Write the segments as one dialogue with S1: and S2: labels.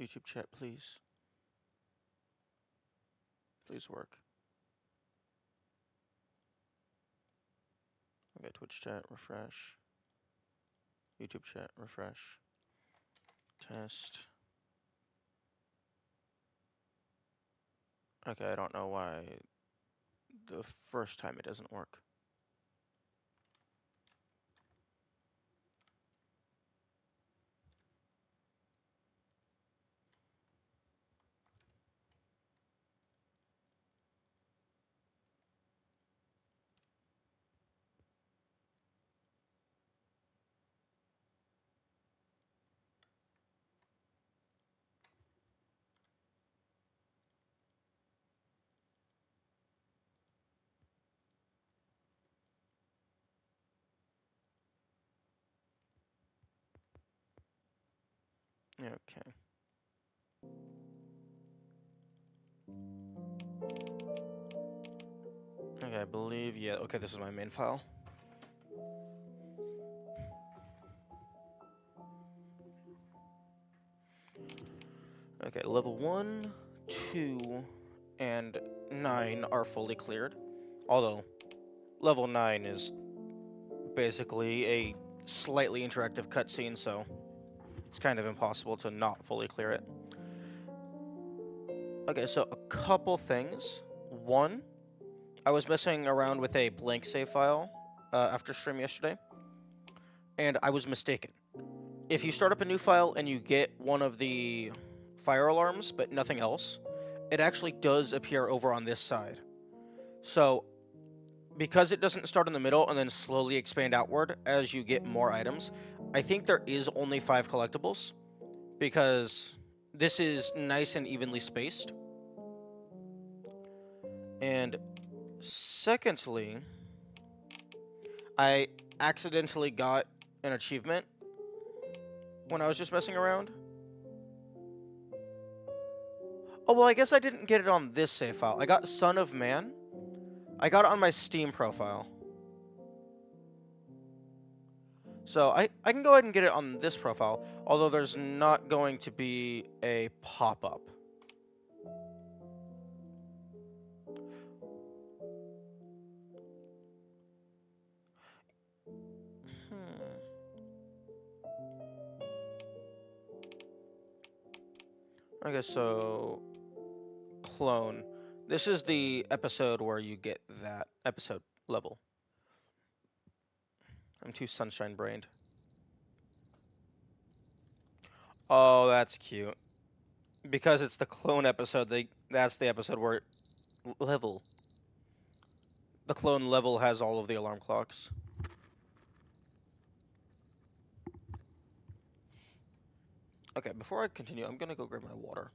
S1: YouTube chat, please. Please work. Okay, Twitch chat, refresh. YouTube chat, refresh. Test. Okay, I don't know why the first time it doesn't work. Okay. Okay, I believe, yeah, okay, this is my main file. Okay, level 1, 2, and 9 are fully cleared. Although, level 9 is basically a slightly interactive cutscene, so it's kind of impossible to not fully clear it. Okay, so a couple things. One, I was messing around with a blank save file after stream yesterday, and I was mistaken. If you start up a new file and you get one of the fire alarms, but nothing else, it actually does appear over on this side. So, because it doesn't start in the middle and then slowly expand outward as you get more items, I think there is only 5 collectibles, because this is nice and evenly spaced. And secondly, I accidentally got an achievement when I was just messing around. Oh, well, I guess I didn't get it on this save file. I got Son of Man. I got it on my Steam profile. So I can go ahead and get it on this profile, although there's not going to be a pop-up. Okay, so clone. This is the episode where you get that episode level. I'm too sunshine-brained. Oh, that's cute. Because it's the clone episode, that's the episode where level. The clone level has all of the alarm clocks. Okay, before I continue, I'm gonna go grab my water.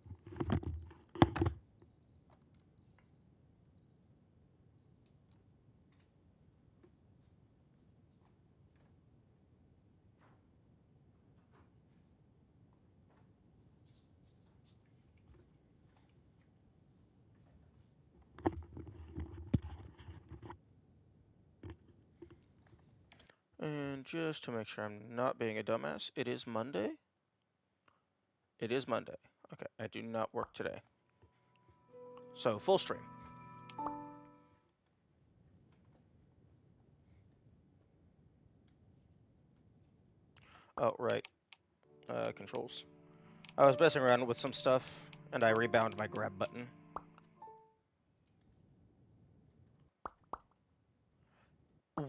S1: And just to make sure I'm not being a dumbass, it is Monday? It is Monday. Okay, I do not work today. So, full stream. Oh, right. Controls. I was messing around with some stuff, and I rebound my grab button.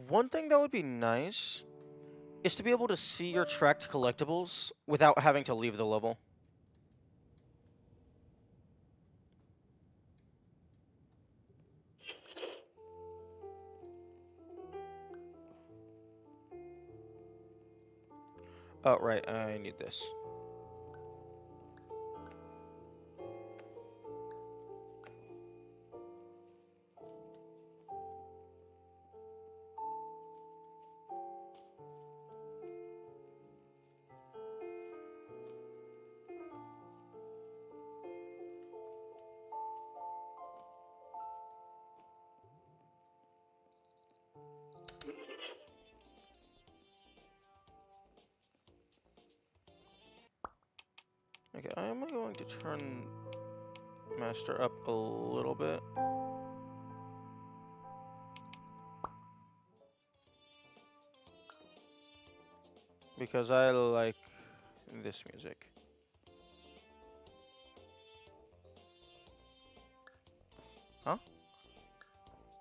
S1: One thing that would be nice is to be able to see your tracked collectibles without having to leave the level. Oh, right, I need this. Okay, I am going to turn master up a little bit. Because I like this music. Huh?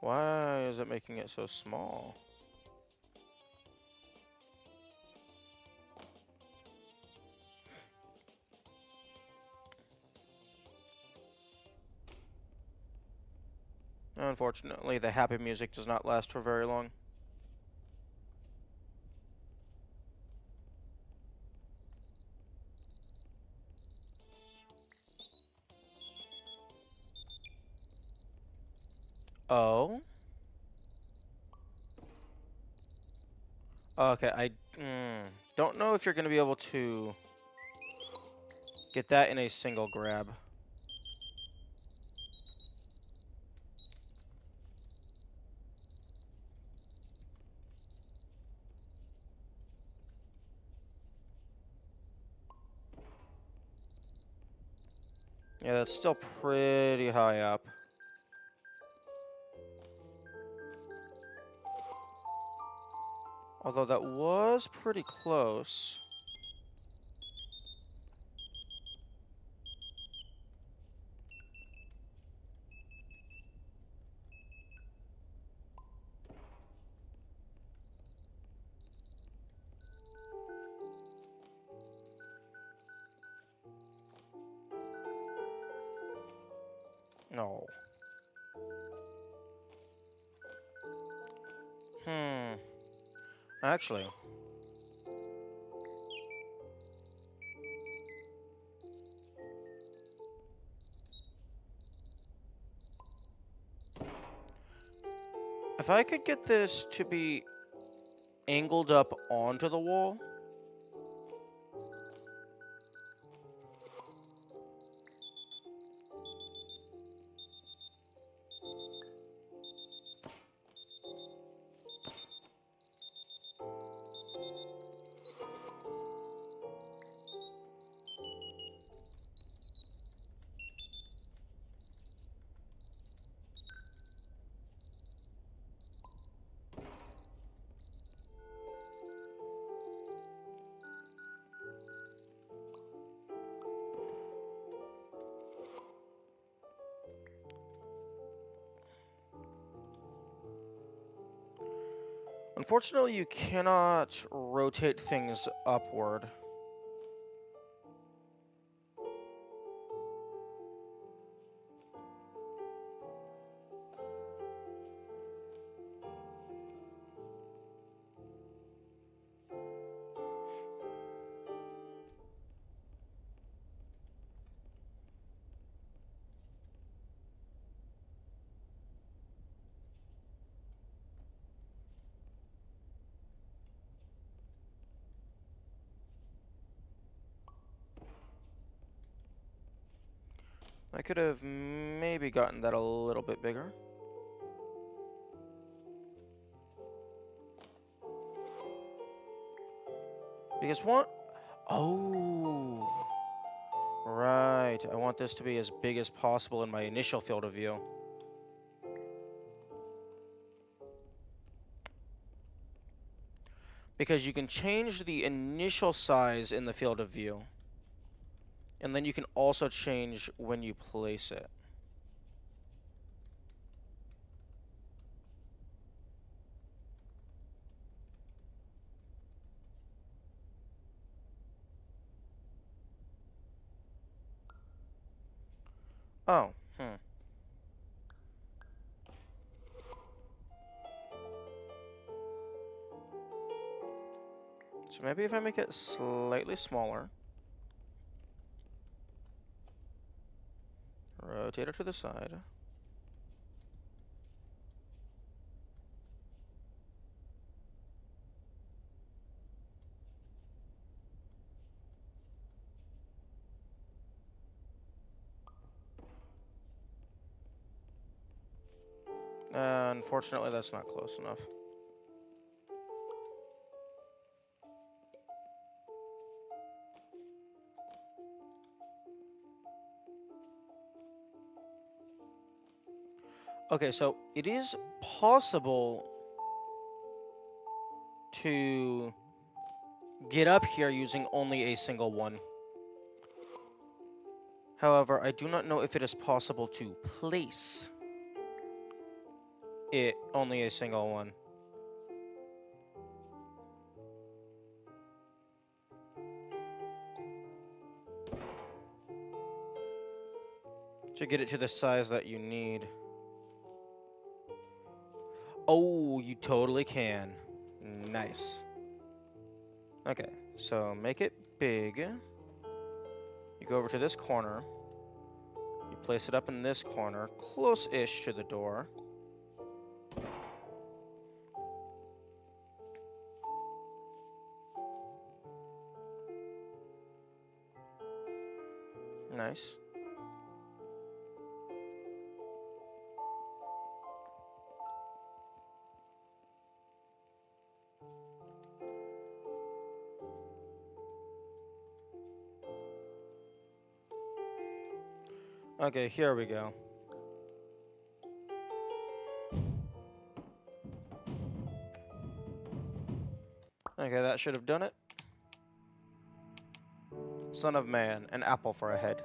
S1: Why is it making it so small? Unfortunately, the happy music does not last for very long. Oh? Okay, I don't know if you're going to be able to get that in a single grab. Yeah, that's still pretty high up. Although that was pretty close. No. Actually, if I could get this to be angled up onto the wall. Unfortunately, you cannot rotate things upward. I could have maybe gotten that a little bit bigger. Because what? Oh. Right. I want this to be as big as possible in my initial field of view. Because you can change the initial size in the field of view. And then you can also change when you place it. Oh, So maybe if I make it slightly smaller. Rotate it to the side. Unfortunately, that's not close enough. Okay, so it is possible to get up here using only a single one. However, I do not know if it is possible to place it only a single one. To get it to the size that you need. Oh, you totally can. Nice. Okay, so make it big. You go over to this corner. You place it up in this corner, close-ish to the door. Nice. Okay, here we go. Okay, that should have done it. Son of man, an apple for a head.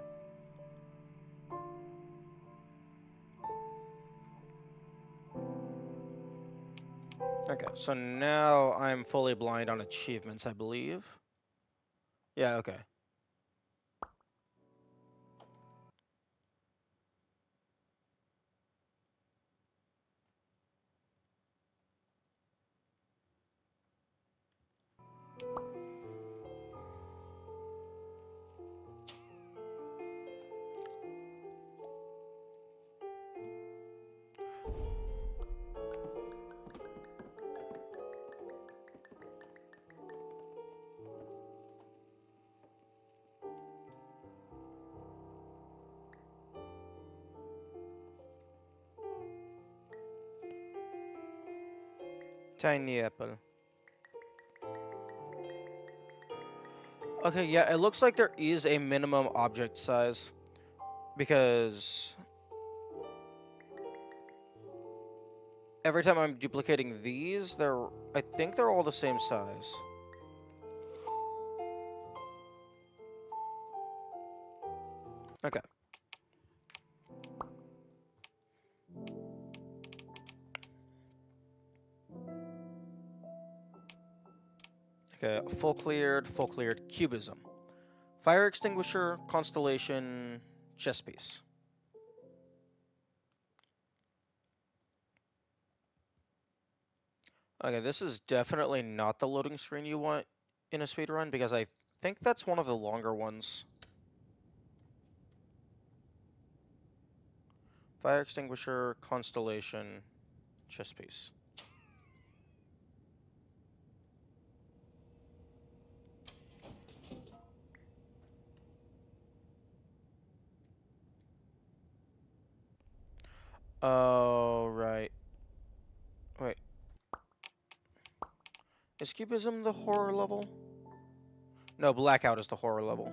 S1: Okay, so now I'm fully blind on achievements, I believe. Yeah, okay. Tiny apple. Okay, yeah, it looks like there is a minimum object size. Because every time I'm duplicating these, I think they're all the same size. Okay. Okay, full cleared, cubism. Fire extinguisher, constellation, chess piece. Okay, this is definitely not the loading screen you want in a speedrun, because I think that's one of the longer ones. Fire extinguisher, constellation, chess piece. Oh, right. Wait. Is cubism the horror level? No, blackout is the horror level.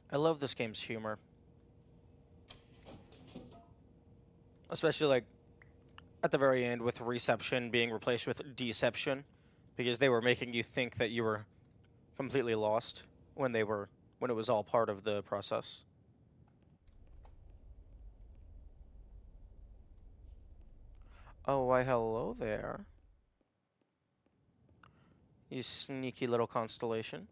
S1: I love this game's humor. Especially, like, at the very end with reception being replaced with deception. Because they were making you think that you were completely lost when it was all part of the process. Oh, why hello there. You sneaky little constellation.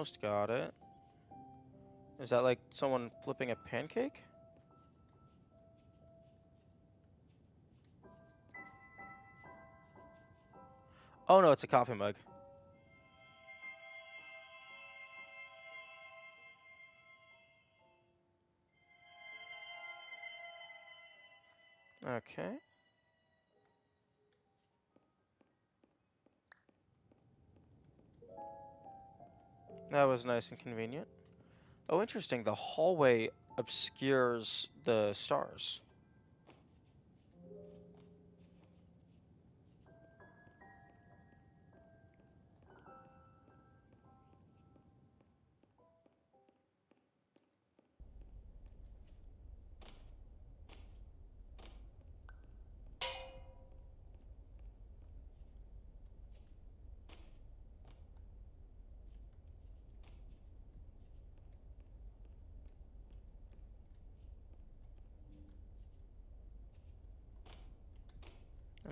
S1: almost got it. Is that like someone flipping a pancake? Oh no, it's a coffee mug. Okay. That was nice and convenient. Oh, interesting. The hallway obscures the stars.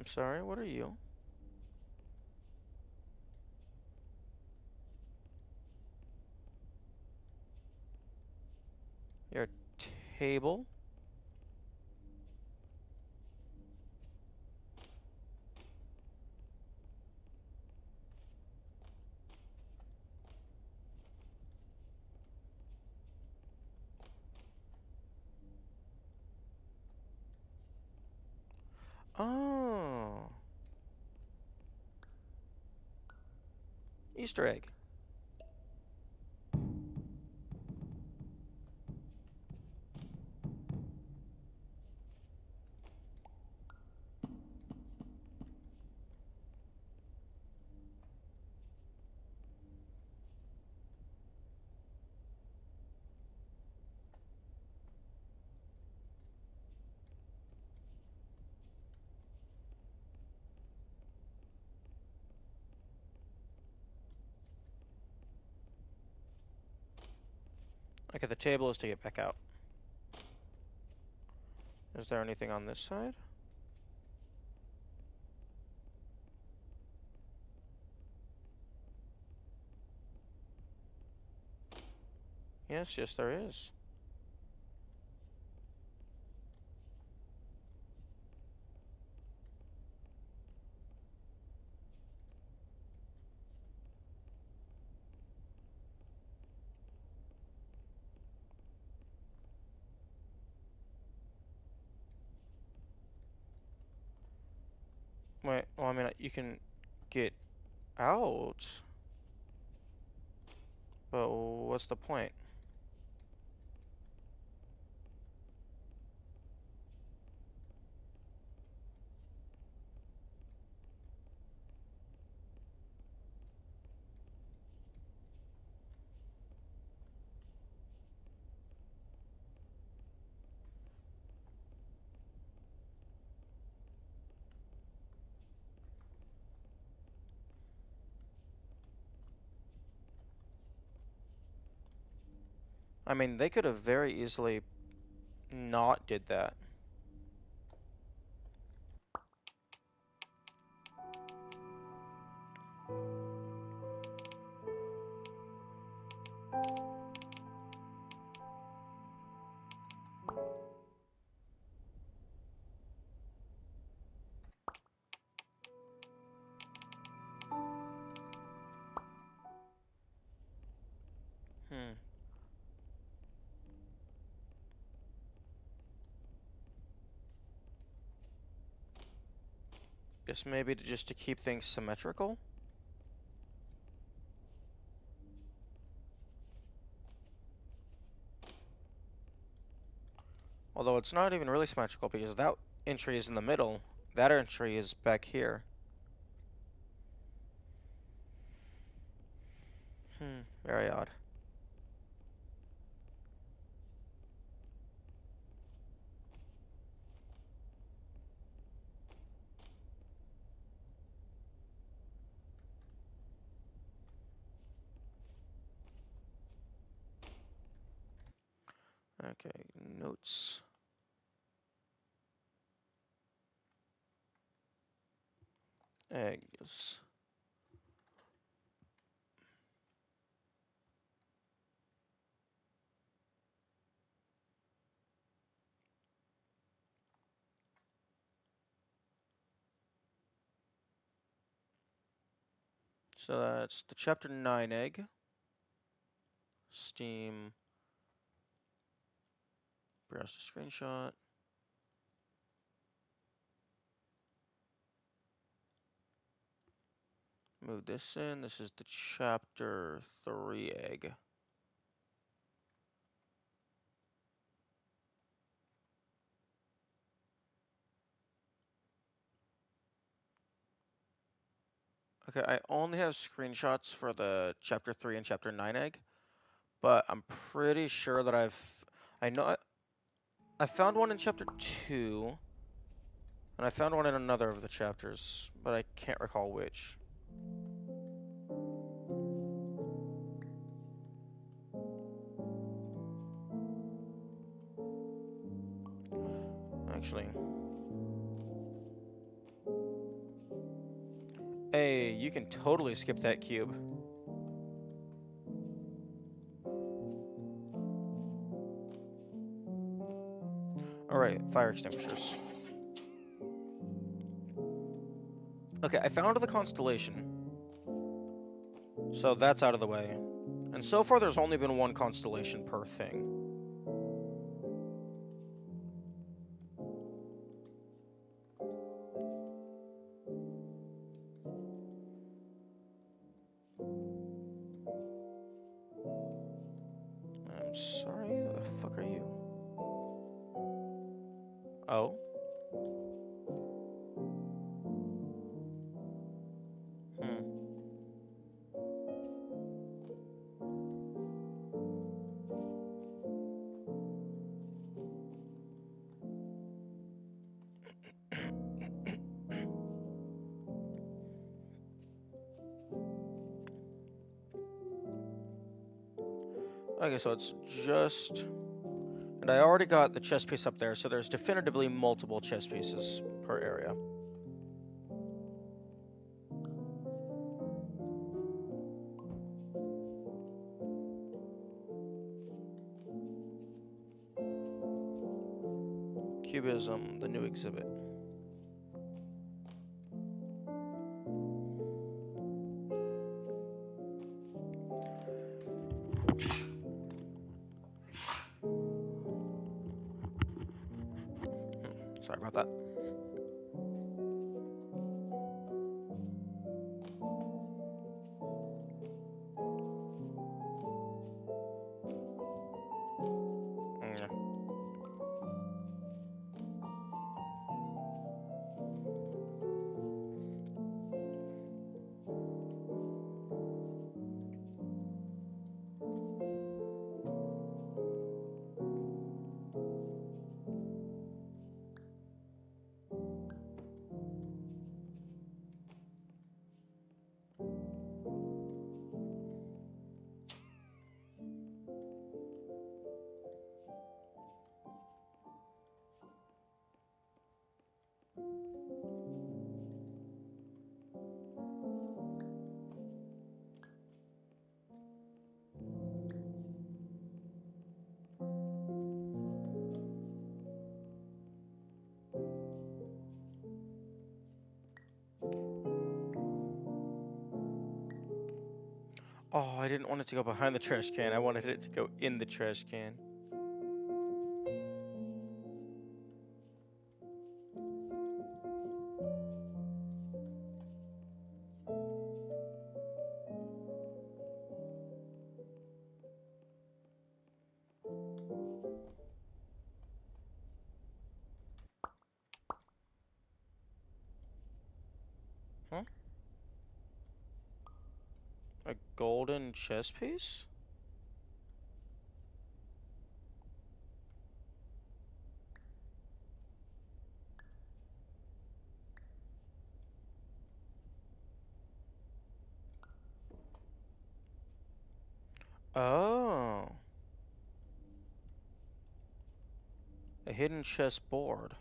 S1: I'm sorry, what are you? Your table? Oh. Easter egg. Okay, the table is to get back out. Is there anything on this side? Yes, yes, there is. Wait, well, I mean, you can get out, but what's the point? I mean, they could have very easily not did that. Hmm. Guess maybe just to keep things symmetrical? Although it's not even really symmetrical because that entry is in the middle. That entry is back here. Very odd. Okay, notes. Eggs. So that's the chapter 9 egg. Steam. Browse the screenshot. Move this in. This is the chapter 3 egg. Okay, I only have screenshots for the chapter 3 and chapter 9 egg, but I'm pretty sure that I found one in chapter 2, and I found one in another of the chapters, but I can't recall which. Actually. Hey, you can totally skip that cube. Alright, fire extinguishers. Okay, I found the constellation. So that's out of the way. And so far there's only been one constellation per thing. I'm sorry, who the fuck are you? Oh? Hmm. Okay, so it's just... And I already got the chess piece up there, so there's definitively multiple chess pieces per area. Cubism, the new exhibit. Sorry about that. Yeah. Oh, I didn't want it to go behind the trash can. I wanted it to go in the trash can. Huh? A golden chess piece? Oh. A hidden chess board.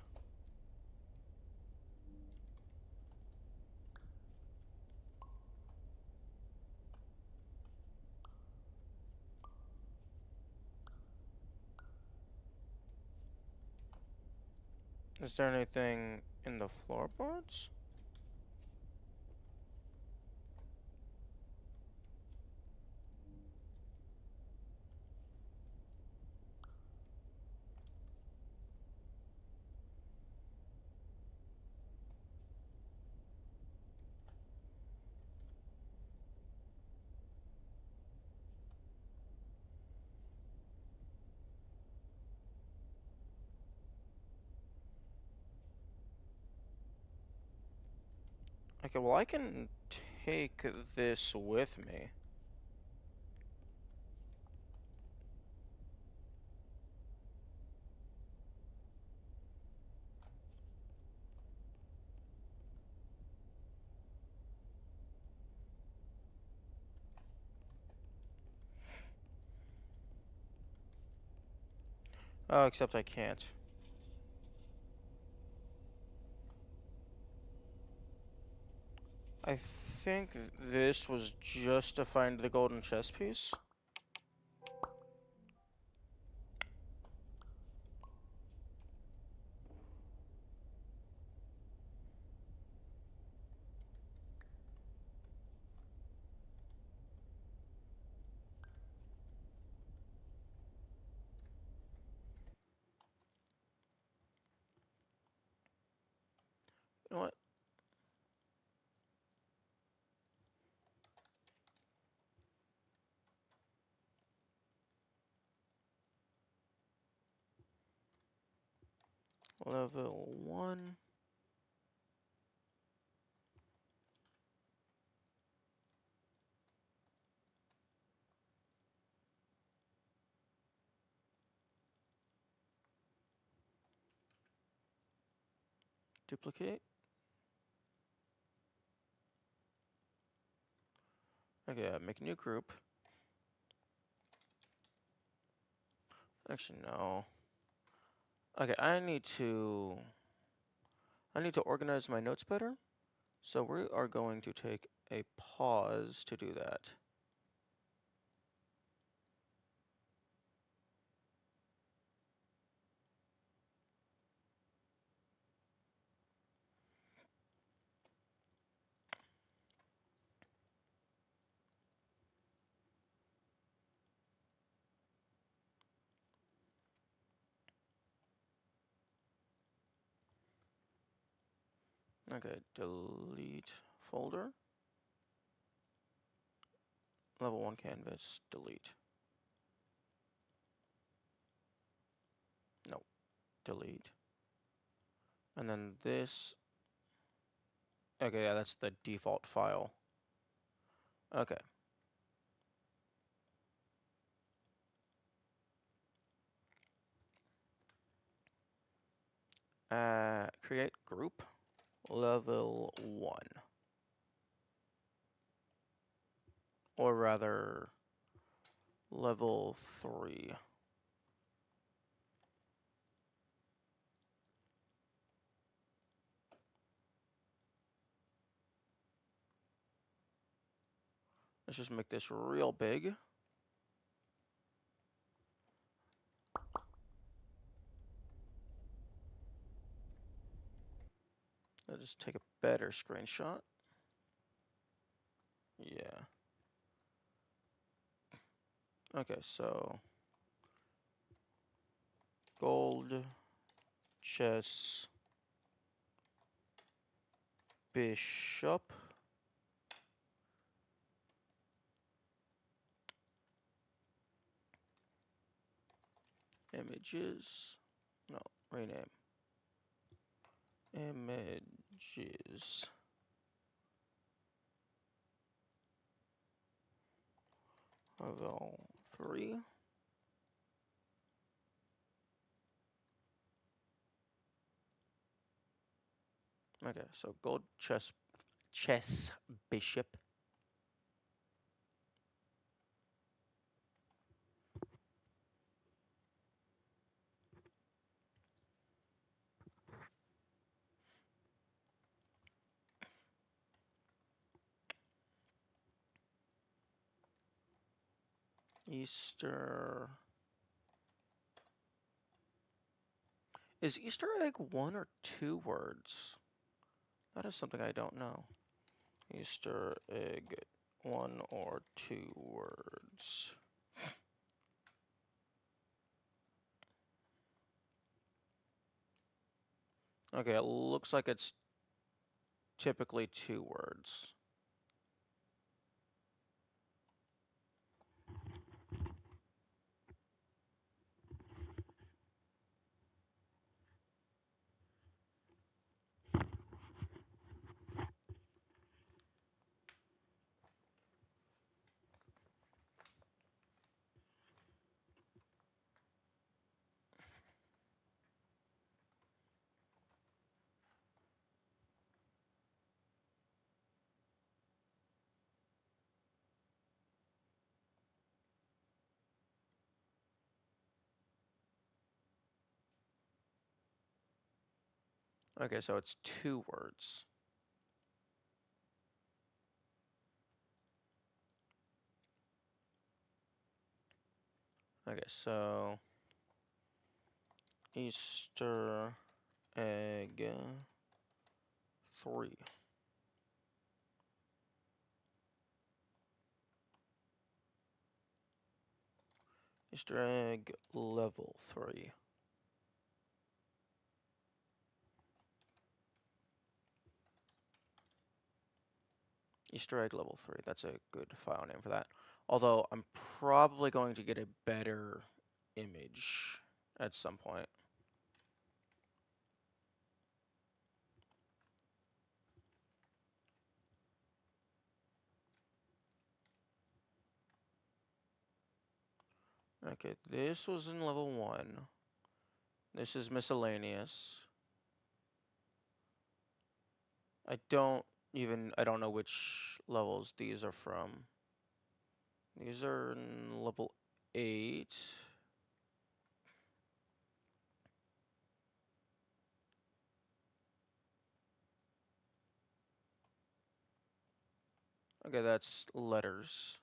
S1: Is there anything in the floorboards? Okay, well I can take this with me. Oh, except I can't. I think this was just to find the golden chess piece. You know what? Level 1. Duplicate. Okay, make a new group. Actually, no. Okay, I need to organize my notes better. So we are going to take a pause to do that. Okay, delete folder. Level 1 canvas, delete. No, delete. And then this. Okay, yeah, that's the default file. Okay. Create group, level 1. Or rather, level 3. Let's just make this real big. Let's just take a better screenshot. Yeah. Okay, so gold, chess, bishop. Images. No, rename. Images. Level 3. Okay, so gold, chess, bishop. Easter. Is Easter egg 1 or 2 words? That is something I don't know. Easter egg 1 or 2 words. Okay, it looks like it's typically 2 words. Okay, so it's 2 words. Okay, so Easter egg 3. Easter egg level 3. Easter egg level 3. That's a good file name for that. Although I'm probably going to get a better image at some point. Okay, this was in level 1. This is miscellaneous. I don't know which levels these are from. These are in level 8. Okay, that's letters.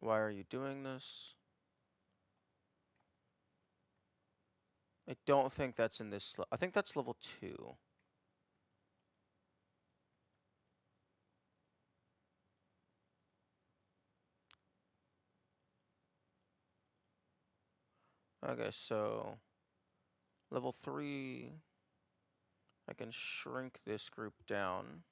S1: Why are you doing this? I don't think that's in this. I think that's level 2. Okay, so level 3, I can shrink this group down.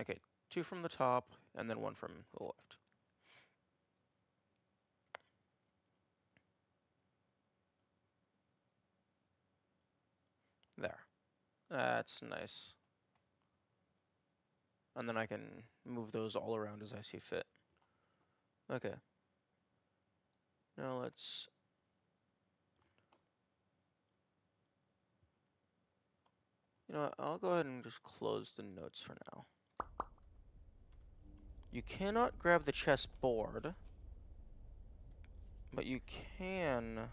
S1: Okay, 2 from the top, and then 1 from the left. There. That's nice. And then I can move those all around as I see fit. Okay. Now let's... You know what, I'll go ahead and just close the notes for now. You cannot grab the chessboard, but you can...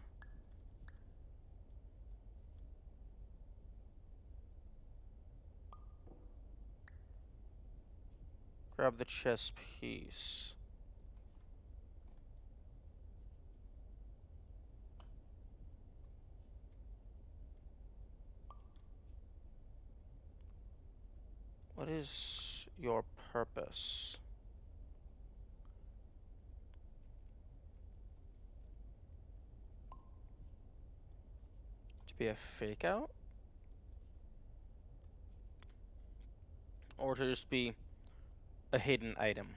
S1: grab the chess piece. What is your purpose? To be a fake out? Or to just be a hidden item?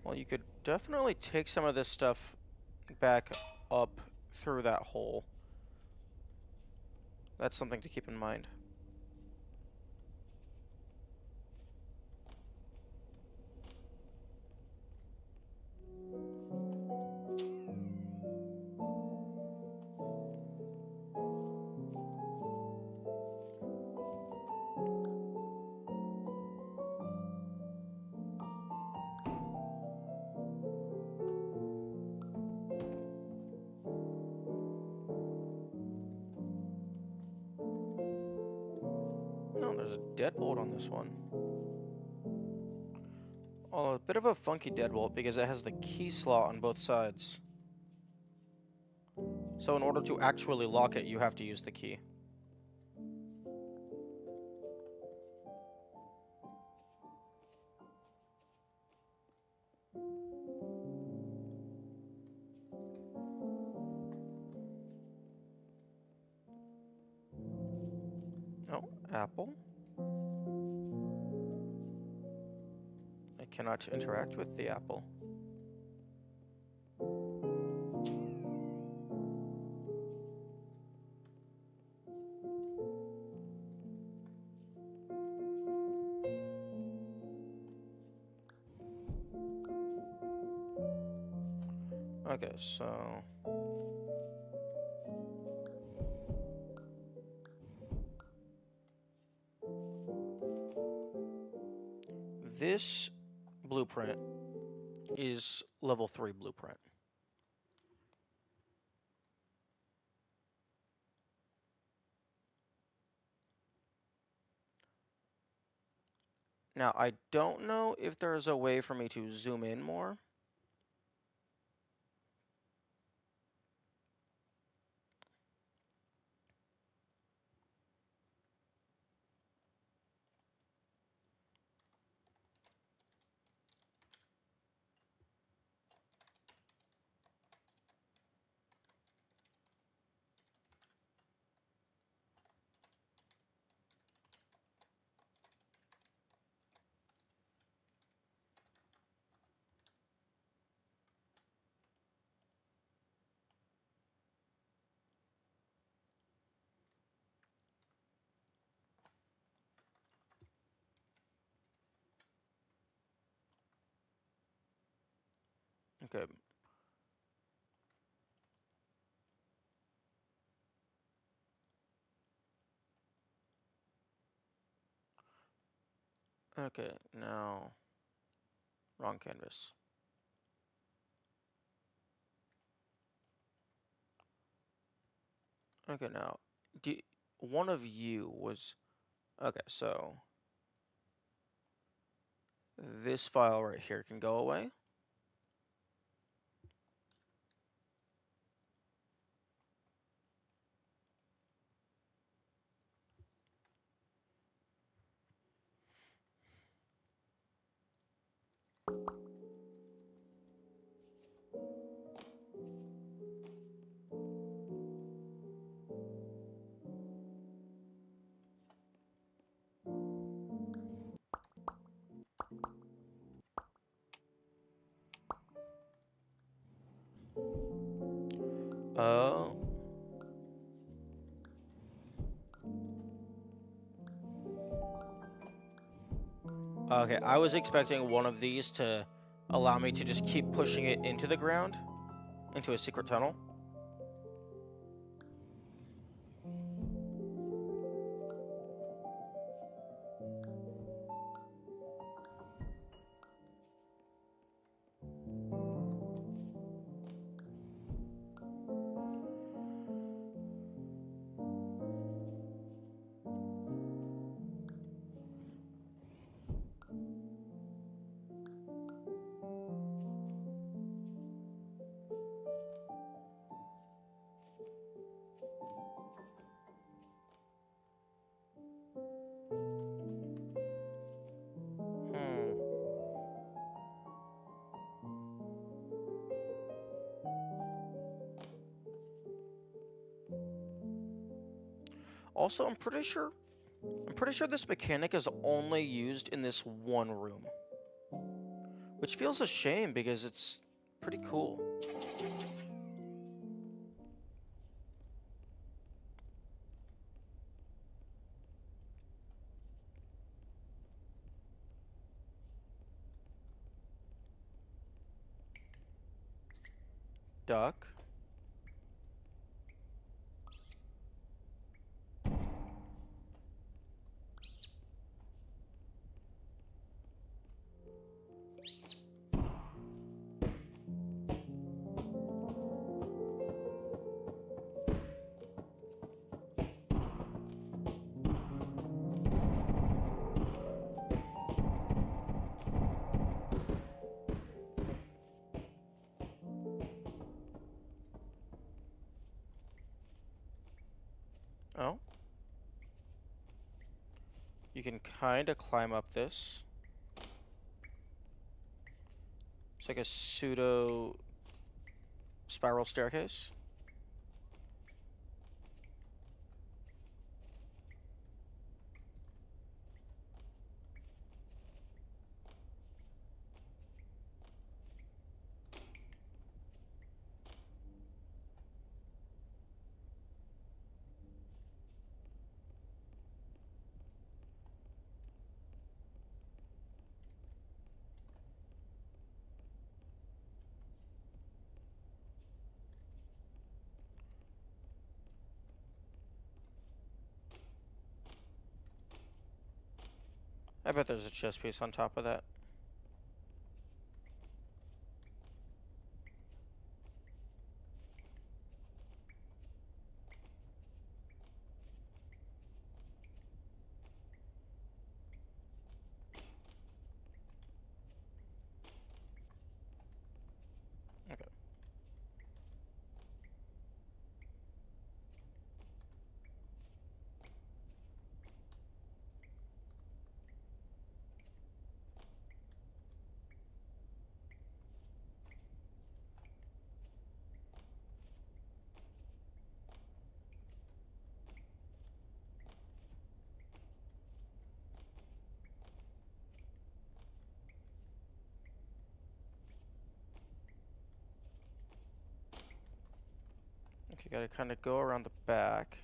S1: Well, you could definitely take some of this stuff back up through that hole. That's something to keep in mind. There's a deadbolt on this one. Oh, a bit of a funky deadbolt because it has the key slot on both sides. So in order to actually lock it, you have to use the key. Oh, apple. I cannot interact with the apple. Okay, so... this blueprint is level 3 blueprint. Now, I don't know if there's a way for me to zoom in more. Okay. Okay, now... wrong canvas. Okay, now... one of you was... okay, so... this file right here can go away. Oh. Okay, I was expecting one of these to allow me to just keep pushing it into the ground, into a secret tunnel. Also, I'm pretty sure this mechanic is only used in this one room. Which feels a shame because it's pretty cool. Duck. Oh. You can kind of climb up this. It's like a pseudo spiral staircase. I bet there's a chest piece on top of that. Okay. Okay, gotta kind of go around the back.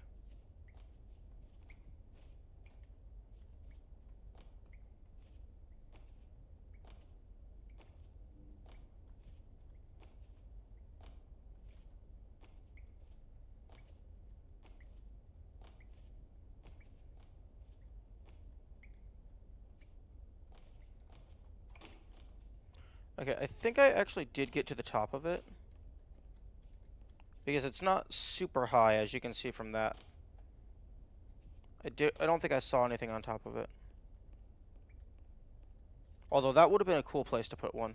S1: Okay, I think I actually did get to the top of it. Because it's not super high, as you can see from that. I don't think I saw anything on top of it. Although that would have been a cool place to put one.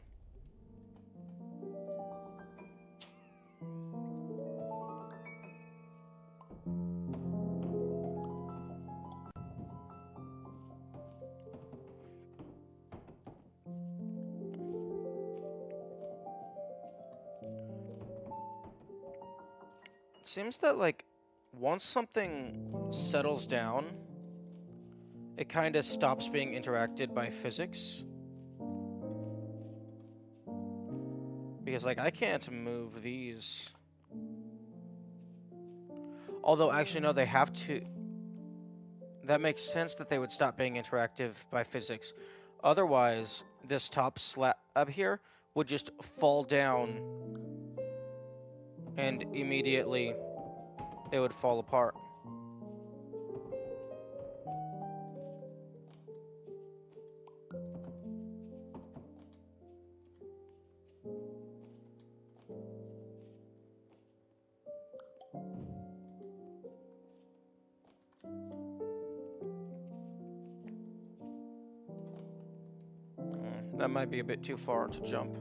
S1: It seems that, like, once something settles down, it kind of stops being interacted by physics. Because, like, I can't move these. Although, actually, no, they have to. That makes sense that they would stop being interactive by physics. Otherwise, this top slab up here would just fall down and immediately it would fall apart. That might be a bit too far to jump.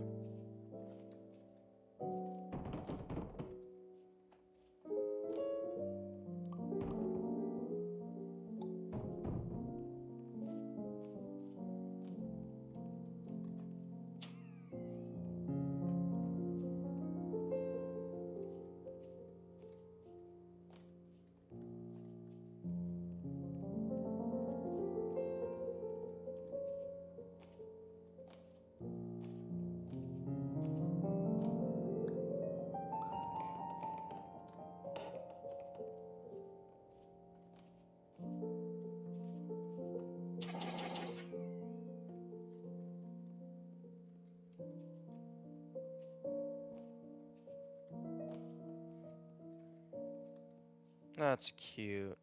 S1: That's cute.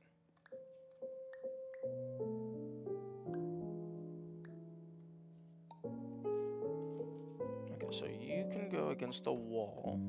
S1: Okay, so you can go against the wall.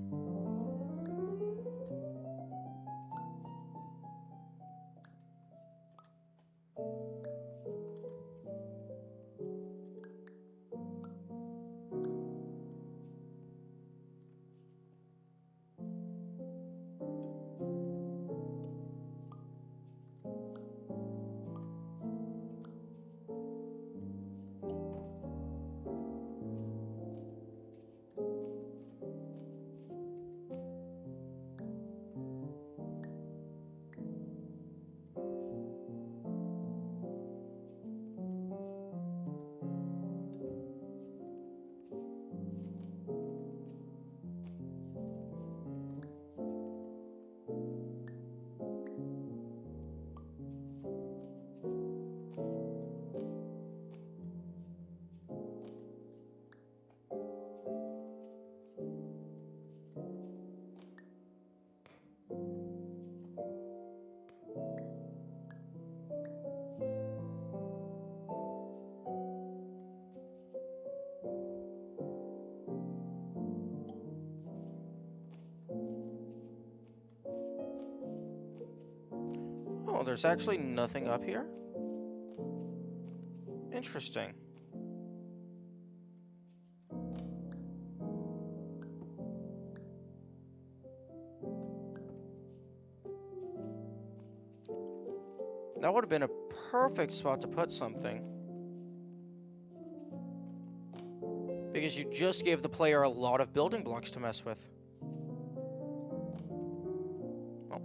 S1: Oh, there's actually nothing up here? Interesting. That would have been a perfect spot to put something. Because you just gave the player a lot of building blocks to mess with. Oh.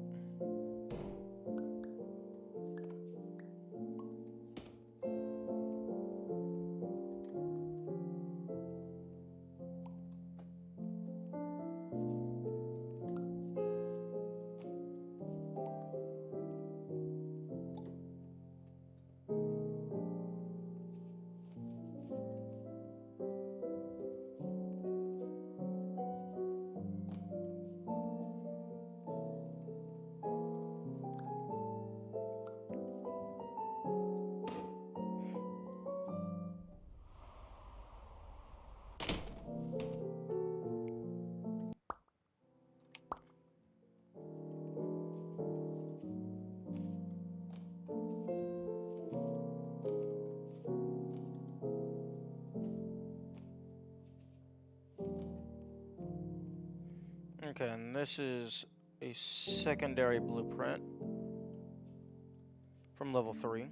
S1: Okay, and this is a secondary blueprint from level 3.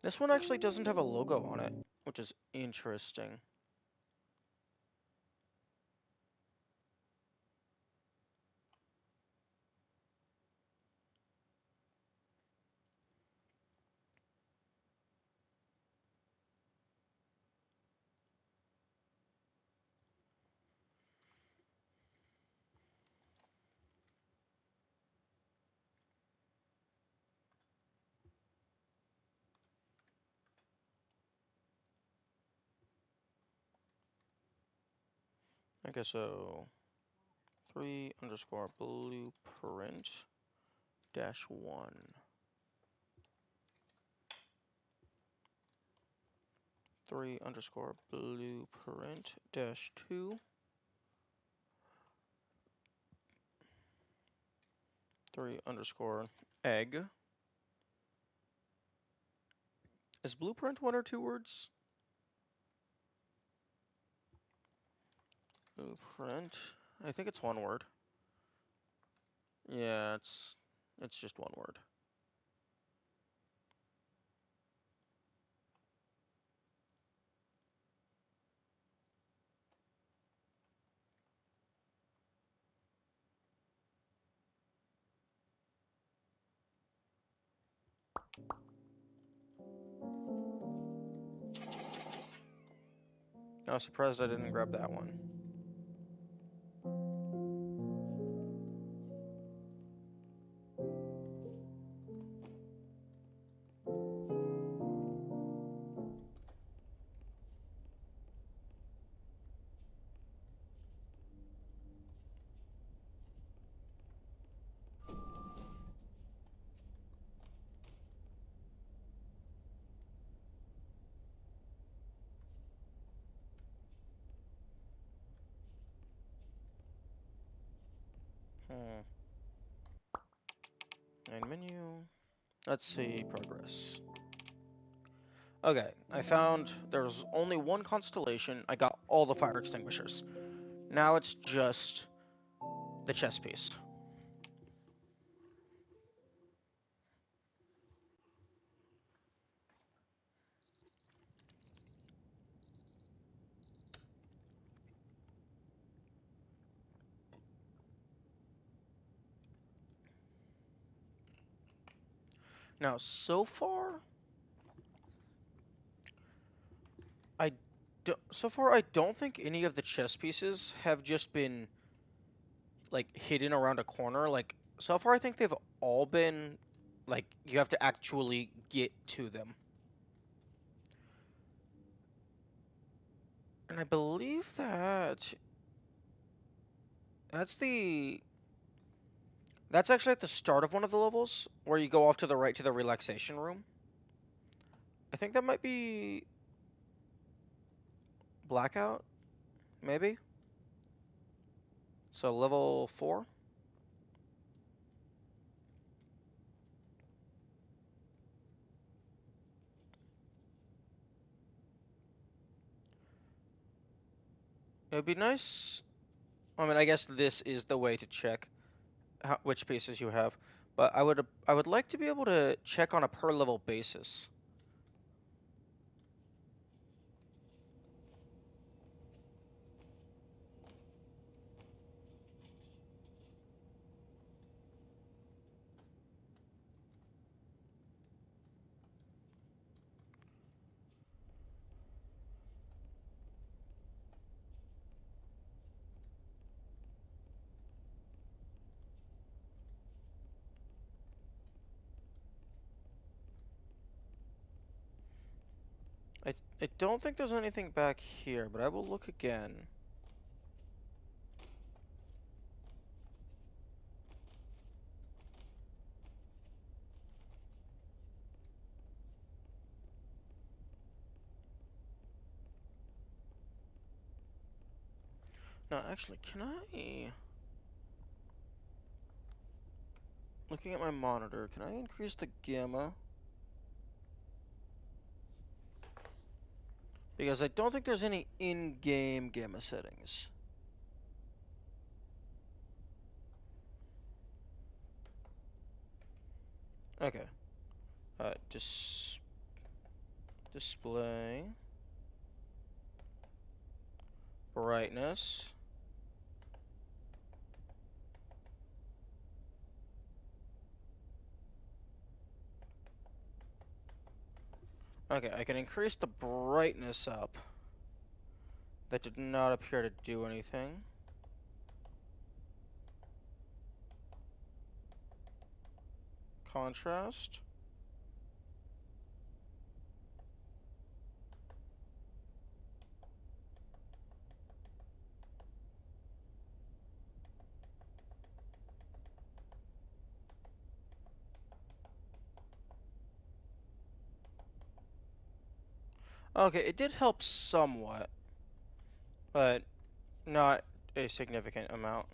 S1: This one actually doesn't have a logo on it, which is interesting. Okay, so 3_blueprint-1. 3_blueprint-2. 3_egg. Is blueprint 1 or 2 words? Blueprint. I think it's 1 word. Yeah, it's just 1 word. I was surprised I didn't grab that one. Main menu. Let's see, progress. Okay, I found there's only one constellation. I got all the fire extinguishers. Now it's just the chess piece. Now, so far, I don't think any of the chess pieces have just been like hidden around a corner. Like so far, I think they've all been like you have to actually get to them. And I believe that's actually at the start of one of the levels where you go off to the right to the relaxation room. I think that might be Blackout, maybe. So level 4? It would be nice. I mean, I guess this is the way to check which pieces you have, but I would like to be able to check on a per level basis. I don't think there's anything back here, but I will look again. No, actually, can I... Looking at my monitor, can I increase the gamma? Because I don't think there's any in-game gamma settings. Okay. Display. Brightness. Okay, I can increase the brightness up. That did not appear to do anything. Contrast. Okay, it did help somewhat, but not a significant amount.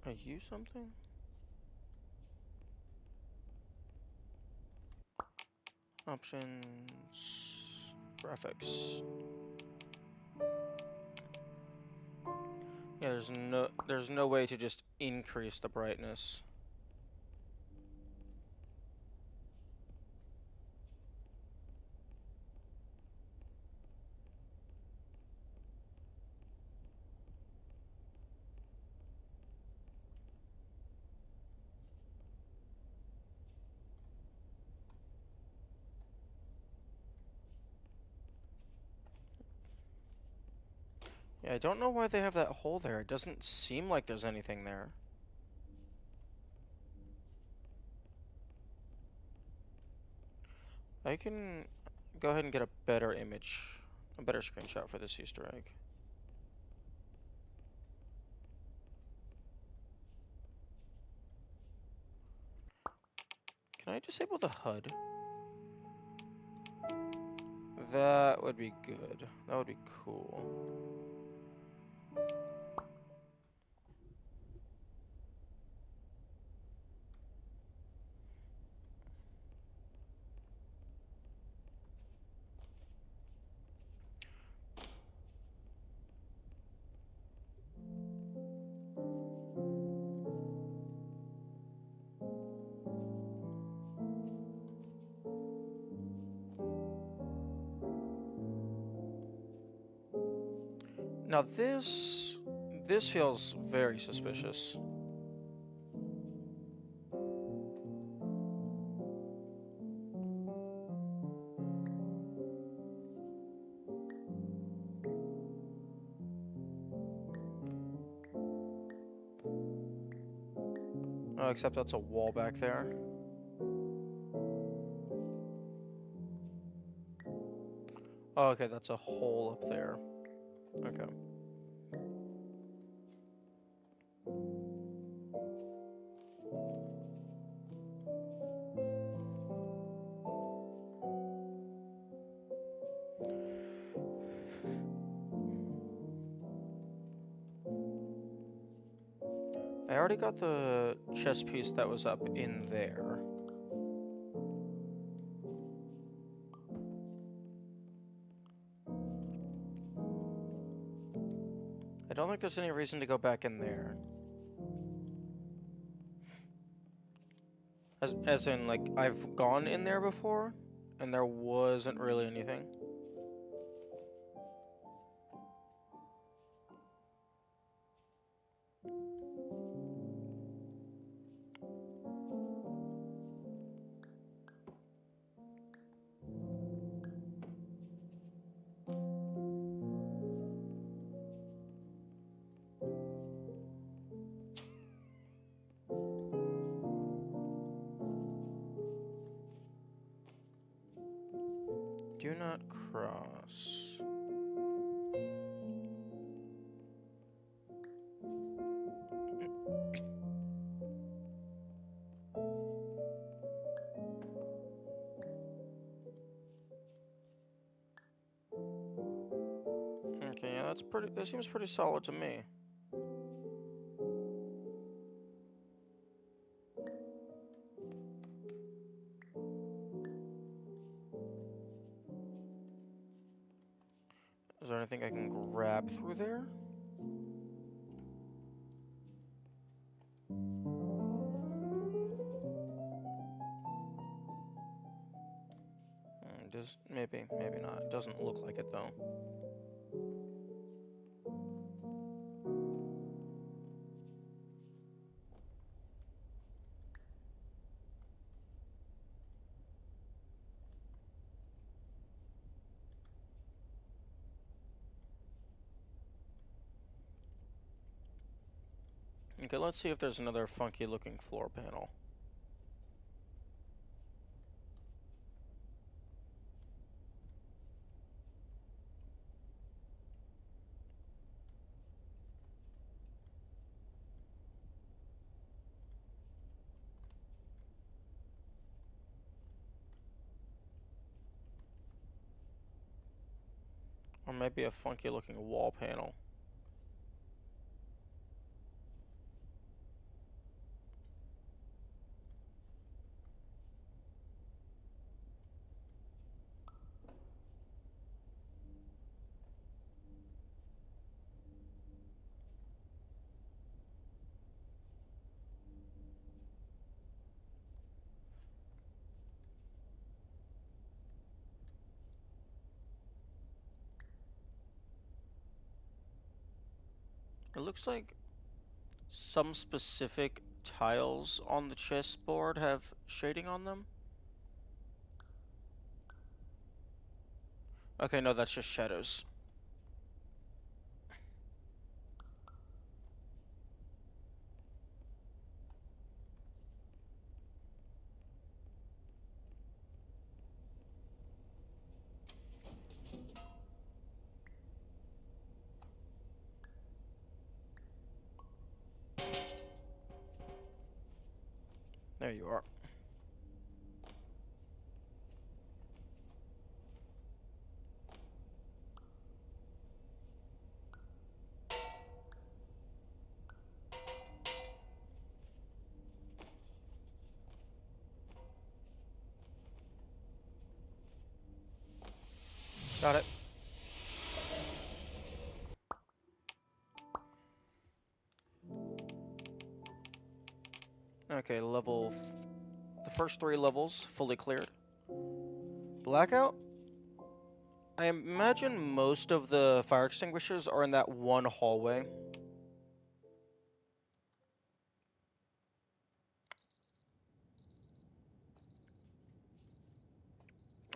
S1: I use something? Options. Graphics. Yeah, there's no way to just increase the brightness. Yeah, I don't know why they have that hole there. It doesn't seem like there's anything there. I can go ahead and get a better image, a better screenshot for this Easter egg. Can I disable the HUD? That would be good. That would be cool. Now this feels very suspicious. Oh, except that's a wall back there. Oh, okay, that's a hole up there. Okay. I already got the chess piece that was up in there. I don't think there's any reason to go back in there. As in, like, I've gone in there before, and there wasn't really anything. Do not cross. Okay, yeah, that seems pretty solid to me. Is there anything I can grab through there? Maybe not. It doesn't look like it though. Okay, let's see if there's another funky looking floor panel. Or maybe a funky looking wall panel. It looks like some specific tiles on the chessboard have shading on them. Okay, no, that's just shadows. There you are. Got it. Okay, the first 3 levels fully cleared. Blackout? I imagine most of the fire extinguishers are in that one hallway.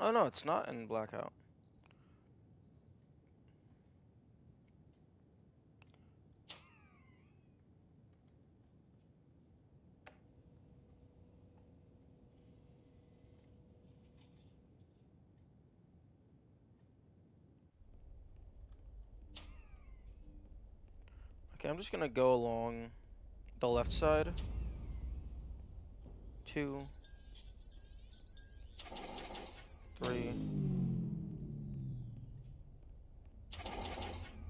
S1: Oh no, it's not in Blackout. Okay, I'm just gonna go along the left side. 2, 3,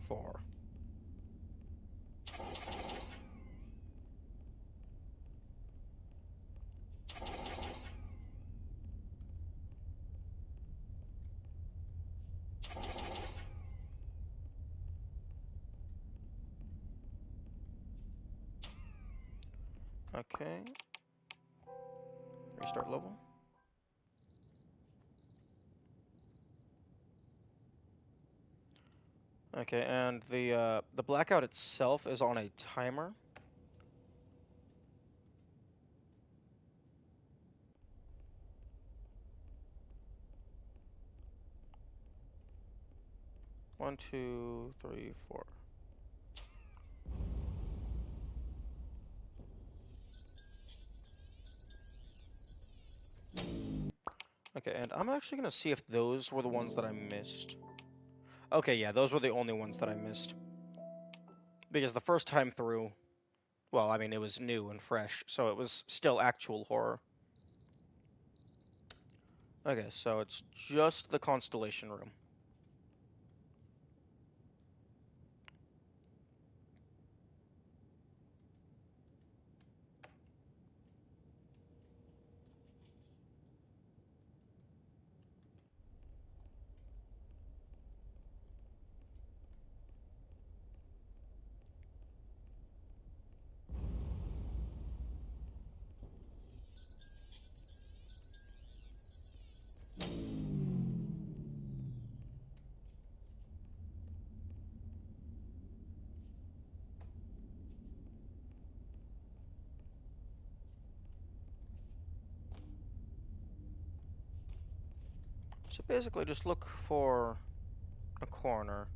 S1: 4. Okay. Restart level. Okay, and the blackout itself is on a timer. One, 2, 3, 4. Okay, and I'm actually gonna see if those were the ones that I missed. Okay, yeah, those were the only ones that I missed. Because the first time through, well, I mean, it was new and fresh, so it was still actual horror. Okay, so it's just the Constellation Room. So basically, just look for a corner.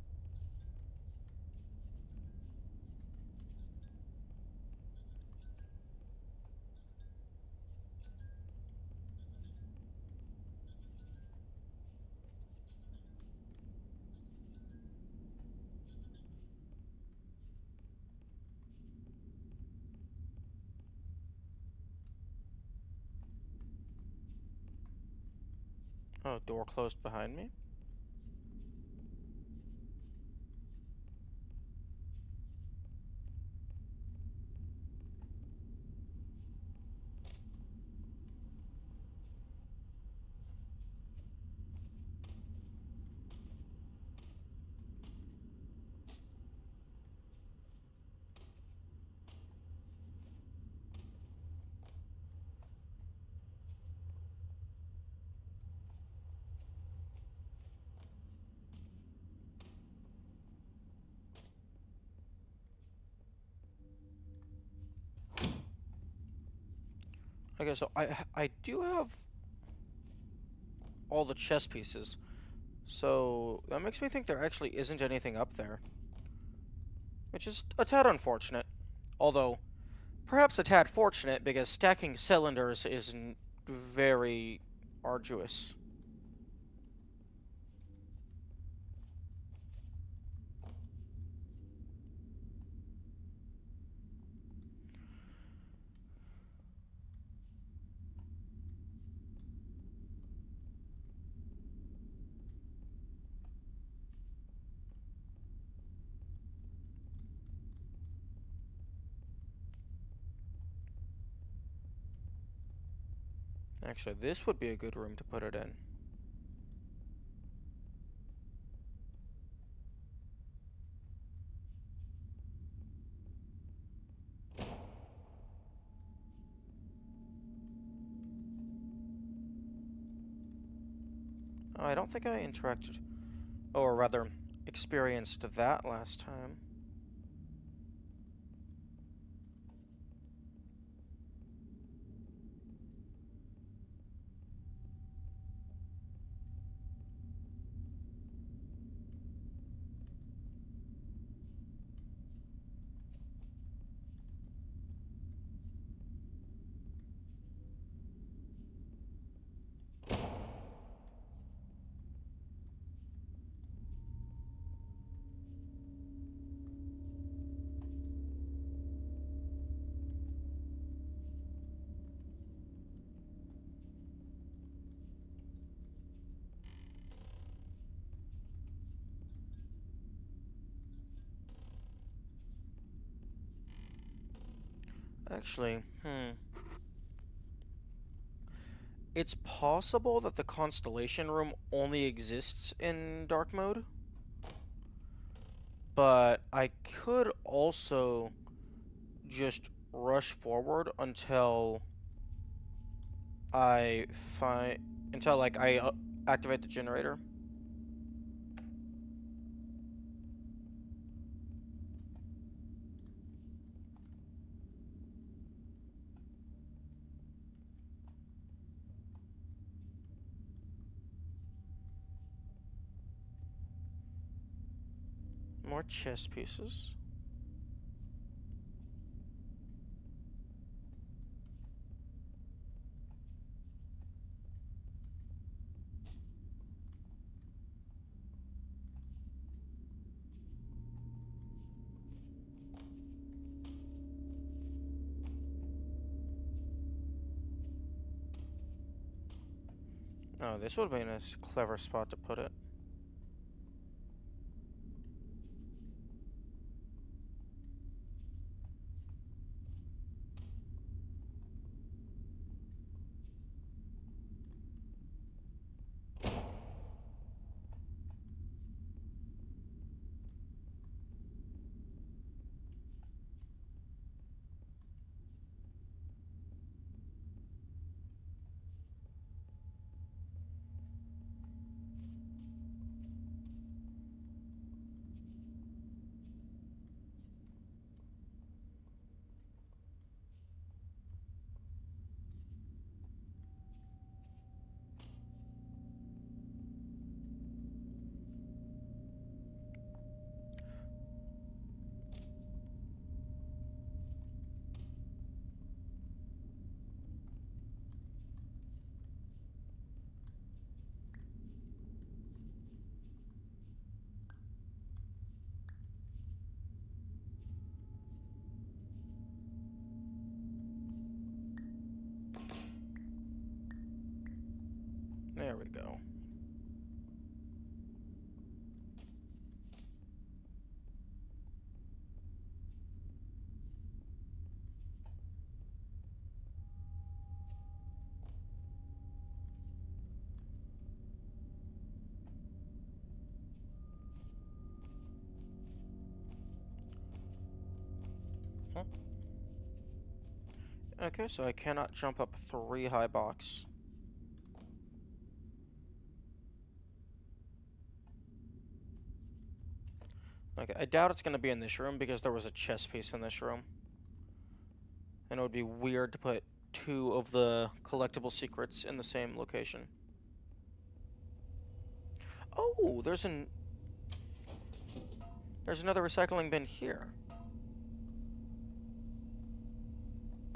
S1: Oh, door closed behind me. Okay, so I do have all the chess pieces, so that makes me think there actually isn't anything up there, which is a tad unfortunate. Although, perhaps a tad fortunate because stacking cylinders is very arduous. Actually, this would be a good room to put it in. Oh, I don't think I interacted, or rather, experienced that last time. Actually, it's possible that the Constellation Room only exists in dark mode, but I could also just rush forward until I find until like I activate the generator. More chess pieces. Oh, this would be a nice, clever spot to put it. There we go. Huh? Okay, so I cannot jump up 3 high box. Okay, I doubt it's going to be in this room because there was a chess piece in this room. And it would be weird to put 2 of the collectible secrets in the same location. Oh, there's another recycling bin here.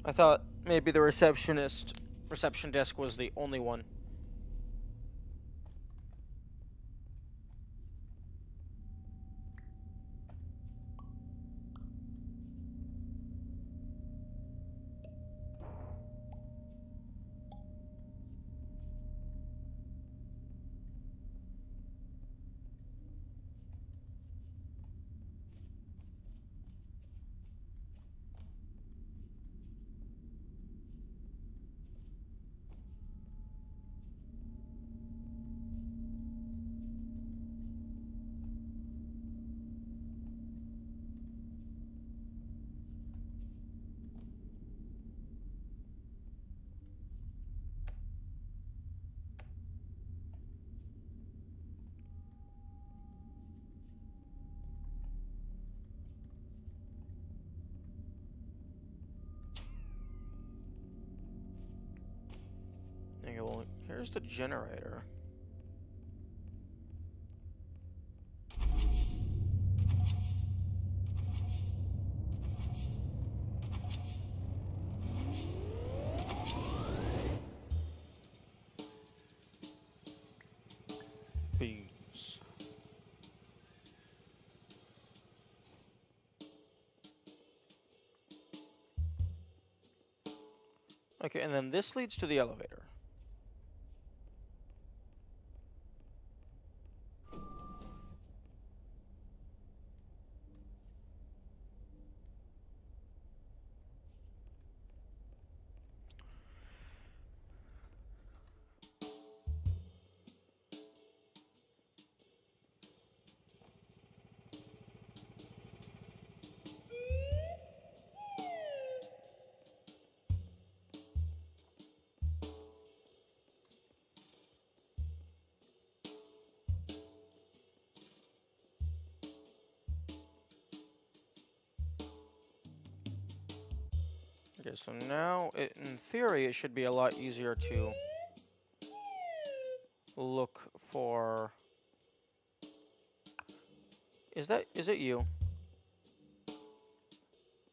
S1: I thought maybe the reception desk was the only one. Okay, well, here's the generator. Bees. Okay, and then this leads to the elevator. Okay, so now, in theory, it should be a lot easier to look for... Is it you?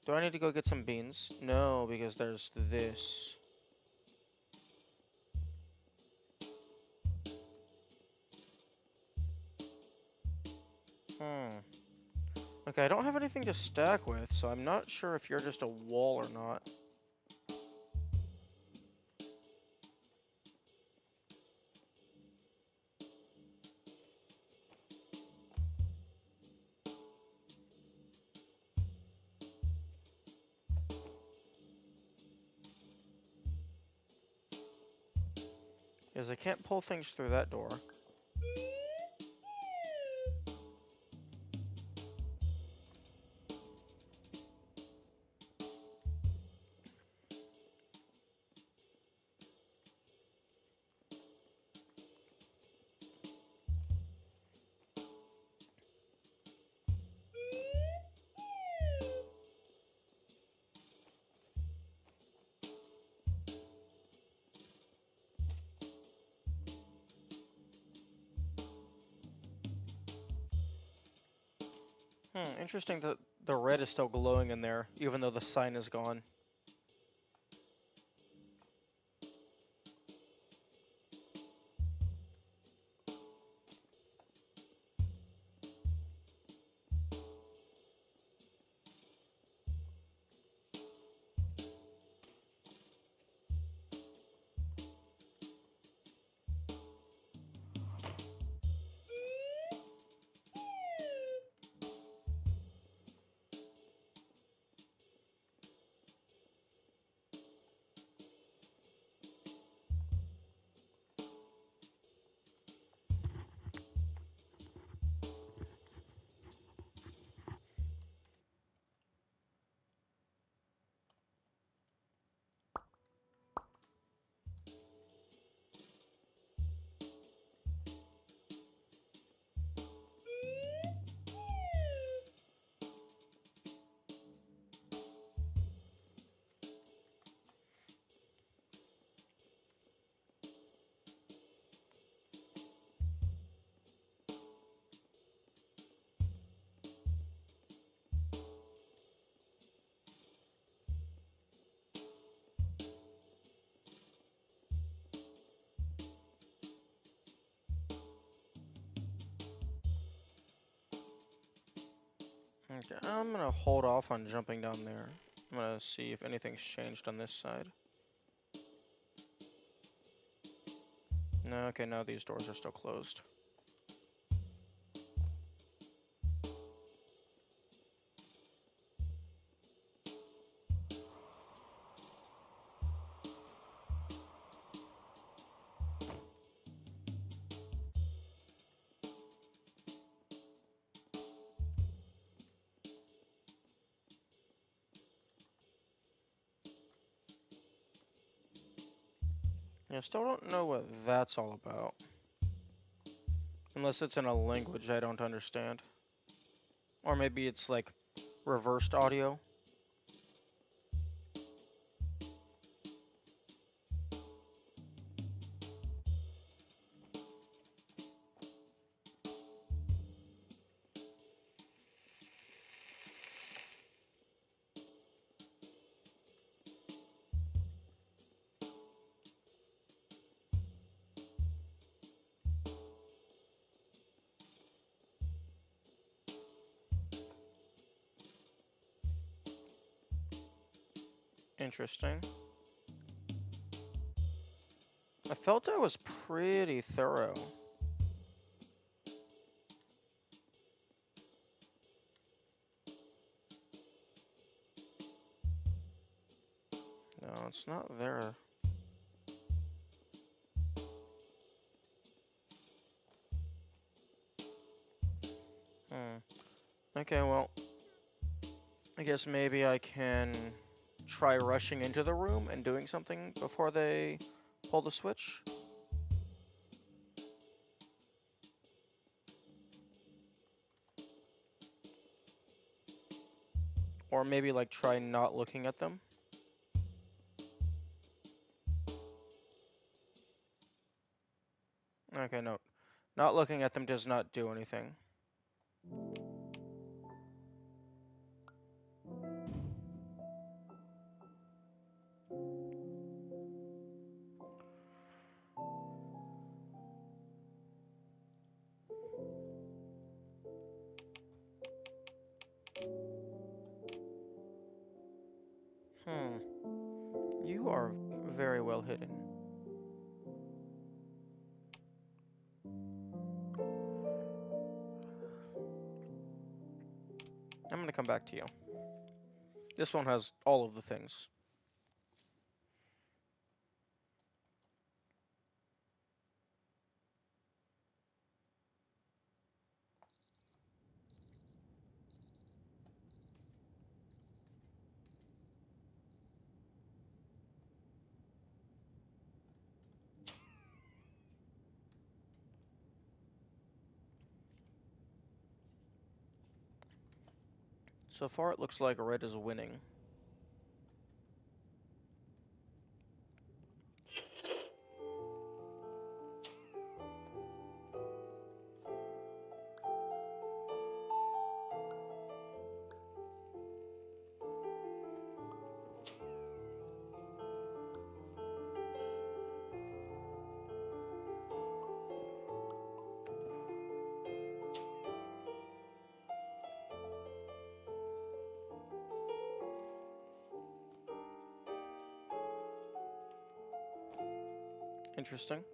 S1: Do I need to go get some beans? No, because there's this. Okay, I don't have anything to stack with, so I'm not sure if you're just a wall or not. Because I can't pull things through that door. Interesting that the red is still glowing in there, even though the sign is gone. Okay, I'm gonna hold off on jumping down there. I'm gonna see if anything's changed on this side. No, okay, no, these doors are still closed. Yeah, still don't know what that's all about. Unless it's in a language I don't understand. Or maybe it's like reversed audio. Interesting. I felt I was pretty thorough. No, it's not there. Okay, well, I guess maybe I can try rushing into the room and doing something before they pull the switch. Or maybe like try not looking at them. Okay, no. Not looking at them does not do anything. You are very well hidden. I'm gonna come back to you. This one has all of the things. So far, it looks like red is winning. Interesting.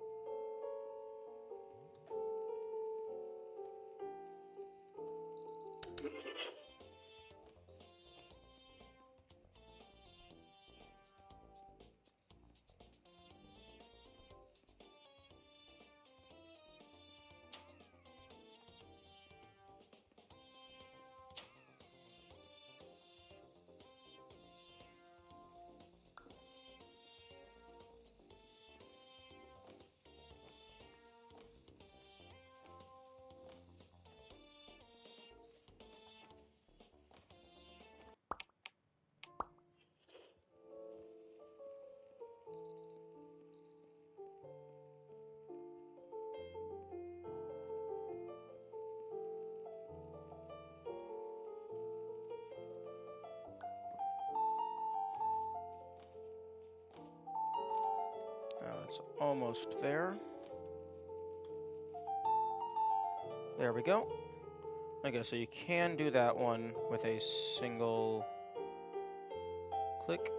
S1: It's almost there. There we go. Okay, so you can do that one with a single click.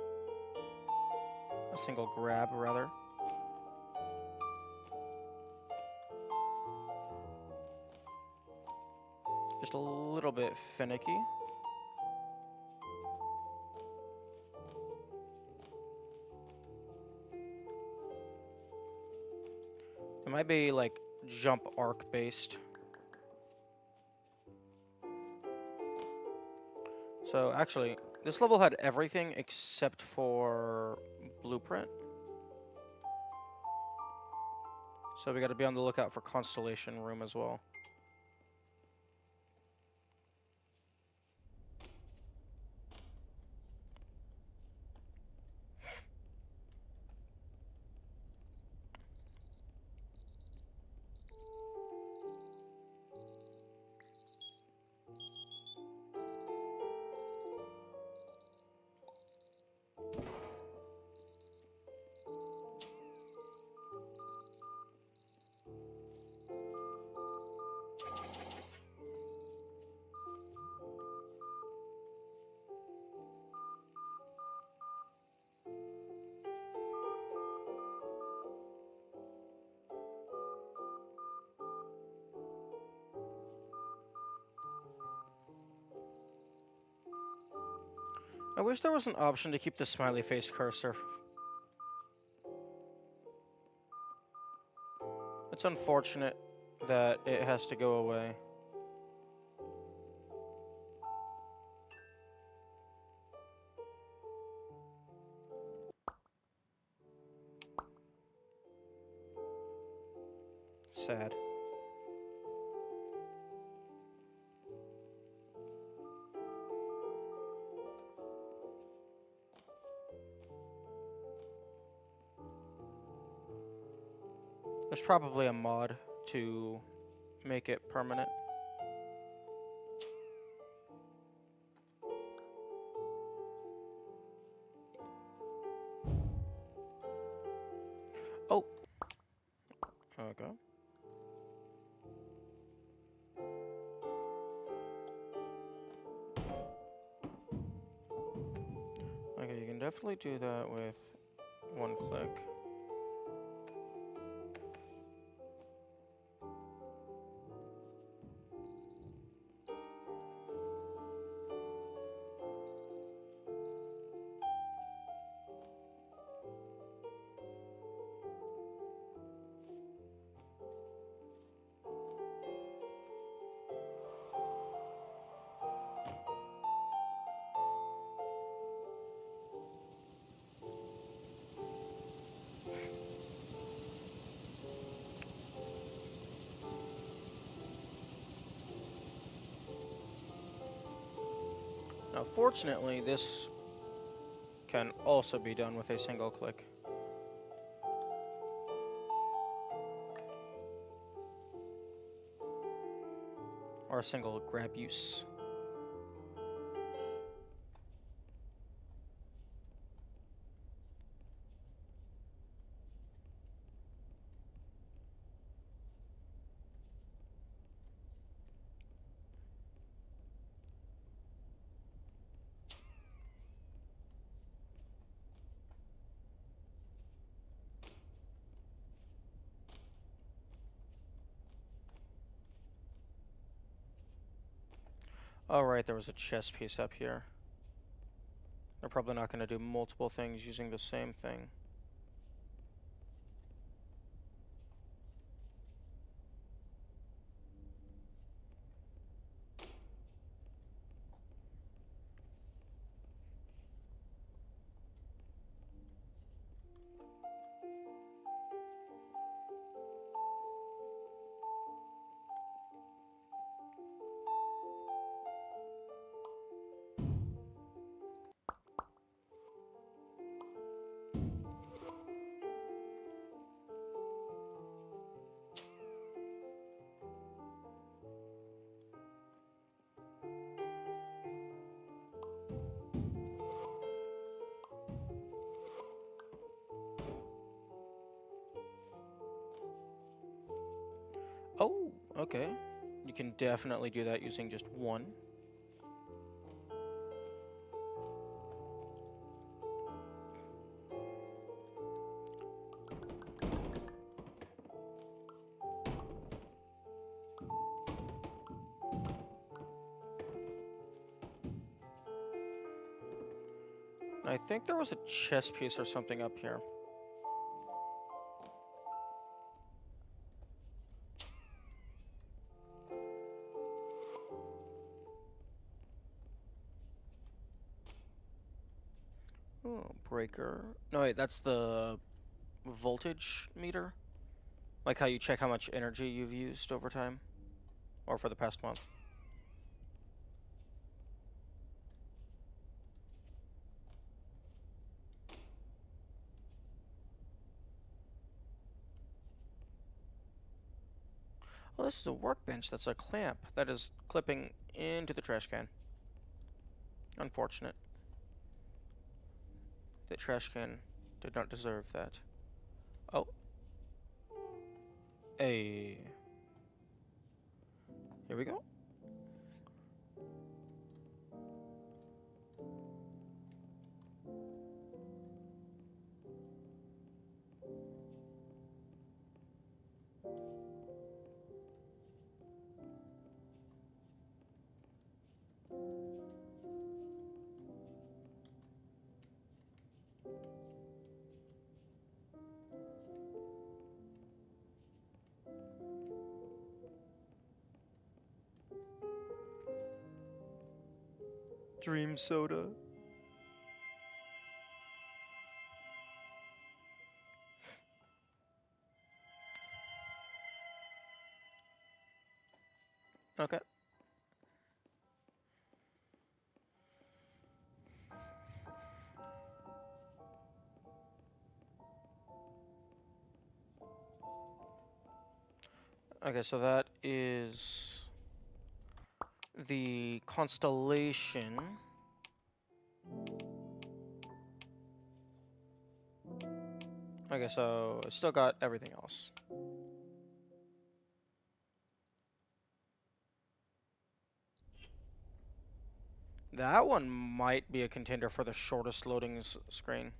S1: A single grab, rather. Just a little bit finicky. It might be like jump arc based. So actually, this level had everything except for blueprint. So we gotta be on the lookout for Constellation Room as well. I wish there was an option to keep the smiley face cursor. It's unfortunate that it has to go away. Sad. There's probably a mod to make it permanent. Oh! Okay. Okay, you can definitely do that with one click. Now, fortunately, this can also be done with a single click. Or a single grab use. Oh, right, there was a chess piece up here. They're probably not going to do multiple things using the same thing. Oh, okay. You can definitely do that using just one. I think there was a chess piece or something up here. Oh, breaker. No, wait, that's the voltage meter? Like how you check how much energy you've used over time? Or for the past month? Well, this is a workbench. That's a clamp that is clipping into the trash can. Unfortunate. The trash can did not deserve that. Oh. Hey. Here we go. Dream soda. Okay. Okay, so that is the constellation. Okay, so I still got everything else. That one might be a contender for the shortest loading screen.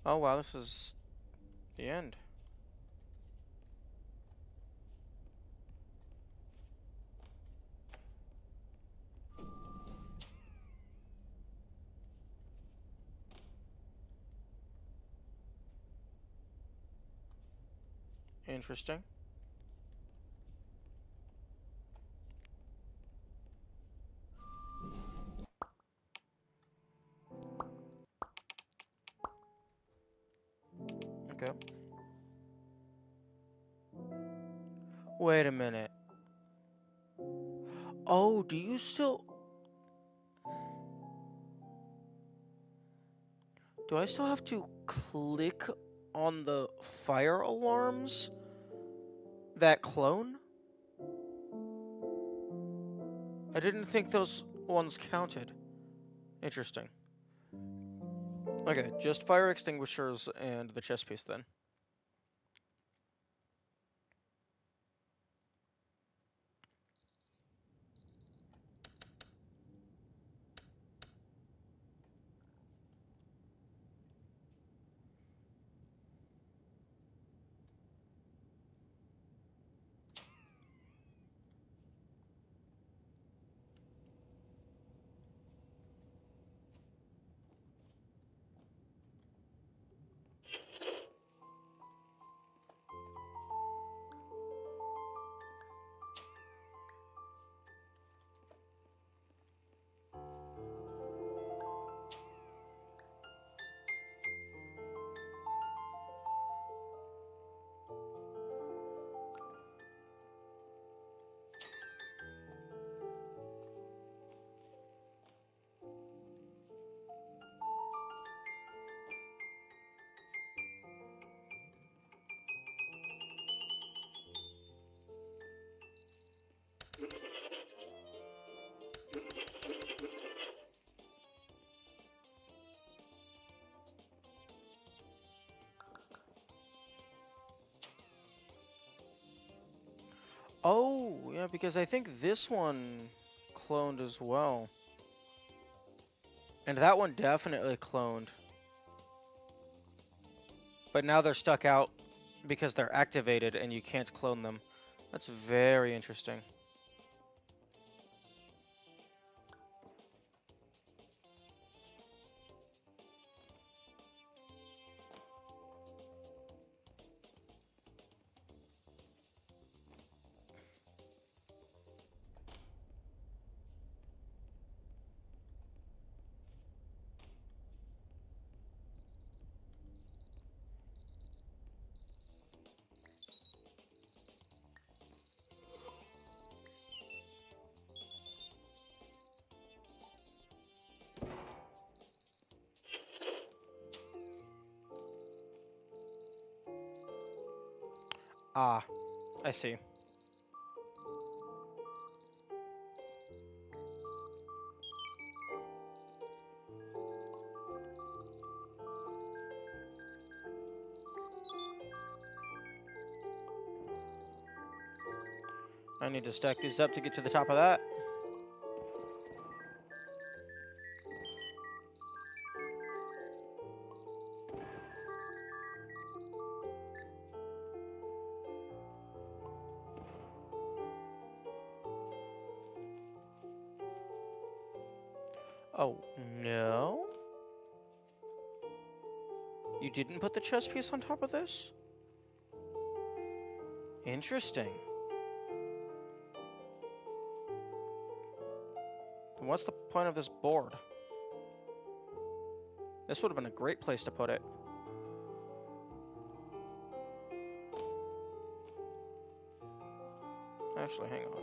S1: Oh wow, this is the end. Interesting. Okay. Wait a minute. Oh, do you still... Do I still have to click on the fire alarms that clone? I didn't think those ones counted. Interesting. Okay, just fire extinguishers and the chest piece then. Oh, yeah, because I think this one cloned as well. And that one definitely cloned. But now they're stuck out because they're activated and you can't clone them. That's very interesting. Ah, I see. I need to stack these up to get to the top of that. Oh, no? You didn't put the chess piece on top of this? Interesting. What's the point of this board? This would have been a great place to put it. Actually, hang on.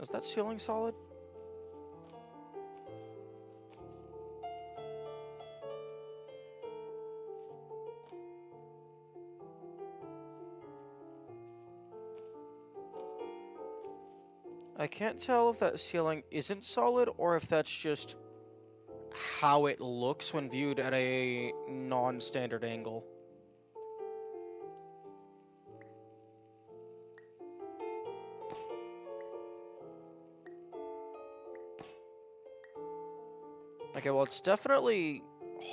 S1: Is that ceiling solid? I can't tell if that ceiling isn't solid or if that's just how it looks when viewed at a non-standard angle. Okay, well, it's definitely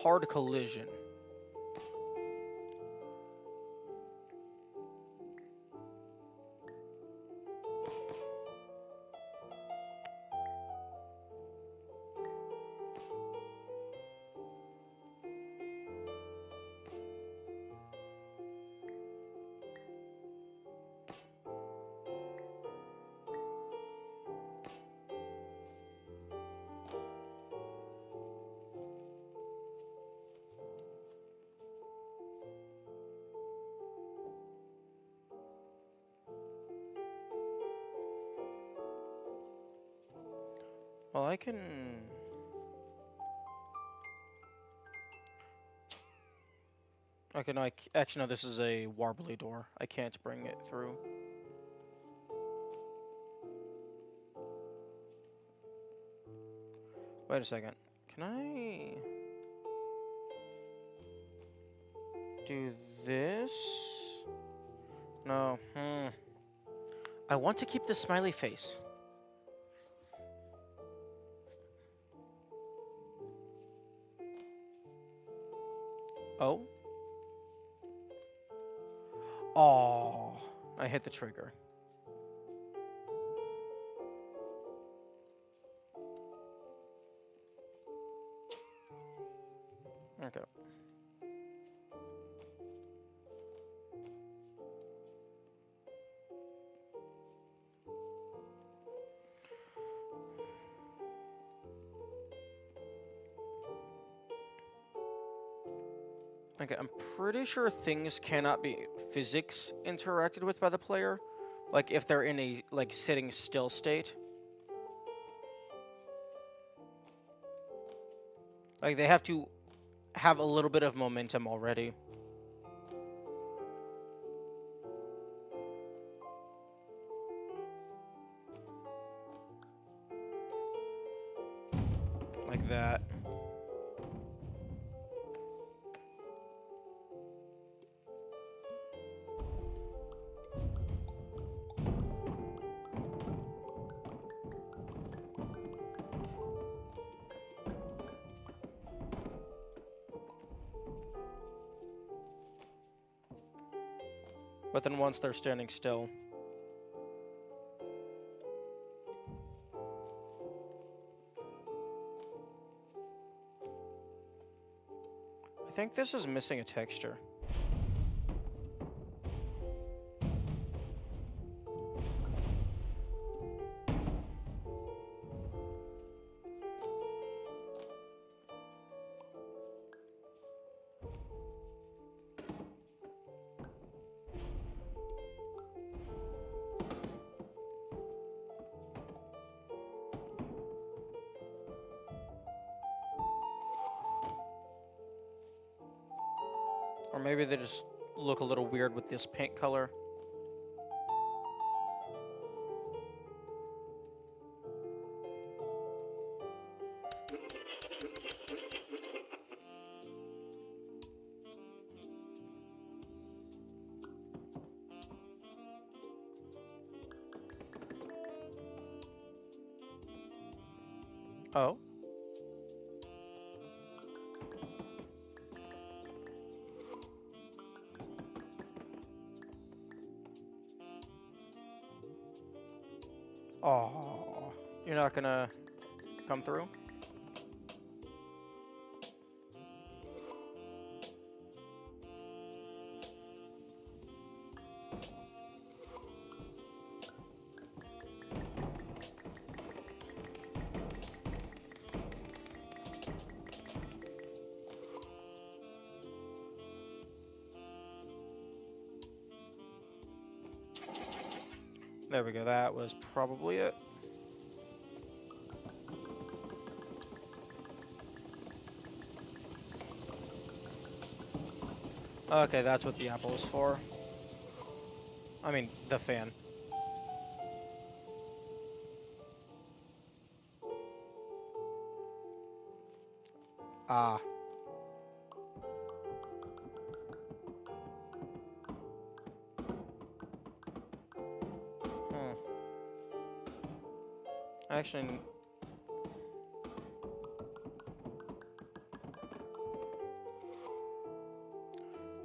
S1: hard collision. Well, I can... Okay, no, actually, no, this is a warbly door. I can't bring it through. Wait a second. Can I... do this? No. I want to keep the smiley face. Oh? Oh, I hit the trigger. Okay. Okay, I'm pretty sure things cannot be physics interacted with by the player. Like, if they're in a, like, sitting still state. Like, they have to have a little bit of momentum already. Like that. But then once they're standing still. I think this is missing a texture. Or maybe they just look a little weird with this paint color. Oh. Oh, you're not gonna come through? There we go, that was probably it. Okay, that's what the apple is for. I mean, the fan. Ah. Hmm. Actually...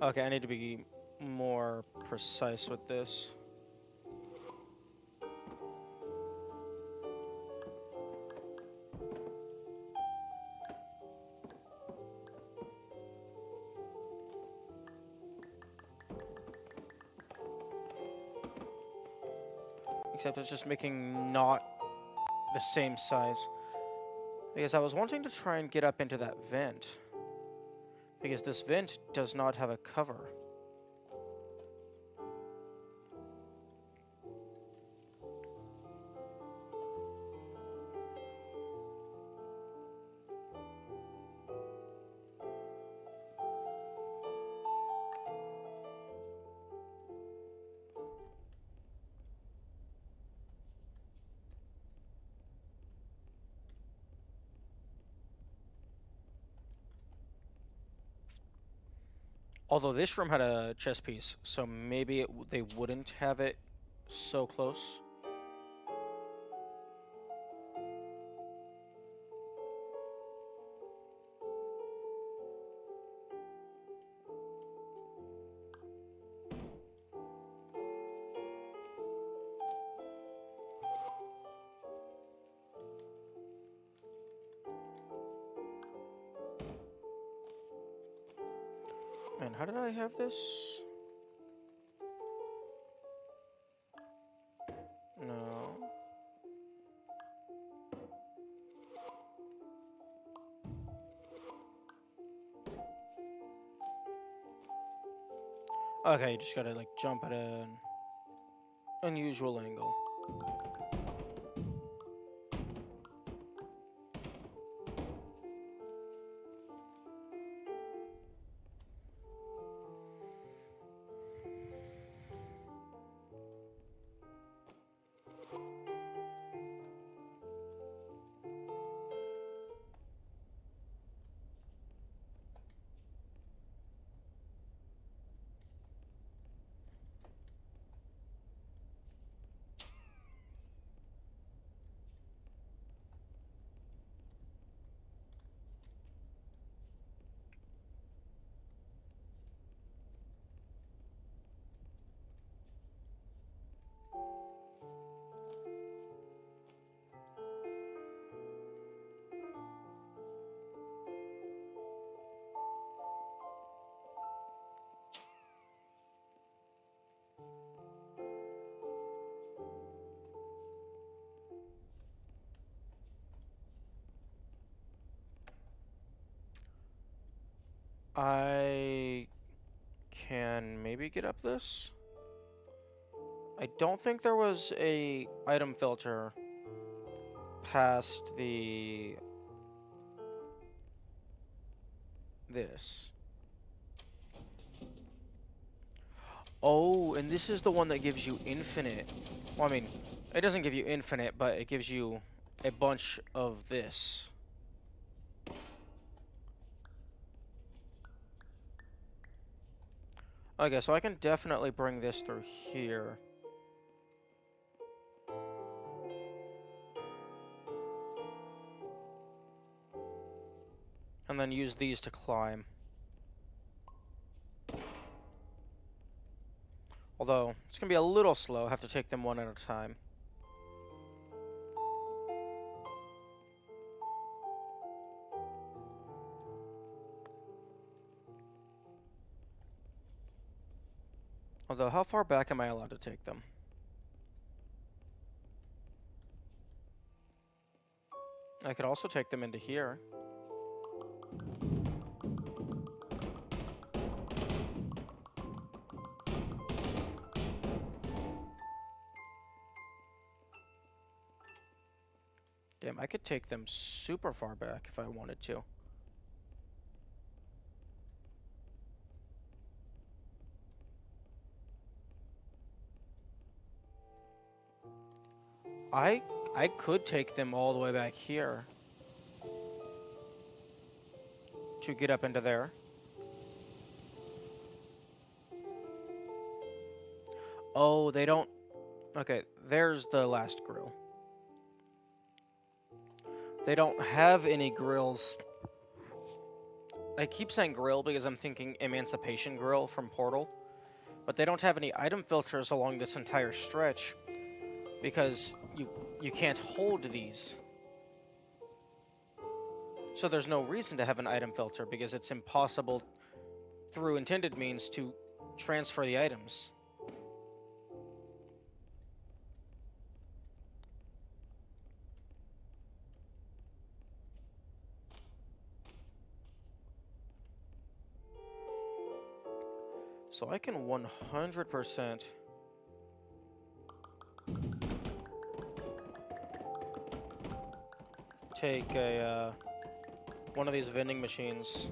S1: Okay, I need to be more precise with this. Except it's just making not the same size. Because I was wanting to try and get up into that vent. Because this vent does not have a cover. Although this room had a chess piece, so maybe they wouldn't have it so close. Man, how did I have this? No. Okay, you just gotta like jump at an unusual angle. I can maybe get up this? I don't think there was a item filter past the... this. Oh, and this is the one that gives you infinite. Well, I mean, it doesn't give you infinite, but it gives you a bunch of this. Okay, so I can definitely bring this through here. And then use these to climb. Although, it's going to be a little slow. I have to take them one at a time. Although, how far back am I allowed to take them? I could also take them into here. Damn, I could take them super far back if I wanted to. I could take them all the way back here to get up into there. Oh, they don't... Okay, there's the last grill. They don't have any grills. I keep saying grill because I'm thinking Emancipation Grill from Portal. But they don't have any item filters along this entire stretch because you can't hold these. So there's no reason to have an item filter because it's impossible through intended means to transfer the items. So I can 100% take a one of these vending machines.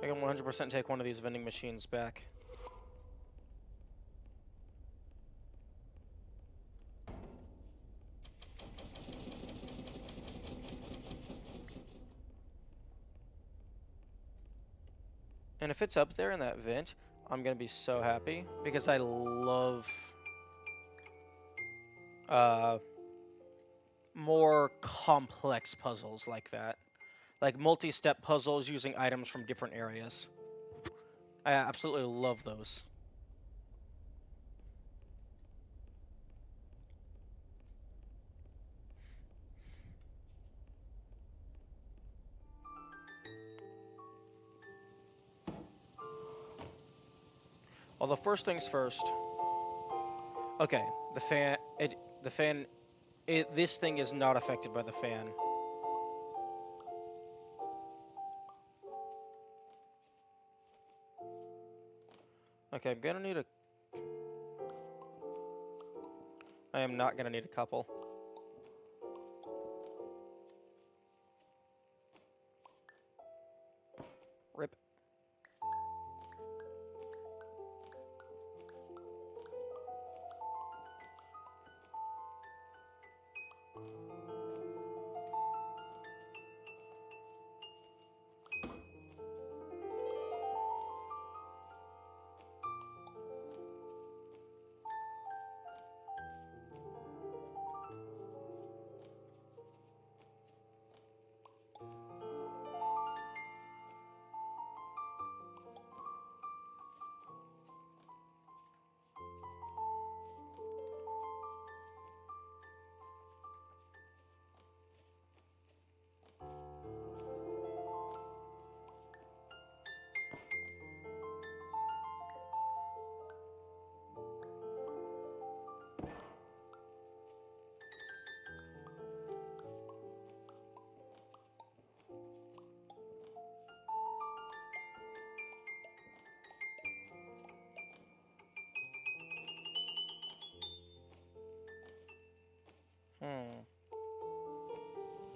S1: I can 100% take one of these vending machines back. And if it's up there in that vent, I'm gonna be so happy because I love more complex puzzles like that. Like multi-step puzzles using items from different areas. I absolutely love those. Well, the first things first. Okay, the fan. This thing is not affected by the fan. Okay, I'm gonna need a... I am not gonna need a couple. Rip.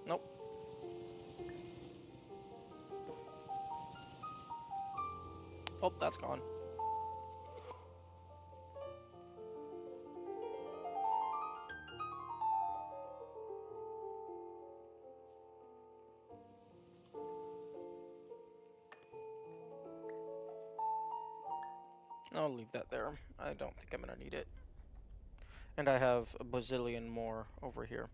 S1: Nope. Oh, that's gone. I'll leave that there. I don't think I'm gonna need it. And I have a bazillion more over here.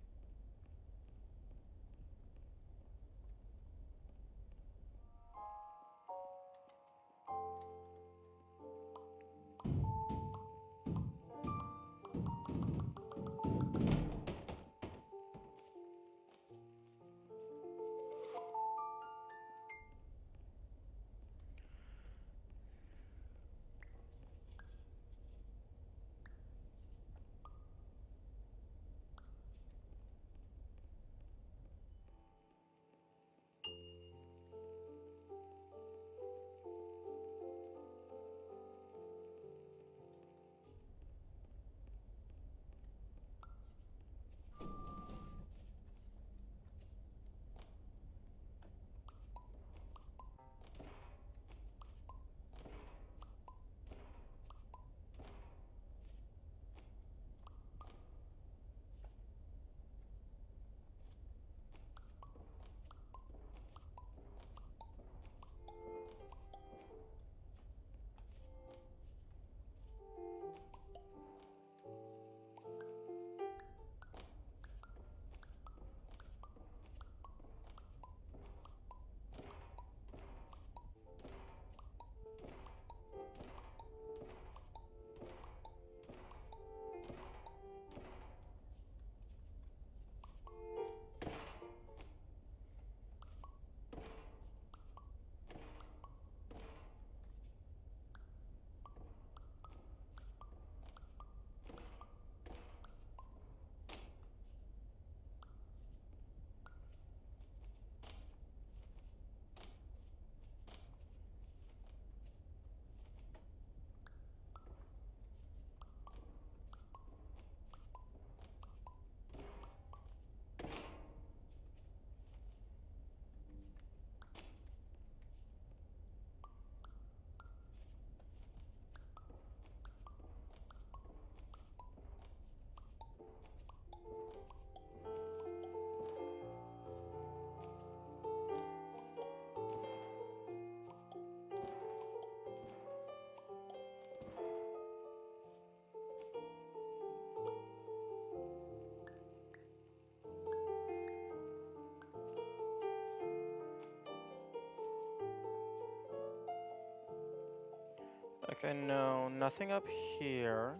S1: Okay, no, nothing up here.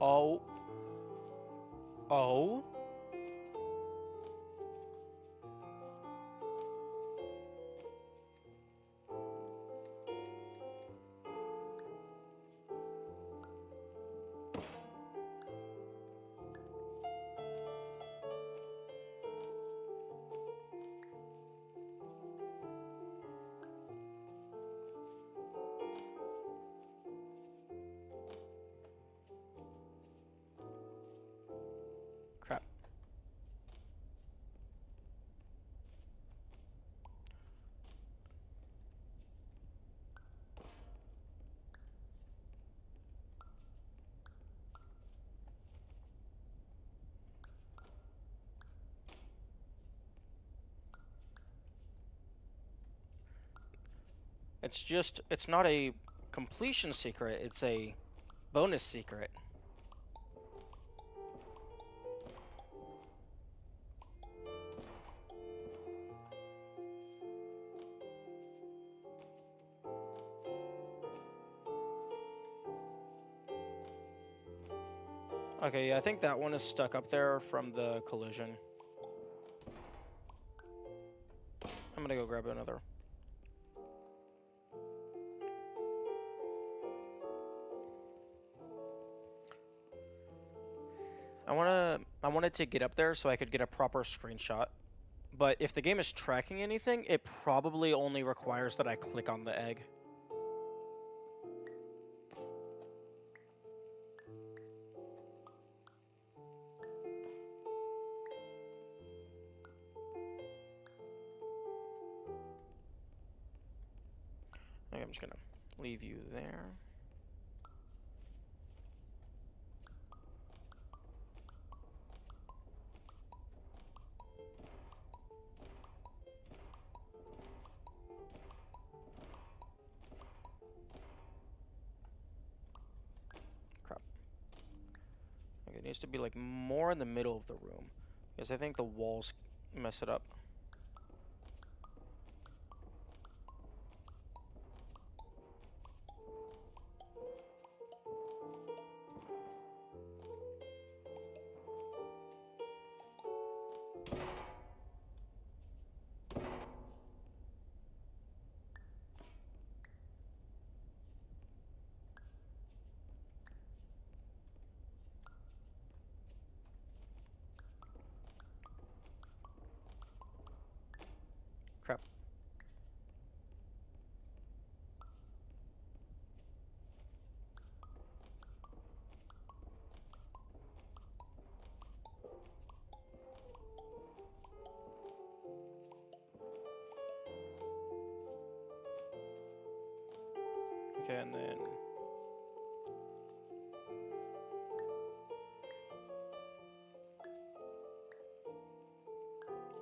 S1: Oh. Oh? Crap. It's not a completion secret, it's a bonus secret. Okay, yeah, I think that one is stuck up there from the collision. I'm gonna go grab another. I wanted to get up there so I could get a proper screenshot. But if the game is tracking anything, it probably only requires that I click on the egg. Okay, I'm just gonna leave you there. Crap. Okay, it needs to be like more in the middle of the room, because I think the walls mess it up. Crap. Okay, and then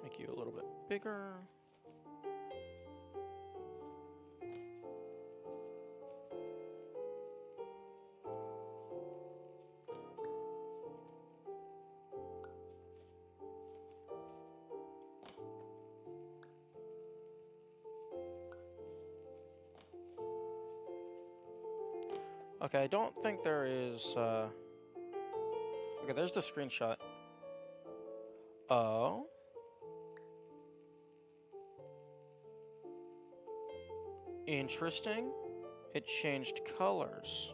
S1: make you a little bit bigger. Okay, I don't think there is, okay, there's the screenshot. Oh? Interesting. It changed colors.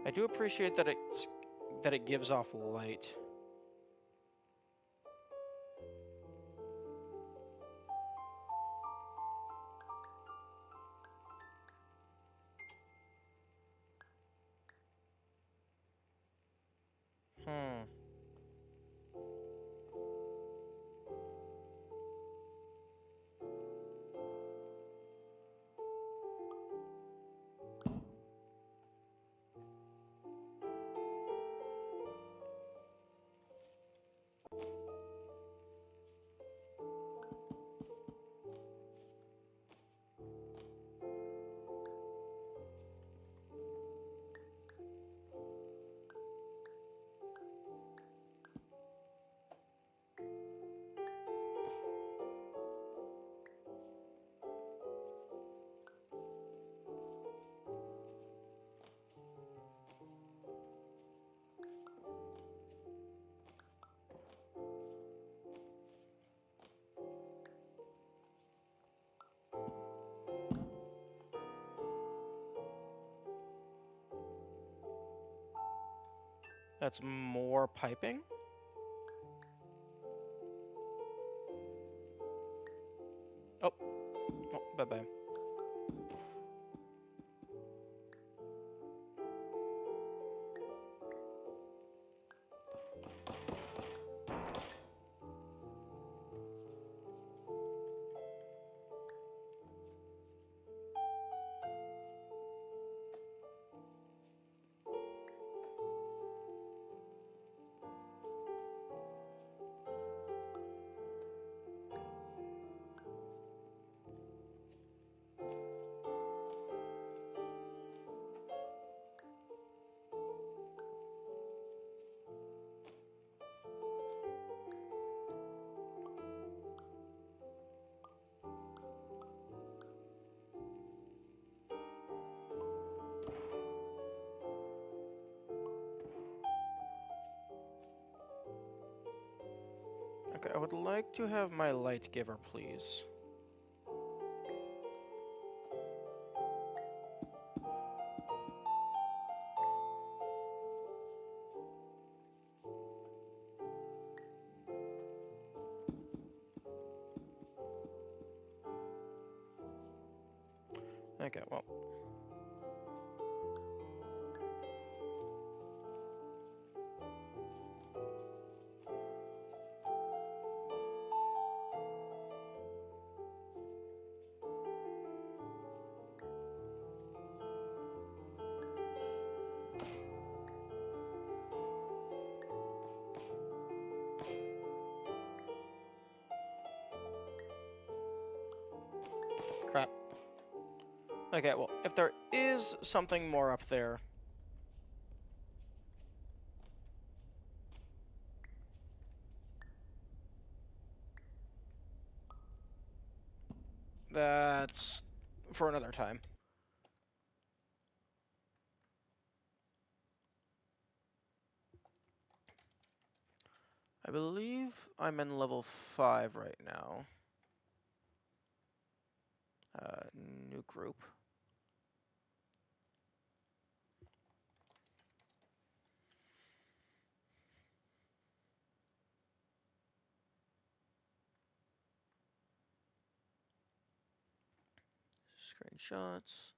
S1: I do appreciate that it gives off light. Hmm. That's more piping? Oh. Oh, bye-bye. Okay, I would like to have my light giver, please. Okay, well. Crap. Okay, well, if there is something more up there... That's for another time. I believe I'm in level 5 right now. New group. Screenshots.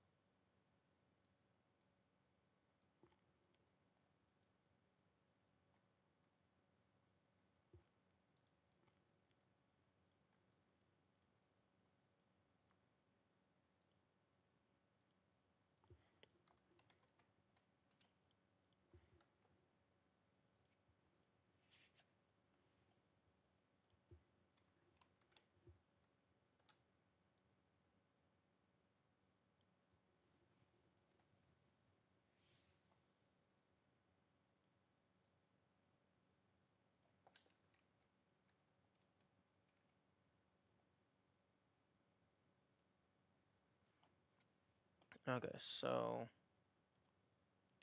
S1: Okay, so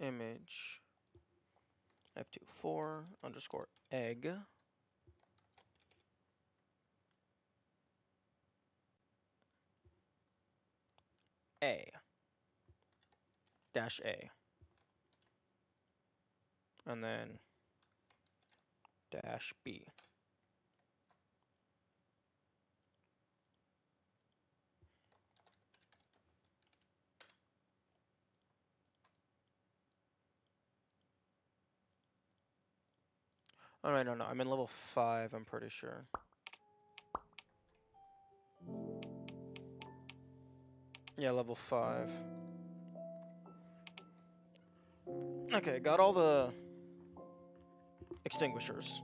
S1: image f24 underscore egg a dash a, and then dash b. Oh, no, no, no. I'm in level 5, I'm pretty sure. Yeah, level 5. Okay, got all the extinguishers.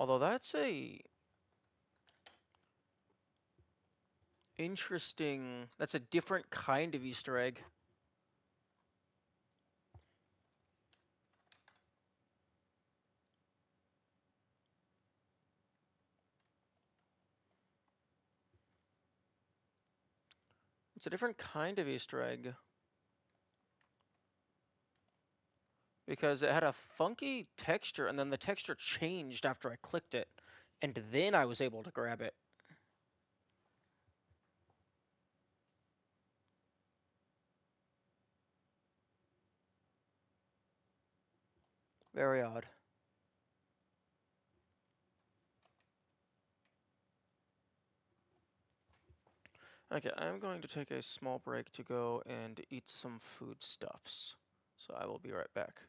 S1: Although that's a interesting... That's a different kind of Easter egg. It's a different kind of Easter egg. Because it had a funky texture, and then the texture changed after I clicked it. And then I was able to grab it. Very odd. Okay, I'm going to take a small break to go and eat some foodstuffs. So I will be right back.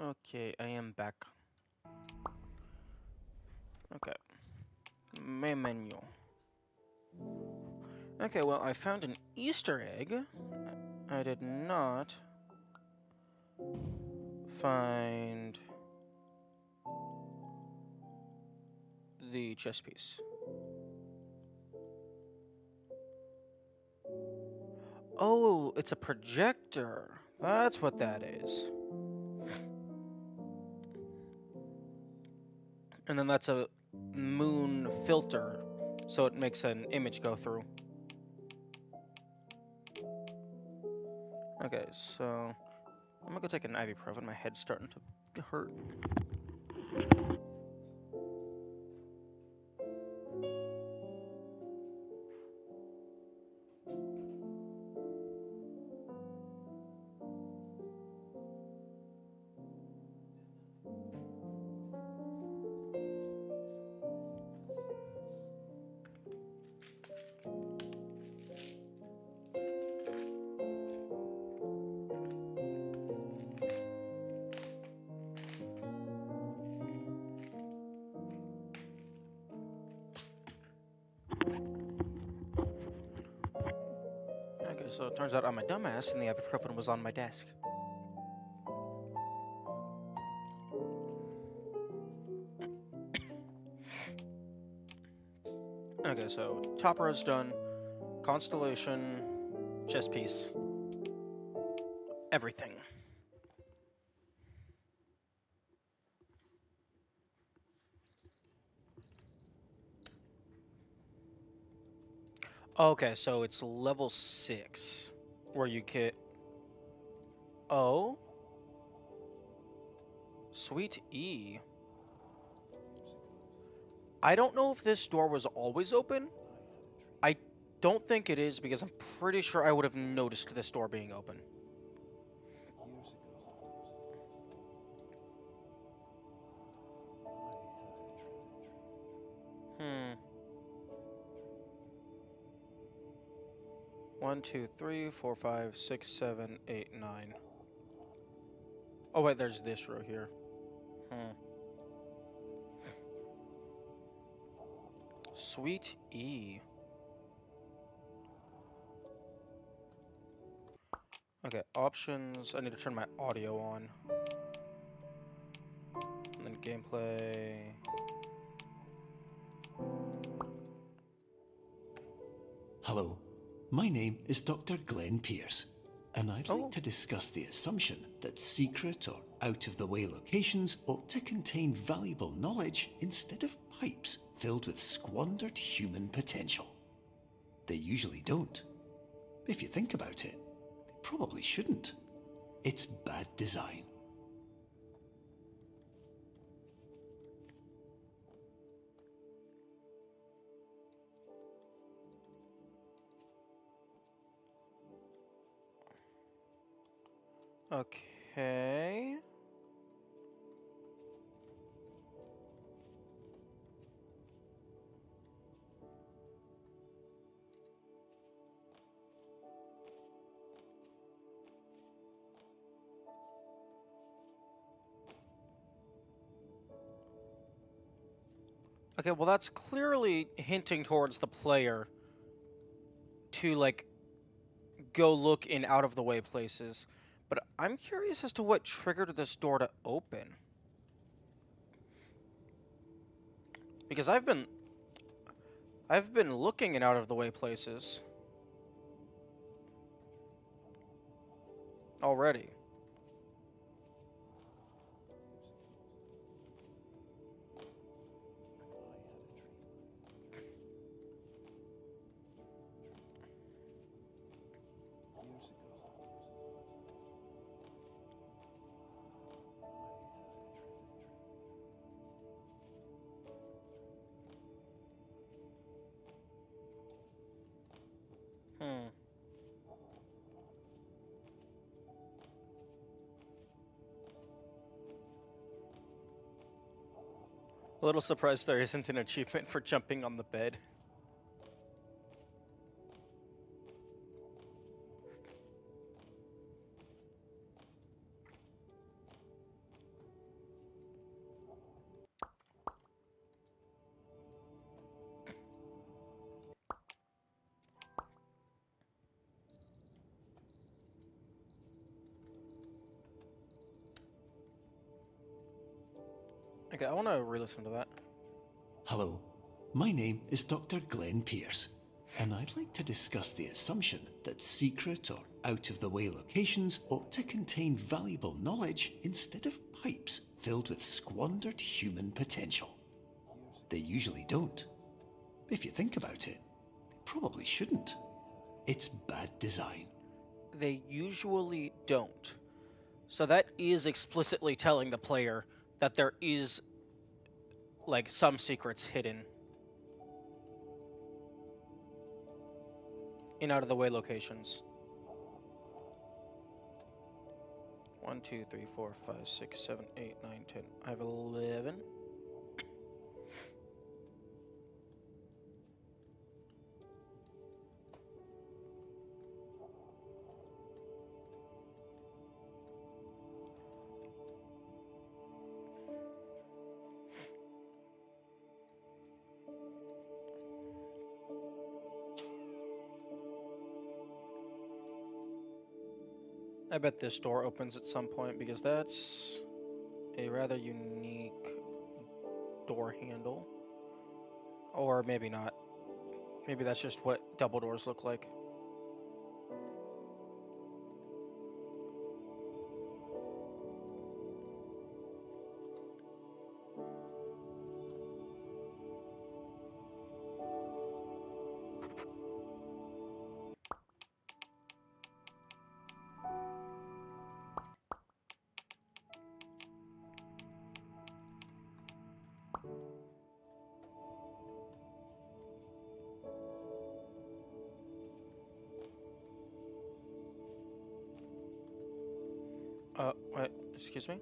S1: Okay, I am back. Okay. Main menu. Okay, well, I found an Easter egg. I did not find the chess piece. Oh, it's a projector. That's what that is. And then that's a moon filter, so it makes an image go through. Okay, so I'm gonna go take an ibuprofen. My head's starting to hurt. Okay, so it turns out I'm a dumbass and the ibuprofen was on my desk. Okay, so top row's done. Constellation, chess piece, everything. Okay, so it's level 6 where you get. Oh? Sweet E. I don't know if this door was always open. I don't think it is because I'm pretty sure I would have noticed this door being open. Hmm. 1, 2, 3, 4, 5, 6, 7, 8, 9. Oh wait, there's this row here. Sweet E. Okay, options. I need to turn my audio on. And then gameplay.
S2: Hello, my name is Dr. Glenn Pierce, and I'd
S1: Oh.
S2: like to discuss the assumption that secret or out-of-the-way locations ought to contain valuable knowledge instead of pipes filled with squandered human potential. They usually don't. If you think about it, they probably shouldn't. It's bad design.
S1: Okay. Okay, well that's clearly hinting towards the player to, like, go look in out-of-the-way places. But I'm curious as to what triggered this door to open. Because I've been looking in out-of-the-way places already. Hmm. A little surprised there isn't an achievement for jumping on the bed. Okay, I want to re-listen to that.
S2: Hello, my name is Dr. Glenn Pierce, and I'd like to discuss the assumption that secret or out-of-the-way locations ought to contain valuable knowledge instead of pipes filled with squandered human potential. They usually don't. If you think about it, they probably shouldn't. It's bad design.
S1: They usually don't. So that is explicitly telling the player that there is, like, some secrets hidden in out-of-the-way locations. 1, 2, 3, 4, 5, 6, 7, 8, 9, 10. I have 11. I bet this door opens at some point because that's a rather unique door handle. Or maybe not. Maybe that's just what double doors look like. Wait, excuse me?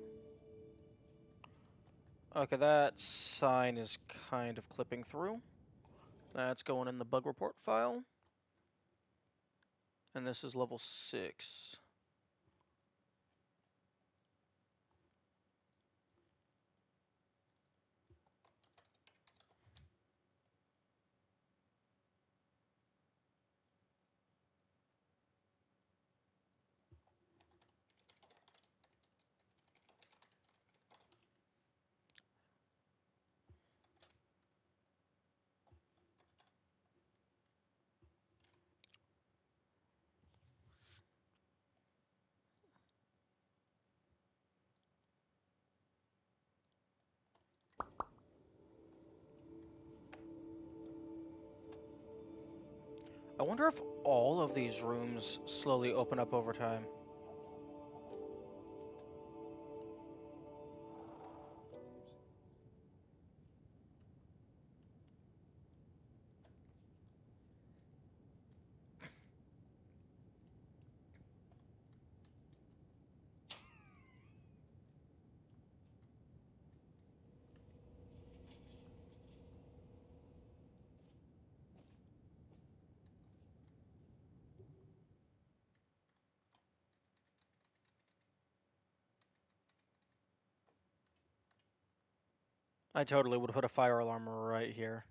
S1: Okay, that sign is kind of clipping through. That's going in the bug report file. And this is level 6. I wonder if all of these rooms slowly open up over time. I totally would put a fire alarm right here.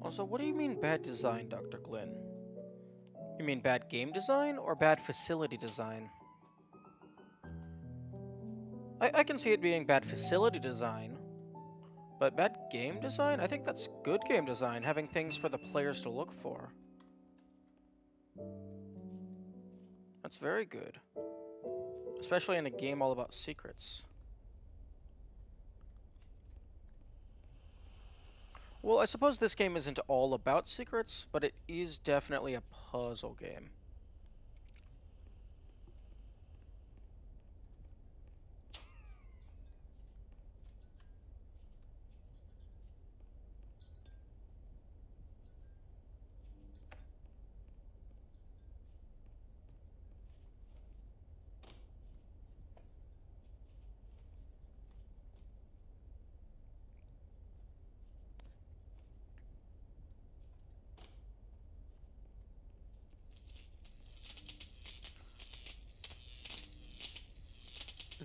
S1: Also, what do you mean bad design, Dr. Glenn? You mean bad game design or bad facility design? I can see it being bad facility design, But bad game design? I think that's good game design, having things for the players to look for. That's very good. Especially in a game all about secrets. Well, I suppose this game isn't all about secrets, but it is definitely a puzzle game.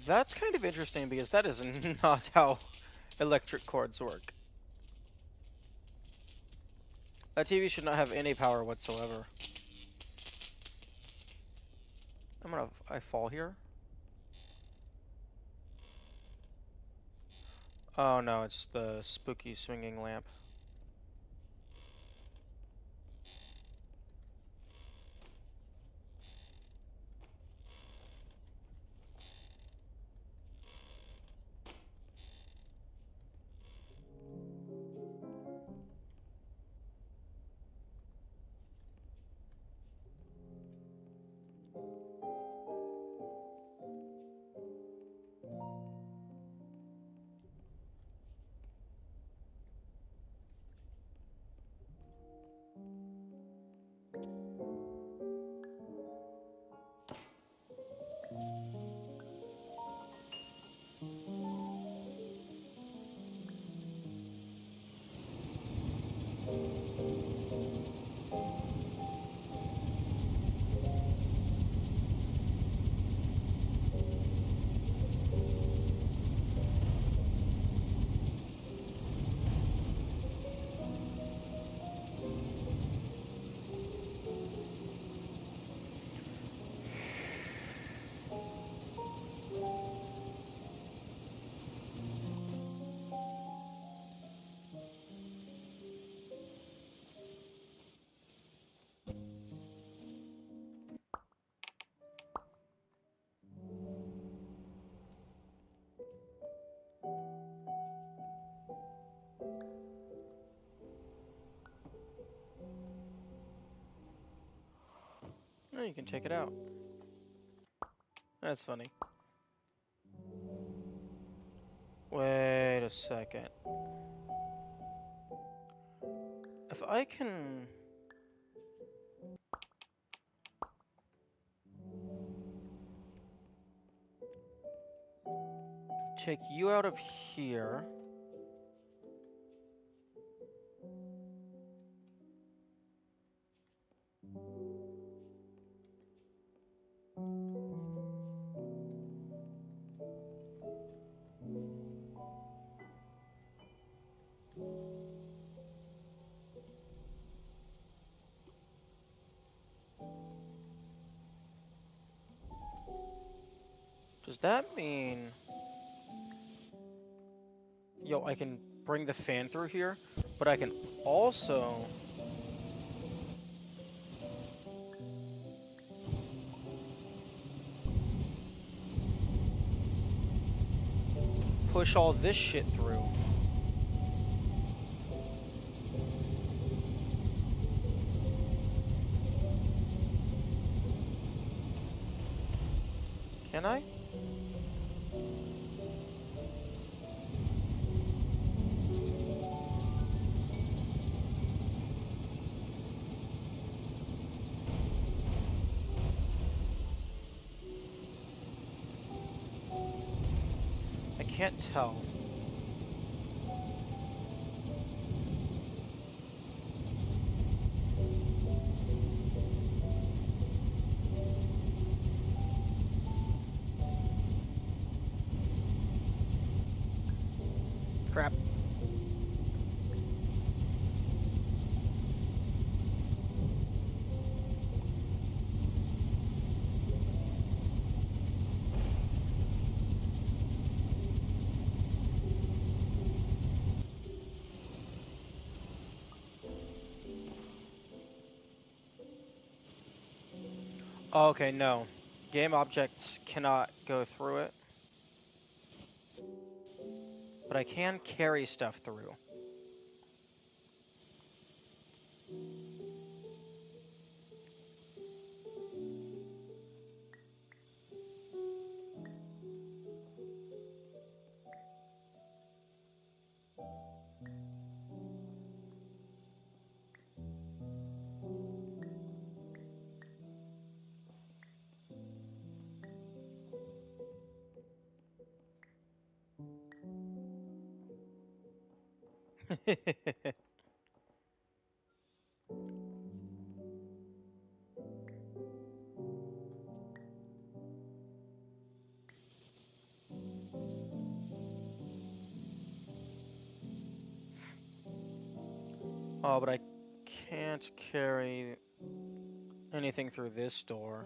S1: That's kind of interesting because that is not how electric cords work. That TV should not have any power whatsoever. I fall here? Oh no, it's the spooky swinging lamp. Oh, you can take it out. That's funny. Wait a second. If I can... take you out of here... Does that mean... Yo, I can bring the fan through here, but I can also... push all this shit through. Can I? I can't tell. Crap. Oh, okay, no. Game objects cannot go through it. But I can carry stuff through. Oh, but I can't carry anything through this door.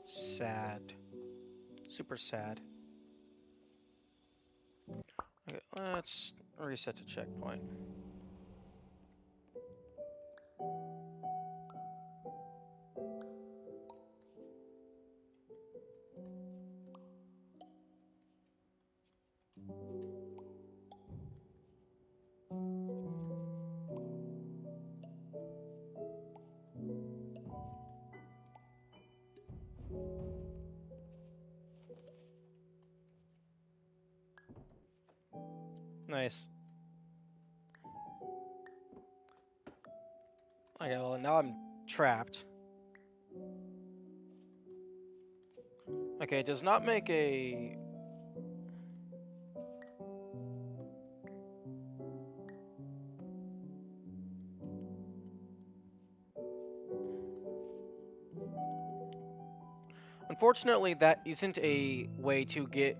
S1: Sad. Super sad. Okay, let's reset to checkpoint. Nice. Okay, well, now I'm trapped. Okay, it does not make a... Unfortunately, that isn't a way to get...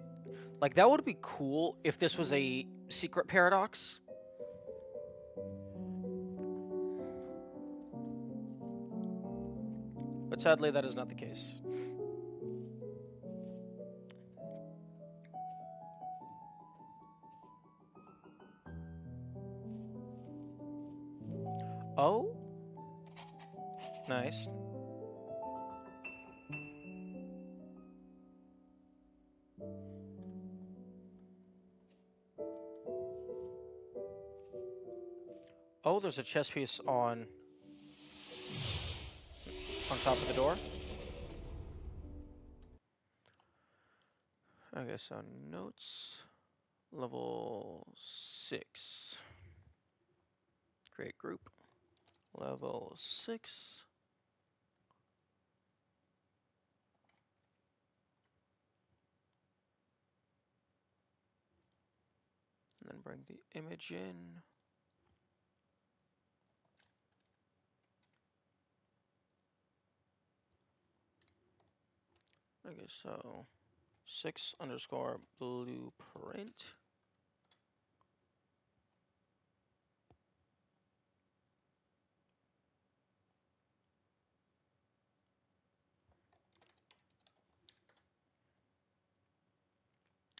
S1: Like, that would be cool if this was a secret paradox. But sadly, that is not the case. Oh? Nice. Oh, there's a chess piece on top of the door. Okay, so notes. Level 6. Create group. Level 6. And then bring the image in. Okay, so 6_blueprint.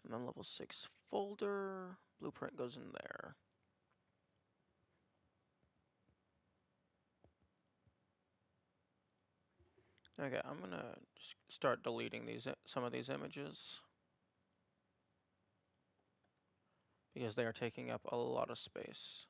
S1: And then level 6 folder. Blueprint goes in there. Okay, I'm gonna just start deleting some of these images because they are taking up a lot of space.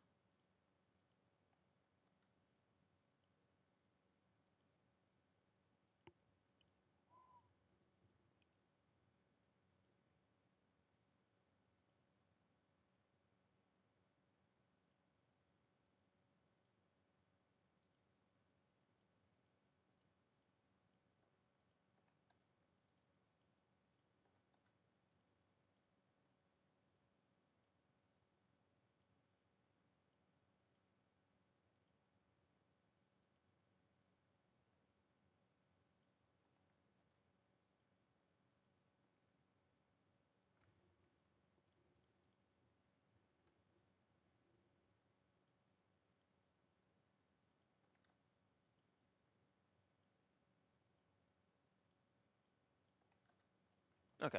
S1: Okay.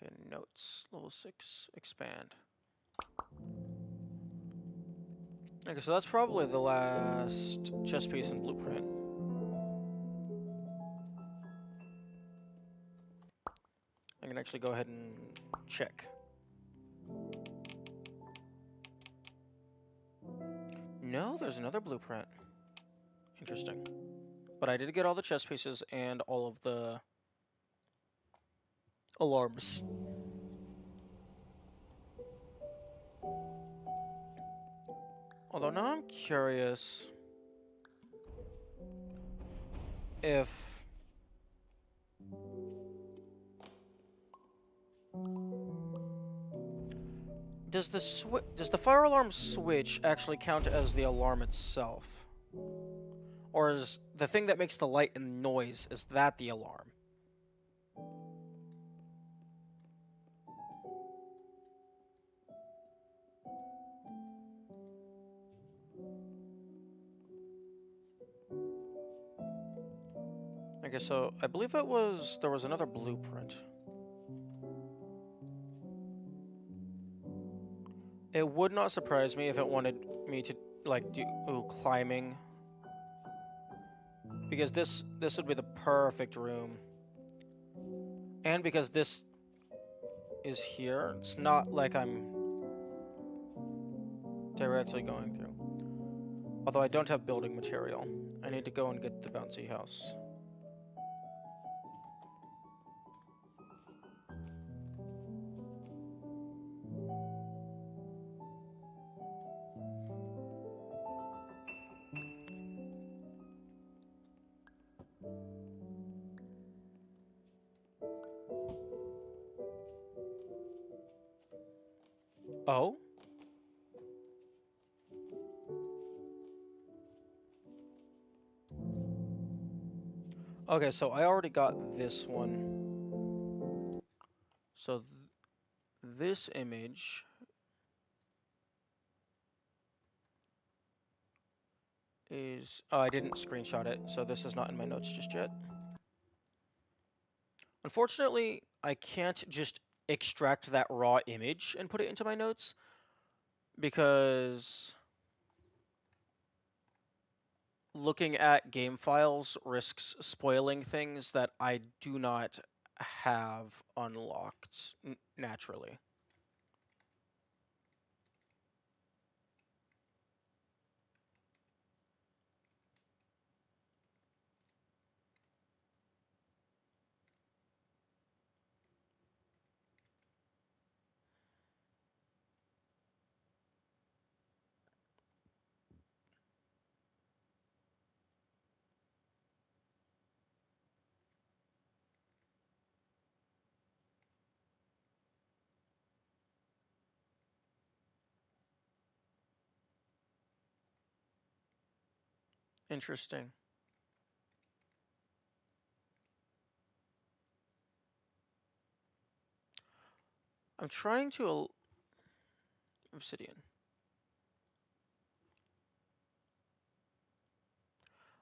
S1: Okay, notes. Level 6, expand. Okay, so that's probably the last chess piece and blueprint. I can actually go ahead and check. No, there's another blueprint. Interesting. But I did get all the chess pieces and all of the alarms. Although now I'm curious if does the fire alarm switch actually count as the alarm itself? Or is the thing that makes the light and noise, is that the alarm? Okay, so I believe there was another blueprint. It would not surprise me if it wanted me to like do climbing, because this would be the perfect room. And because this is here, it's not like I'm directly going through. Although I don't have building material. I need to go and get the bouncy house. Oh? Okay, so I already got this one. So this image is... Oh, I didn't screenshot it, so this is not in my notes just yet. Unfortunately, I can't just extract that raw image and put it into my notes, because looking at game files risks spoiling things that I do not have unlocked naturally. Interesting. I'm trying to... Obsidian.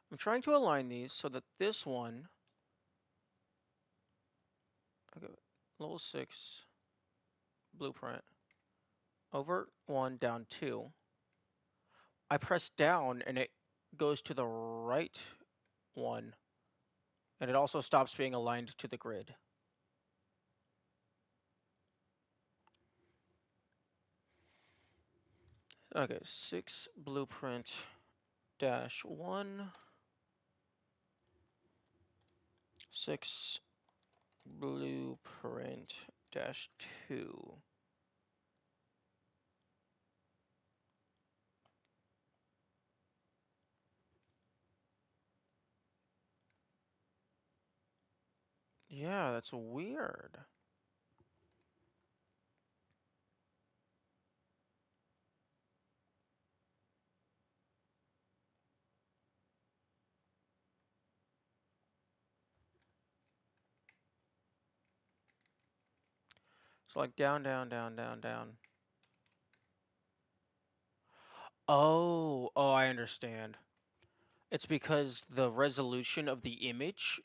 S1: I'm trying to align these so that this one... Okay, level 6 blueprint. Over 1, down 2. I press down and it goes to the right one. And it also stops being aligned to the grid. Okay, 6 blueprint dash 1. 6 blueprint dash 2. Yeah, that's weird. So like down, down, down, down, down. Oh, I understand. It's because the resolution of the image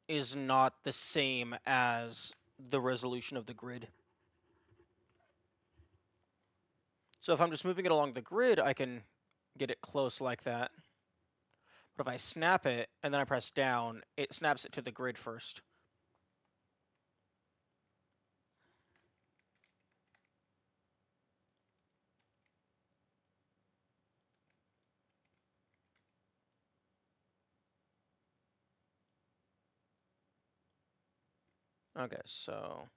S1: is not the same as the resolution of the grid. So if I'm just moving it along the grid, I can get it close like that. But if I snap it and then I press down, it snaps it to the grid first. Okay, so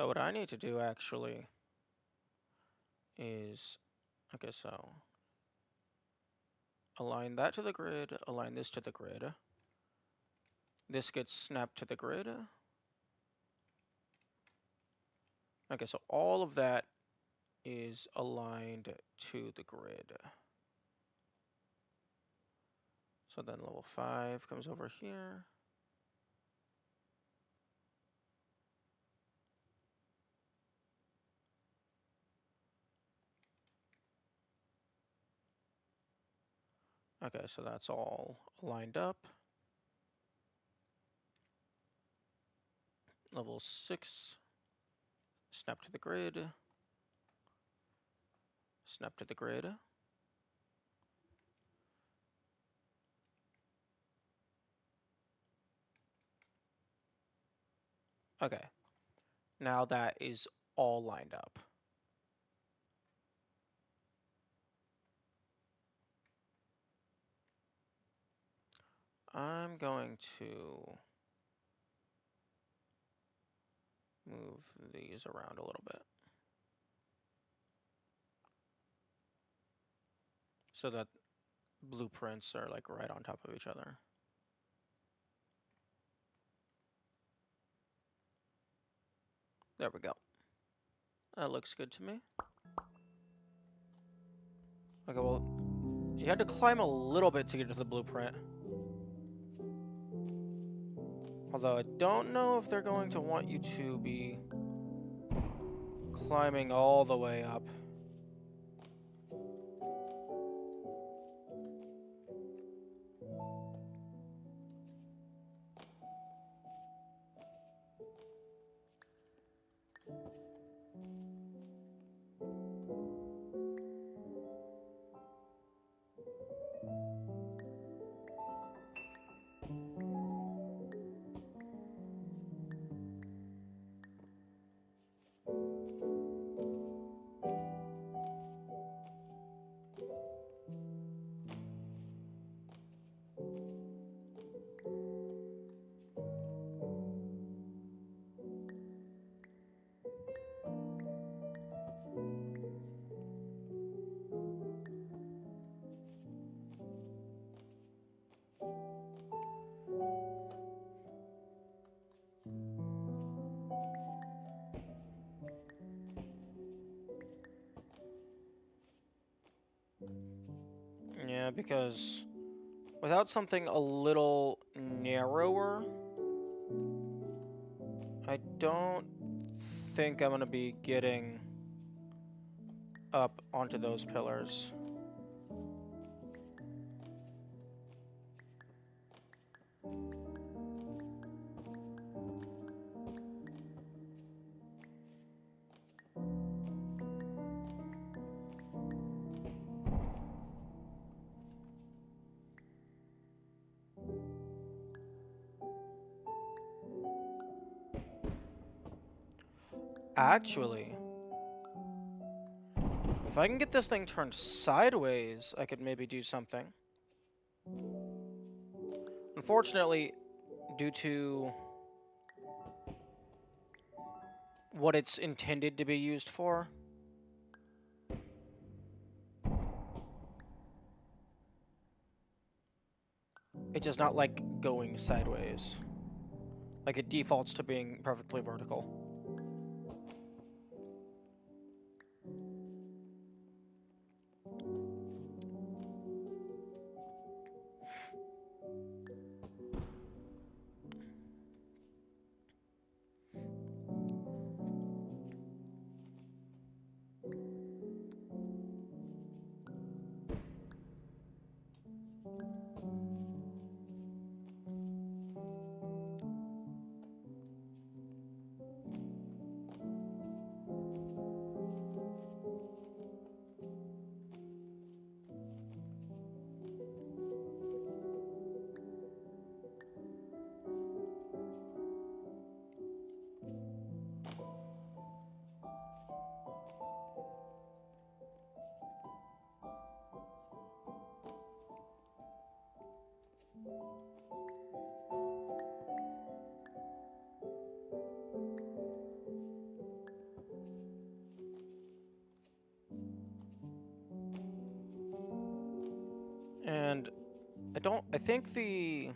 S1: what I need to do actually is, okay, so align that to the grid, align this to the grid. This gets snapped to the grid. Okay, so all of that is aligned to the grid. So then level 5 comes over here. Okay, so that's all lined up. Level 6, snap to the grid, snap to the grid. Okay, now that is all lined up. I'm going to move these around a little bit so that blueprints are like right on top of each other. There we go. That looks good to me. Okay, well, you had to climb a little bit to get to the blueprint. Although I don't know if they're going to want you to be climbing all the way up. Yeah, because without something a little narrower, I don't think I'm going to be getting up onto those pillars. Actually, if I can get this thing turned sideways, I could maybe do something. Unfortunately, due to what it's intended to be used for, it does not like going sideways. Like, it defaults to being perfectly vertical. I think the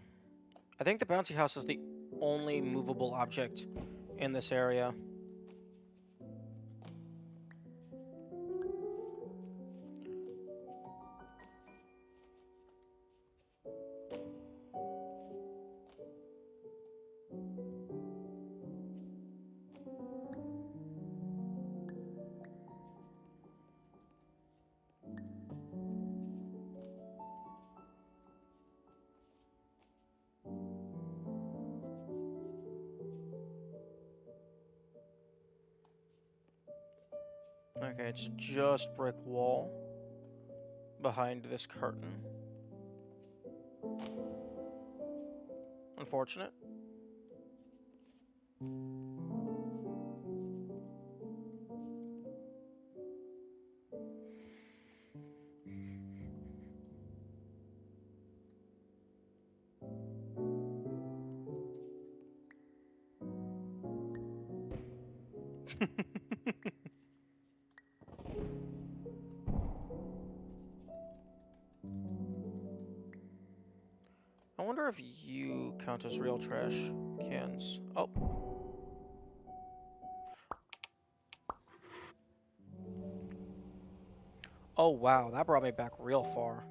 S1: bouncy house is the only movable object in this area. Okay, it's just brick wall behind this curtain. Unfortunate. I wonder if you count as real trash cans. Oh. Oh wow, that brought me back real far.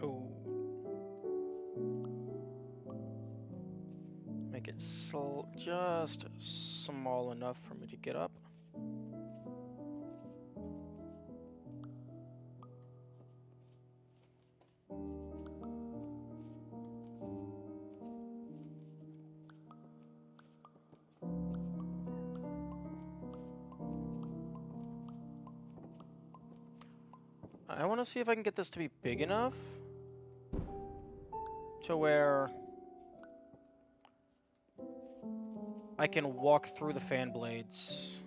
S1: Oh. Make it just small enough for me to get up. I want to see if I can get this to be big enough to where I can walk through the fan blades.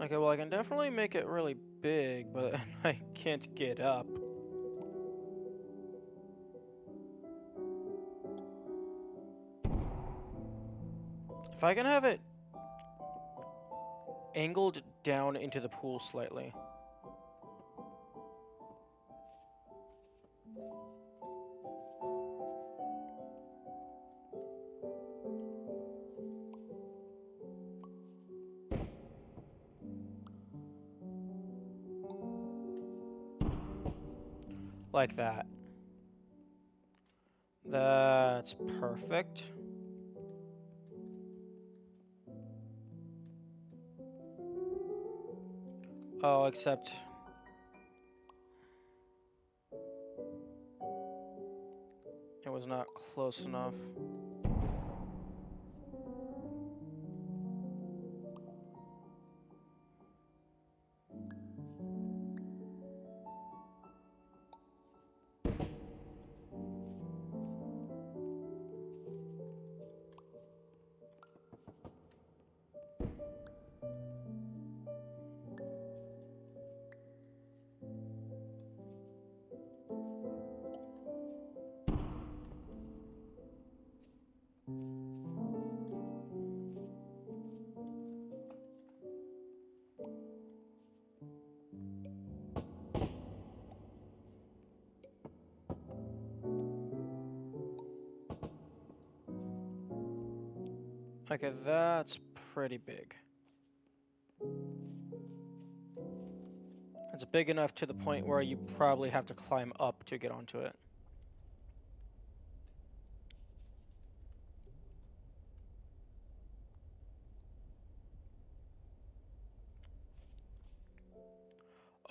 S1: Okay, well, I can definitely make it really big, but I can't get up. If I can have it angled down into the pool slightly. Like that. That's perfect. Oh, except... it was not close enough. Okay, that's pretty big. It's big enough to the point where you probably have to climb up to get onto it.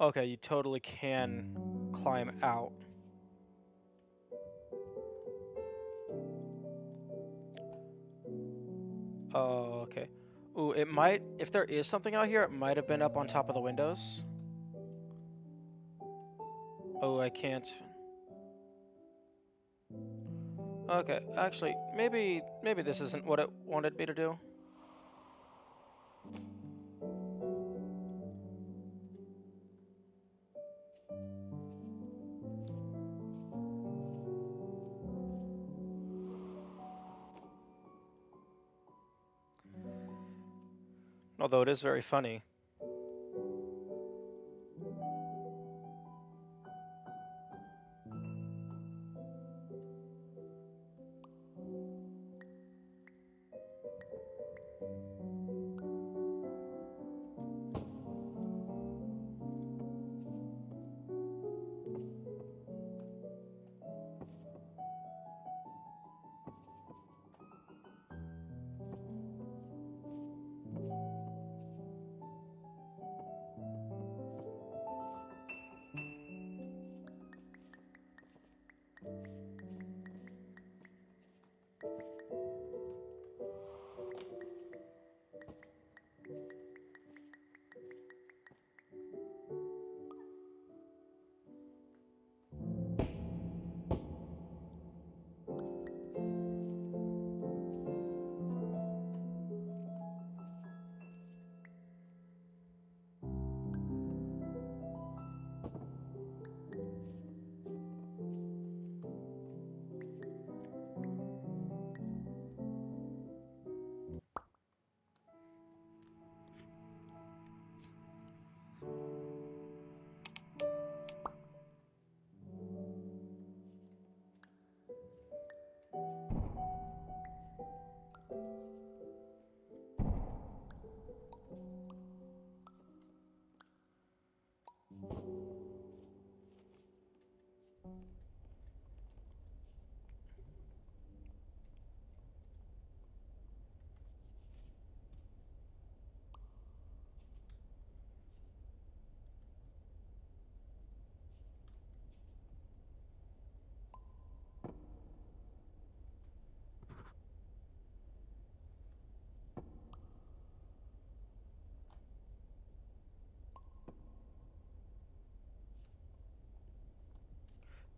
S1: Okay, you totally can climb out. Oh, okay. Ooh, it might... if there is something out here, it might have been up on top of the windows. Oh, I can't... okay, actually, maybe this isn't what it wanted me to do. Although it is very funny.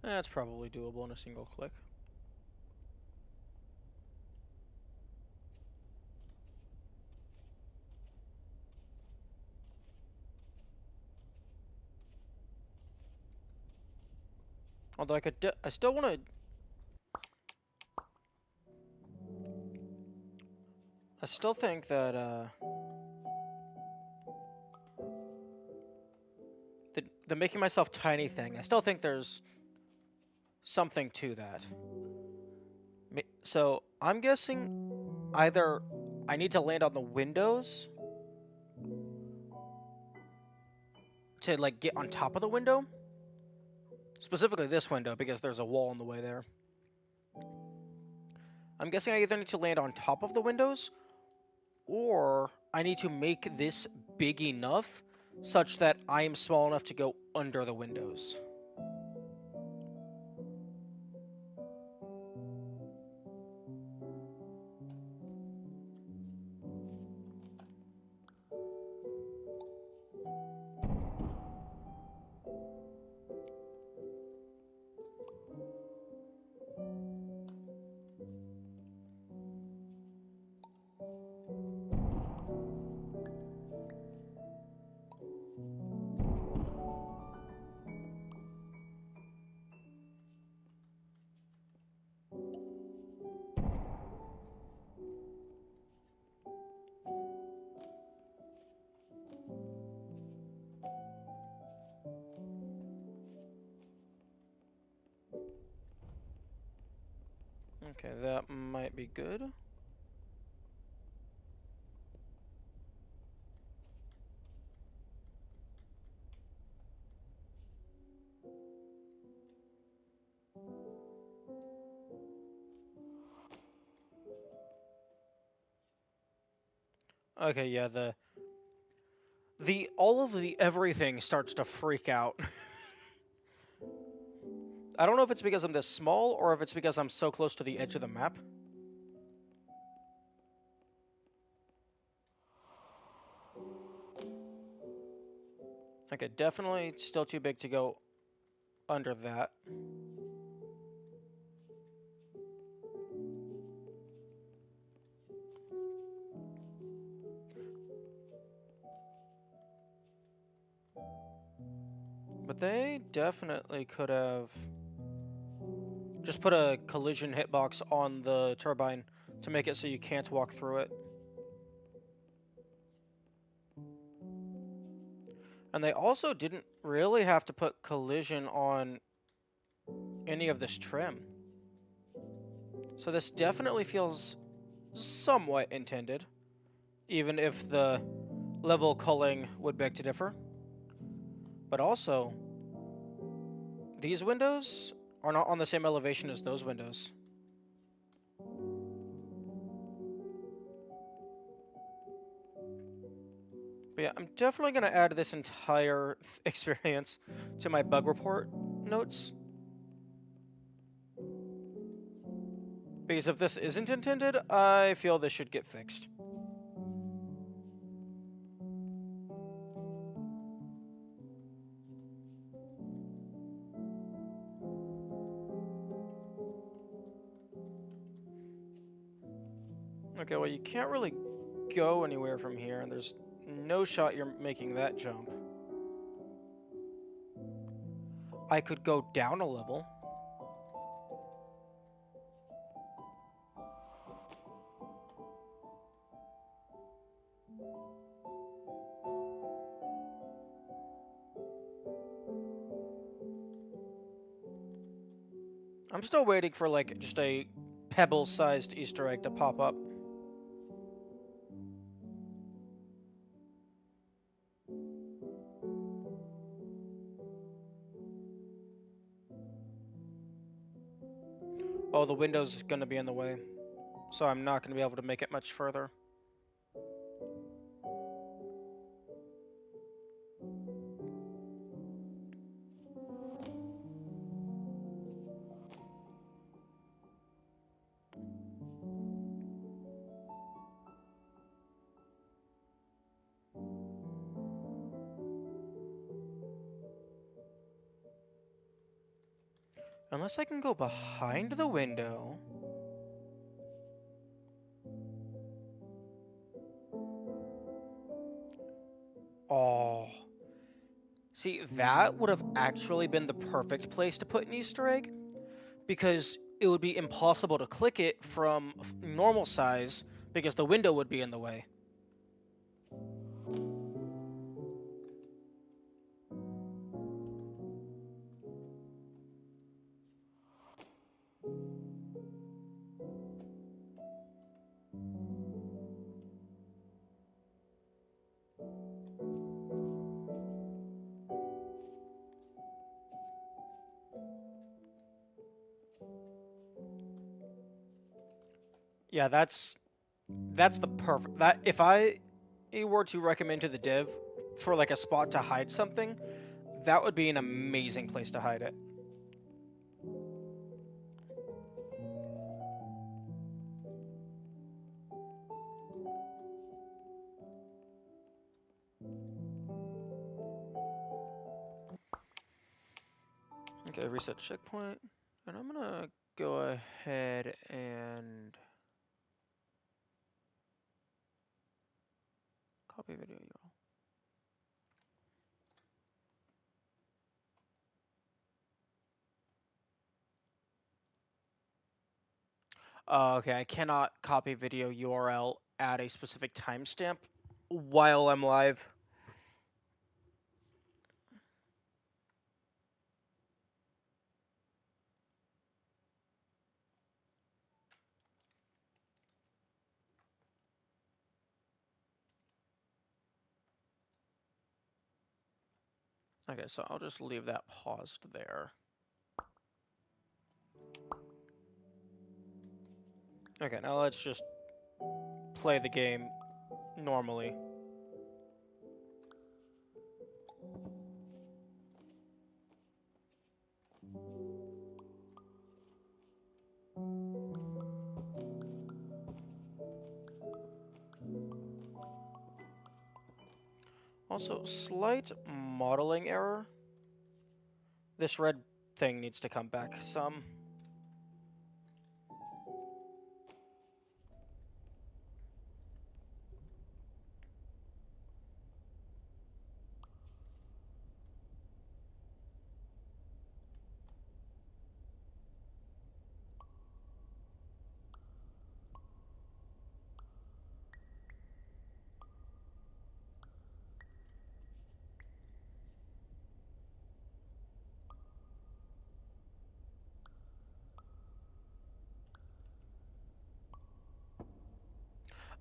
S1: That's probably doable in a single click. Although I still want to. I still think that the making myself tiny thing. I still think there's something to that. So I'm guessing either I need to land on the windows to like get on top of the window, specifically this window because there's a wall in the way there. I'm guessing I either need to land on top of the windows or I need to make this big enough such that I am small enough to go under the windows. Okay, that might be good. Okay, yeah, all of the everything starts to freak out. I don't know if it's because I'm this small or if it's because I'm so close to the edge of the map. Okay, definitely still too big to go under that. But they definitely could have just put a collision hitbox on the turbine to make it so you can't walk through it. And they also didn't really have to put collision on any of this trim. So this definitely feels somewhat intended, even if the level culling would beg to differ. But also, these windows are not on the same elevation as those windows. But yeah, I'm definitely going to add this entire experience to my bug report notes. Because if this isn't intended, I feel this should get fixed. Okay, well, you can't really go anywhere from here, and there's no shot you're making that jump. I could go down a level. I'm still waiting for, like, just a pebble-sized Easter egg to pop up. Oh, the window's gonna be in the way, so I'm not gonna be able to make it much further. Unless I can go behind the window. Oh. See, that would have actually been the perfect place to put an Easter egg, because it would be impossible to click it from normal size because the window would be in the way. Yeah, that's the perfect, that if I were to recommend to the dev for like a spot to hide something, that would be an amazing place to hide it. Okay, reset checkpoint, and I'm gonna go ahead and copy video URL. Okay, I cannot copy video URL at a specific timestamp while I'm live. Okay, so I'll just leave that paused there. Okay, now let's just play the game normally. Also, slight modeling error. This red thing needs to come back some.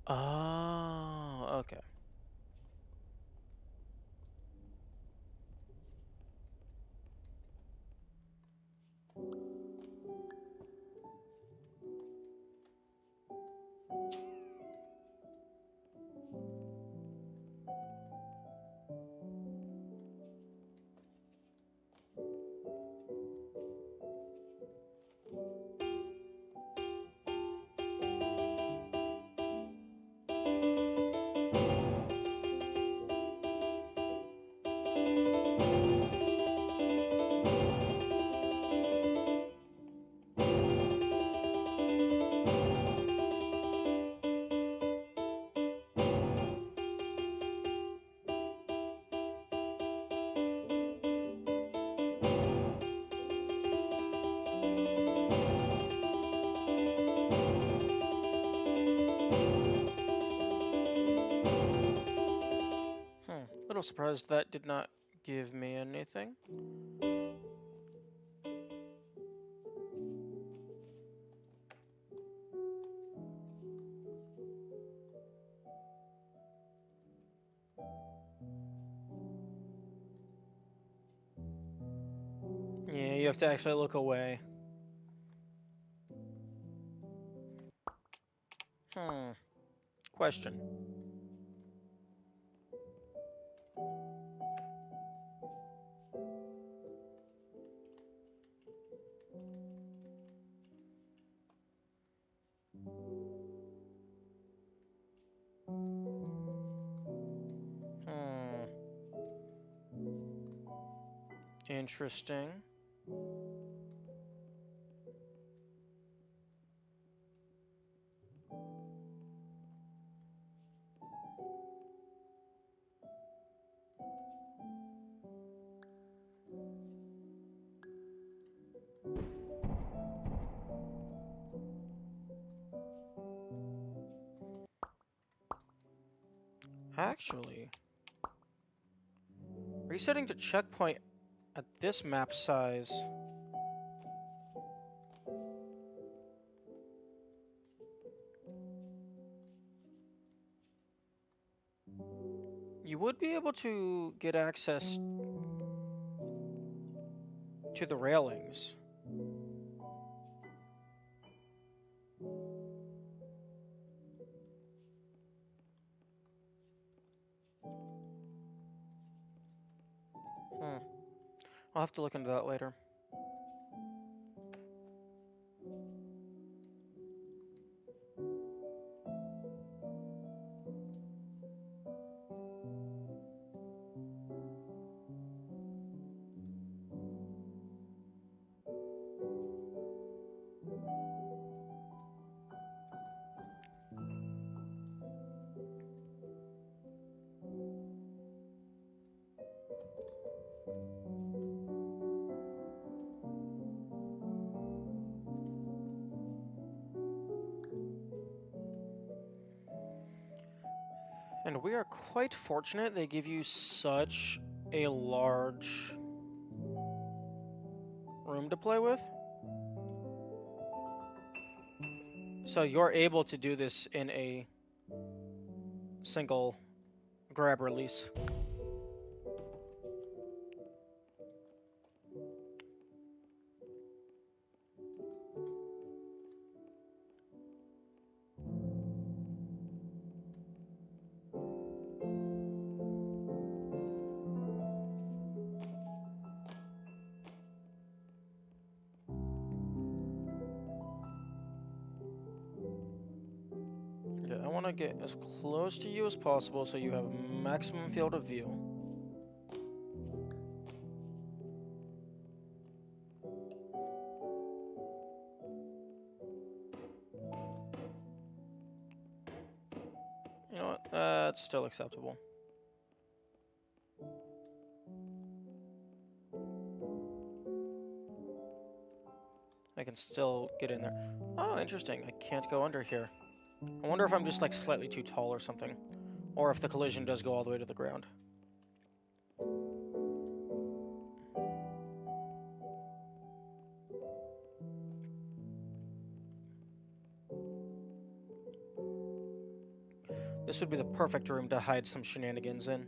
S1: Oh, okay. Little surprised that did not give me anything. Yeah, you have to actually look away. Question. Interesting. Actually, resetting to checkpoint at this map size. You would be able to get access to the railings. I'll have to look into that later. And we are quite fortunate they give you such a large room to play with. So you're able to do this in a single grab release. Okay, I want to get as close to you as possible so you have maximum field of view. You know what? That's still acceptable. I can still get in there. Oh, interesting. I can't go under here. I wonder if I'm just like slightly too tall or something. Or if the collision does go all the way to the ground. This would be the perfect room to hide some shenanigans in.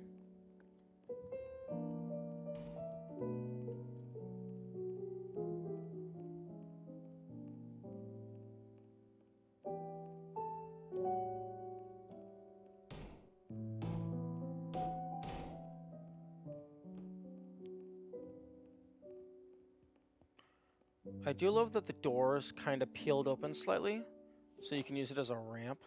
S1: I do love that the doors kind of peeled open slightly, so you can use it as a ramp.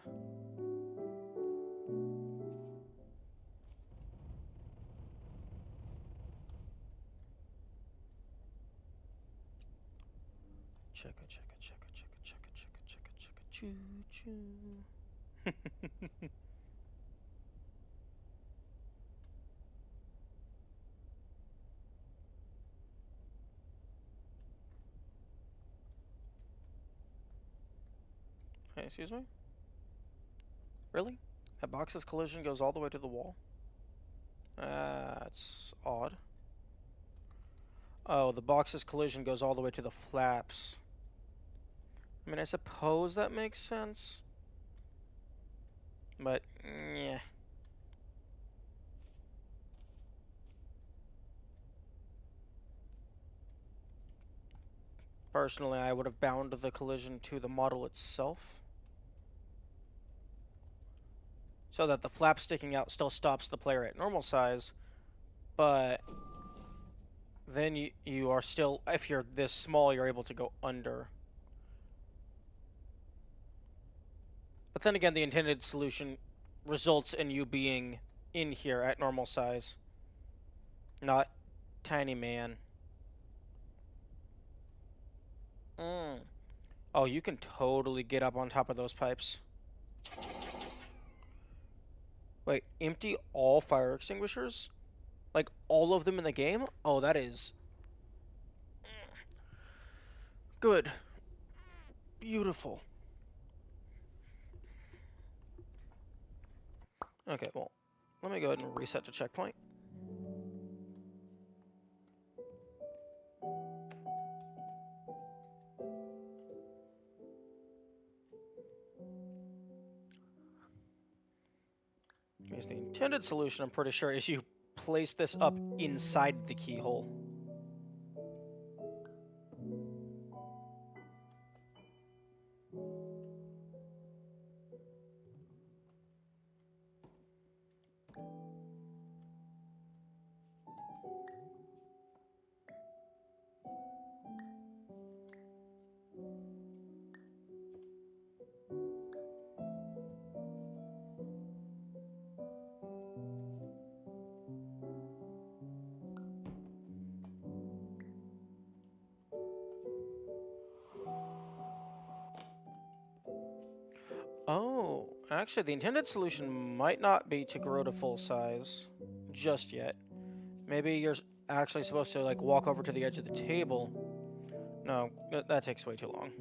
S1: Checka, checka, checka, checka, checka, checka, checka, checka, choo, choo. Hey, excuse me? Really? That box's collision goes all the way to the wall? That's odd. Oh, the box's collision goes all the way to the flaps. I mean, I suppose that makes sense. But, yeah. Personally, I would have bound the collision to the model itself, so that the flap sticking out still stops the player at normal size, but then you are still, if you're this small, you're able to go under. But then again, the intended solution results in you being in here at normal size, not tiny man. Oh, you can totally get up on top of those pipes. Wait, empty all fire extinguishers? Like, all of them in the game? Oh, that is good. Beautiful. Okay, well, Let me go ahead and reset to checkpoint. Here's the intended solution, I'm pretty sure, is you place this up inside the keyhole. Oh, actually, the intended solution might not be to grow to full size just yet. Maybe you're actually supposed to, like, walk over to the edge of the table. No, that takes way too long.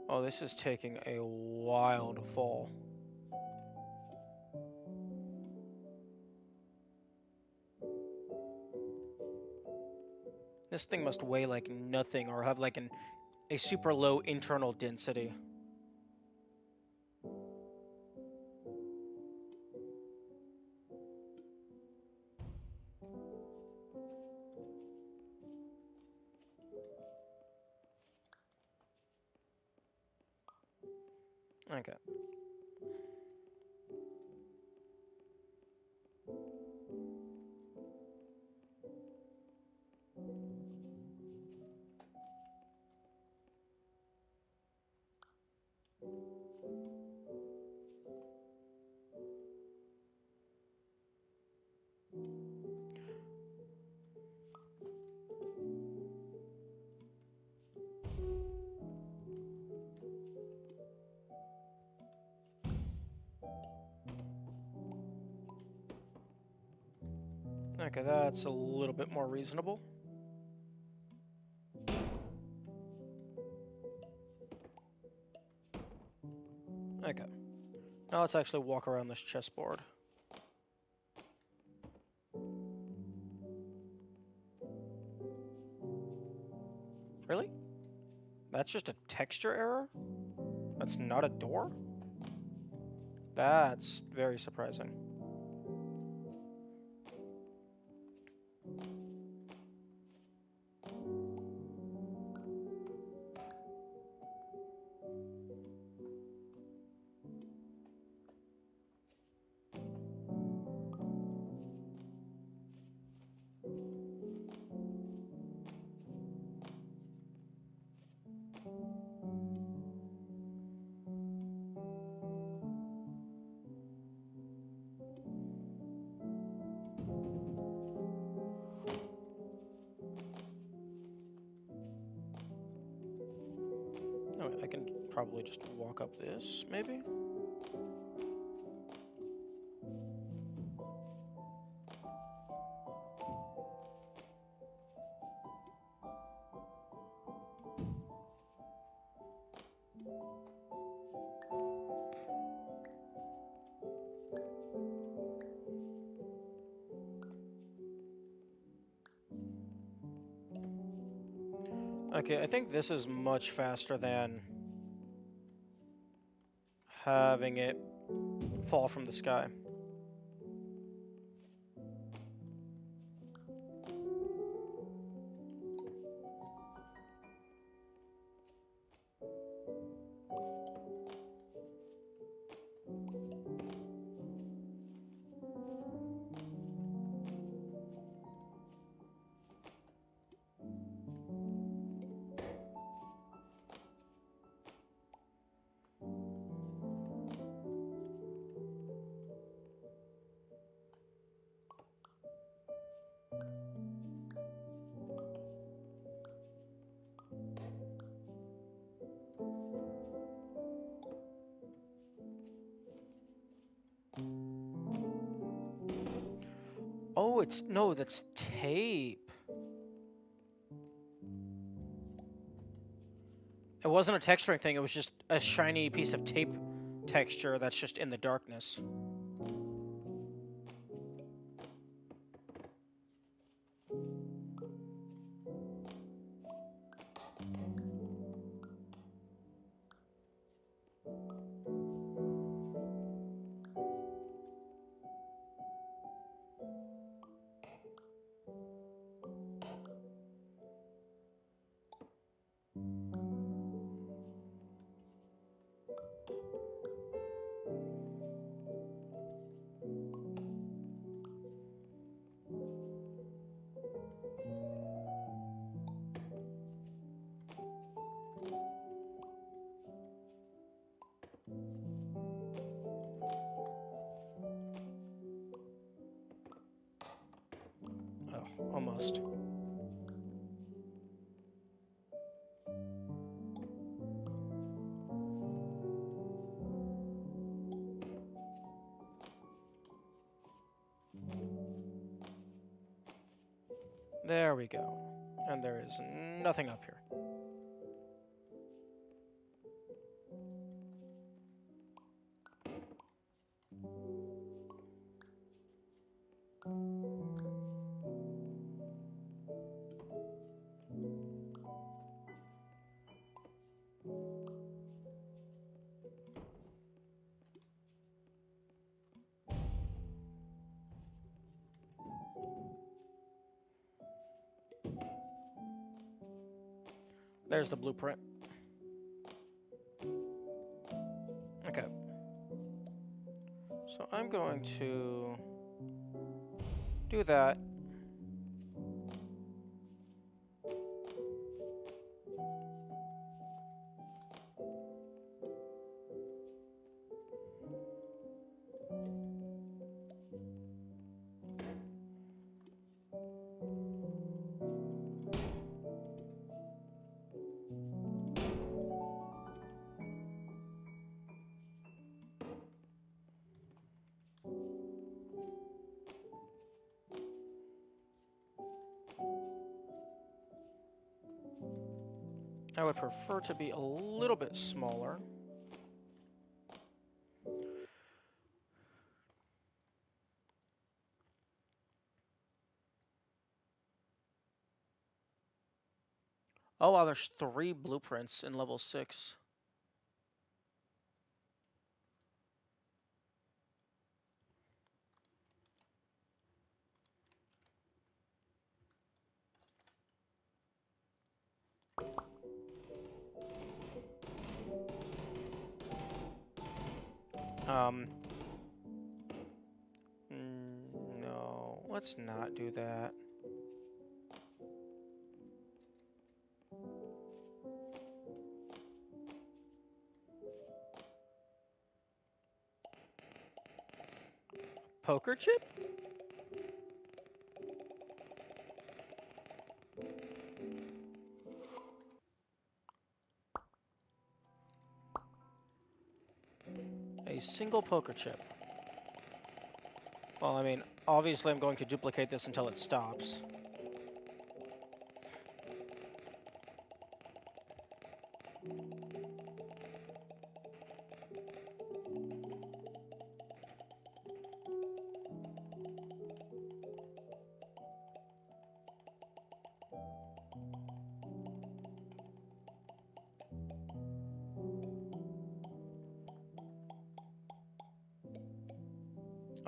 S1: Oh, this is taking a while to fall. This thing must weigh like nothing or have like a super low internal density. Okay. Okay, that's a little bit more reasonable. Okay. Now let's actually walk around this chessboard. Really? That's just a texture error? That's not a door? That's very surprising. Oh, I can probably just walk up this, maybe? Okay, I think this is much faster than having it fall from the sky. Oh, no, that's tape. It wasn't a texturing thing, it was just a shiny piece of tape texture that's just in the darkness. Oh, almost. There we go. And there is nothing up here. There's the blueprint. Okay. So I'm going to do that. I would prefer to be a little bit smaller. Oh wow, there's 3 blueprints in level 6. No, let's not do that. Poker chip? A single poker chip. Well, I mean, obviously I'm going to duplicate this until it stops.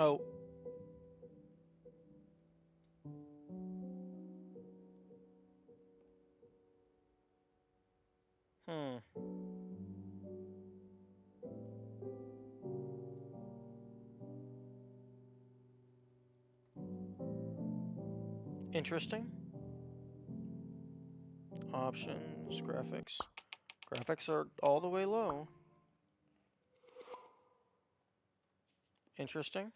S1: Oh. Interesting. Options, graphics. Graphics are all the way low. Interesting.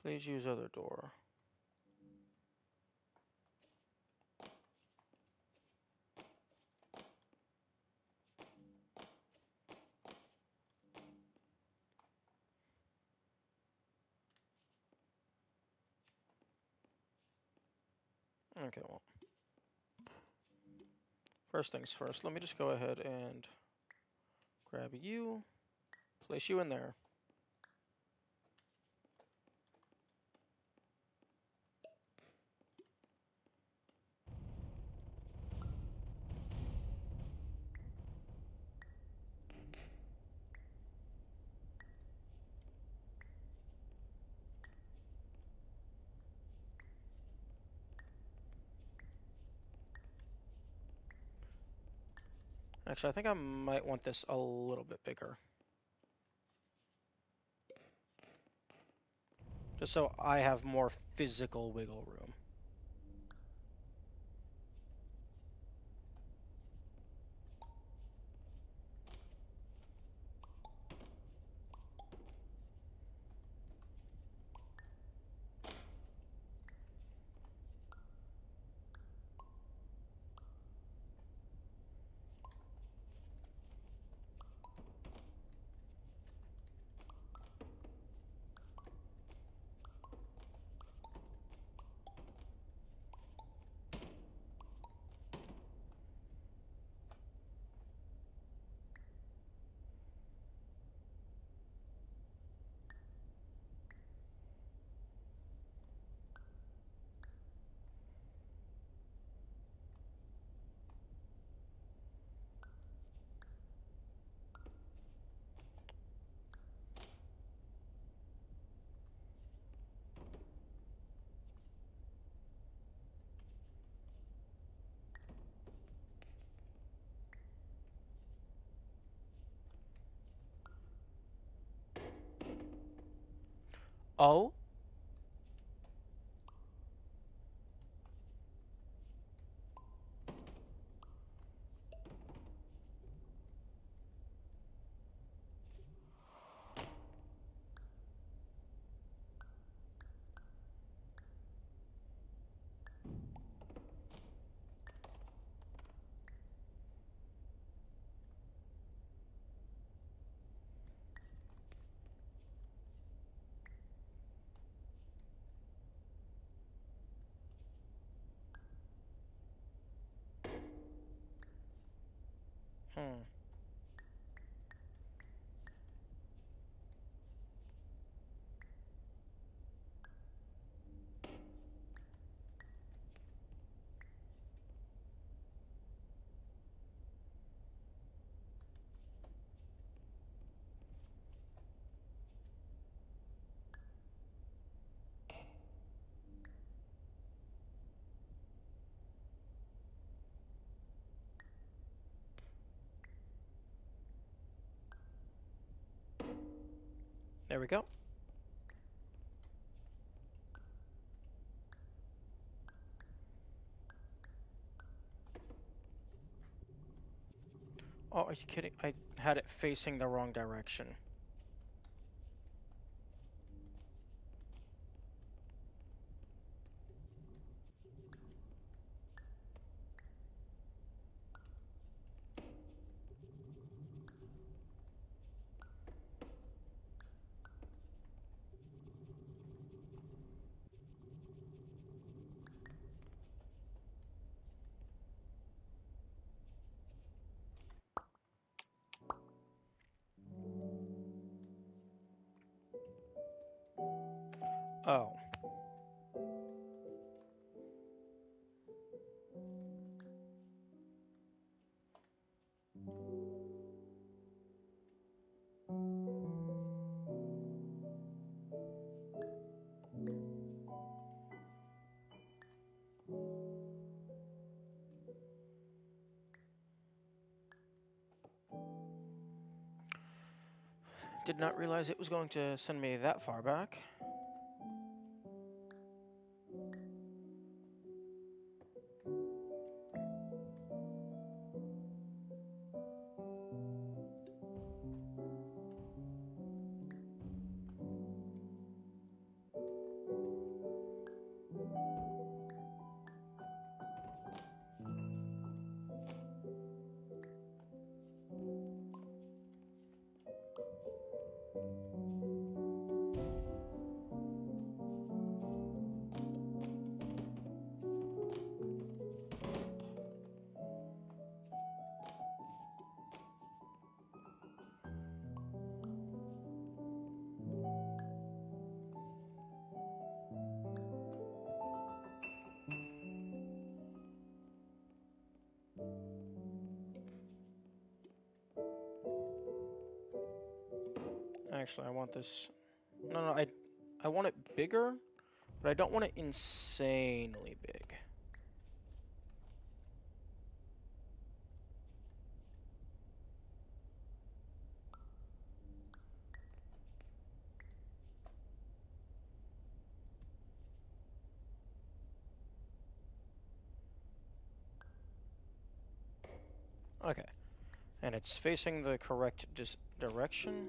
S1: Please use other door. Okay, well. First things first, let me just go ahead and grab you, place you in there. Actually, I think I might want this a little bit bigger. Just so I have more physical wiggle room. Oh? Hmm. There we go. Oh, are you kidding? I had it facing the wrong direction. Oh. Did not realize it was going to send me that far back. Actually, I want this. No, no, I want it bigger, but I don't want it insanely big. Okay. And it's facing the correct direction.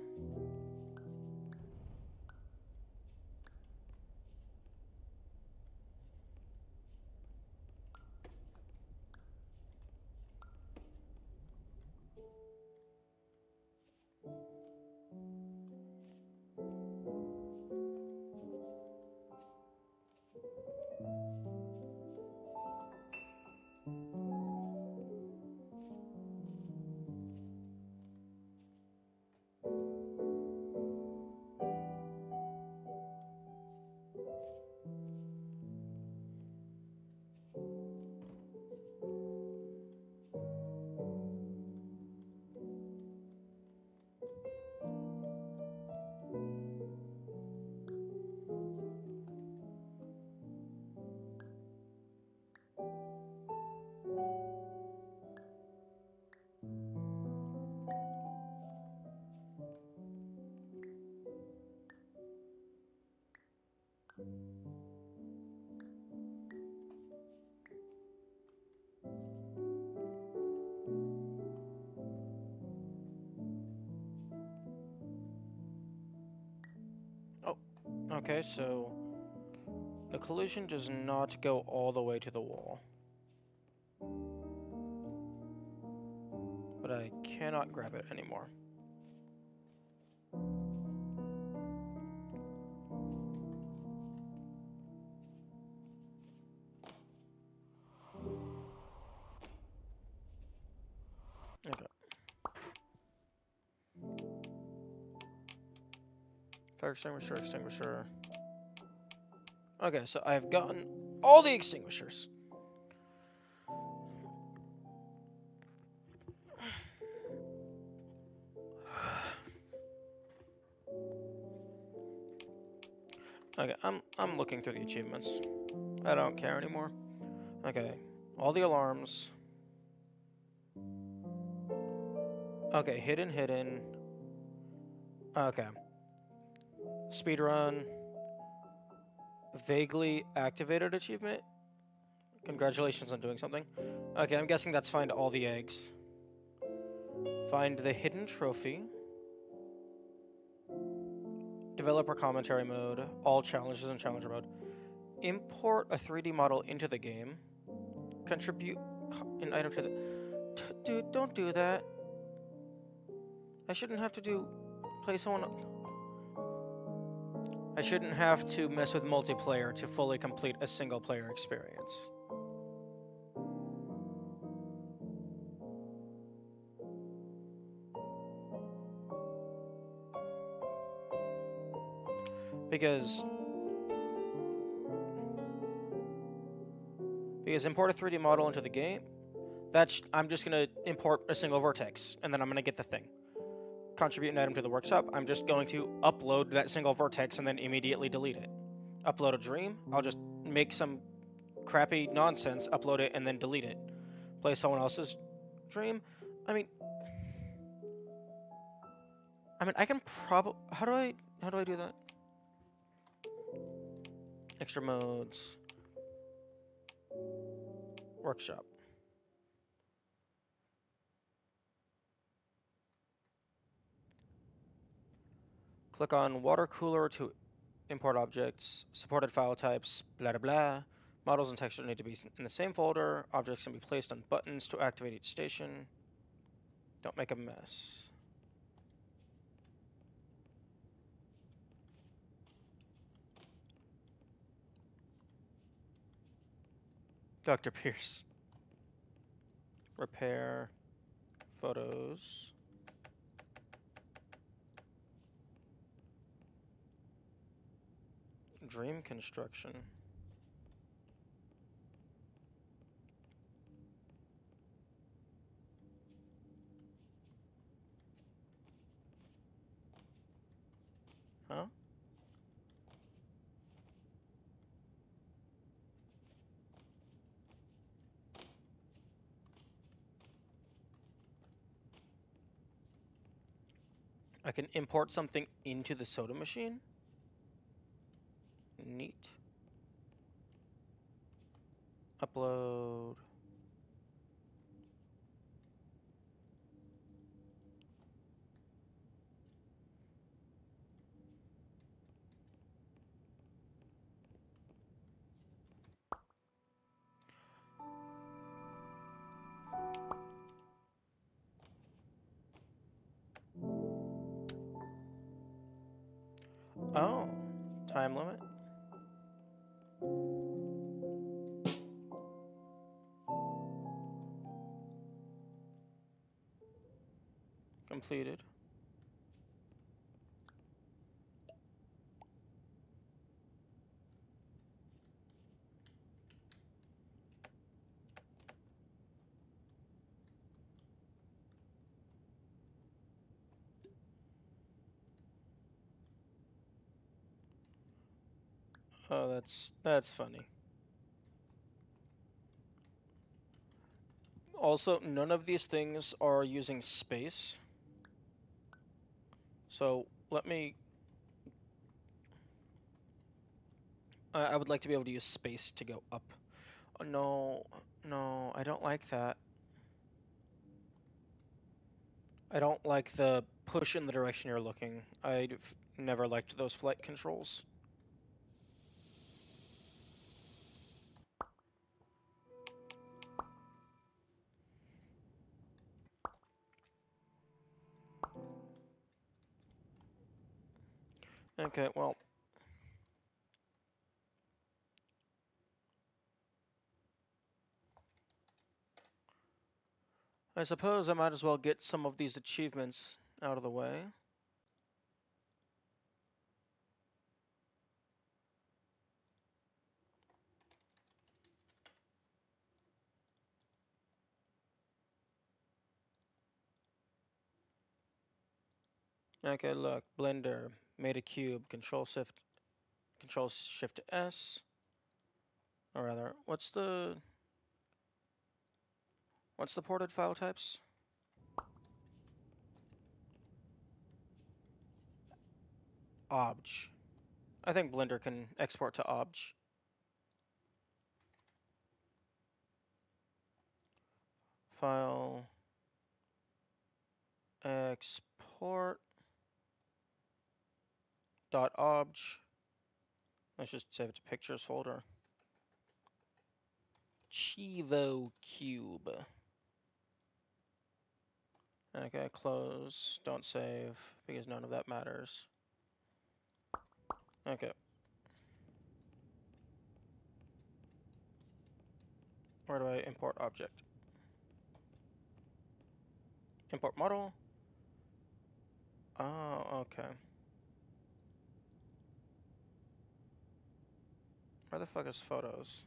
S1: Oh, okay, so the collision does not go all the way to the wall. But I cannot grab it anymore. Okay. Fire extinguisher, extinguisher. Okay, so I've gotten all the extinguishers. Okay, I'm looking through the achievements. I don't care anymore. Okay, all the alarms. Okay, hidden. Okay. Speedrun. Vaguely activated achievement. Congratulations on doing something. Okay, I'm guessing that's find all the eggs. Find the hidden trophy. Developer commentary mode. All challenges in challenger mode. Import a 3D model into the game. Contribute an item to the... Dude, don't do that. I shouldn't have to play someone... I shouldn't have to mess with multiplayer to fully complete a single player experience. Because import a 3D model into the game, I'm just going to import a single vertex, and then I'm going to get the thing. Contribute an item to the workshop, I'm just going to upload that single vertex and then immediately delete it. Upload a dream, I'll just make some crappy nonsense, upload it, and then delete it. Play someone else's dream, I mean, I can probably... How do I do that? Extra modes. Workshop. Click on water cooler to import objects, supported file types, blah blah blah. Models and textures need to be in the same folder. Objects can be placed on buttons to activate each station. Don't make a mess. Dr. Pierce. Repair. Photos. Dream construction. I can import something into the soda machine. Neat. Upload. Oh, time limit. Completed. Oh, that's funny. Also, none of these things are using space. So let me... I would like to be able to use space to go up. Oh, no, no, I don't like that. I don't like the push in the direction you're looking. I've never liked those flight controls. Okay, well... I suppose I might as well get some of these achievements out of the way. Okay, look, Blender made a cube. Control Shift S. Or rather, what's the ported file types? Obj. I think Blender can export to Obj. File export dot obj. Let's just save it to pictures folder. Chivo cube. Okay, close. Don't save because none of that matters. Okay. Where do I import object? Import model. Oh, okay. Where the fuck is photos?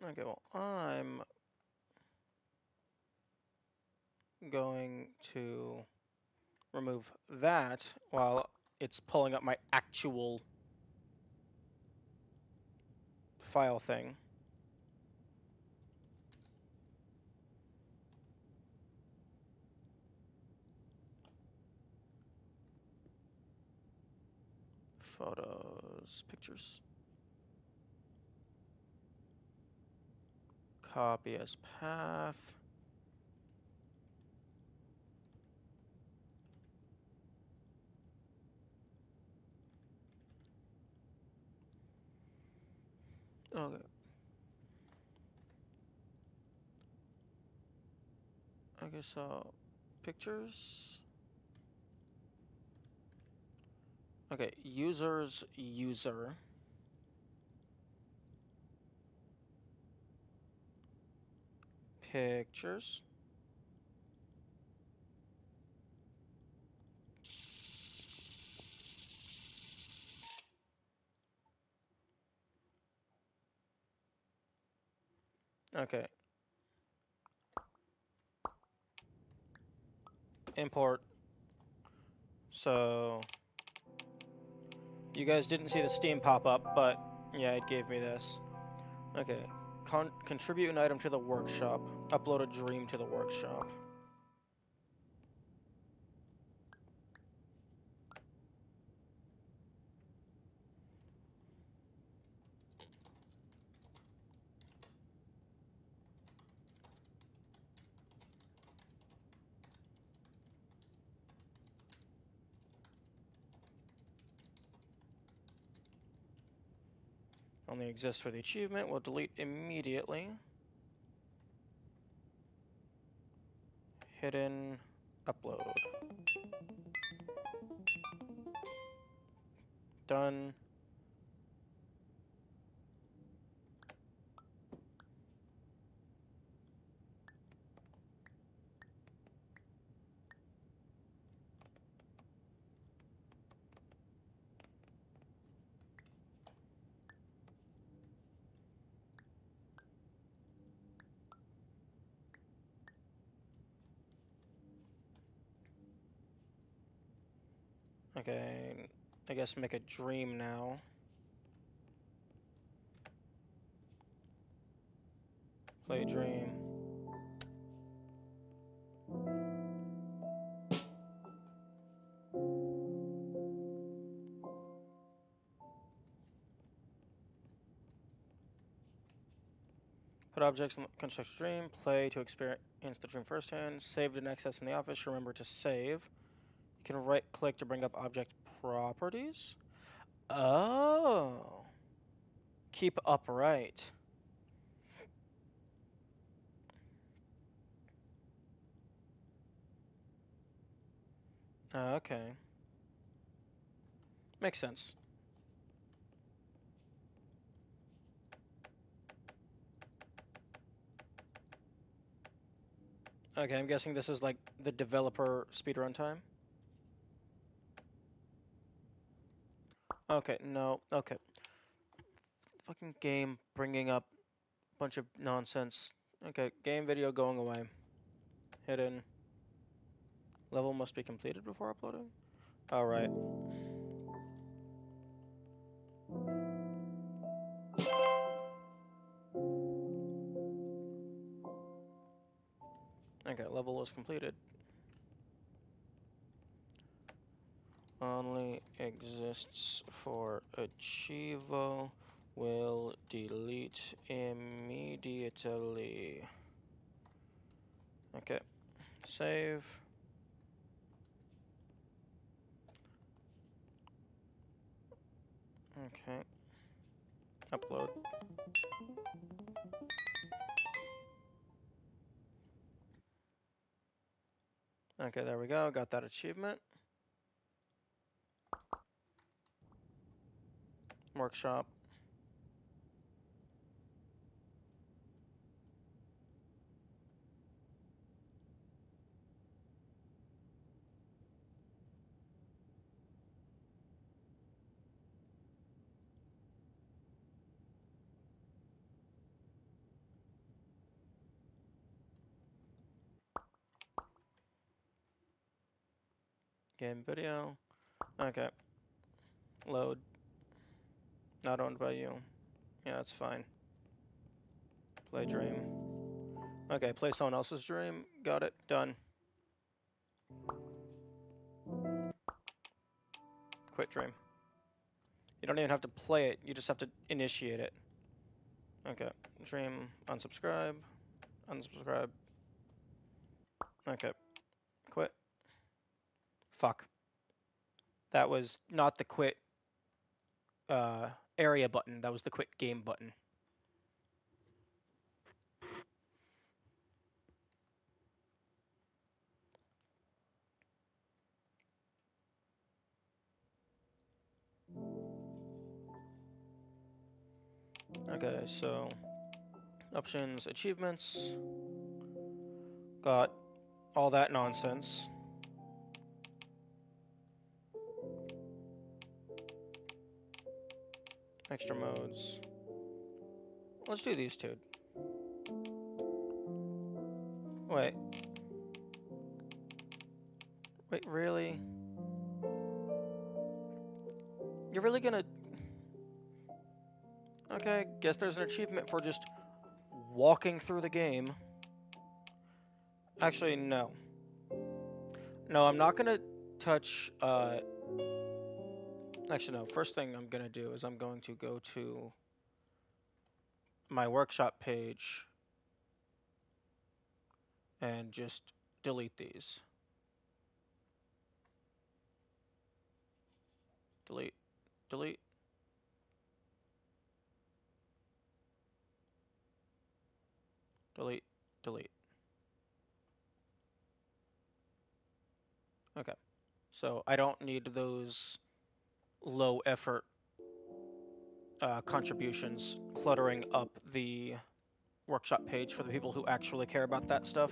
S1: Okay, well, I'm going to remove that while it's pulling up my actual file thing. Photos, pictures. Copy as path. Okay. Okay, so pictures. Okay, users, user. Pictures. Okay. Import. So you guys didn't see the Steam pop up, but yeah, it gave me this. Okay. contribute an item to the workshop. Upload a dream to the workshop. Only exists for the achievement. We'll delete immediately. Hidden upload. Done. Okay, I guess make a dream now. Play dream. Put objects in construct dream. Play to experience the dream firsthand. Saved and access in the office. Remember to save. You can right-click to bring up object properties. Oh. Keep upright. Okay. Makes sense. Okay, I'm guessing this is like the developer speedrun time. Okay, no, okay. Fucking game bringing up a bunch of nonsense. Okay, game video going away. Hidden. Level must be completed before uploading? Alright. Okay, level is completed. Only exists for Achievo. Will delete immediately. Okay. Save. Okay. Upload. Okay, there we go. Got that achievement. Workshop. Game video. Okay. Load. Not owned by you. Yeah, that's fine. Play dream. Okay, play someone else's dream. Got it. Done. Quit dream. You don't even have to play it. You just have to initiate it. Okay. Dream. Unsubscribe. Unsubscribe. Okay. Quit. Fuck. That was not the quit area button. That was the quit game button. Okay, so options, achievements. Got all that nonsense. Extra modes. Let's do these two. Wait. Wait, really? You're really gonna... Okay, guess there's an achievement for just walking through the game. Actually, no. No, I'm not gonna touch, actually, no. First thing I'm gonna do is I'm going to go to my workshop page and just delete these. Delete, delete. Delete, delete. Okay. So I don't need those low effort contributions cluttering up the workshop page for the people who actually care about that stuff.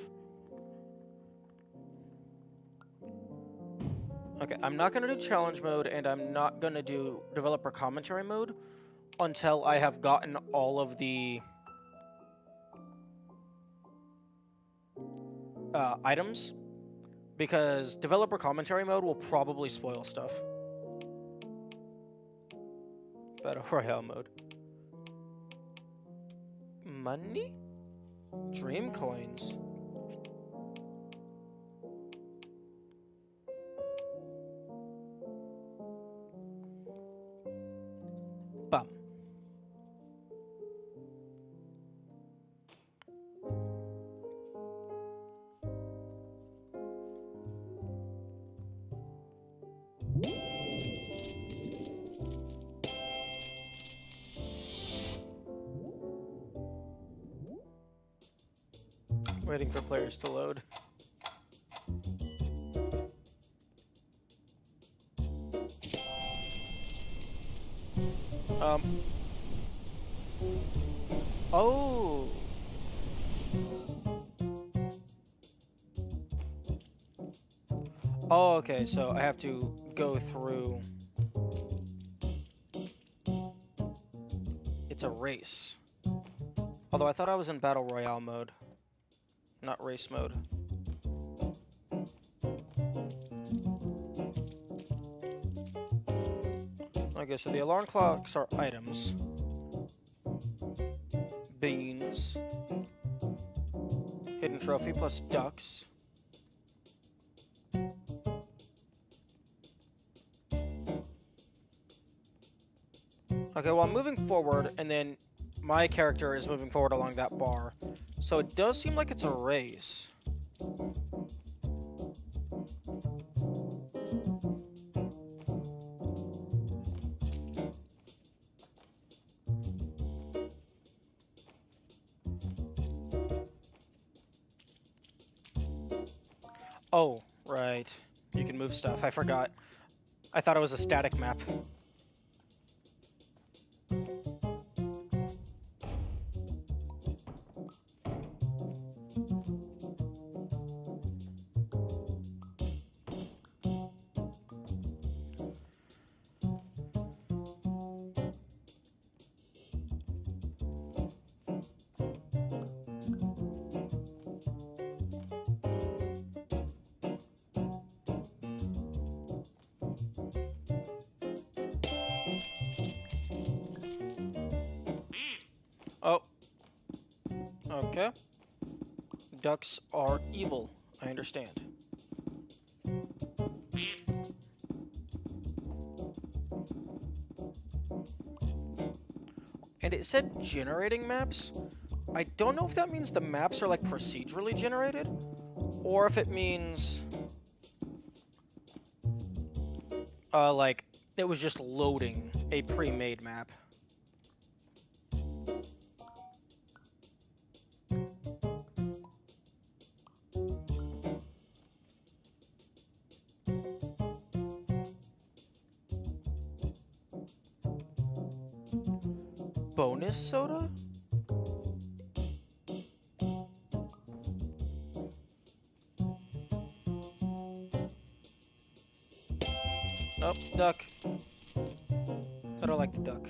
S1: Okay, I'm not going to do challenge mode, and I'm not going to do developer commentary mode until I have gotten all of the items, because developer commentary mode will probably spoil stuff. Battle Royale mode. Money? Dream coins. Bum. Waiting for players to load. Oh. Oh, okay, so I have to go through. It's a race. Although I thought I was in Battle Royale mode, not race mode. Okay, so the alarm clocks are items. Beans. Hidden trophy plus ducks. Okay, well, I'm moving forward, and then my character is moving forward along that bar. So it does seem like it's a race. Oh, right. You can move stuff. I forgot. I thought it was a static map. Oh. Okay. Ducks are evil. I understand. And it said generating maps. I don't know if that means the maps are like procedurally generated, or if it means like it was just loading a pre-made map. Bonus soda? Nope, duck. I don't like the duck.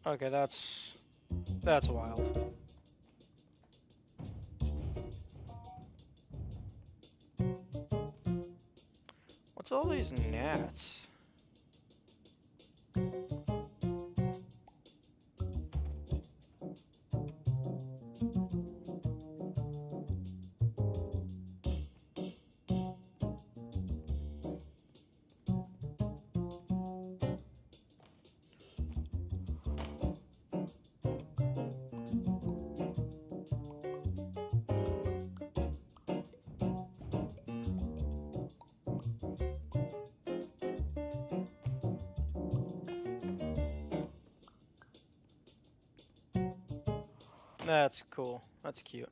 S1: Okay, that's wild. What's all these gnats? That's cool. That's cute.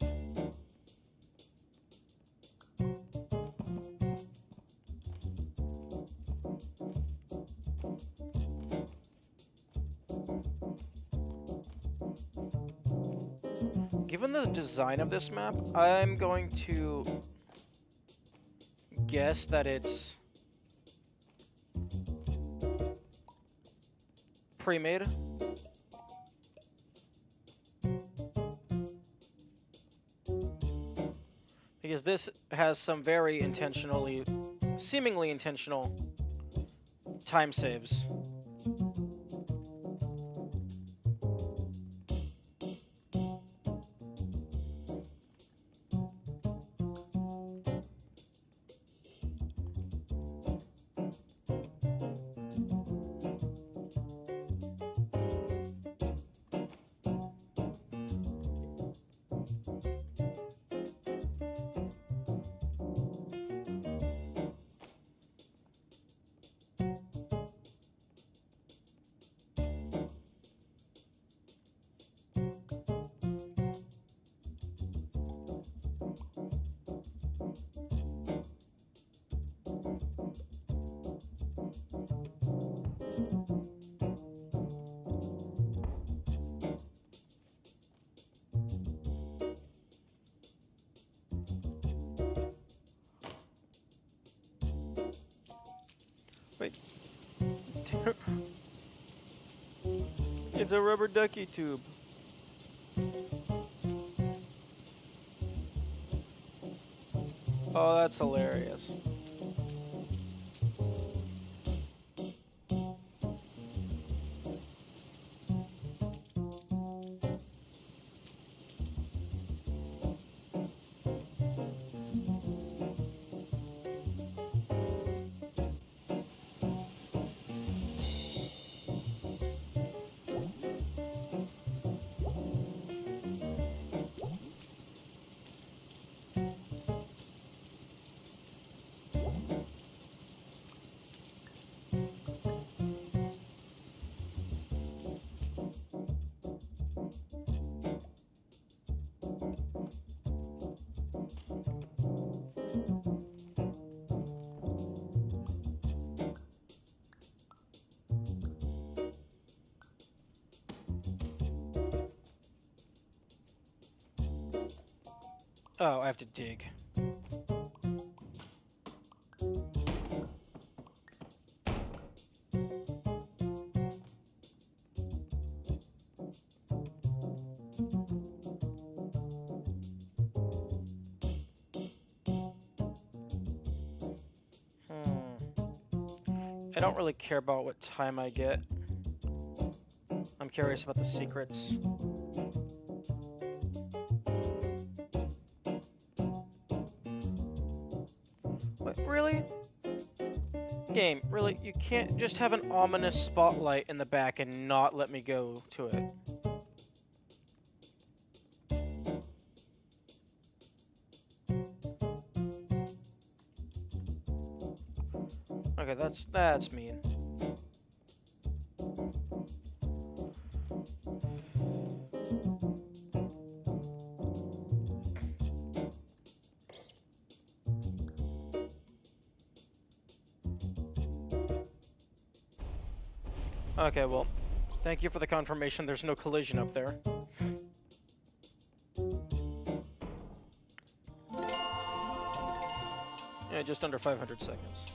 S1: Given the design of this map, I'm going to guess that it's pre-made. Because this has some very seemingly intentional time saves. Wait. It's a rubber ducky tube. Oh, that's hilarious. Oh, I have to dig. I don't really care about what time I get. I'm curious about the secrets. What, really? Game, really? You can't just have an ominous spotlight in the back and not let me go to it. Okay, that's mean. Okay, well, thank you for the confirmation there's no collision up there. Yeah, just under 500 seconds.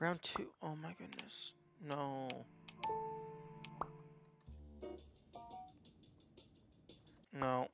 S1: Round 2. Oh my goodness. No. No.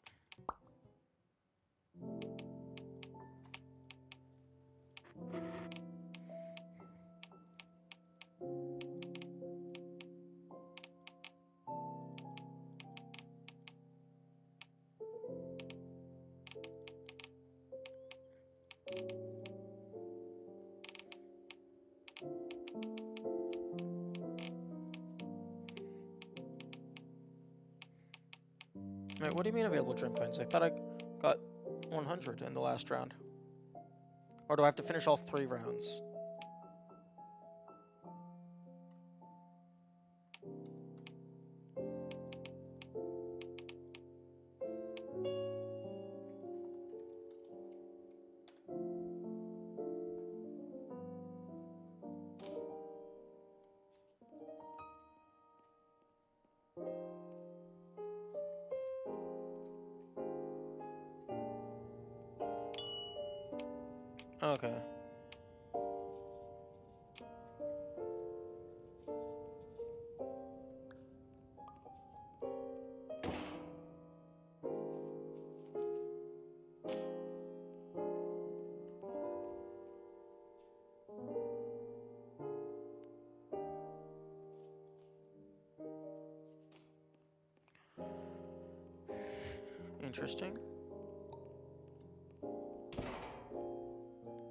S1: Wait, what do you mean available dream coins? I thought I got 100 in the last round. Or do I have to finish all 3 rounds? Okay. Interesting.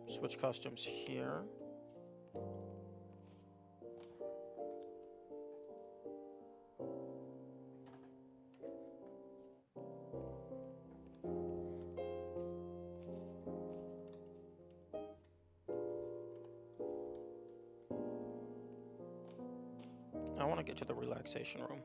S1: Switch costumes here. I want to get to the relaxation room.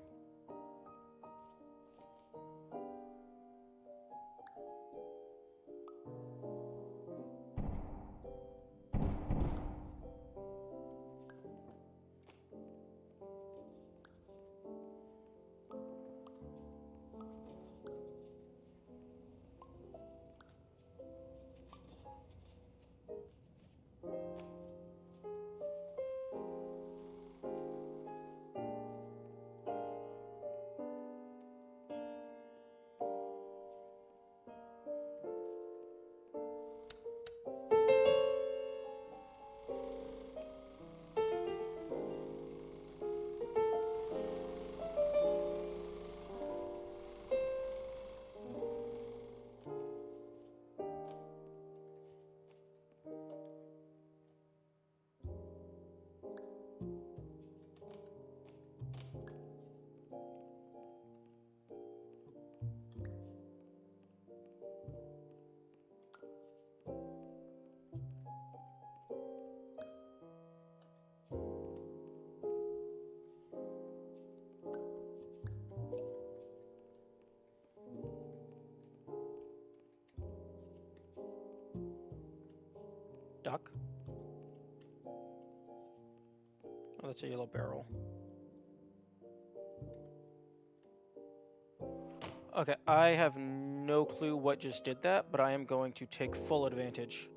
S1: Duck. Oh, that's a yellow barrel. Okay, I have no clue what just did that, but I am going to take full advantage.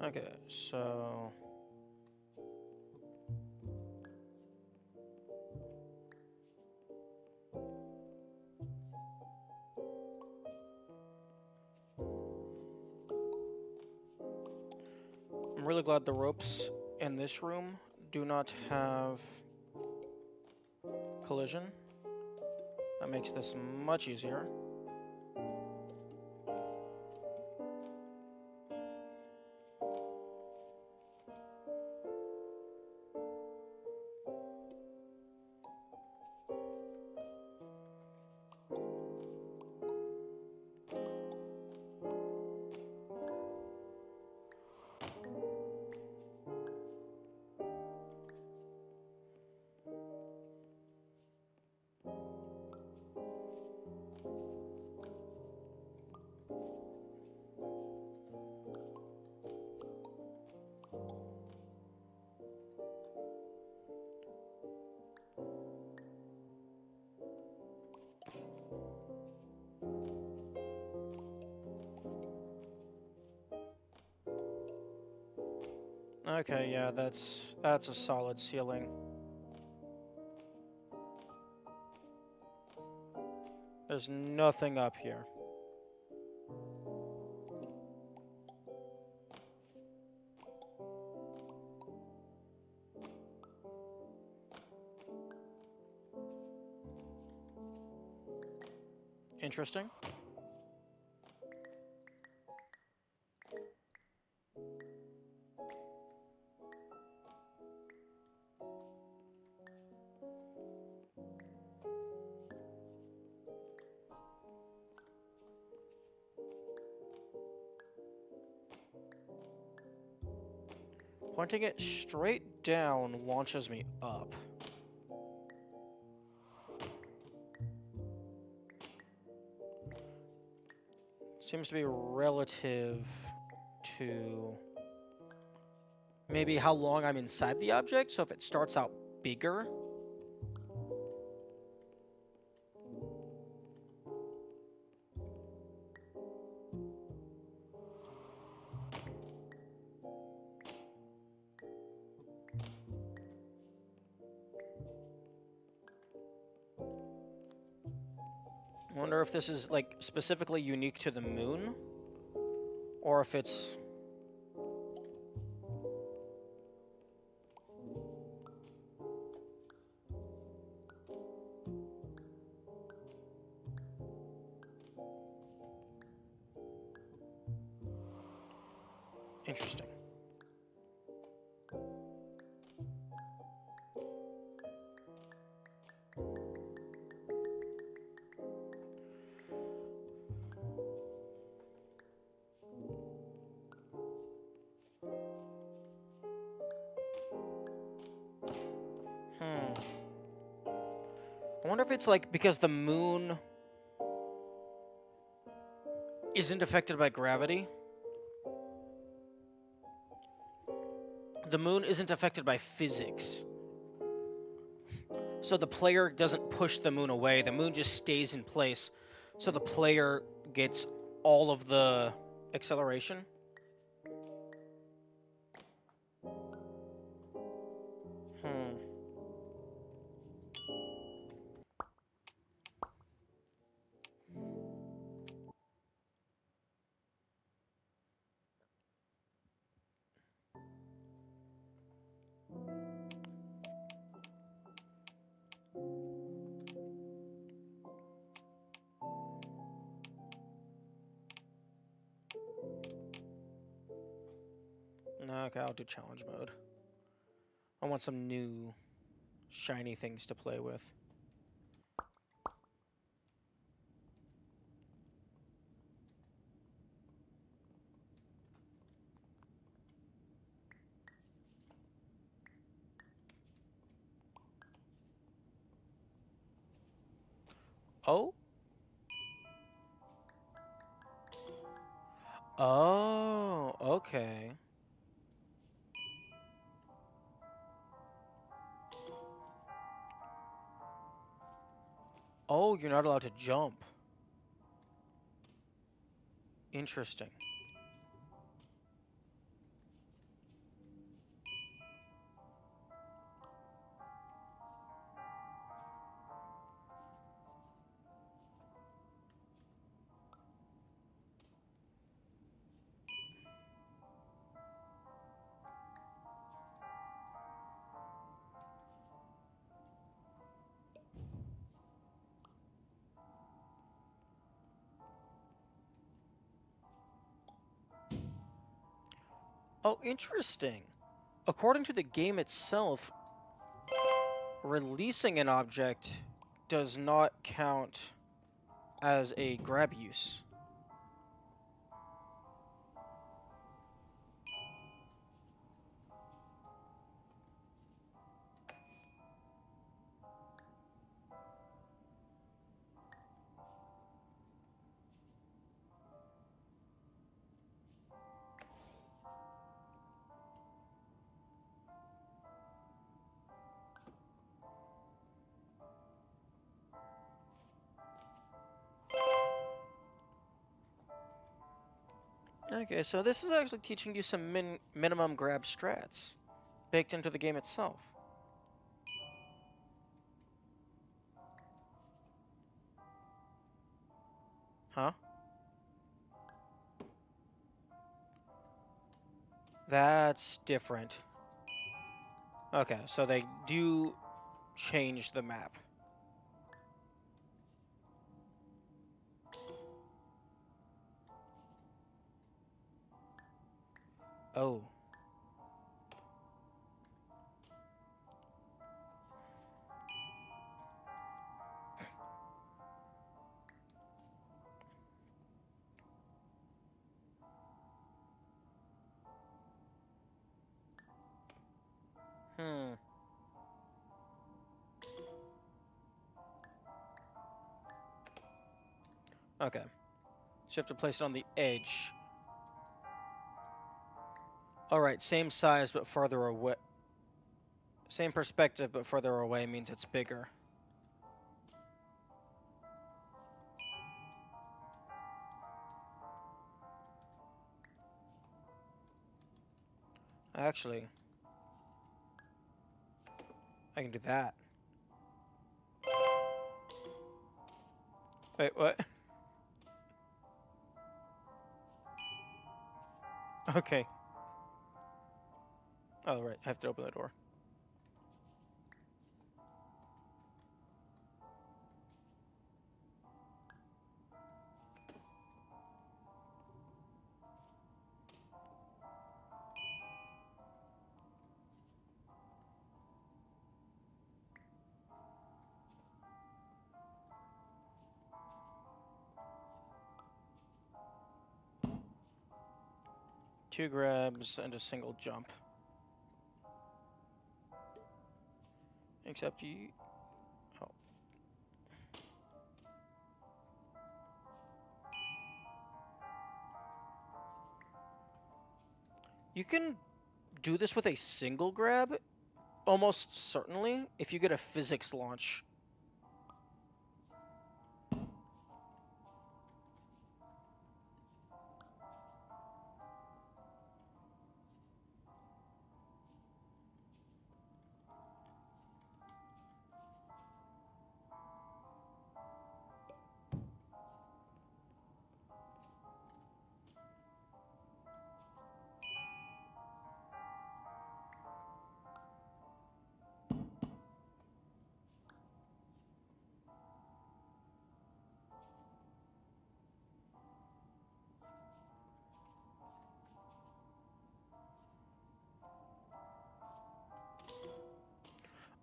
S1: Okay, so... I'm really glad the ropes in this room do not have collision. That makes this much easier. Okay, yeah, that's a solid ceiling. There's nothing up here. Interesting. Pointing it straight down launches me up. Seems to be relative to maybe how long I'm inside the object. So if it starts out bigger, I wonder if this is like specifically unique to the moon, or if it's... Interesting. I wonder if it's like because the moon isn't affected by gravity. The moon isn't affected by physics. So the player doesn't push the moon away. The moon just stays in place. So the player gets all of the acceleration. No, okay, I'll do challenge mode. I want some new shiny things to play with. Oh? Oh, okay. Oh, you're not allowed to jump. Interesting. Oh, interesting. According to the game itself, releasing an object does not count as a grab use. Okay, so this is actually teaching you some minimum grab strats baked into the game itself. Huh? That's different. Okay, so they do change the map. Oh. Hmm. Okay. So you have to place it on the edge. Alright, same size but farther away. Same perspective but further away means it's bigger. Actually, I can do that. Wait, what? Okay. Oh, right. I have to open the door. Two grabs and a single jump. Except you... Oh. You can do this with a single grab, almost certainly, if you get a physics launch.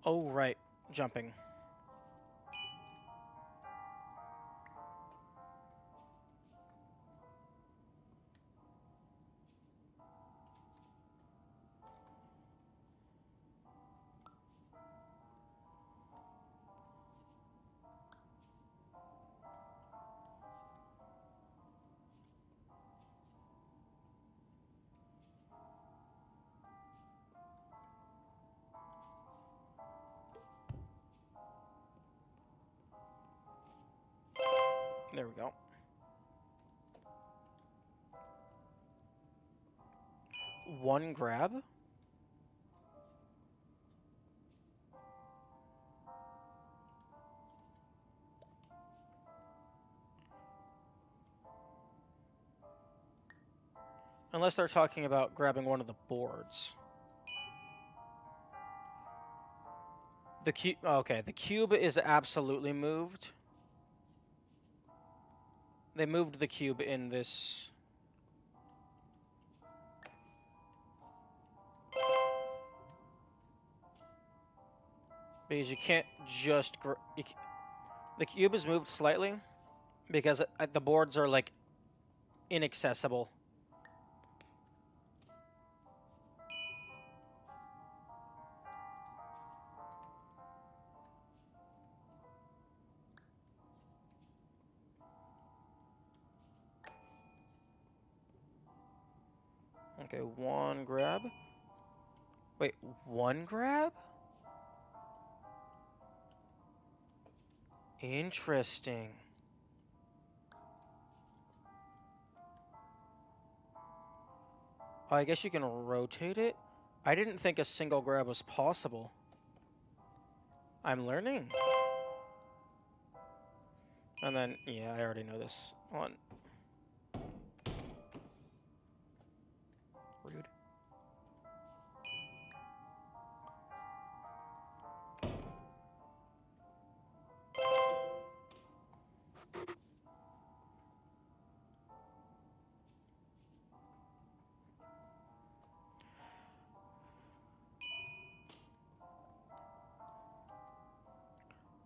S1: Oh, right. Jumping. There we go. One grab? Unless they're talking about grabbing one of the boards. The cube... Okay, the cube is absolutely moved. They moved the cube in this... Because you can't just... The cube is moved slightly because the boards are, like, inaccessible. Okay, one grab. Wait, one grab? Interesting. I guess you can rotate it. I didn't think a single grab was possible. I'm learning. And then, yeah, I already know this one. Rude.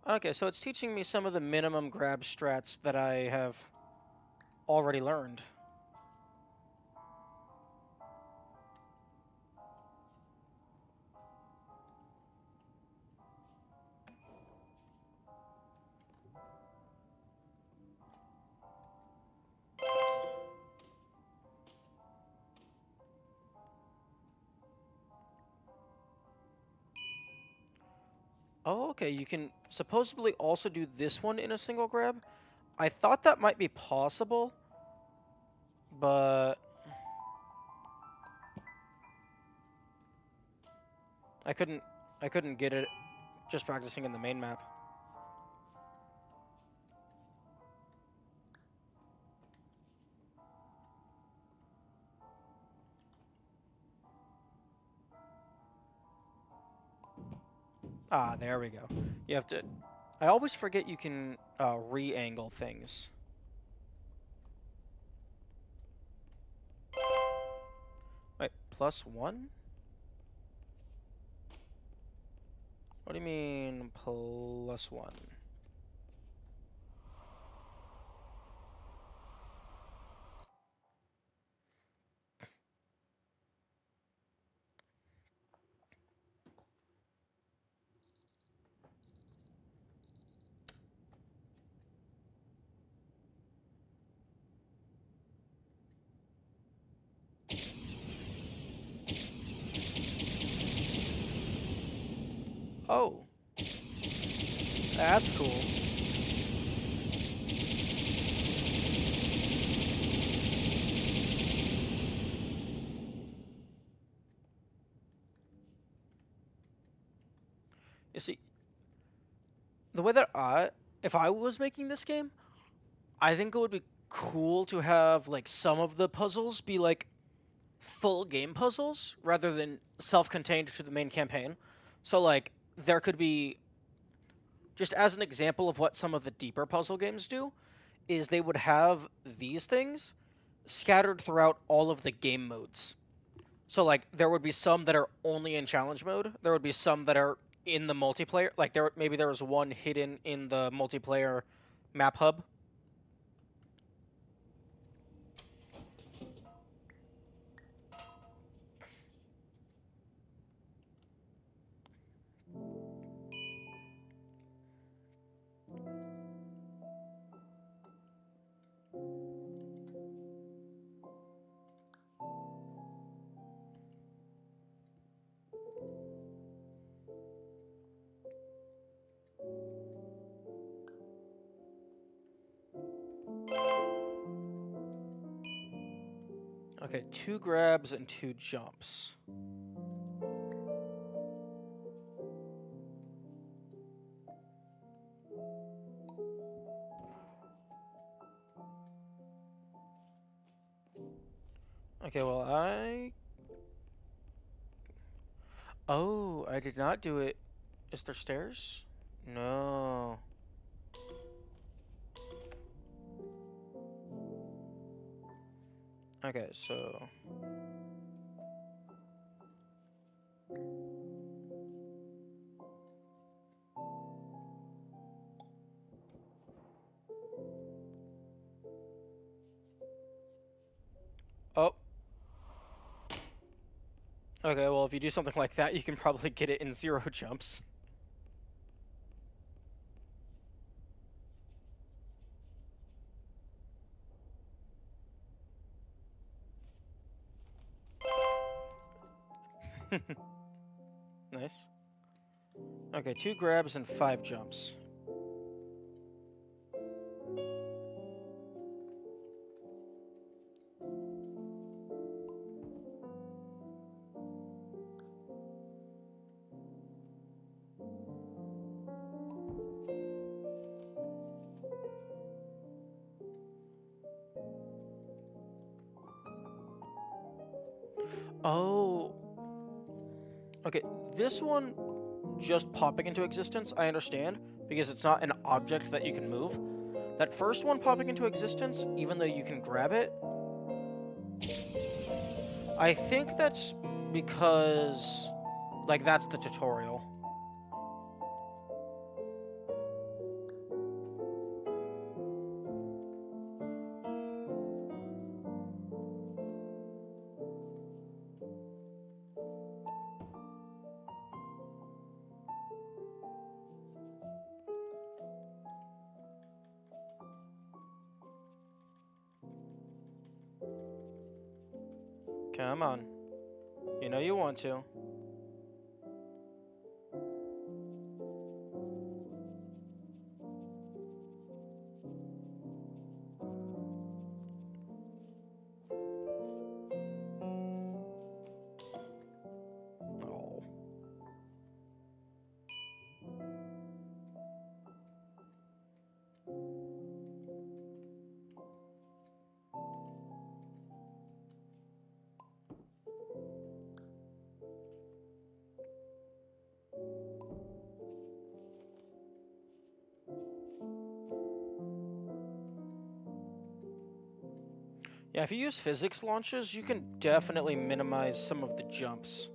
S1: Okay, so it's teaching me some of the minimum grab strats that I have already learned. Oh, okay, you can supposedly also do this one in a single grab. I thought that might be possible, but I couldn't get it just practicing in the main map. Ah, there we go. You have to... I always forget you can re-angle things. Wait, +1? What do you mean +1? Oh, that's cool. You see, the way that if I was making this game, I think it would be cool to have, like, some of the puzzles be, like, full game puzzles rather than self-contained to the main campaign. So, like, there could be, just as an example of what some of the deeper puzzle games do, is they would have these things scattered throughout all of the game modes. So, like, there would be some that are only in challenge mode. There would be some that are in the multiplayer. Like, maybe there was one hidden in the multiplayer map hub. Okay, 2 grabs and 2 jumps. Okay, well, Oh, I did not do it. Is there stairs? No. Okay, so... Oh. Okay, well, if you do something like that, you can probably get it in 0 jumps. Nice. Okay, 2 grabs and 5 jumps. Oh. Okay, this one just popping into existence, I understand, because it's not an object that you can move. That first one popping into existence, even though you can grab it, I think that's because, like, that's the tutorial. Come on. You know you want to. Oh. Yeah, if you use physics launches, you can definitely minimize some of the jumps.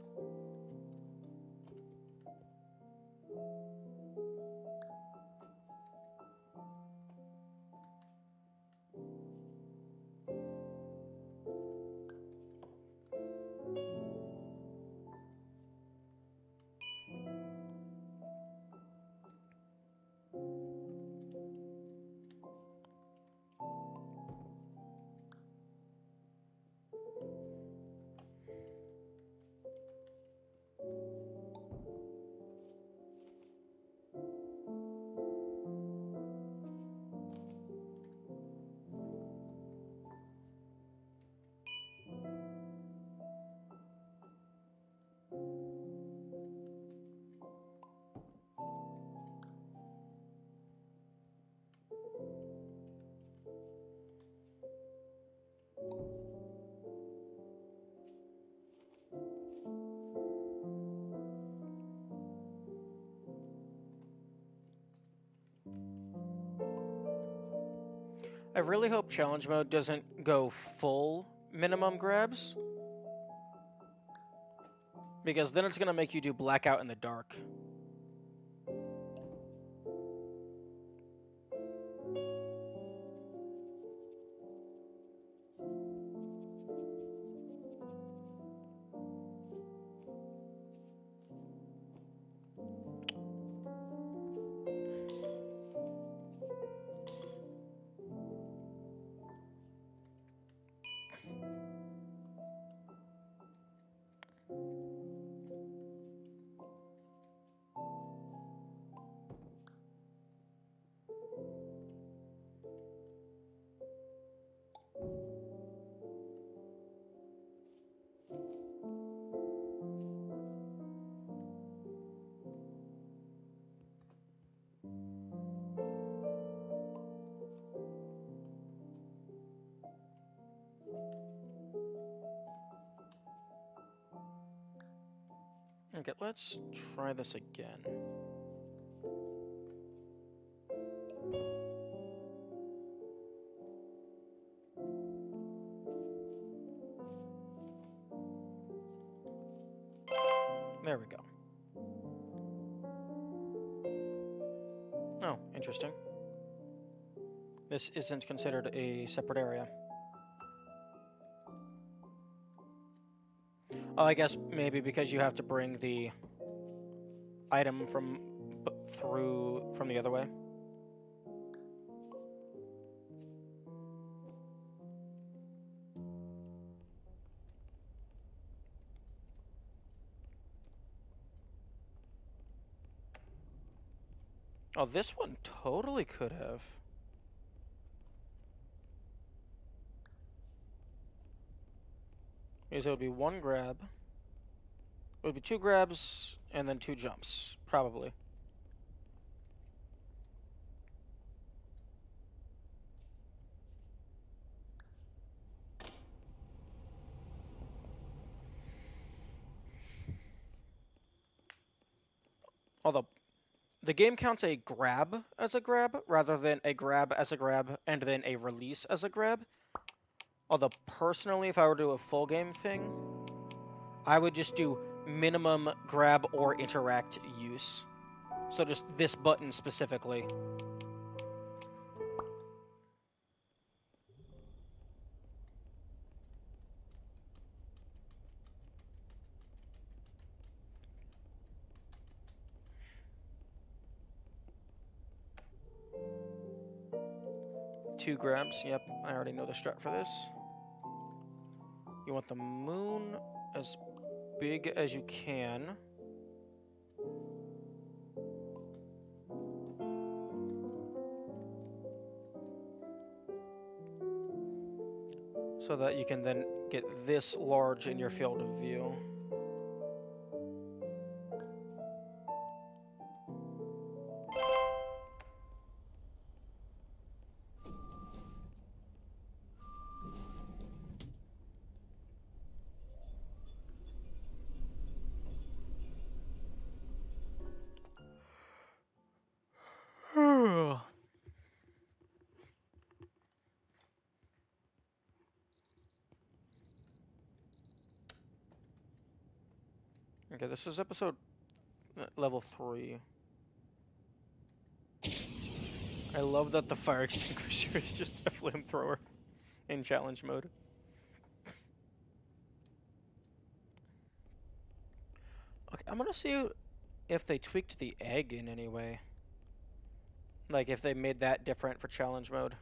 S1: I really hope challenge mode doesn't go full minimum grabs, because then it's going to make you do blackout in the dark. Okay, let's try this again. There we go. Oh, interesting. This isn't considered a separate area. Oh, I guess maybe because you have to bring the item from the other way. Oh, this one totally could have. Because it would be one grab. It would be two grabs and then two jumps, probably. Although the game counts a grab as a grab rather than a grab as a grab and then a release as a grab. Although personally, if I were to do a full game thing, I would just do minimum grab or interact use. So just this button specifically. Two grabs, yep, I already know the strat for this. You want the moon as big as you can. So that you can then get this large in your field of view. Okay, this is episode level 3. I love that the fire extinguisher is just a flamethrower in challenge mode. Okay, I'm gonna see if they tweaked the egg in any way. Like, if they made that different for challenge mode.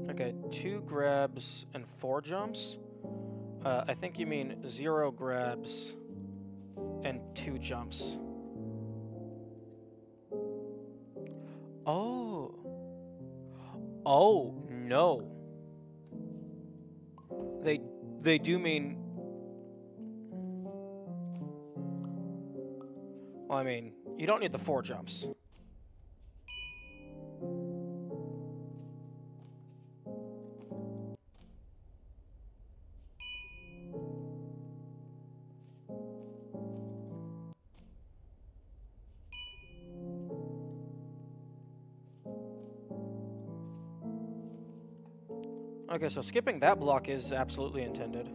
S1: Okay, 2 grabs and 4 jumps. I think you mean 0 grabs and 2 jumps. Oh. Oh, no. They do mean... Well, I mean, you don't need the 4 jumps. Okay, so skipping that block is absolutely intended.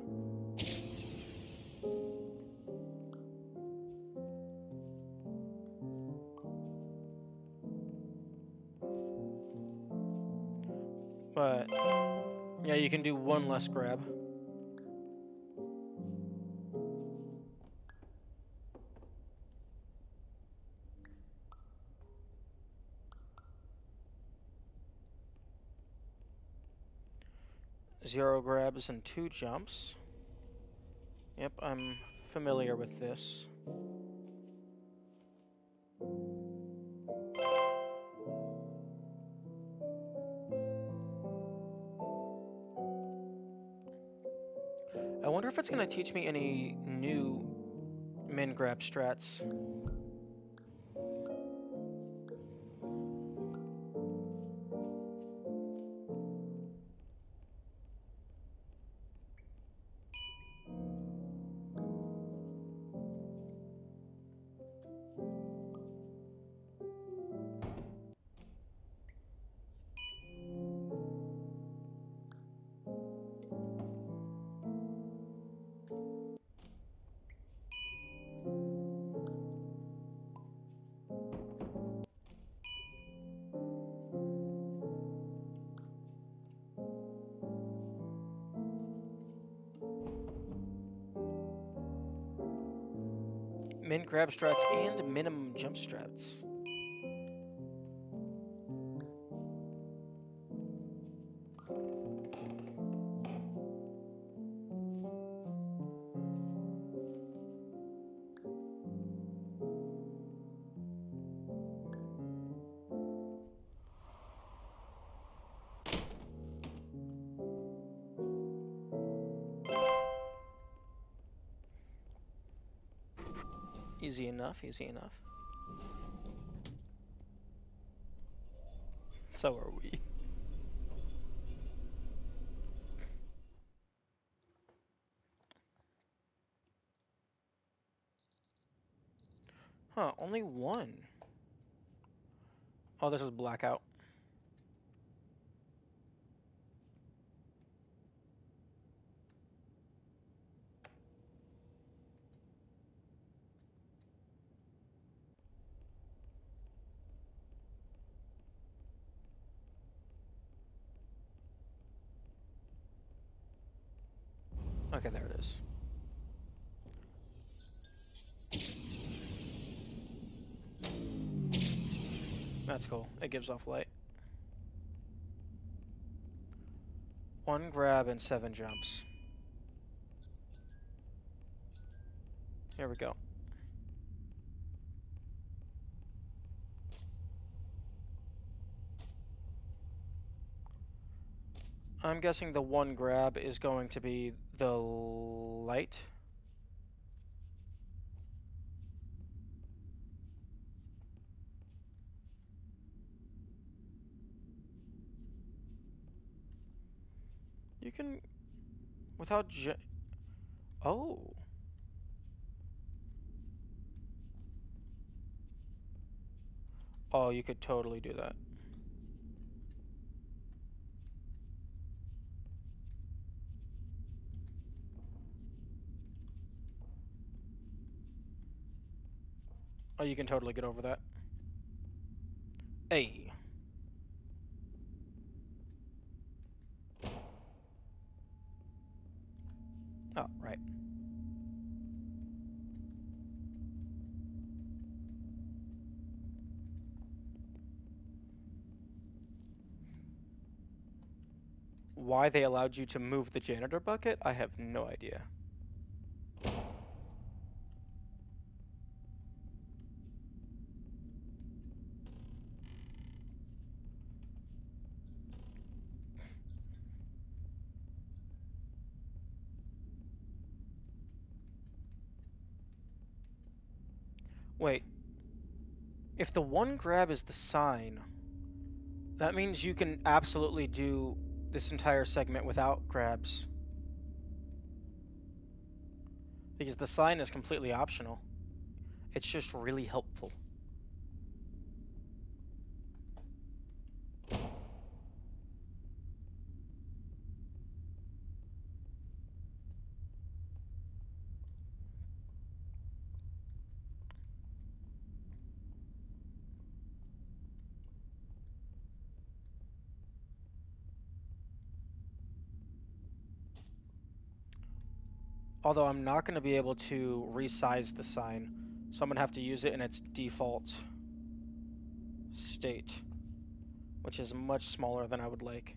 S1: But, yeah, you can do 1 less grab. Zero grabs and 2 jumps. Yep, I'm familiar with this. I wonder if it's going to teach me any new min grab strats. Min grab strats and minimum jump strats. Easy enough, easy enough. So are we. Huh, only one. Oh, this is blackout. Okay, there it is. That's cool. It gives off light. 1 grab and 7 jumps. Here we go. I'm guessing the 1 grab is going to be the light. You can... without oh. Oh, you could totally do that. Oh, you can totally get over that. Hey. Oh, right. Why they allowed you to move the janitor bucket, I have no idea. Wait. If the 1 grab is the sign, that means you can absolutely do this entire segment without grabs. Because the sign is completely optional. It's just really helpful. Although I'm not going to be able to resize the sign, so I'm going to have to use it in its default state, which is much smaller than I would like.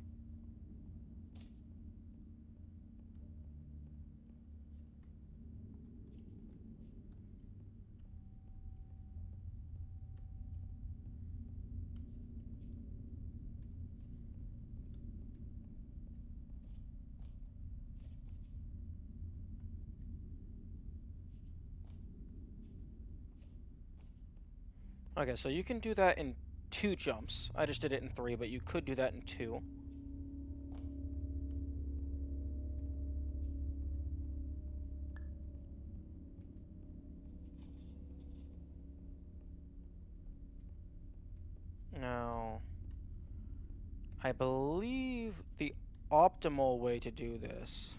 S1: Okay, so you can do that in 2 jumps. I just did it in 3, but you could do that in 2. Now, I believe the optimal way to do this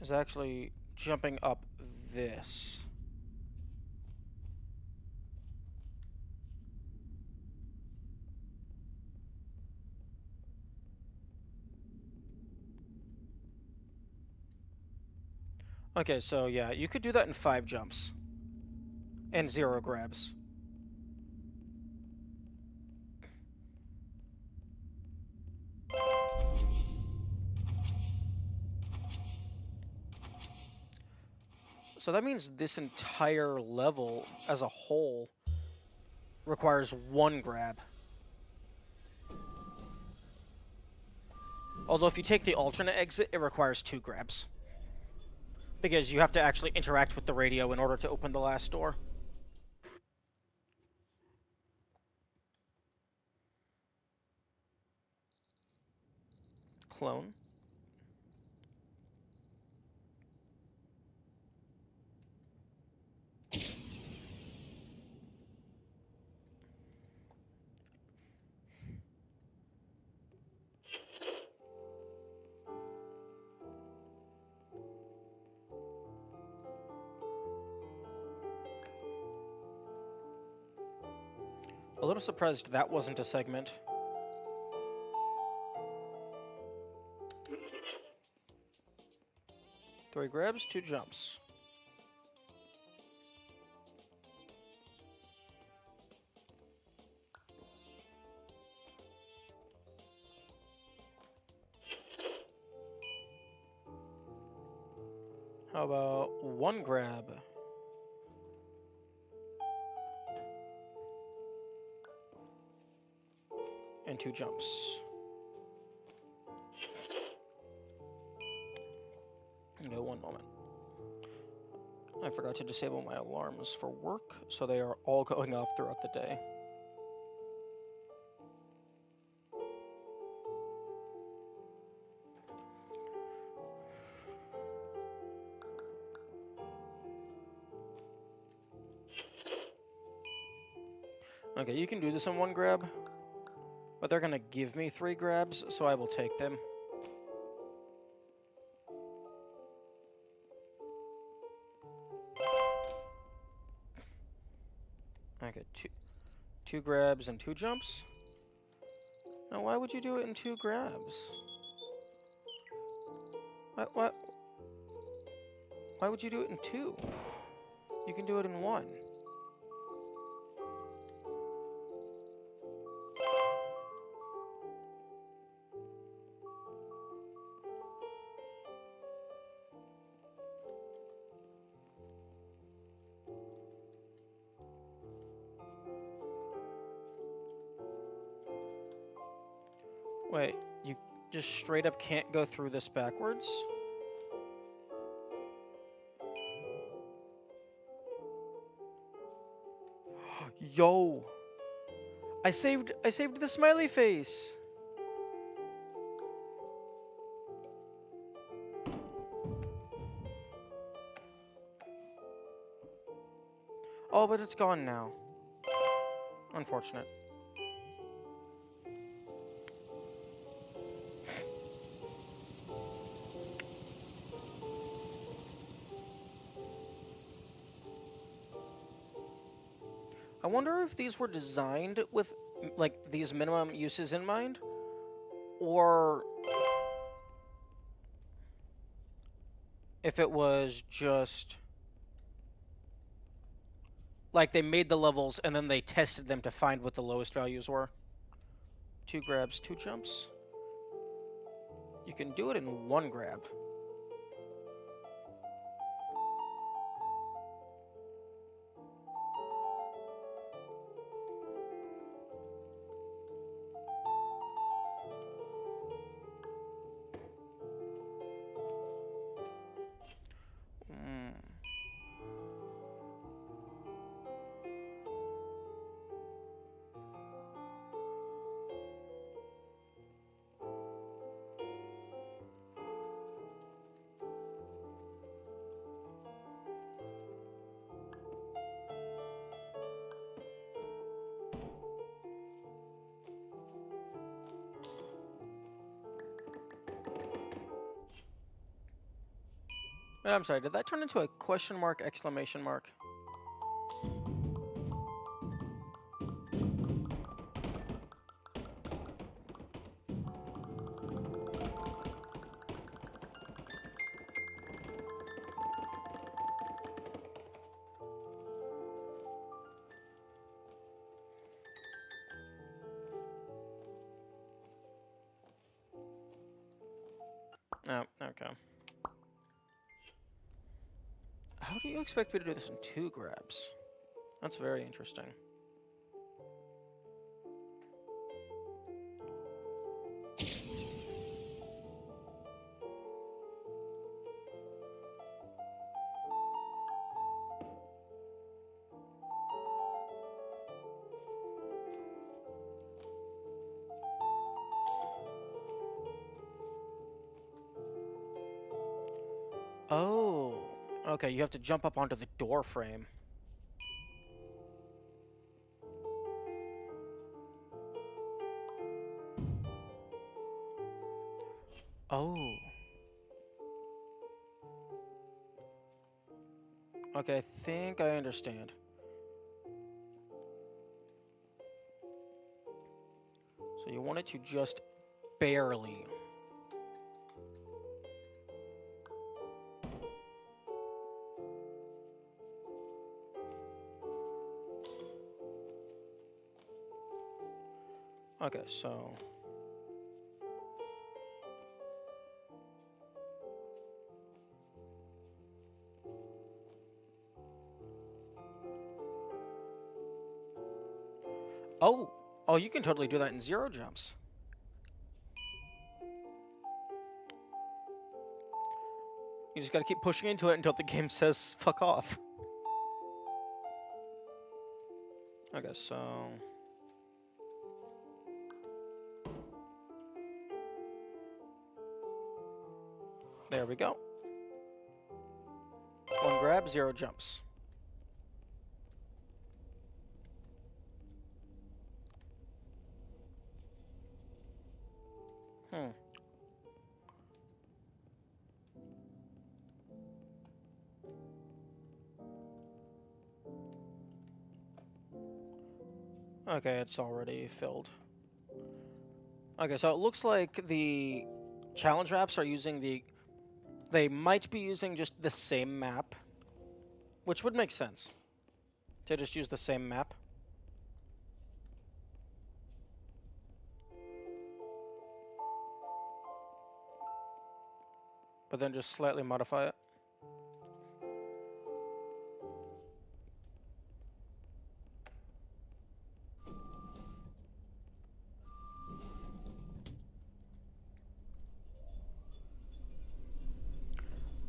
S1: is actually jumping up this. Okay, so yeah, you could do that in 5 jumps. And 0 grabs. So that means this entire level as a whole requires 1 grab. Although if you take the alternate exit, it requires 2 grabs. Because you have to actually interact with the radio in order to open the last door. clone. A little surprised that wasn't a segment. Three grabs, 2 jumps. How about 1 grab? And 2 jumps. Okay, 1 moment. I forgot to disable my alarms for work, so they are all going off throughout the day. Okay, you can do this in 1 grab, but they're gonna give me 3 grabs, so I will take them. Okay, two grabs and 2 jumps. Now, why would you do it in 2 grabs? What? Why would you do it in 2? You can do it in 1. Wait, you just straight up can't go through this backwards? Yo! I saved the smiley face! Oh, but it's gone now. Unfortunate. I wonder if these were designed with, like, these minimum uses in mind, or if it was just, like, they made the levels and then they tested them to find what the lowest values were. 2 grabs, 2 jumps. You can do it in 1 grab. I'm sorry, did that turn into a question mark, exclamation mark? Oh, okay. How do you expect me to do this in 2 grabs? That's very interesting. Oh, okay, you have to jump up onto the door frame. Oh. Okay, I think I understand. So you want it to just barely. Okay, so... Oh! Oh, you can totally do that in 0 jumps. You just gotta keep pushing into it until the game says, fuck off. Okay, so... There we go. 1 grab, 0 jumps. Okay, it's already filled. Okay, so it looks like the challenge maps are using the... They might be using just the same map, which would make sense, to just use the same map. But then just slightly modify it.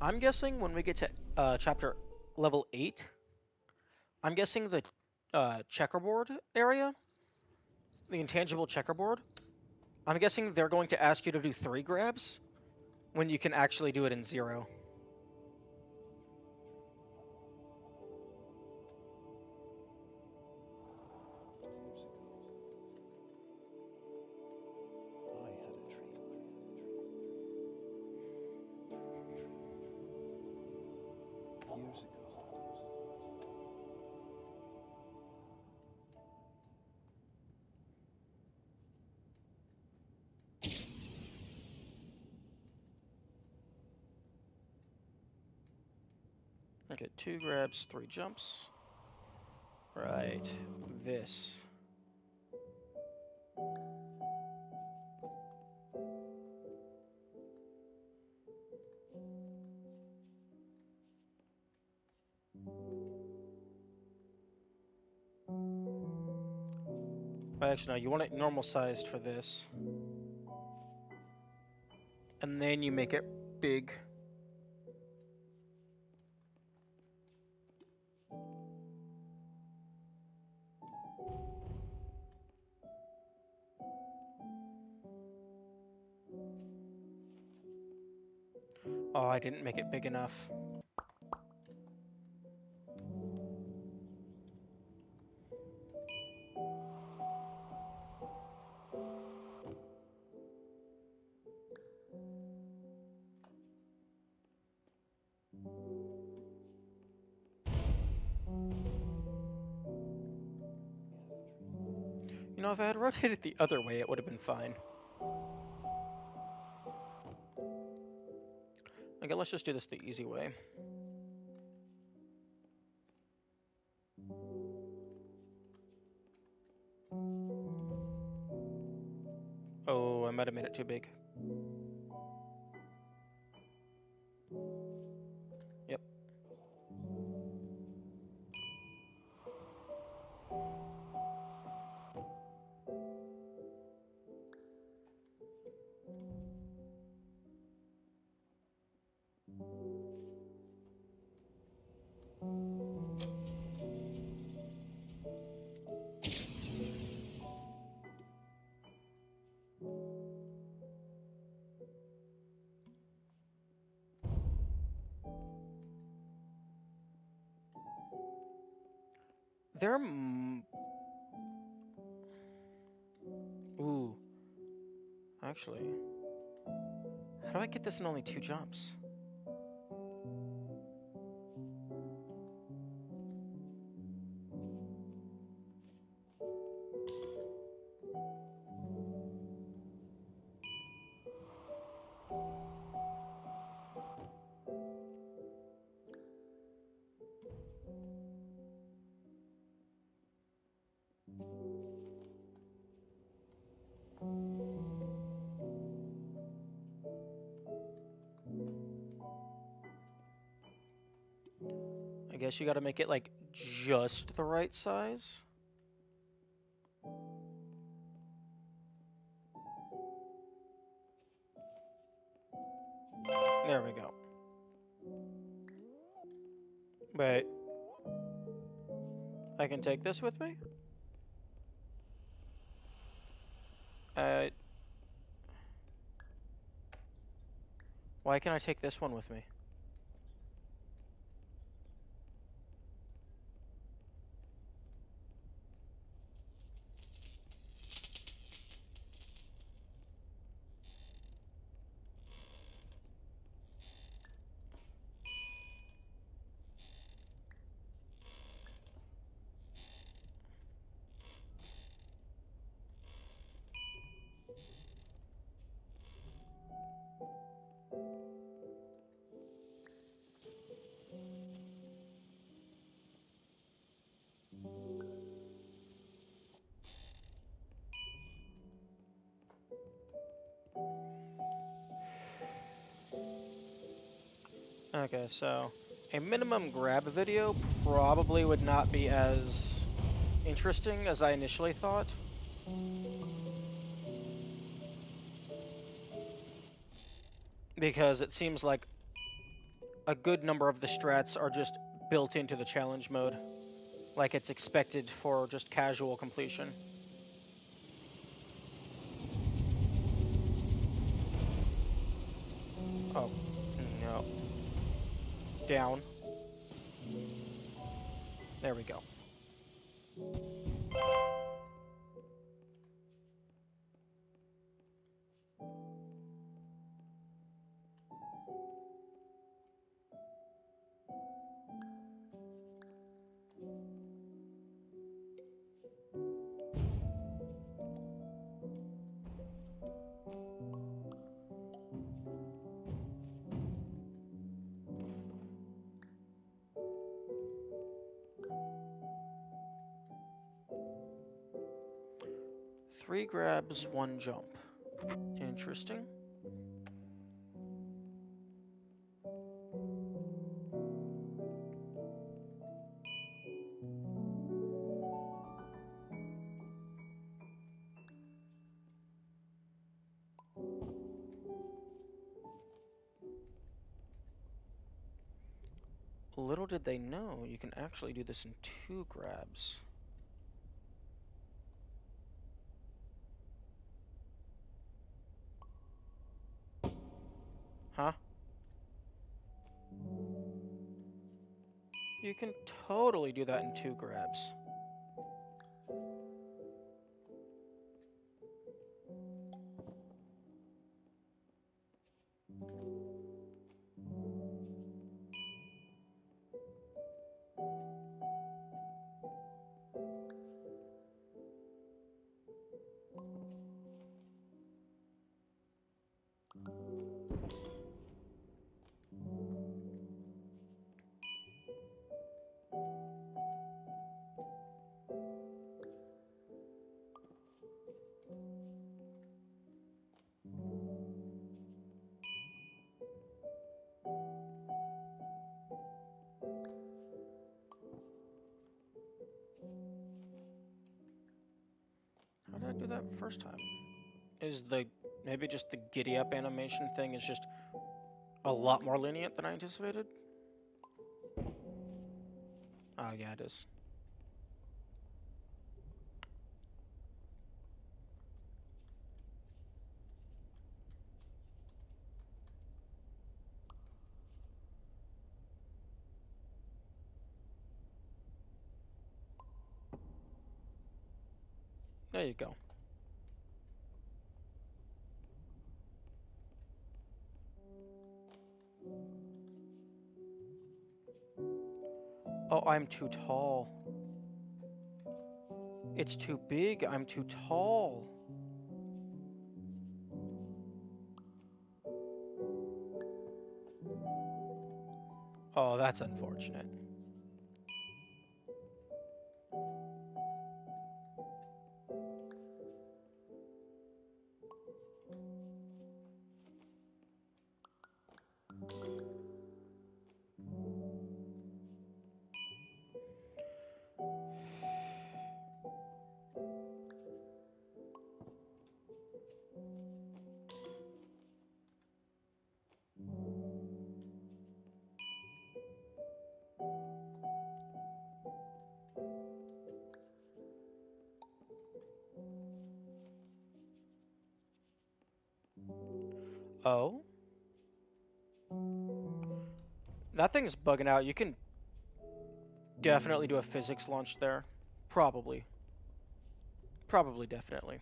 S1: I'm guessing when we get to chapter level 8, I'm guessing the checkerboard area, the intangible checkerboard, I'm guessing they're going to ask you to do 3 grabs when you can actually do it in 0. Okay, 2 grabs, 3 jumps. Right, this. Actually, no, you want it normal sized for this. And then you make it big. Oh, I didn't make it big enough. You know, if I had rotated the other way, it would have been fine. Okay, let's just do this the easy way. Oh, I might have made it too big. Yep. There. Ooh. Actually, how do I get this in only 2 jumps? I guess you gotta make it, like, just the right size. There we go. Wait. I can take this with me? Why can't I take this one with me? Okay, so a minimum grab video probably would not be as interesting as I initially thought. Because it seems like a good number of the strats are just built into the challenge mode. Like it's expected for just casual completion. Oh, no. Down. There we go. Three grabs, 1 jump. Interesting. Little did they know, you can actually do this in 2 grabs. Huh? You can totally do that in 2 grabs. How did I do that first time? Is the... maybe just the giddy up animation thing is just a lot more lenient than I anticipated? Oh, yeah, it is. There you go. Oh, I'm too tall. It's too big. I'm too tall. Oh, that's unfortunate. Oh? That thing's bugging out. You can definitely do a physics launch there. Probably. Probably, definitely.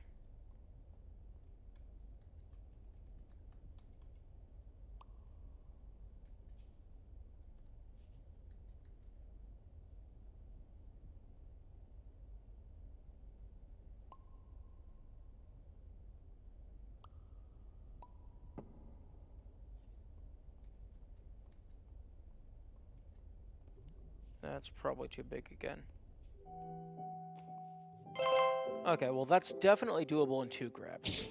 S1: That's probably too big again. Okay, well that's definitely doable in 2 grabs.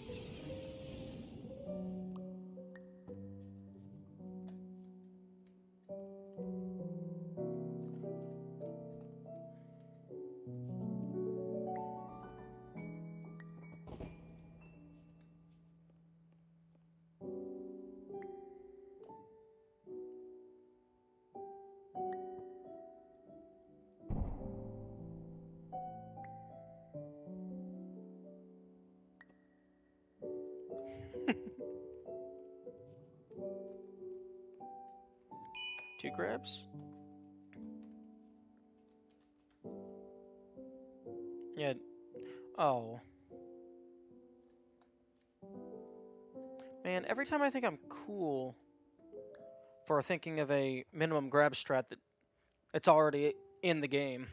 S1: Two grabs? Yeah. Oh. Man, every time I think I'm cool for thinking of a minimum grab strat that it's already in the game.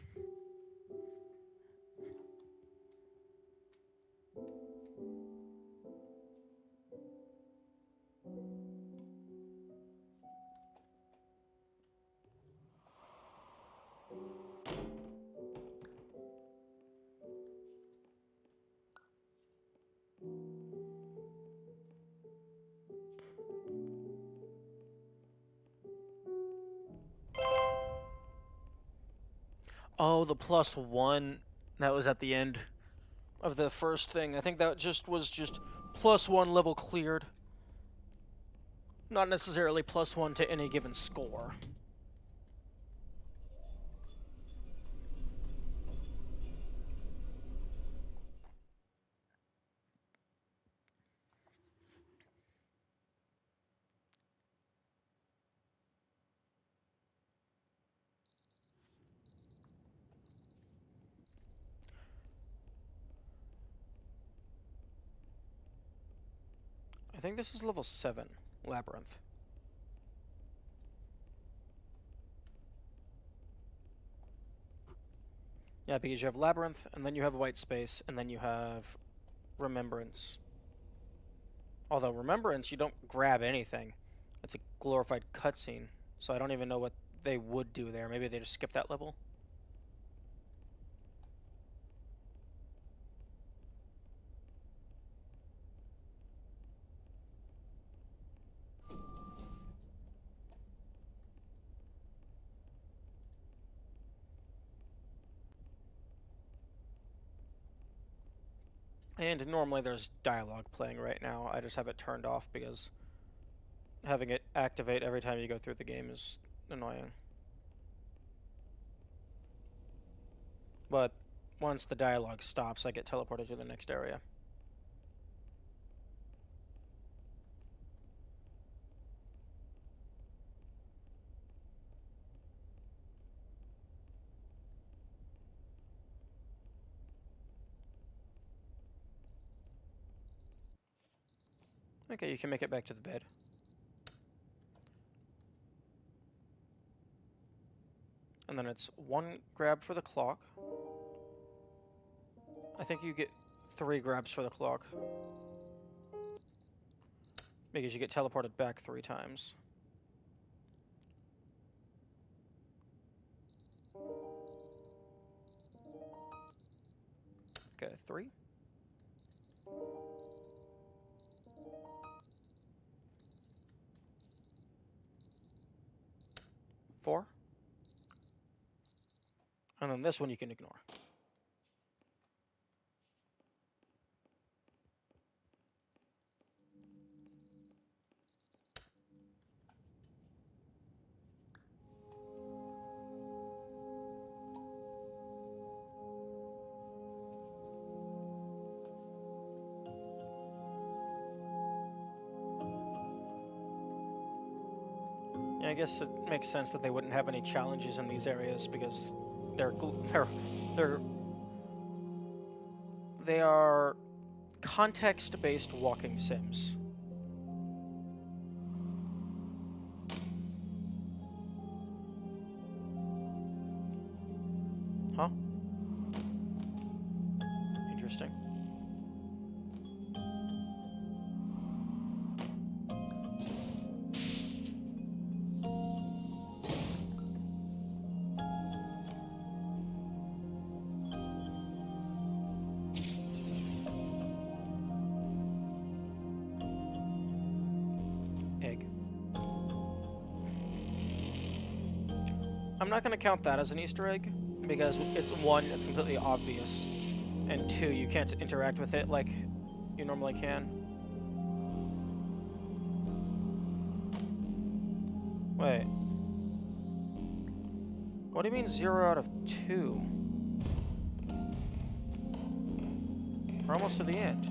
S1: Oh, the +1 that was at the end of the first thing. I think that was just +1 level cleared. Not necessarily +1 to any given score. I think this is level 7, Labyrinth. Yeah, because you have Labyrinth, and then you have White Space, and then you have Remembrance. Although Remembrance, you don't grab anything. It's a glorified cutscene, so I don't even know what they would do there. Maybe they just skip that level? And normally there's dialogue playing right now. I just have it turned off because having it activate every time you go through the game is annoying. But once the dialogue stops, I get teleported to the next area. Okay, you can make it back to the bed. And then it's 1 grab for the clock. I think you get 3 grabs for the clock. Because you get teleported back 3 times. Okay, 3. 4. And then this one you can ignore. Yeah, I guess it makes sense that they wouldn't have any challenges in these areas because they are context-based walking sims. Huh? Interesting. Egg. I'm not going to count that as an Easter egg, because it's 1, it's completely obvious, and 2, you can't interact with it like you normally can. Wait. What do you mean 0 out of 2? We're almost to the end.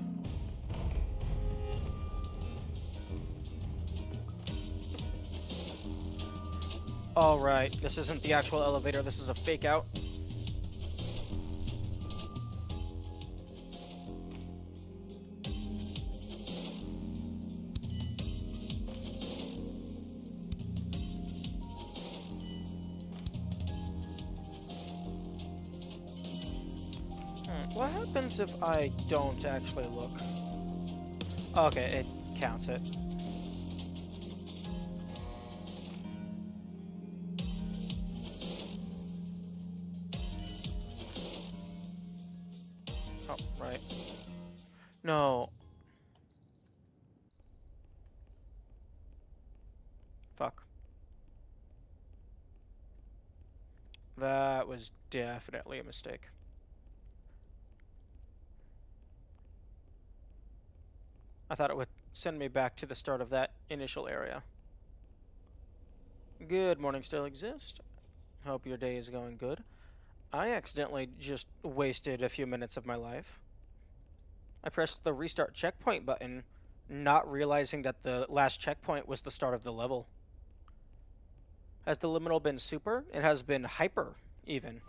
S1: Oh, right. This isn't the actual elevator, this is a fake out. What happens if I don't actually look? Okay, it counts it. Oh, right. No. Fuck. That was definitely a mistake. I thought it would send me back to the start of that initial area. Good morning, still exist. Hope your day is going good. I accidentally just wasted a few minutes of my life. I pressed the restart checkpoint button, not realizing that the last checkpoint was the start of the level. Has the liminal been super? It has been hyper, even.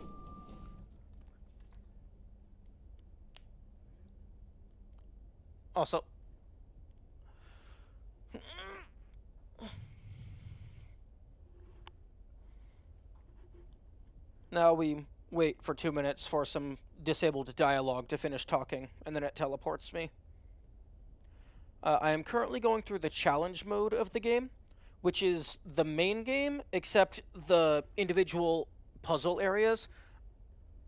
S1: Also, now we wait for 2 minutes for some disabled dialogue to finish talking, and then it teleports me. I am currently going through the challenge mode of the game, which is the main game, except the individual puzzle areas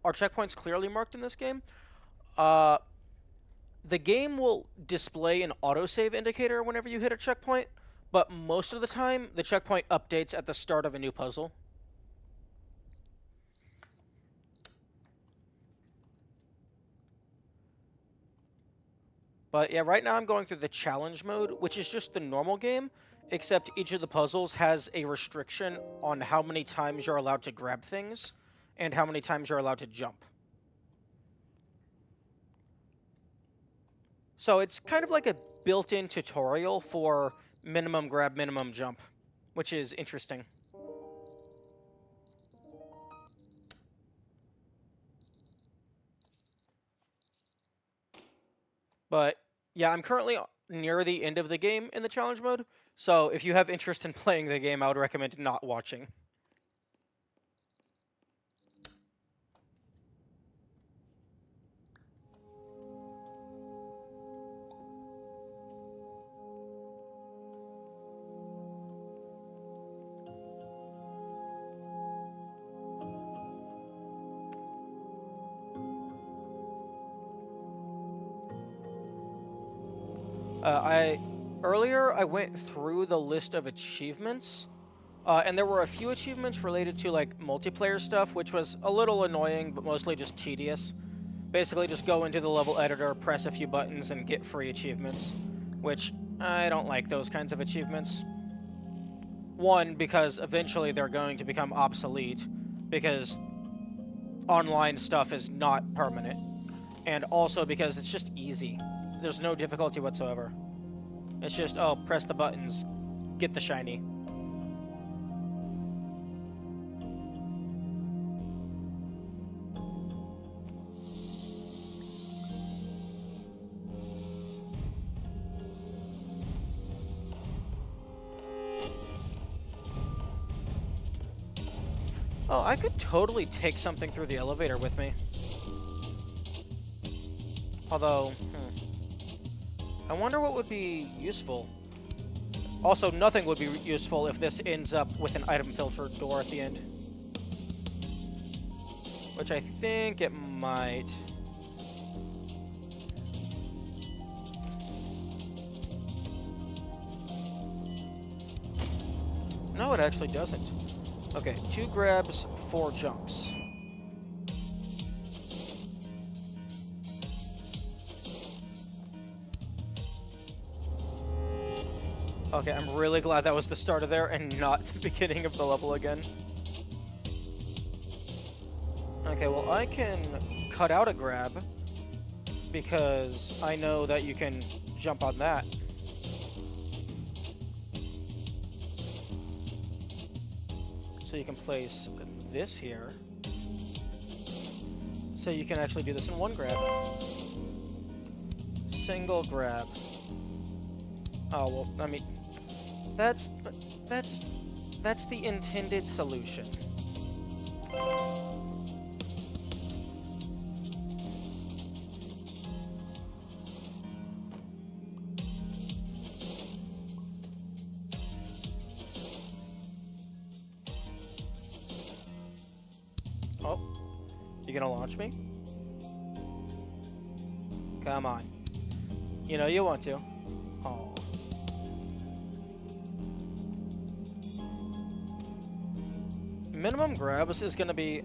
S1: are checkpoints clearly marked in this game. The game will display an autosave indicator whenever you hit a checkpoint, but most of the time, the checkpoint updates at the start of a new puzzle. But yeah, right now I'm going through the challenge mode, which is just the normal game, except each of the puzzles has a restriction on how many times you're allowed to grab things and how many times you're allowed to jump. So it's kind of like a built-in tutorial for minimum grab, minimum jump, which is interesting. But yeah, I'm currently near the end of the game in the challenge mode. So if you have interest in playing the game, I would recommend not watching. Earlier I went through the list of achievements, and there were a few achievements related to like multiplayer stuff, which was a little annoying, but mostly just tedious. Basically, just go into the level editor, press a few buttons, and get free achievements, which I don't like those kinds of achievements. One, because eventually they're going to become obsolete, because online stuff is not permanent, and also because it's just easy. There's no difficulty whatsoever. It's just, oh, press the buttons, get the shiny. Oh, I could totally take something through the elevator with me. Although, I wonder what would be useful. Also, nothing would be useful if this ends up with an item filter door at the end. Which I think it might. No, it actually doesn't. Okay, 2 grabs, 4 jumps. Okay, I'm really glad that was the start of there and not the beginning of the level again. Okay, well, I can cut out a grab because I know that you can jump on that. So you can place this here. So you can actually do this in 1 grab. Single grab. Oh, well, I mean, that's the intended solution. Oh, you gonna launch me? Come on. You know you want to. Oh. Minimum grabs is gonna be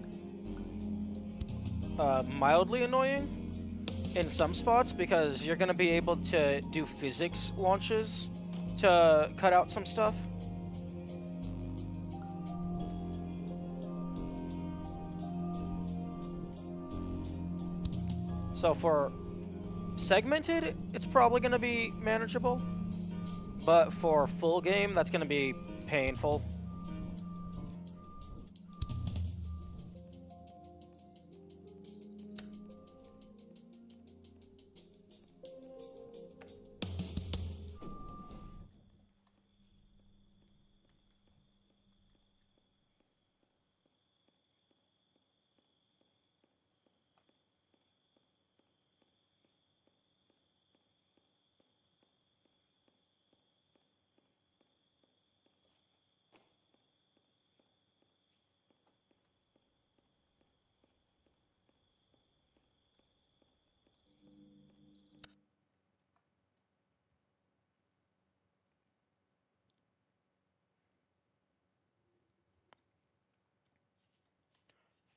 S1: mildly annoying in some spots because you're gonna be able to do physics launches to cut out some stuff. So for segmented, it's probably going to be manageable. But for full game, that's going to be painful.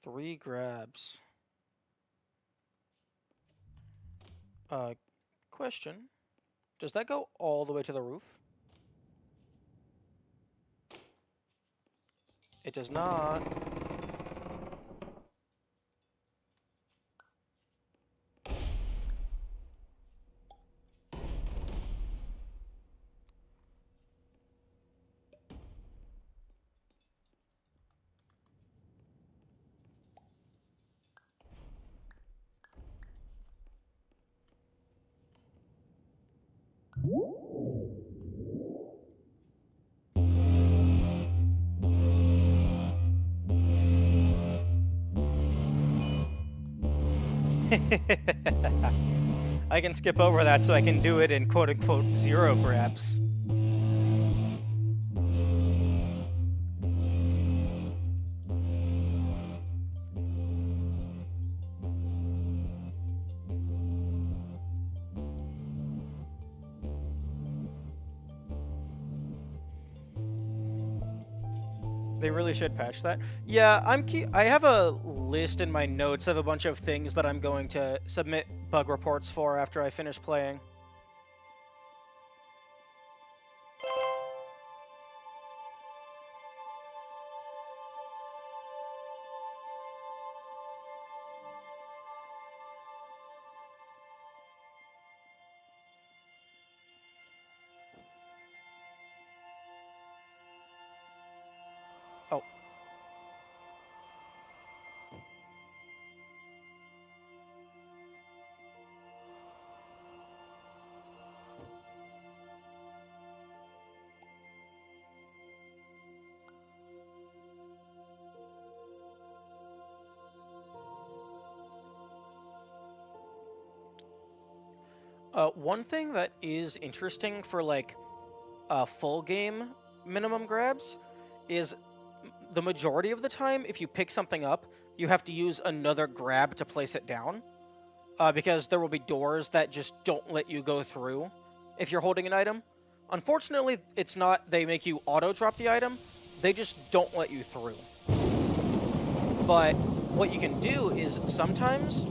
S1: Three grabs. Question. Does that go all the way to the roof? It does not. I can skip over that so I can do it in quote-unquote 0 grabs. They really should patch that. Yeah, I have a list in my notes of a bunch of things that I'm going to submit bug reports for after I finish playing. Oh. One thing that is interesting for, like, full game minimum grabs is the majority of the time, if you pick something up, you have to use another grab to place it down. Because there will be doors that just don't let you go through if you're holding an item. Unfortunately, it's not they make you auto-drop the item, they just don't let you through. But what you can do is sometimes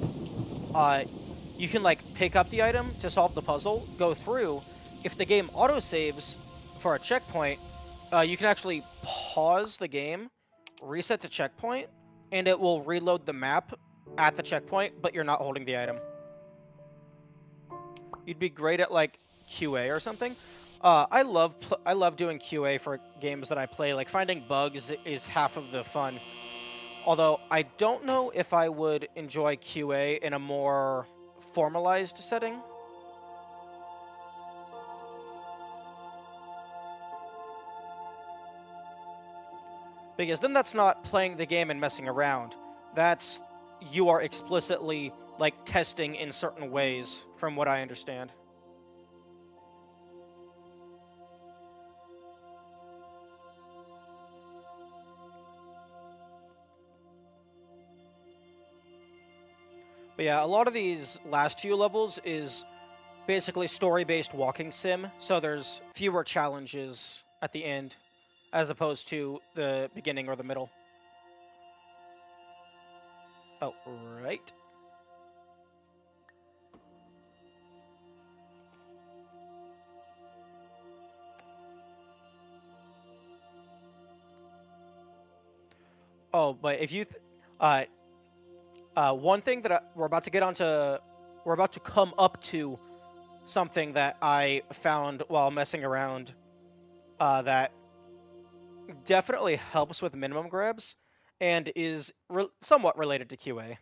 S1: you can, like, pick up the item to solve the puzzle, go through. If the game auto-saves for a checkpoint, you can actually pause the game, reset to checkpoint, and it will reload the map at the checkpoint, but you're not holding the item. You'd be great at, like, QA or something. I love doing QA for games that I play. Like, finding bugs is half of the fun. Although, I don't know if I would enjoy QA in a more formalized setting. Because then that's not playing the game and messing around. That's, you are explicitly, like, testing in certain ways, from what I understand. But yeah, a lot of these last few levels is basically story-based walking sim, so there's fewer challenges at the end, as opposed to the beginning or the middle. Oh, right. Oh, but if you... one thing that we're about to get onto... We're about to come up to something that I found while messing around that definitely helps with minimum grabs and is somewhat related to QA.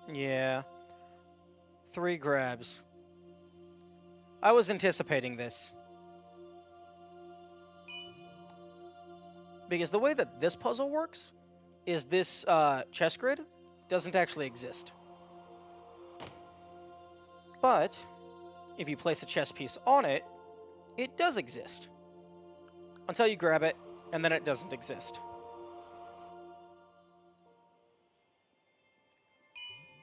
S1: Yeah. 3 grabs. I was anticipating this. Because the way that this puzzle works is this chess grid doesn't actually exist. But if you place a chess piece on it, it does exist. Until you grab it, and then it doesn't exist.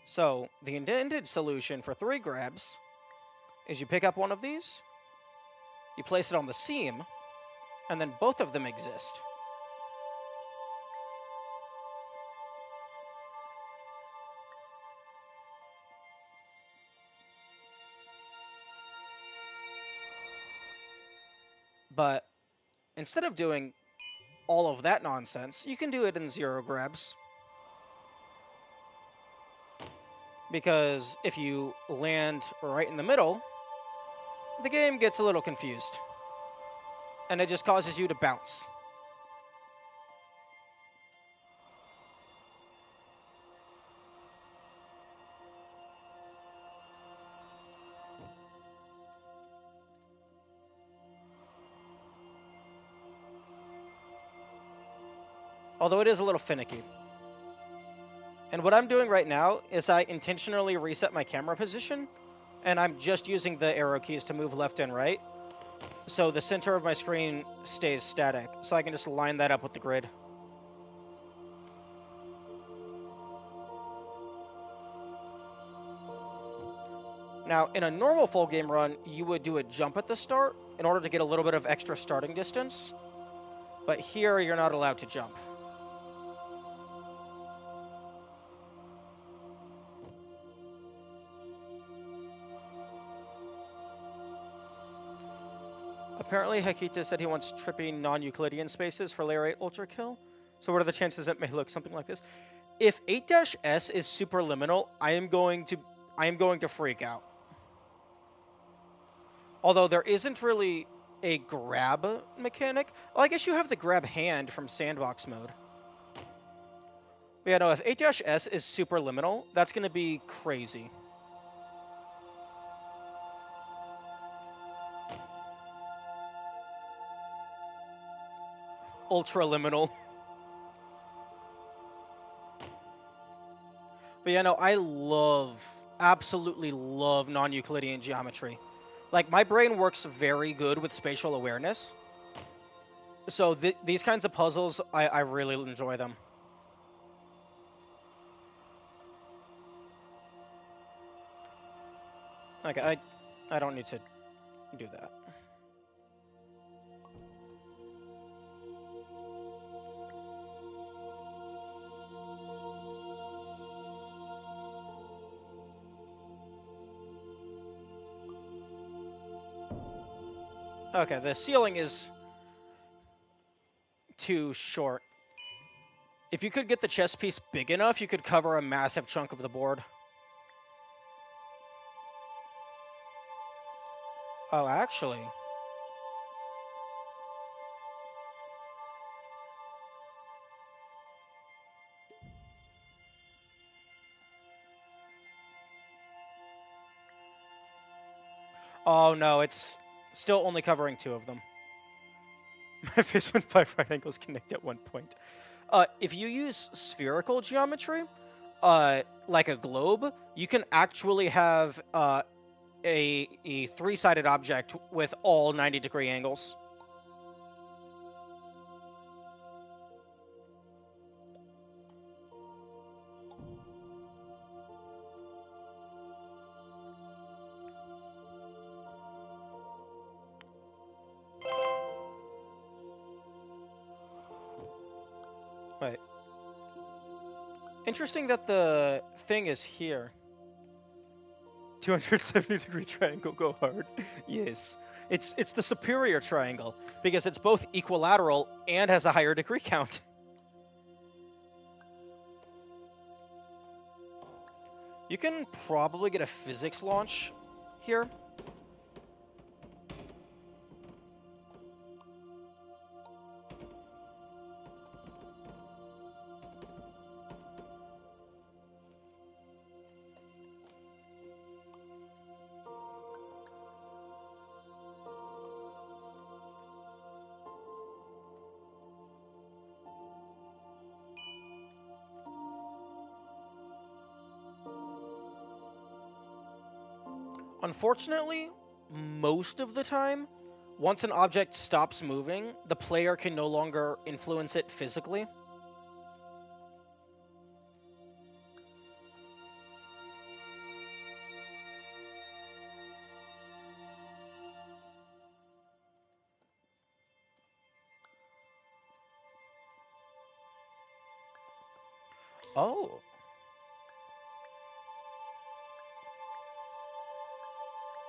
S1: So, the intended solution for 3 grabs is you pick up one of these, you place it on the seam, and then both of them exist. But instead of doing all of that nonsense, you can do it in 0 grabs. Because if you land right in the middle, the game gets a little confused. And it just causes you to bounce. Although it is a little finicky. And what I'm doing right now is I intentionally reset my camera position, and I'm just using the arrow keys to move left and right, so the center of my screen stays static, so I can just line that up with the grid. Now, in a normal full game run, you would do a jump at the start in order to get a little bit of extra starting distance, but here you're not allowed to jump. Apparently, Hikita said he wants trippy non-Euclidean spaces for layer 8 ultra kill. So what are the chances it may look something like this? If 8-S is superliminal, I am going to freak out. Although there isn't really a grab mechanic. Well, I guess you have the grab hand from sandbox mode. But yeah, no, if 8-S is superliminal, that's going to be crazy. Ultraliminal. But yeah, no, I absolutely love non-Euclidean geometry. Like, my brain works very good with spatial awareness. So these kinds of puzzles, I really enjoy them. Okay, I don't need to do that. Okay, the ceiling is too short. If you could get the chess piece big enough, you could cover a massive chunk of the board. Oh, actually. Oh, no, it's still only covering 2 of them. My face when 5 right angles connect at one point. If you use spherical geometry, like a globe, you can actually have a 3-sided object with all 90-degree angles. Right. Interesting that the thing is here. 270-degree triangle, go hard. Yes. It's the superior triangle, because it's both equilateral and has a higher degree count. You can probably get a physics launch here. Unfortunately, most of the time, once an object stops moving, the player can no longer influence it physically. Oh.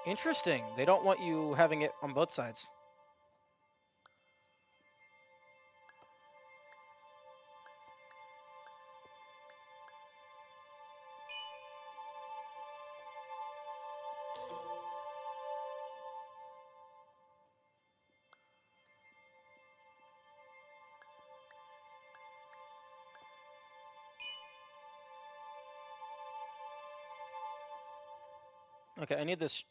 S1: Interesting. They don't want you having it on both sides. Okay, I need this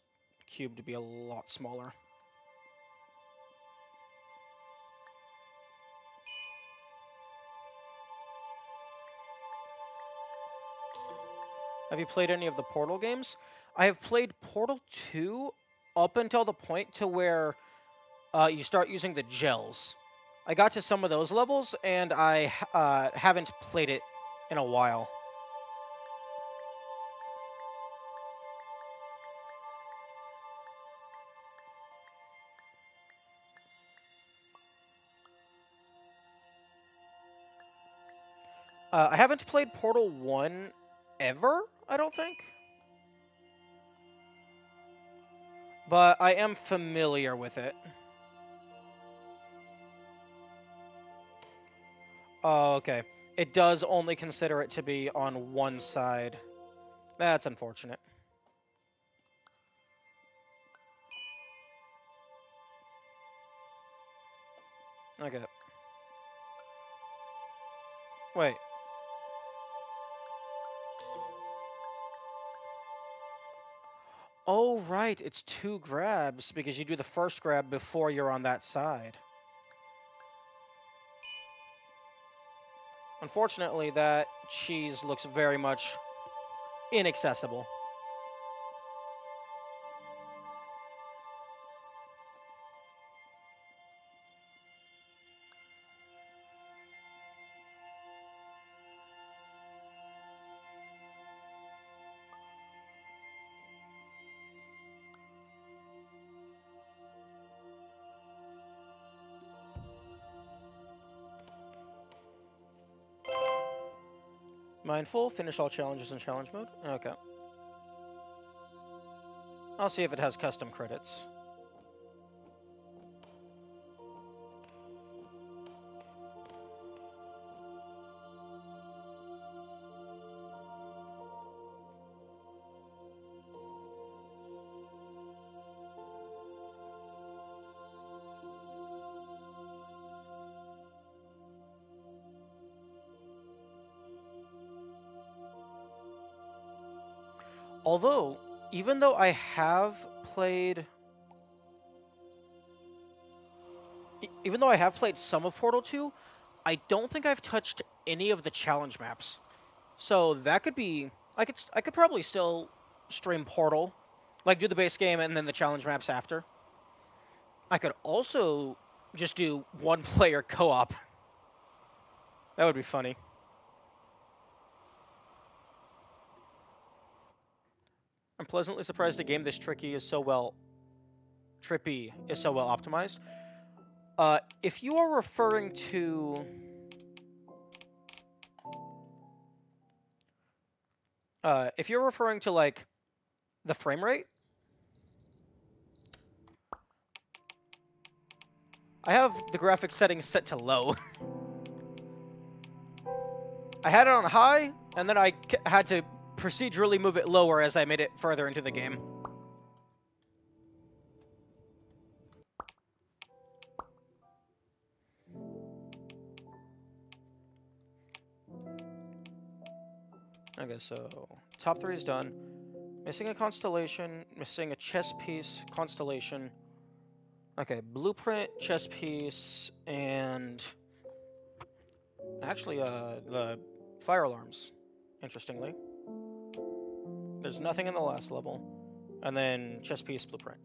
S1: cube to be a lot smaller. Have you played any of the Portal games? I have played Portal 2 up until the point to where you start using the gels. I got to some of those levels, and I haven't played it in a while. I haven't played Portal 1 ever, I don't think. But I am familiar with it. Oh, okay. It does only consider it to be on one side. That's unfortunate. Okay. Wait. Oh, right. It's 2 grabs because you do the first grab before you're on that side. Unfortunately, that cheese looks very much inaccessible. Mindful, finish all challenges in challenge mode. Okay. I'll see if it has custom credits. Although, even though I have played... Even though I have played some of Portal 2, I don't think I've touched any of the challenge maps. So that could be... I could probably still stream Portal. Like, do the base game and then the challenge maps after. I could also just do one-player co-op. That would be funny. I'm pleasantly surprised a game this trippy is so well optimized. If you are referring to... if you're referring to, like, the frame rate, I have the graphics settings set to low. I had it on high, and then I had to procedurally move it lower as I made it further into the game. Okay, so top 3 is done. Missing a constellation, missing a chess piece, constellation. Okay, blueprint, chess piece, and actually the fire alarms, interestingly. There's nothing in the last level. And then chess piece, blueprint.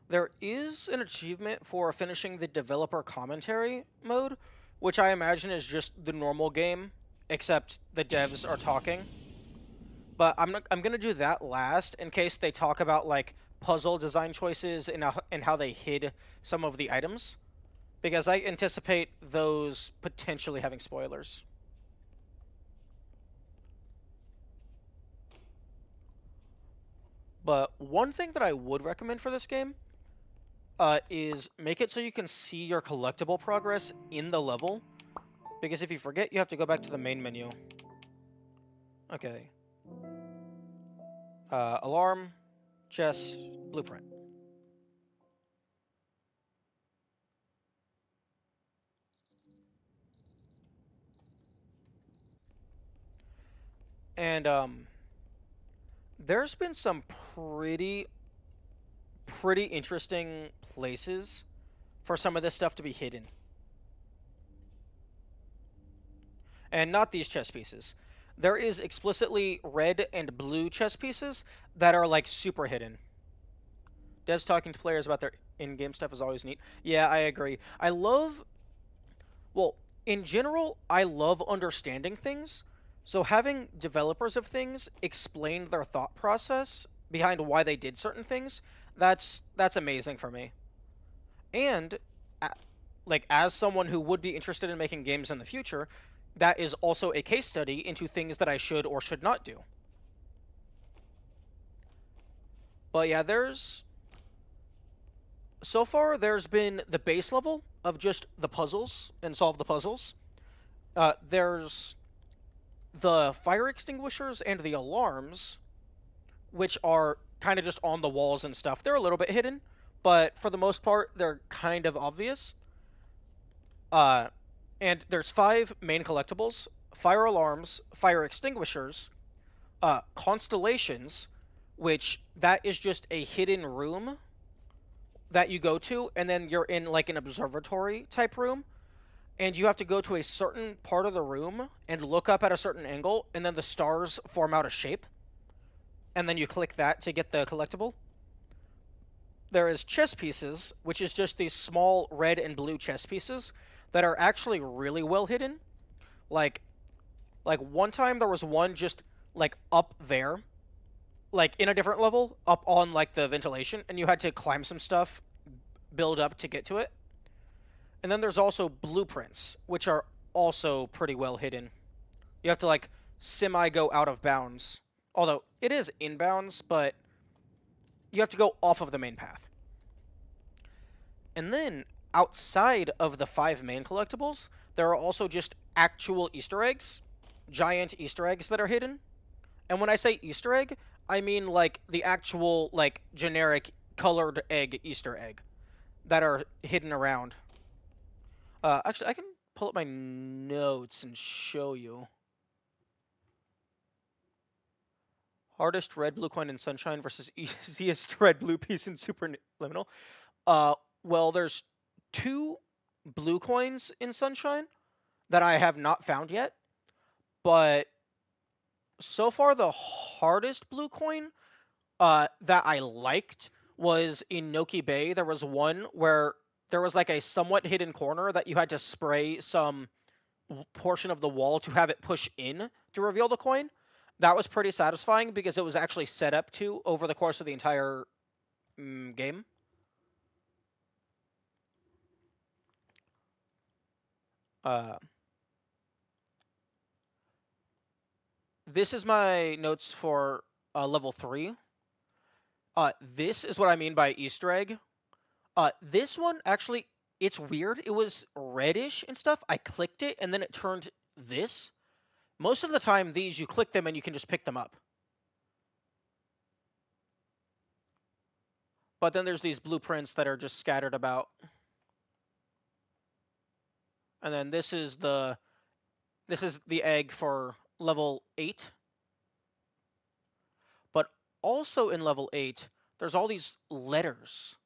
S1: There is an achievement for finishing the developer commentary mode, which I imagine is just the normal game, except the devs are talking. But I'm gonna do that last in case they talk about like puzzle design choices and how they hid some of the items, because I anticipate those potentially having spoilers. But one thing that I would recommend for this game is make it so you can see your collectible progress in the level. Because if you forget, you have to go back to the main menu. Okay. Alarm, chess, blueprint. And there's been some pretty interesting places for some of this stuff to be hidden. And not these chess pieces. There is explicitly red and blue chess pieces that are like super hidden. Devs talking to players about their in-game stuff is always neat. Yeah, I agree. Well, in general, I love understanding things. So having developers of things explain their thought process behind why they did certain things, that's amazing for me. And like as someone who would be interested in making games in the future, that is also a case study into things that I should or should not do. But yeah, so far there's been the base level of just the puzzles and solve the puzzles. There's the fire extinguishers and the alarms, which are kind of just on the walls and stuff. They're a little bit hidden, but for the most part, they're kind of obvious. Uh, and there's 5 main collectibles: fire alarms, fire extinguishers, constellations, which that is just a hidden room that you go to, and then you're in like an observatory type room, and you have to go to a certain part of the room and look up at a certain angle, and then the stars form out a shape, and then you click that to get the collectible. There is chess pieces, which is just these small red and blue chess pieces that are actually really well hidden. Like like one time there was one just like up there, like in a different level, up on like the ventilation, and you had to climb some stuff, build up to get to it. And then there's also blueprints, which are also pretty well hidden. You have to like semi go out of bounds. Although it is inbounds, but you have to go off of the main path. And then outside of the 5 main collectibles, there are also just actual Easter eggs, giant Easter eggs that are hidden. And when I say Easter egg, I mean like the actual like generic colored egg Easter egg that are hidden around. Actually, I can pull up my notes and show you. Hardest red blue coin in Sunshine versus easiest red blue piece in Superliminal. Well, there's 2 blue coins in Sunshine that I have not found yet, but so far the hardest blue coin that I liked was in Noki Bay. There was one where there was like a somewhat hidden corner that you had to spray some portion of the wall to have it push in to reveal the coin. That was pretty satisfying because it was actually set up to over the course of the entire game. This is my notes for level 3. This is what I mean by Easter egg. This one, actually, it's weird. It was reddish and stuff. I clicked it, and then it turned this. Most of the time, these, you click them, and you can just pick them up. But then there's these blueprints that are just scattered about. And then this is the egg for level 8. But also in level 8, there's all these letters.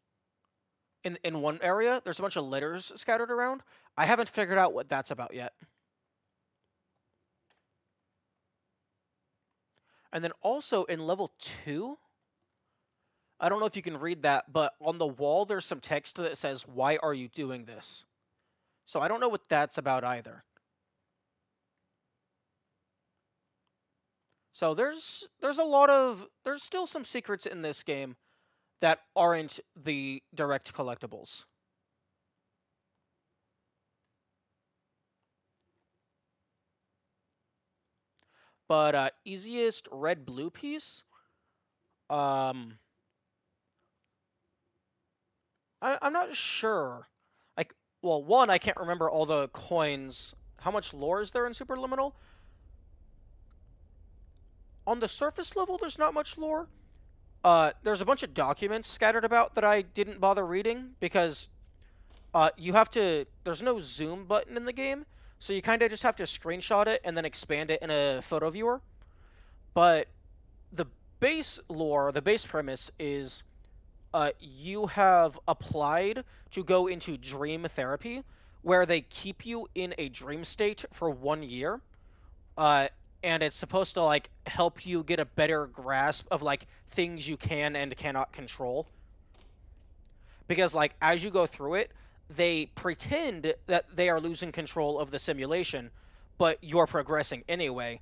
S1: In one area, there's a bunch of letters scattered around. I haven't figured out what that's about yet. And then also in level 2, I don't know if you can read that, but on the wall there's some text that says, "Why are you doing this?" So I don't know what that's about either. So there's still some secrets in this game that aren't the direct collectibles. But easiest red blue piece. I'm not sure. Like, well, one, I can't remember all the coins. How much lore is there in Superliminal? On the surface level, there's not much lore. There's a bunch of documents scattered about that I didn't bother reading because you have to. There's no zoom button in the game, so you kind of just have to screenshot it and then expand it in a photo viewer. But the base lore, the base premise is you have applied to go into dream therapy, where they keep you in a dream state for 1 year, uh, and it's supposed to like help you get a better grasp of like things you can and cannot control. Because like as you go through it, they pretend that they are losing control of the simulation, but you're progressing anyway,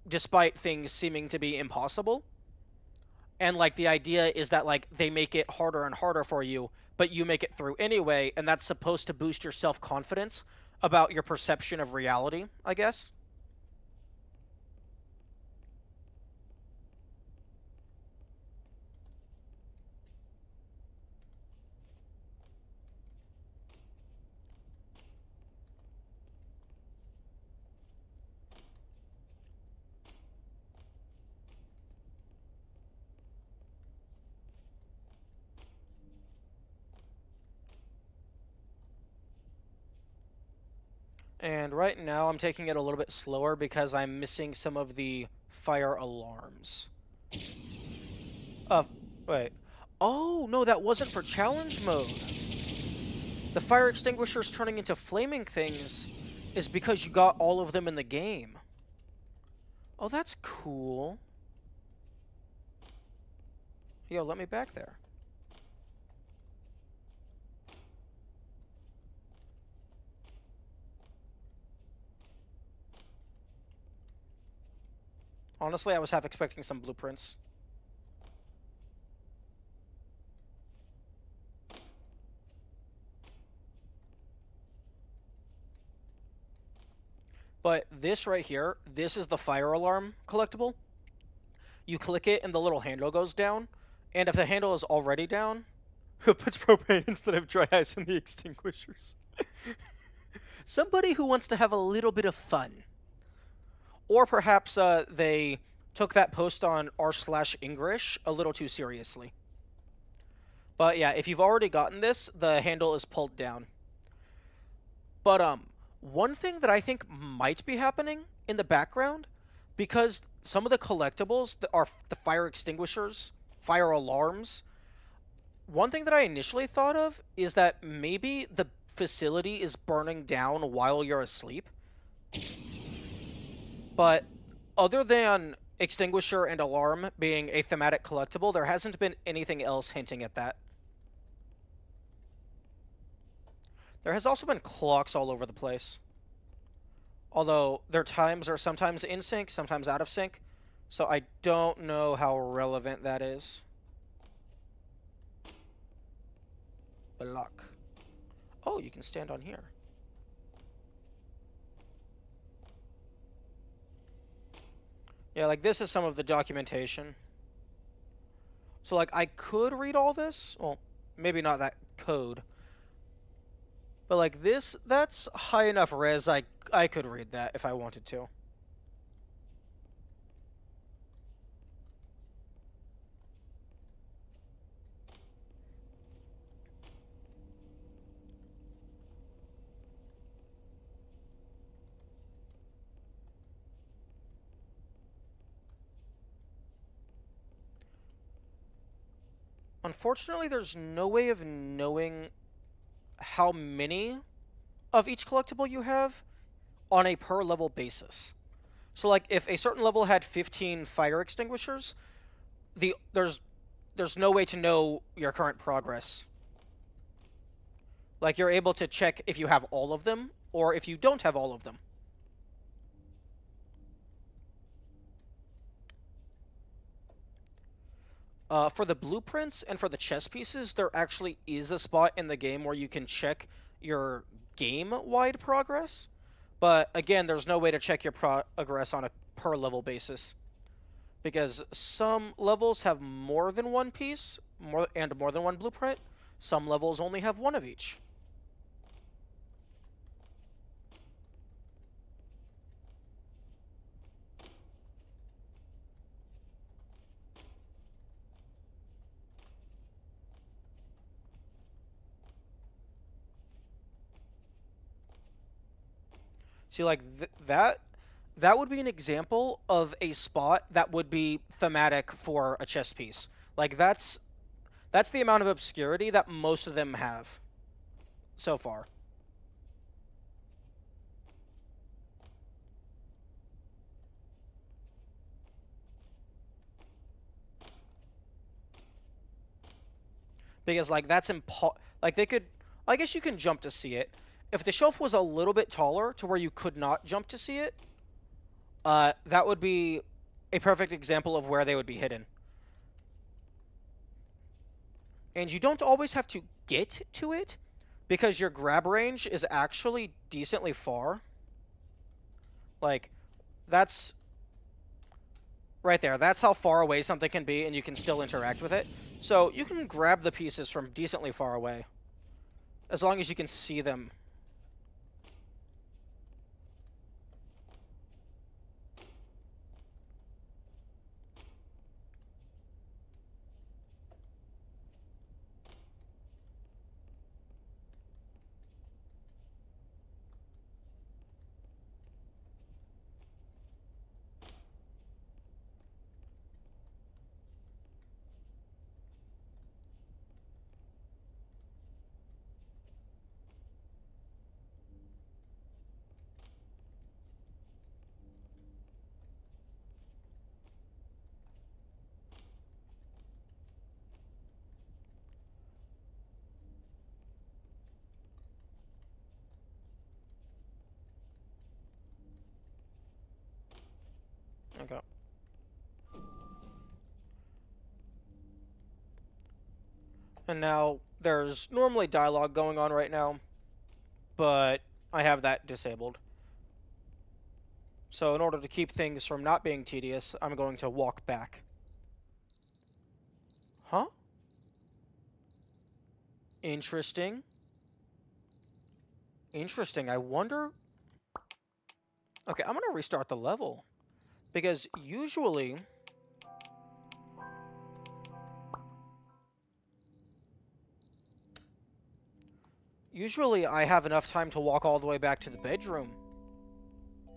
S1: despite things seeming to be impossible. And like the idea is that like they make it harder and harder for you, but you make it through anyway, and that's supposed to boost your self-confidence about your perception of reality, I guess. And right now I'm taking it a little bit slower because I'm missing some of the fire alarms. Uh, wait. Oh, no, that wasn't for challenge mode. The fire extinguishers turning into flaming things is because you got all of them in the game. Oh, that's cool. Yo, let me back there. Honestly, I was half expecting some blueprints. But this right here, this is the fire alarm collectible. You click it and the little handle goes down. And if the handle is already down, it puts propane instead of dry ice in the extinguishers. Somebody who wants to have a little bit of fun. Or perhaps they took that post on r/English a little too seriously. But yeah, if you've already gotten this, the handle is pulled down. But one thing that I think might be happening in the background, because some of the collectibles that are the fire extinguishers, fire alarms, one thing that I initially thought of is that maybe the facility is burning down while you're asleep. But other than extinguisher and alarm being a thematic collectible, there hasn't been anything else hinting at that. There has also been clocks all over the place. Although their times are sometimes in sync, sometimes out of sync. So I don't know how relevant that is. Block. Oh, you can stand on here. Yeah, like this is some of the documentation. So like I could read all this. Well, maybe not that code. But like this, that's high enough res, I could read that if I wanted to. Unfortunately, there's no way of knowing how many of each collectible you have on a per level basis. So like if a certain level had 15 fire extinguishers, there's no way to know your current progress. Like you're able to check if you have all of them or if you don't have all of them. For the blueprints and for the chess pieces, there actually is a spot in the game where you can check your game-wide progress. But again, there's no way to check your progress on a per level basis. Because some levels have more than one piece, more than one blueprint. Some levels only have one of each. See, like that, that would be an example of a spot that would be thematic for a chess piece. Like that's the amount of obscurity that most of them have so far. Because like like they could, I guess you can jump to see it. If the shelf was a little bit taller to where you could not jump to see it, that would be a perfect example of where they would be hidden. And you don't always have to get to it because your grab range is actually decently far. Like that's right there. That's how far away something can be, and you can still interact with it. So you can grab the pieces from decently far away, as long as you can see them. Okay. And now there's normally dialogue going on right now, but I have that disabled. So in order to keep things from not being tedious, I'm going to walk back. Huh? Interesting. Interesting. I wonder... Okay, I'm going to restart the level. Because usually... Usually I have enough time to walk all the way back to the bedroom.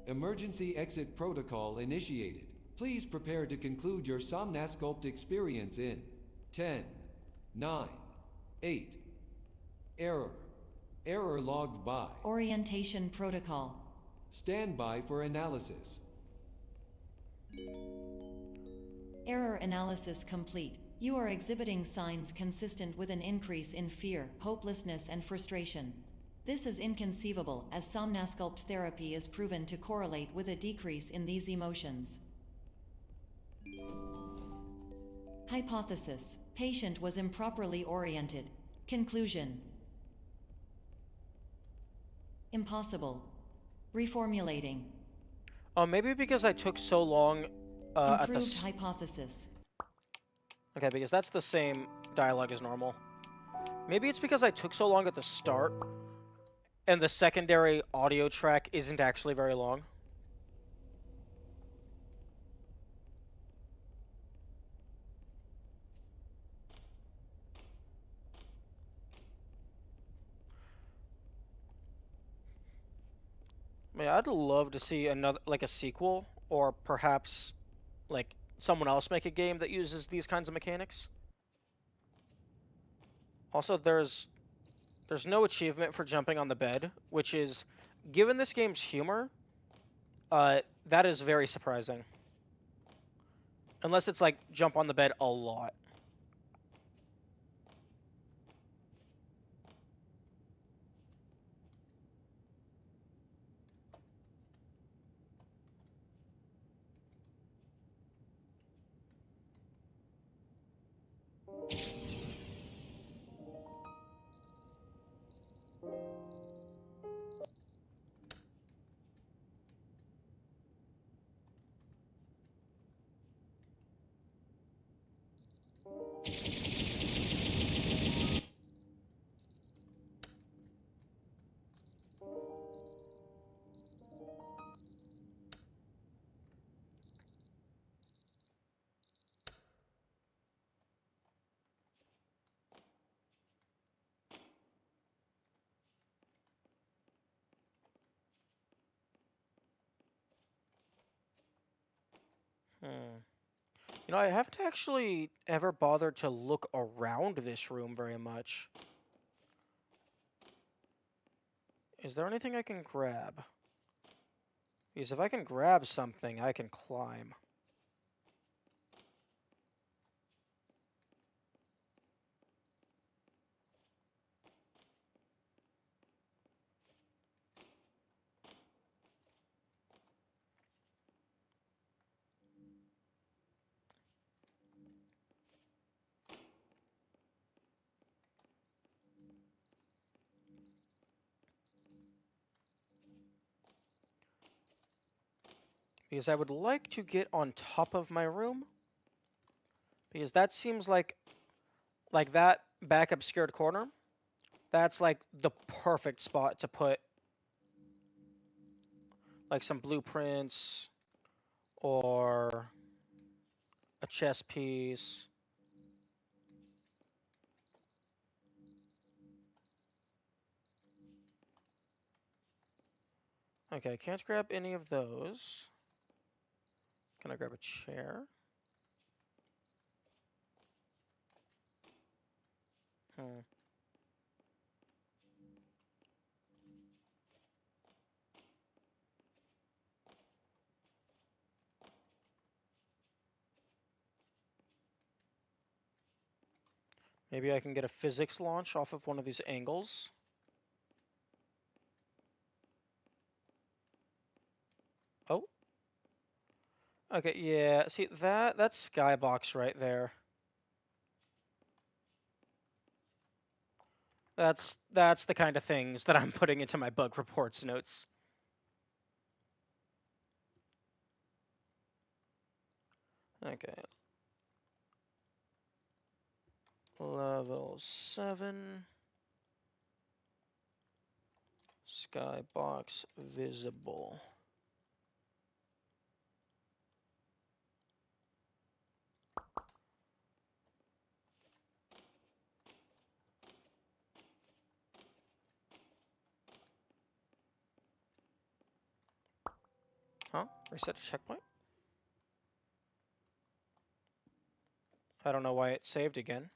S3: Emergency exit protocol initiated. Please prepare to conclude your Somnasculpt experience in 10, 9, 8. Error. Error logged by.
S4: Orientation protocol.
S3: Stand by for analysis.
S4: Error analysis complete. You are exhibiting signs consistent with an increase in fear, hopelessness, and frustration. This is inconceivable, as Somnasculpt therapy is proven to correlate with a decrease in these emotions. Hypothesis: patient was improperly oriented. Conclusion: impossible. Reformulating.
S1: Maybe because I took so long at the...
S4: Improved hypothesis.
S1: Okay, because that's the same dialogue as normal. Maybe it's because I took so long at the start, and the secondary audio track isn't actually very long. Yeah, I'd love to see another, like a sequel, or perhaps, like, someone else make a game that uses these kinds of mechanics. Also, there's no achievement for jumping on the bed, which is, given this game's humor, that is very surprising. Unless it's like jump on the bed a lot. Hmm. You know, I haven't actually ever bothered to look around this room very much. Is there anything I can grab? Because if I can grab something, I can climb. Because I would like to get on top of my room. Because that seems like that back obscured corner. That's like the perfect spot to put like some blueprints or a chess piece. Okay, can't grab any of those. Can I grab a chair? Hmm. Maybe I can get a physics launch off of one of these angles. Oh. Okay, yeah. See, that's skybox right there. That's the kind of things that I'm putting into my bug reports notes. Okay. Level 7. Skybox visible. Huh? Reset to checkpoint? I don't know why it saved again.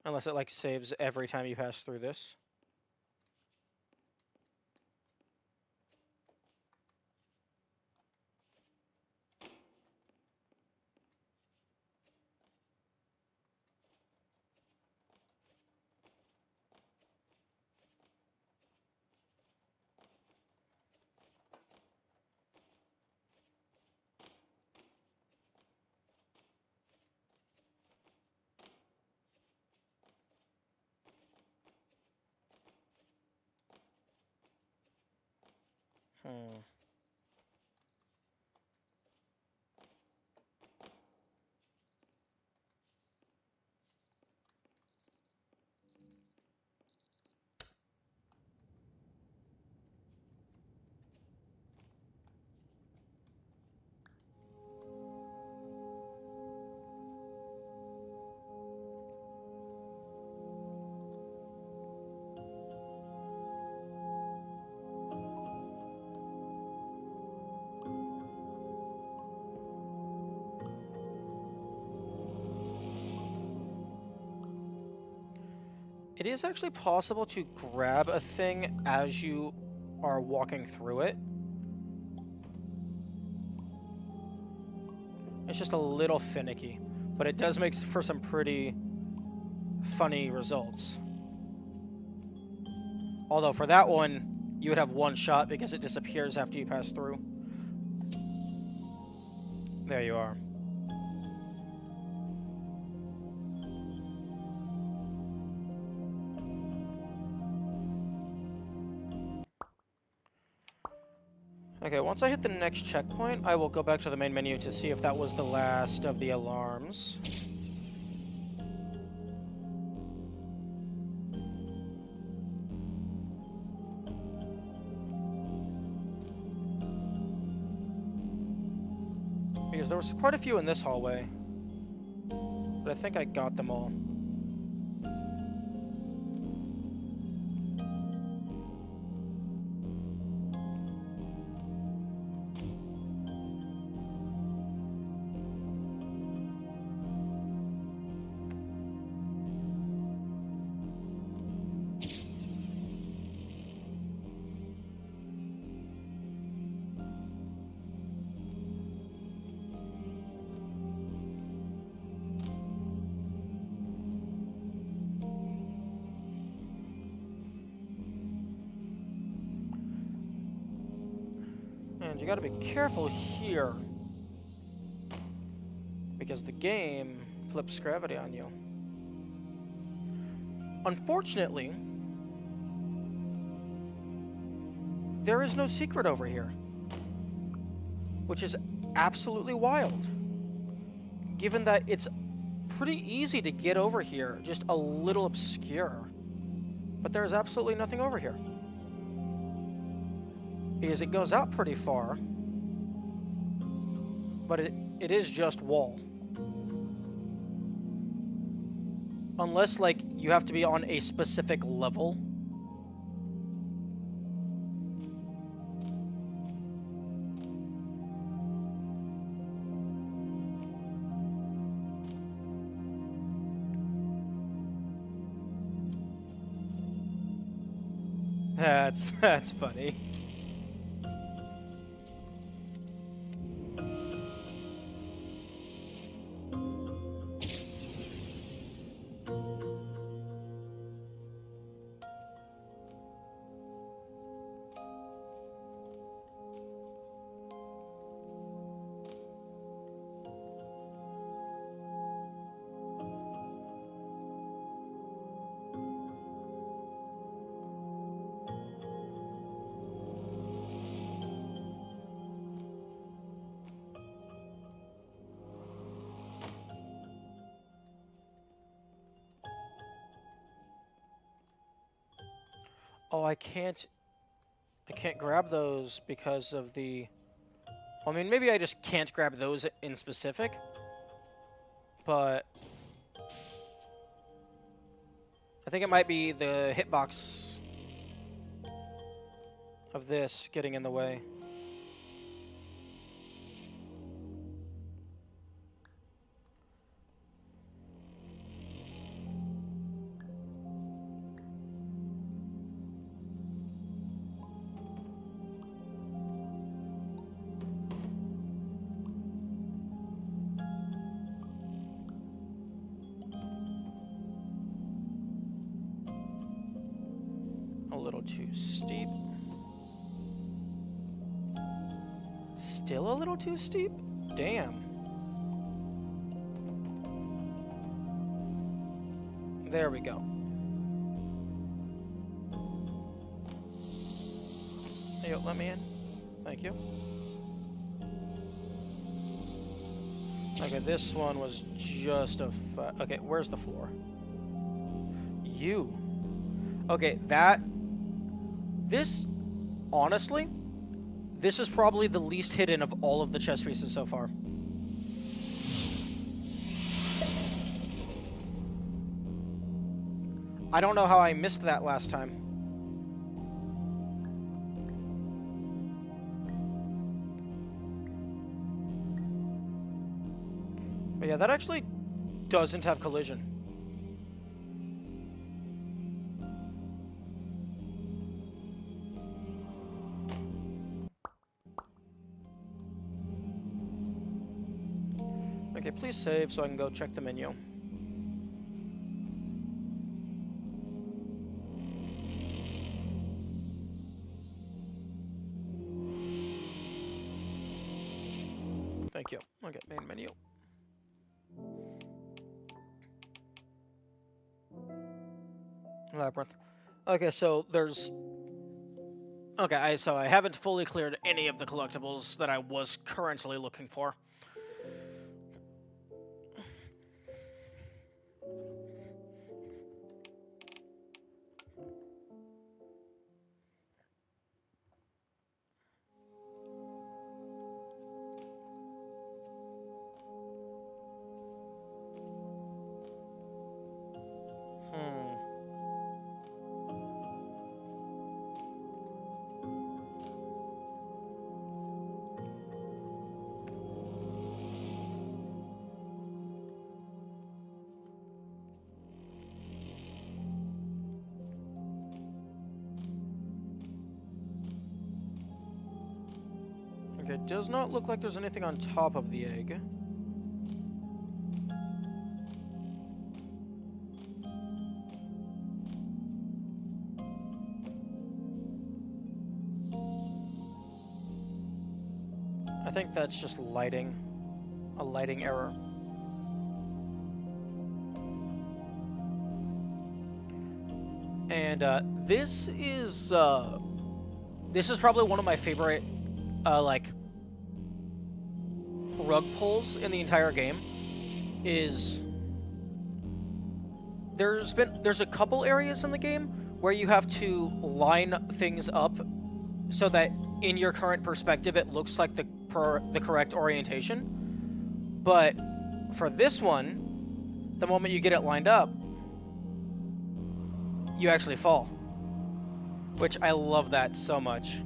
S1: Unless it, like, saves every time you pass through this. Hmm. It is actually possible to grab a thing as you are walking through it. It's just a little finicky, but it does make for some pretty funny results. Although for that one, you would have one shot because it disappears after you pass through. There you are. Okay, once I hit the next checkpoint, I will go back to the main menu to see if that was the last of the alarms. Because there was quite a few in this hallway. But I think I got them all. And you gotta be careful here, because the game flips gravity on you. Unfortunately, there is no secret over here, which is absolutely wild, given that it's pretty easy to get over here, just a little obscure. But there's absolutely nothing over here, because it goes out pretty far, but it is just wall. Unless, like, you have to be on a specific level. That's funny. Oh, I can't grab those because of the... I mean, maybe I just can't grab those in specific, but I think it might be the hitbox of this getting in the way. A little too steep. Still a little too steep? Damn. There we go. Hey, yo, let me in. Thank you. Okay, this one was just a... Okay, where's the floor? You. Okay, this, honestly, this is probably the least hidden of all of the chess pieces so far. I don't know how I missed that last time. But yeah, that actually doesn't have collision. Okay, please save so I can go check the menu. Thank you. Okay, main menu. Labyrinth. Okay, so there's... Okay, so I haven't fully cleared any of the collectibles that I was currently looking for. Okay, it does not look like there's anything on top of the egg. think that's just lighting. A lighting error. And this is probably one of my favorite like rug pulls in the entire game. Is there's a couple areas in the game where you have to line things up so that in your current perspective it looks like the correct orientation. But for this one, the moment you get it lined up, you actually fall. Which I love that so much.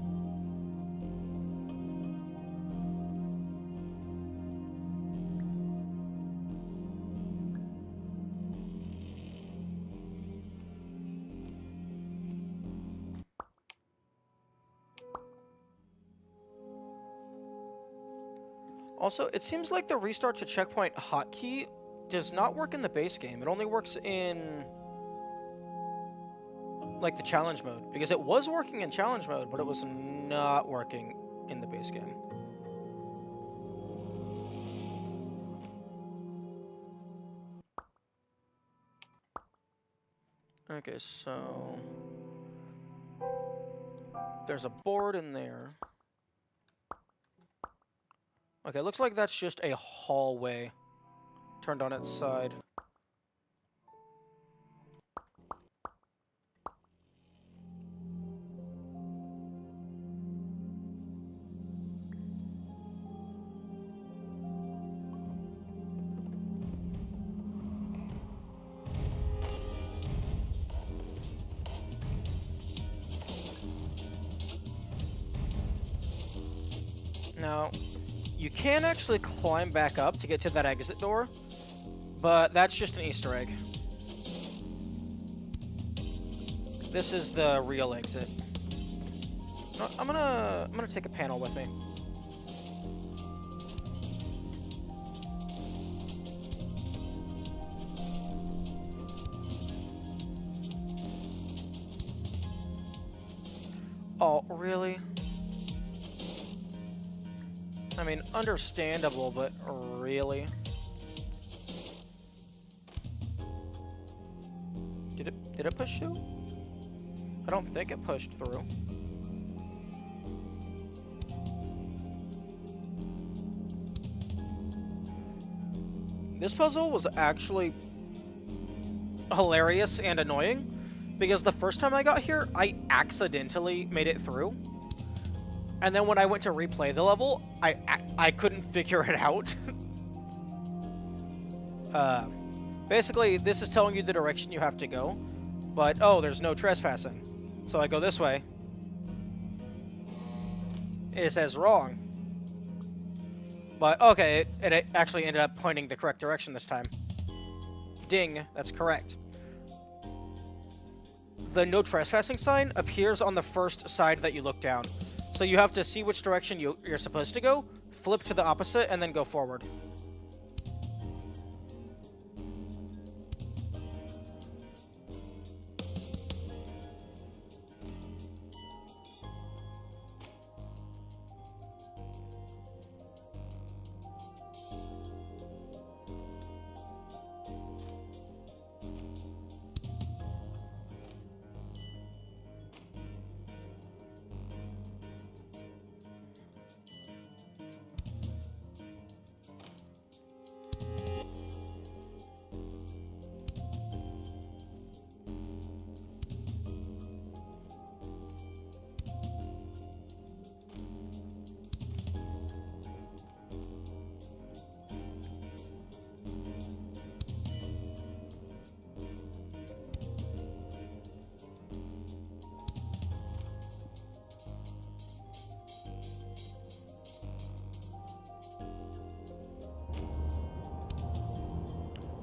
S1: Also, it seems like the restart to checkpoint hotkey does not work in the base game. It only works in like the challenge mode, because it was working in challenge mode, but it was not working in the base game. Okay, so there's a board in there. Okay, looks like that's just a hallway turned on its side. Now, you can actually climb back up to get to that exit door, but that's just an Easter egg. This is the real exit. No, I'm gonna take a panel with me. Oh, really? I mean, understandable, but really? Did it push through? I don't think it pushed through. This puzzle was actually hilarious and annoying, because the first time I got here, I accidentally made it through. And then when I went to replay the level, I couldn't figure it out. Basically, this is telling you the direction you have to go. But, oh, there's no trespassing. So I go this way. It says wrong. But, okay, it actually ended up pointing the correct direction this time. Ding, that's correct. The no trespassing sign appears on the first side that you look down. So you have to see which direction you're supposed to go, flip to the opposite, and then go forward.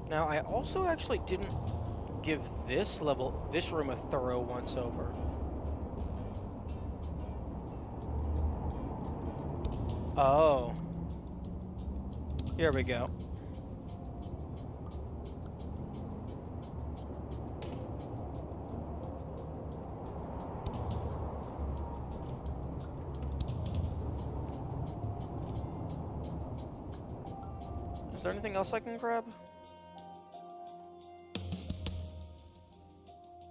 S1: Now, I also actually didn't give this room a thorough once-over. Oh. Here we go. there anything else I can grab?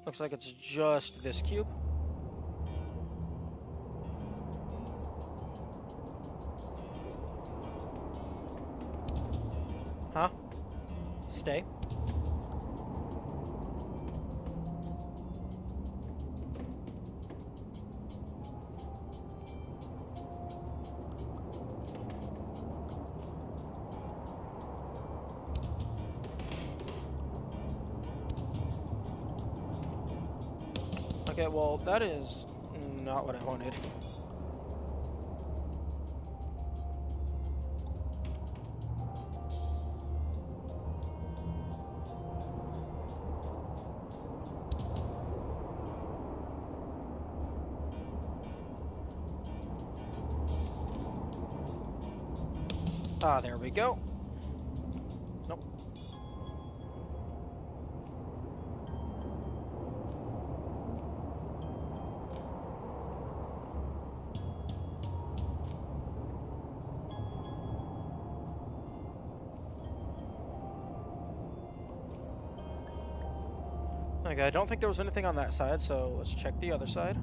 S1: Looks like it's just this cube. Huh? Stay. Okay, well, that is not what I wanted. Ah, there we go. Nope. Okay, I don't think there was anything on that side, so let's check the other side.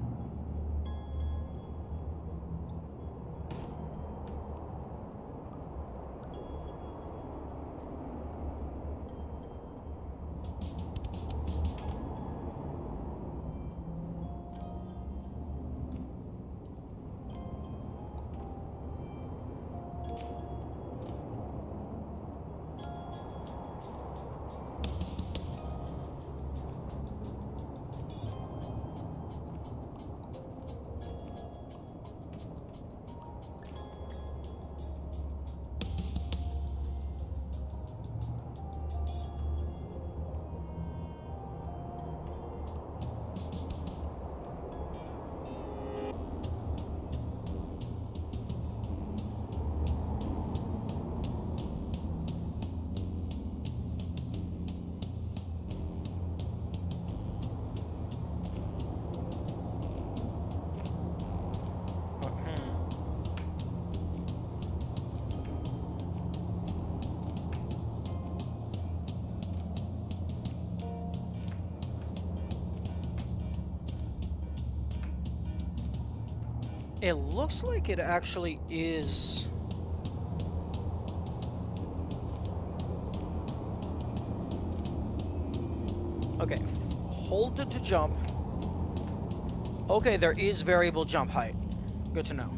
S1: It looks like it actually is. Okay, hold it to jump. Okay, there is variable jump height. Good to know.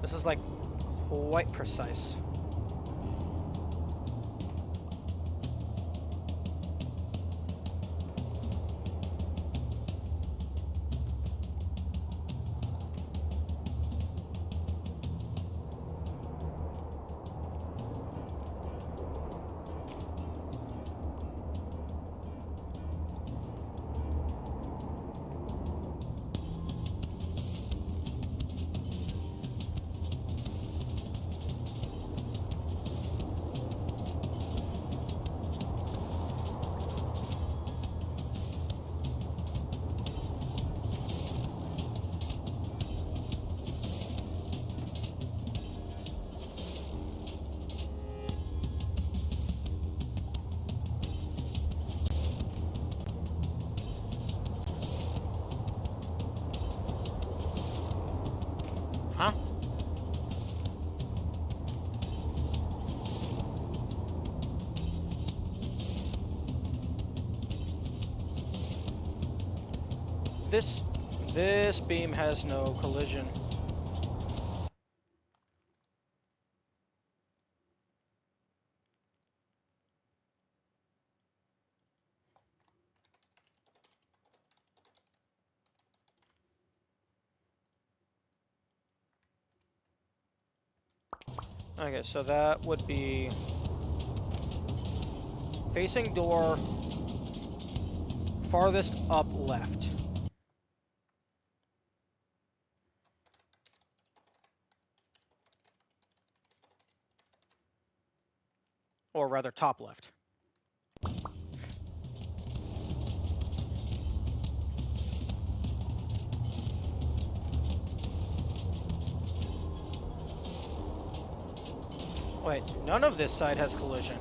S1: This is like quite precise. Huh? This beam has no collision. Okay, so that would be facing door, farthest up left. Or rather, top left. Wait, none of this side has collision.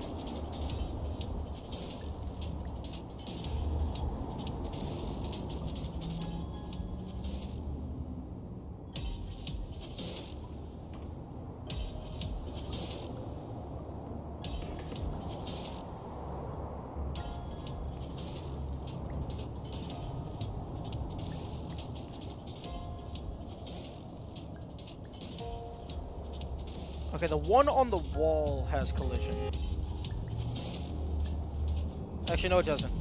S1: Okay, the one on the wall has collision. Actually, no, it doesn't.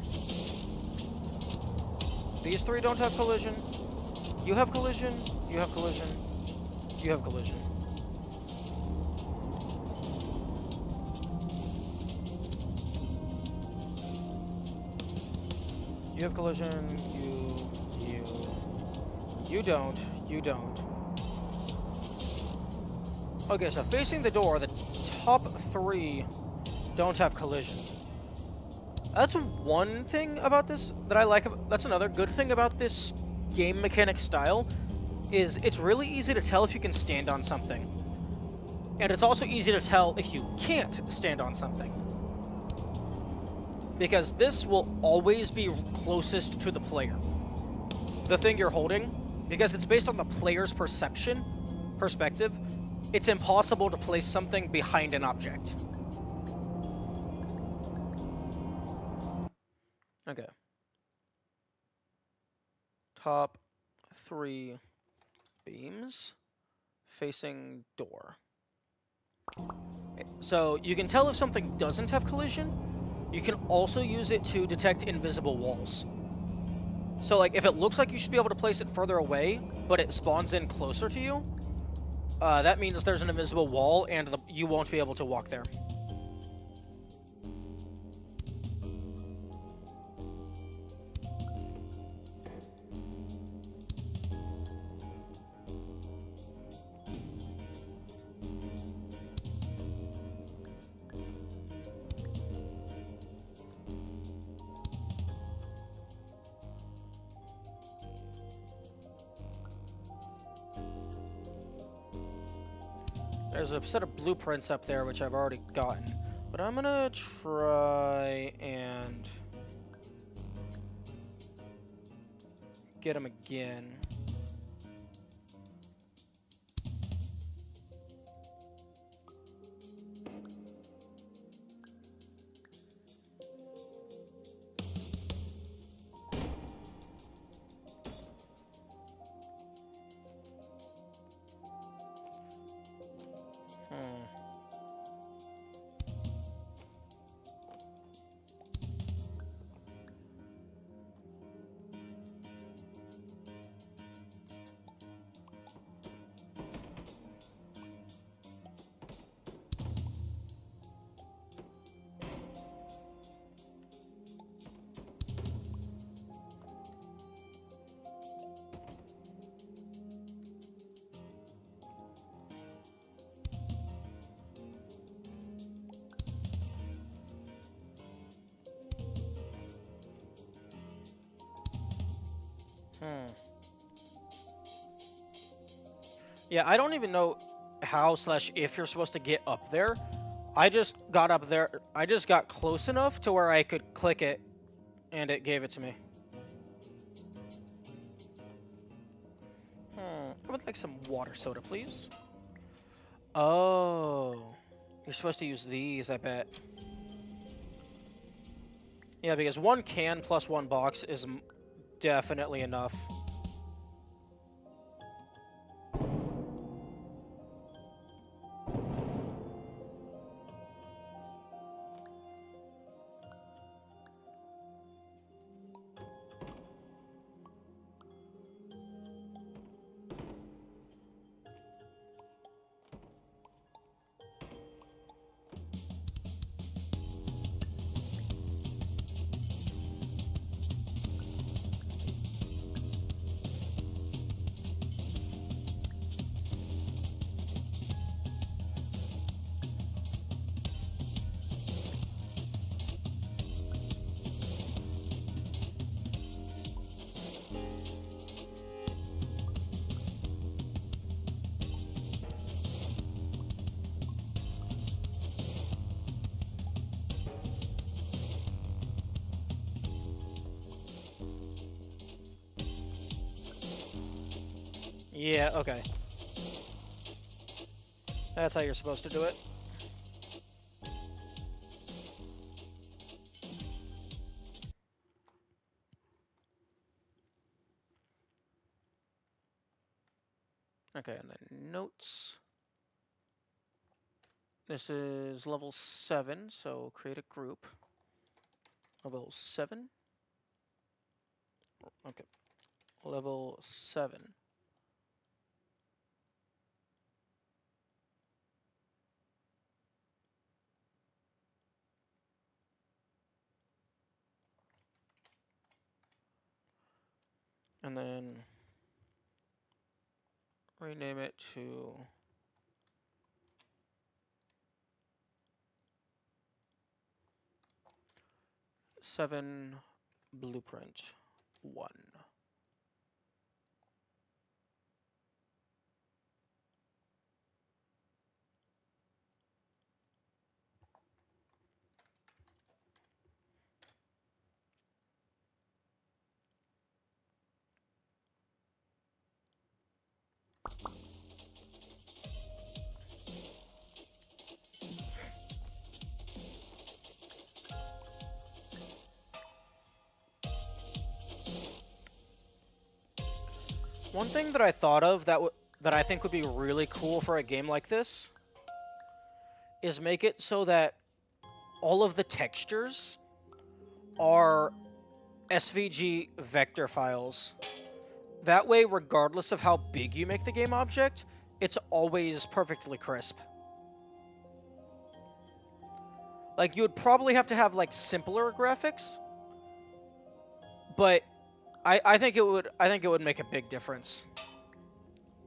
S1: These three don't have collision. You have collision. You have collision. You have collision. You have collision. You don't. You don't. Okay, so facing the door, the top three don't have collision. That's one thing about this that I like. That's another good thing about this game mechanic style, is it's really easy to tell if you can stand on something. And it's also easy to tell if you can't stand on something. Because this will always be closest to the player. The thing you're holding, because it's based on the player's perspective, it's impossible to place something behind an object. Okay. Top three beams facing door. So you can tell if something doesn't have collision. You can also use it to detect invisible walls. So like if it looks like you should be able to place it further away, but it spawns in closer to you, that means there's an invisible wall and you won't be able to walk there. There's a set of blueprints up there, which I've already gotten. But I'm gonna try and get them again. Yeah, I don't even know how/if you're supposed to get up there. I just got up there. I just got close enough to where I could click it, and it gave it to me. I would like some water soda, please. Oh, you're supposed to use these, I bet. Yeah, because one can plus one box is definitely enough. Yeah, okay. That's how you're supposed to do it. Okay, and then notes. This is level 7, so create a group. Level 7? Okay. Level 7. And then rename it to Seven Blueprint 1. One thing that I thought of that I think would be really cool for a game like this is make it so that all of the textures are SVG vector files. That way, regardless of how big you make the game object, it's always perfectly crisp. Like, you would probably have to have, like, simpler graphics, but I think it would make a big difference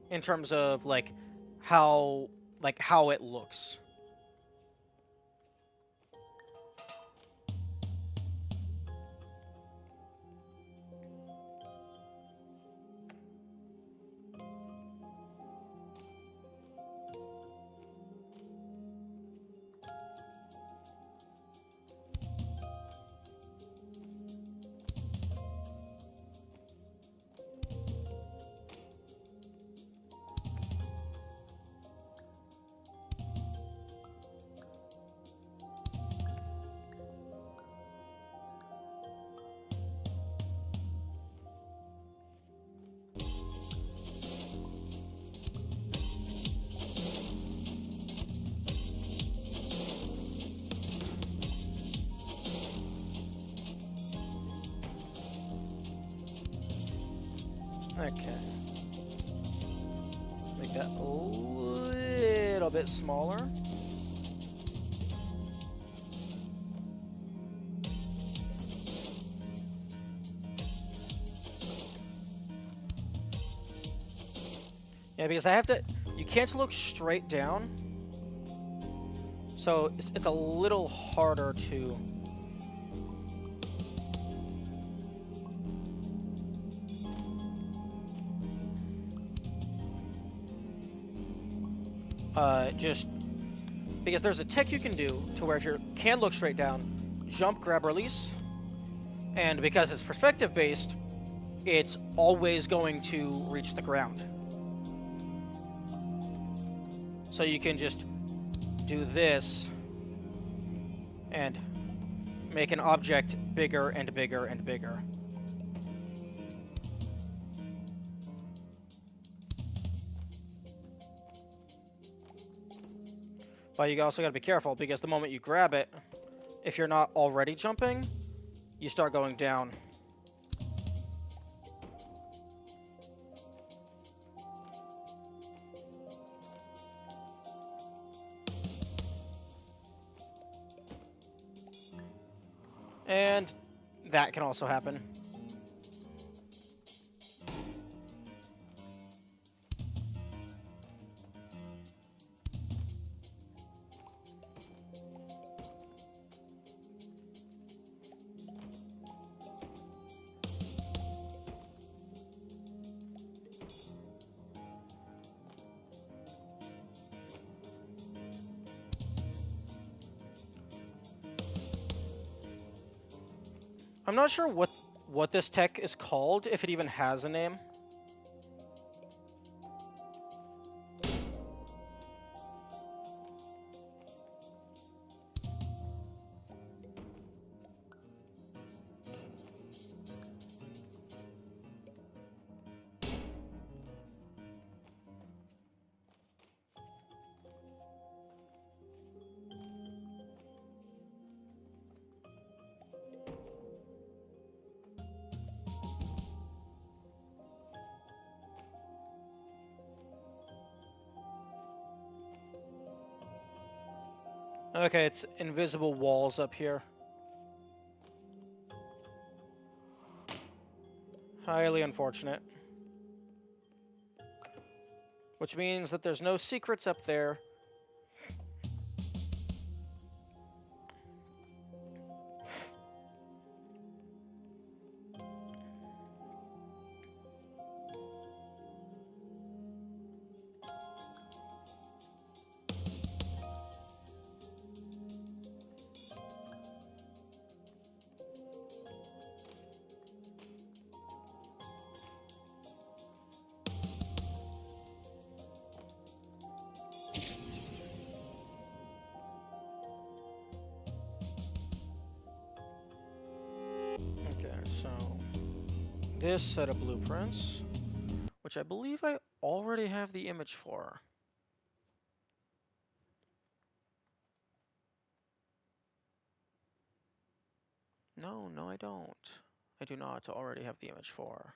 S1: in terms of, like, how it looks. Okay. Make that a little bit smaller. Yeah, because you can't look straight down. So it's a little harder to... just because there's a tech you can do to where if you can look straight down, jump, grab, release, and because it's perspective based, it's always going to reach the ground. So you can just do this and make an object bigger and bigger and bigger. But you also gotta be careful because the moment you grab it, if you're not already jumping, you start going down. And that can also happen. I'm not sure what this tech is called, if it even has a name. Okay, it's invisible walls up here. Highly unfortunate. Which means that there's no secrets up there. Okay, so this set of blueprints, which I believe I already have the image for. No, I don't. I do not already have the image for.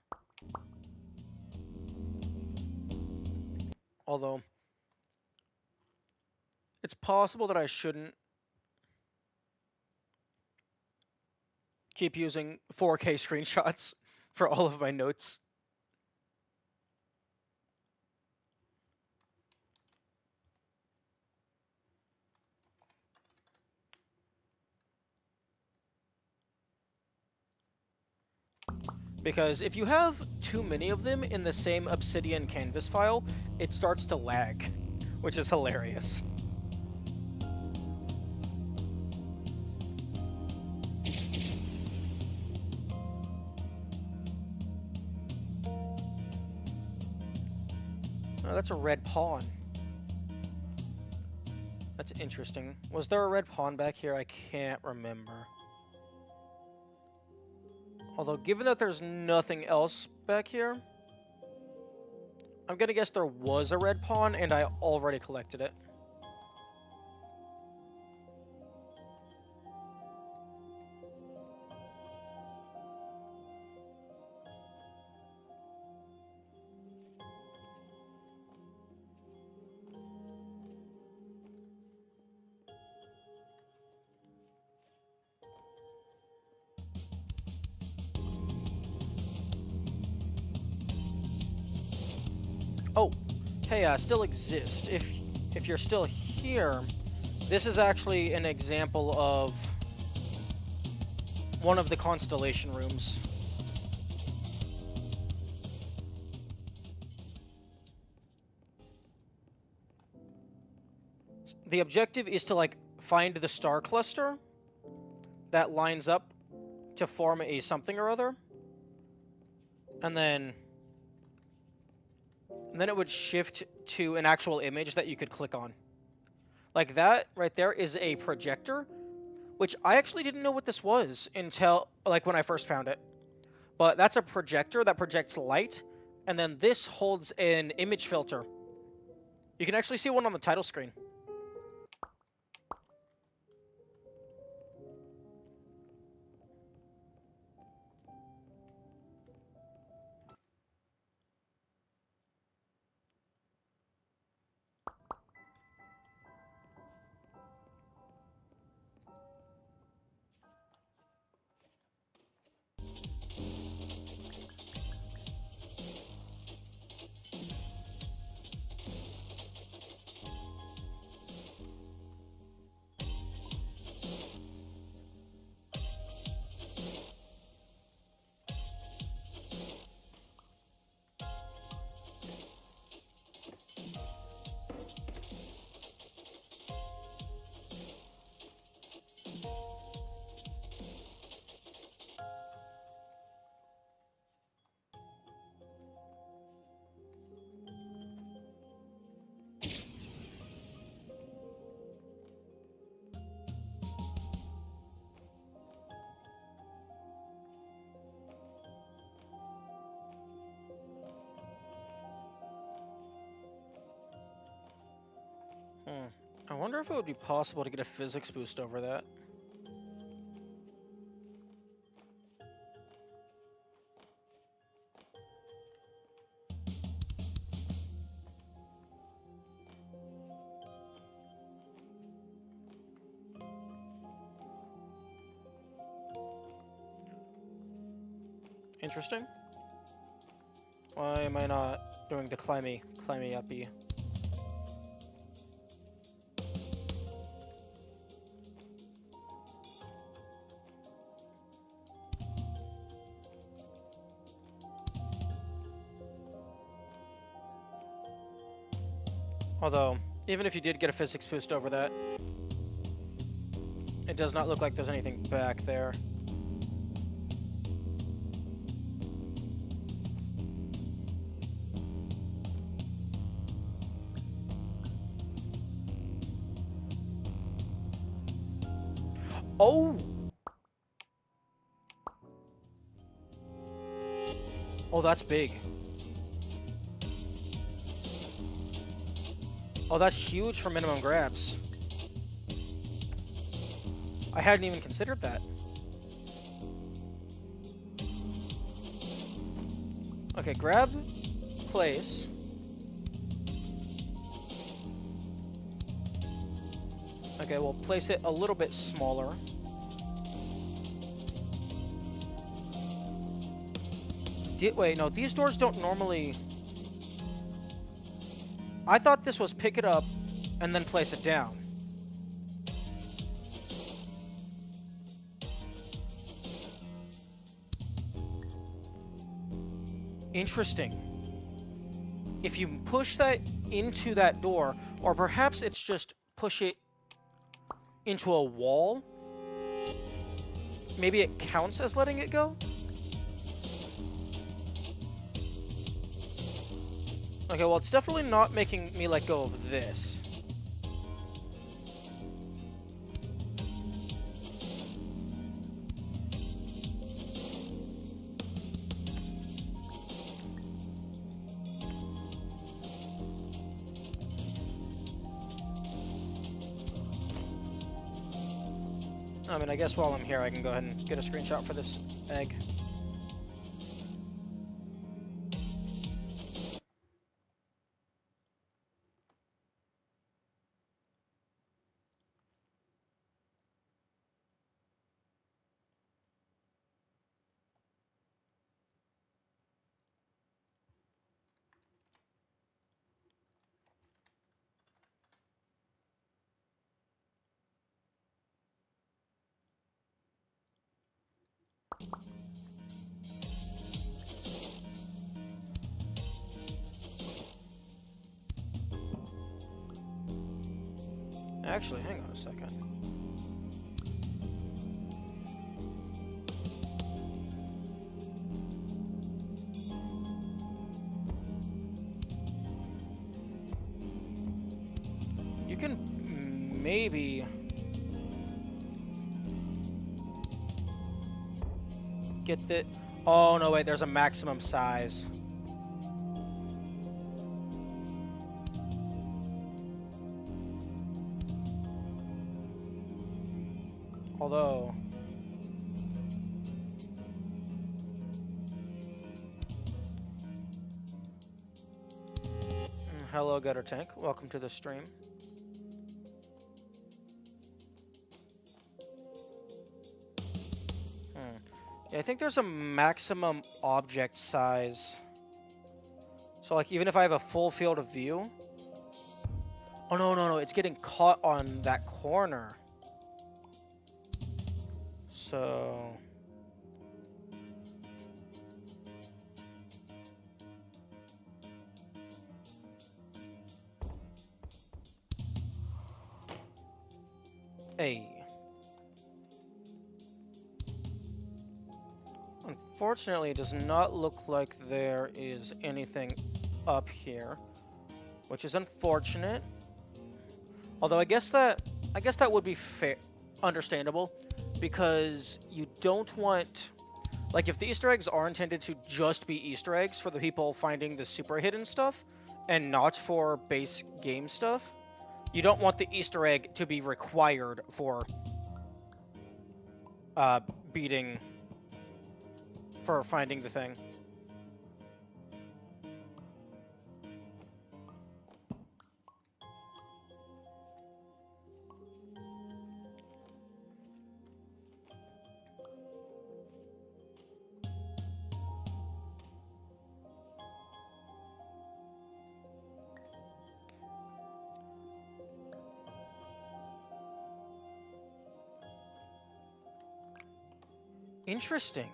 S1: Although, it's possible that I shouldn't keep using 4K screenshots for all of my notes. Because if you have too many of them in the same Obsidian canvas file, it starts to lag, which is hilarious. Oh, that's a red pawn. That's interesting. Was there a red pawn back here? I can't remember. Although, given that there's nothing else back here, I'm gonna guess there was a red pawn and I already collected it. Oh, hey, still exist. If you're still here, this is actually an example of one of the constellation rooms. The objective is to, like, find the star cluster that lines up to form a something or other. And then it would shift to an actual image that you could click on. Like that right there is a projector, which I actually didn't know what this was until, like, when I first found it. But that's a projector that projects light, and then this holds an image filter. You can actually see one on the title screen. I wonder if it would be possible to get a physics boost over that. Interesting. Why am I not doing the climby uppy? Although, even if you did get a physics boost over that, it does not look like there's anything back there. Oh! Oh, that's big. Oh, that's huge for minimum grabs. I hadn't even considered that. Okay, grab, place. Okay, we'll place it a little bit smaller. Wait, no, these doors don't normally... I thought this was pick it up and then place it down. Interesting. If you push that into that door, or perhaps it's just push it into a wall, maybe it counts as letting it go? Okay, well, it's definitely not making me let go of this. I mean, I guess while I'm here, I can go ahead and get a screenshot for this egg. Actually, hang on a second. You can maybe get the... Oh, no, wait, there's a maximum size. Although... Hello, Gutter Tank. Welcome to the stream. Yeah, I think there's a maximum object size. So, like, even if I have a full field of view... Oh, no, no, no. It's getting caught on that corner. So... Hey. Unfortunately, it does not look like there is anything up here, which is unfortunate. Although I guess that would be fair, understandable, because you don't want, like, if the Easter eggs are intended to just be Easter eggs for the people finding the super hidden stuff, and not for base game stuff, you don't want the Easter egg to be required for beating, for finding the thing. Interesting.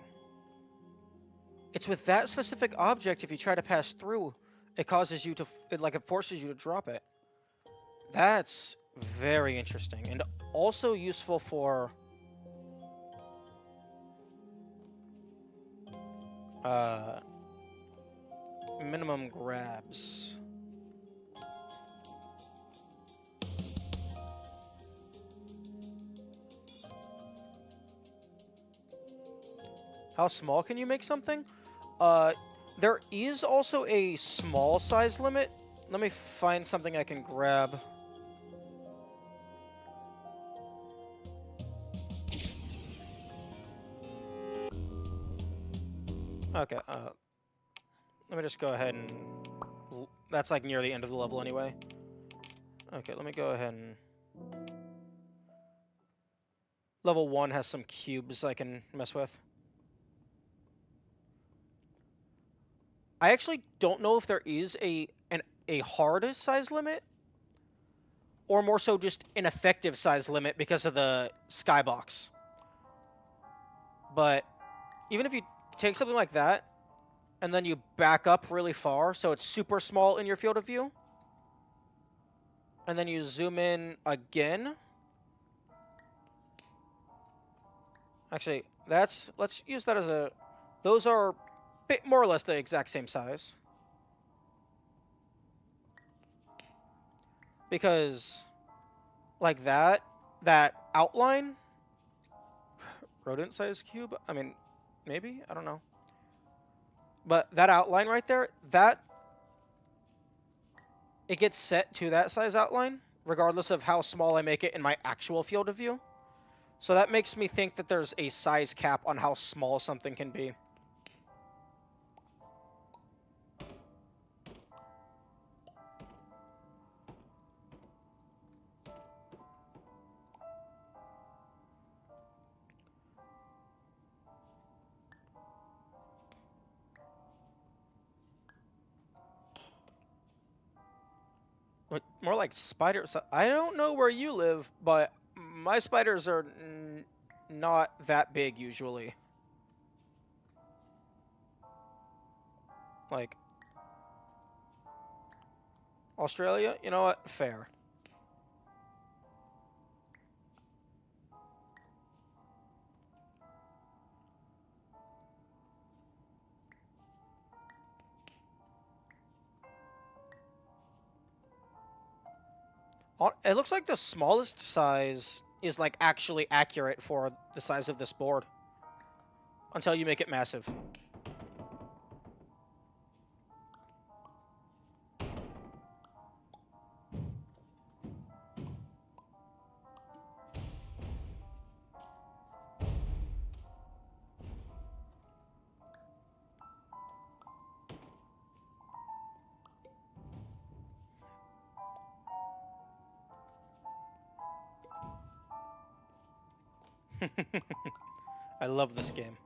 S1: It's with that specific object, if you try to pass through, it causes you to, it forces you to drop it. That's very interesting, and also useful for minimum grabs. How small can you make something? There is also a small size limit. Let me find something I can grab. Okay, let me just go ahead and... That's like near the end of the level anyway. Okay, let me go ahead and... Level 1 has some cubes I can mess with. I actually don't know if there is a hard size limit, or more so just an effective size limit because of the skybox. But even if you take something like that, and then you back up really far, so it's super small in your field of view, and then you zoom in again. Actually, let's use that as a... Those are more or less the exact same size. Because, like that outline... Rodent-sized cube? I mean, maybe? I don't know. But that outline right there, it gets set to that size outline, regardless of how small I make it in my actual field of view. So that makes me think that there's a size cap on how small something can be. More like spiders. I don't know where you live, but my spiders are not that big usually. Like, Australia? You know what? Fair. It looks like the smallest size is, like, actually accurate for the size of this board. Until you make it massive. I love this game.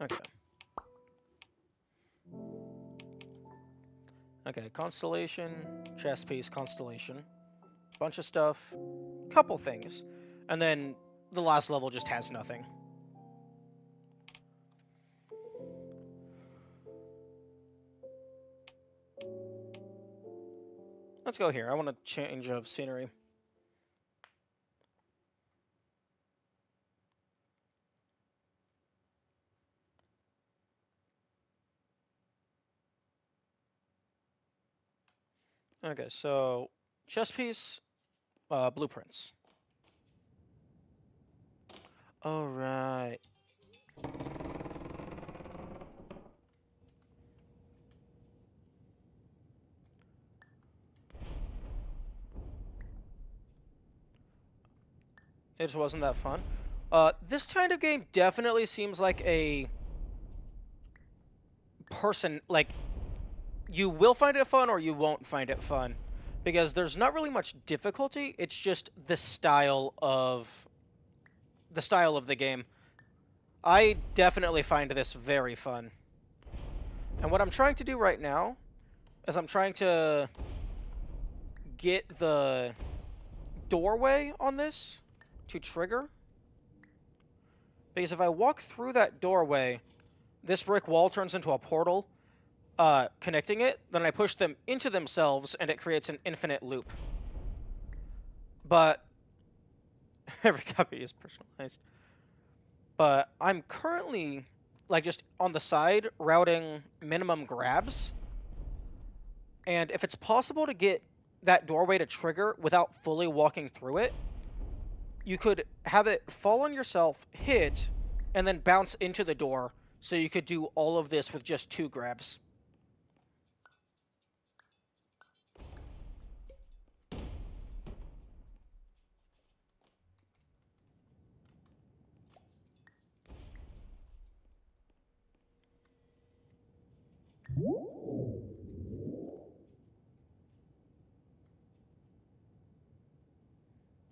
S1: Okay. Okay, constellation, chest piece, constellation. Bunch of stuff, couple things. And then the last level just has nothing. Let's go here. I want a change of scenery. Okay, so chess piece, blueprints. All right. It just wasn't that fun. This kind of game definitely seems like a person, like, you will find it fun or you won't find it fun. Because there's not really much difficulty, it's just the style of the game. I definitely find this very fun. And what I'm trying to do right now as I'm trying to get the doorway on this to trigger. Because if I walk through that doorway, this brick wall turns into a portal, connecting it, then I push them into themselves, and it creates an infinite loop. But every copy is personalized. But I'm currently, like, just on the side, routing minimum grabs. And if it's possible to get that doorway to trigger without fully walking through it, you could have it fall on yourself, hit, and then bounce into the door, so you could do all of this with just 2 grabs.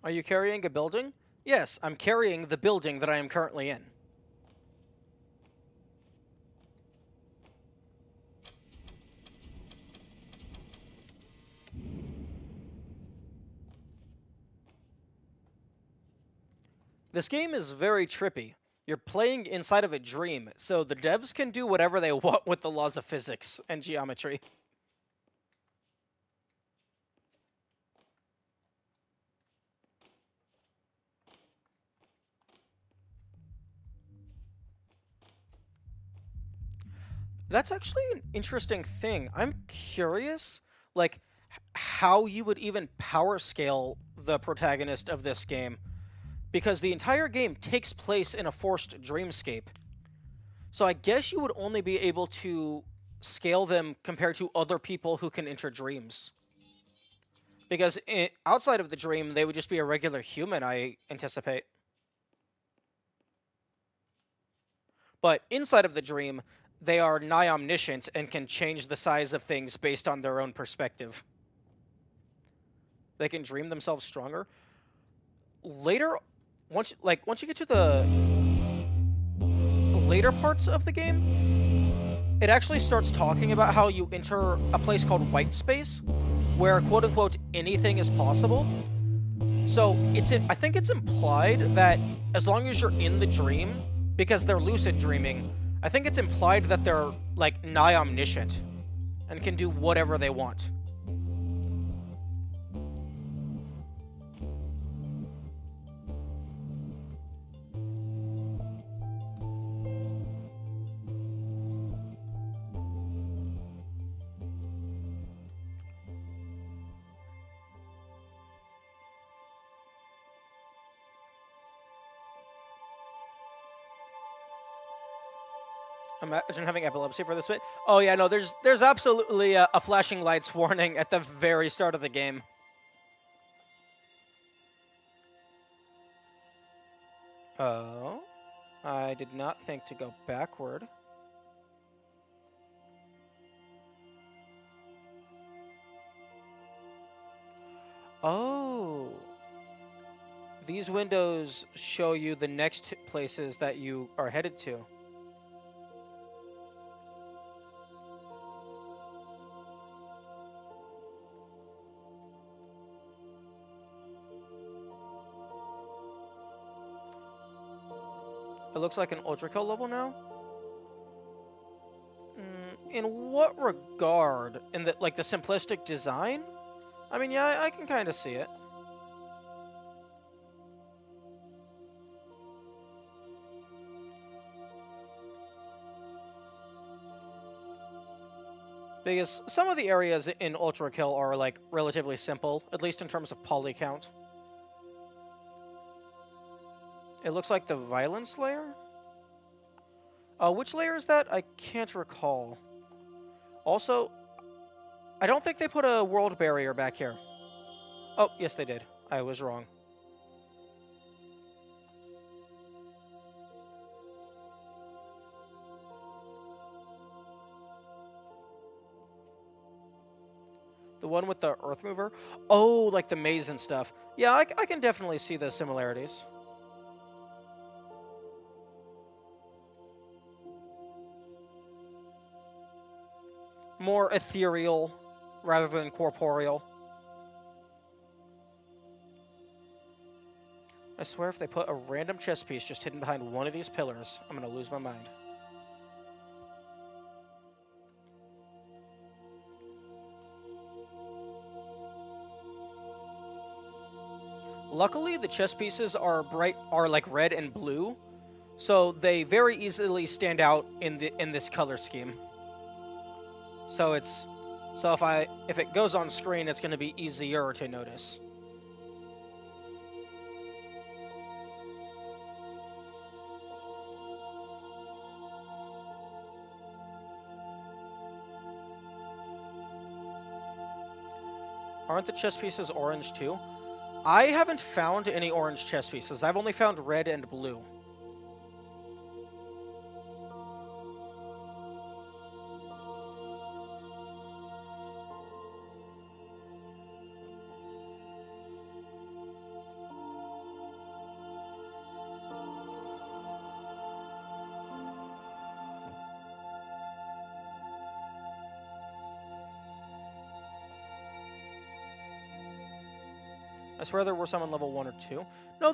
S1: Are you carrying a building? Yes, I'm carrying the building that I am currently in. This game is very trippy. You're playing inside of a dream, so the devs can do whatever they want with the laws of physics and geometry. That's actually an interesting thing. I'm curious, like, how you would even power scale the protagonist of this game, because the entire game takes place in a forced dreamscape. So I guess you would only be able to scale them compared to other people who can enter dreams. Because outside of the dream, they would just be a regular human, I anticipate. But inside of the dream, they are nigh omniscient and can change the size of things based on their own perspective. They can dream themselves stronger. Later, once you get to the later parts of the game, it actually starts talking about how you enter a place called white space, where quote unquote anything is possible. So I think it's implied that as long as you're in the dream, because they're lucid dreaming, I think it's implied that they're, like, nigh omniscient and can do whatever they want. Imagine having epilepsy for this bit. Oh yeah, no, there's absolutely a flashing lights warning at the very start of the game. Oh, I did not think to go backward. Oh, these windows show you the next places that you are headed to. It looks like an Ultra Kill level now. In what regard? In the the simplistic design? I mean, yeah, I can kind of see it. Because some of the areas in Ultra Kill are, like, relatively simple, at least in terms of poly count. It looks like the Violence layer? Which layer is that? I can't recall. Also, I don't think they put a world barrier back here. Oh, yes they did. I was wrong. The one with the Earth Mover? Oh, like the maze and stuff. Yeah, I can definitely see the similarities. more ethereal rather than corporeal. I swear if they put a random chess piece just hidden behind one of these pillars, I'm gonna lose my mind. Luckily, the chess pieces are like red and blue, so they very easily stand out in this color scheme. So if it goes on screen, it's going to be easier to notice. Aren't the chess pieces orange too? I haven't found any orange chess pieces. I've only found red and blue. I swear there were some on level 1 or 2. No,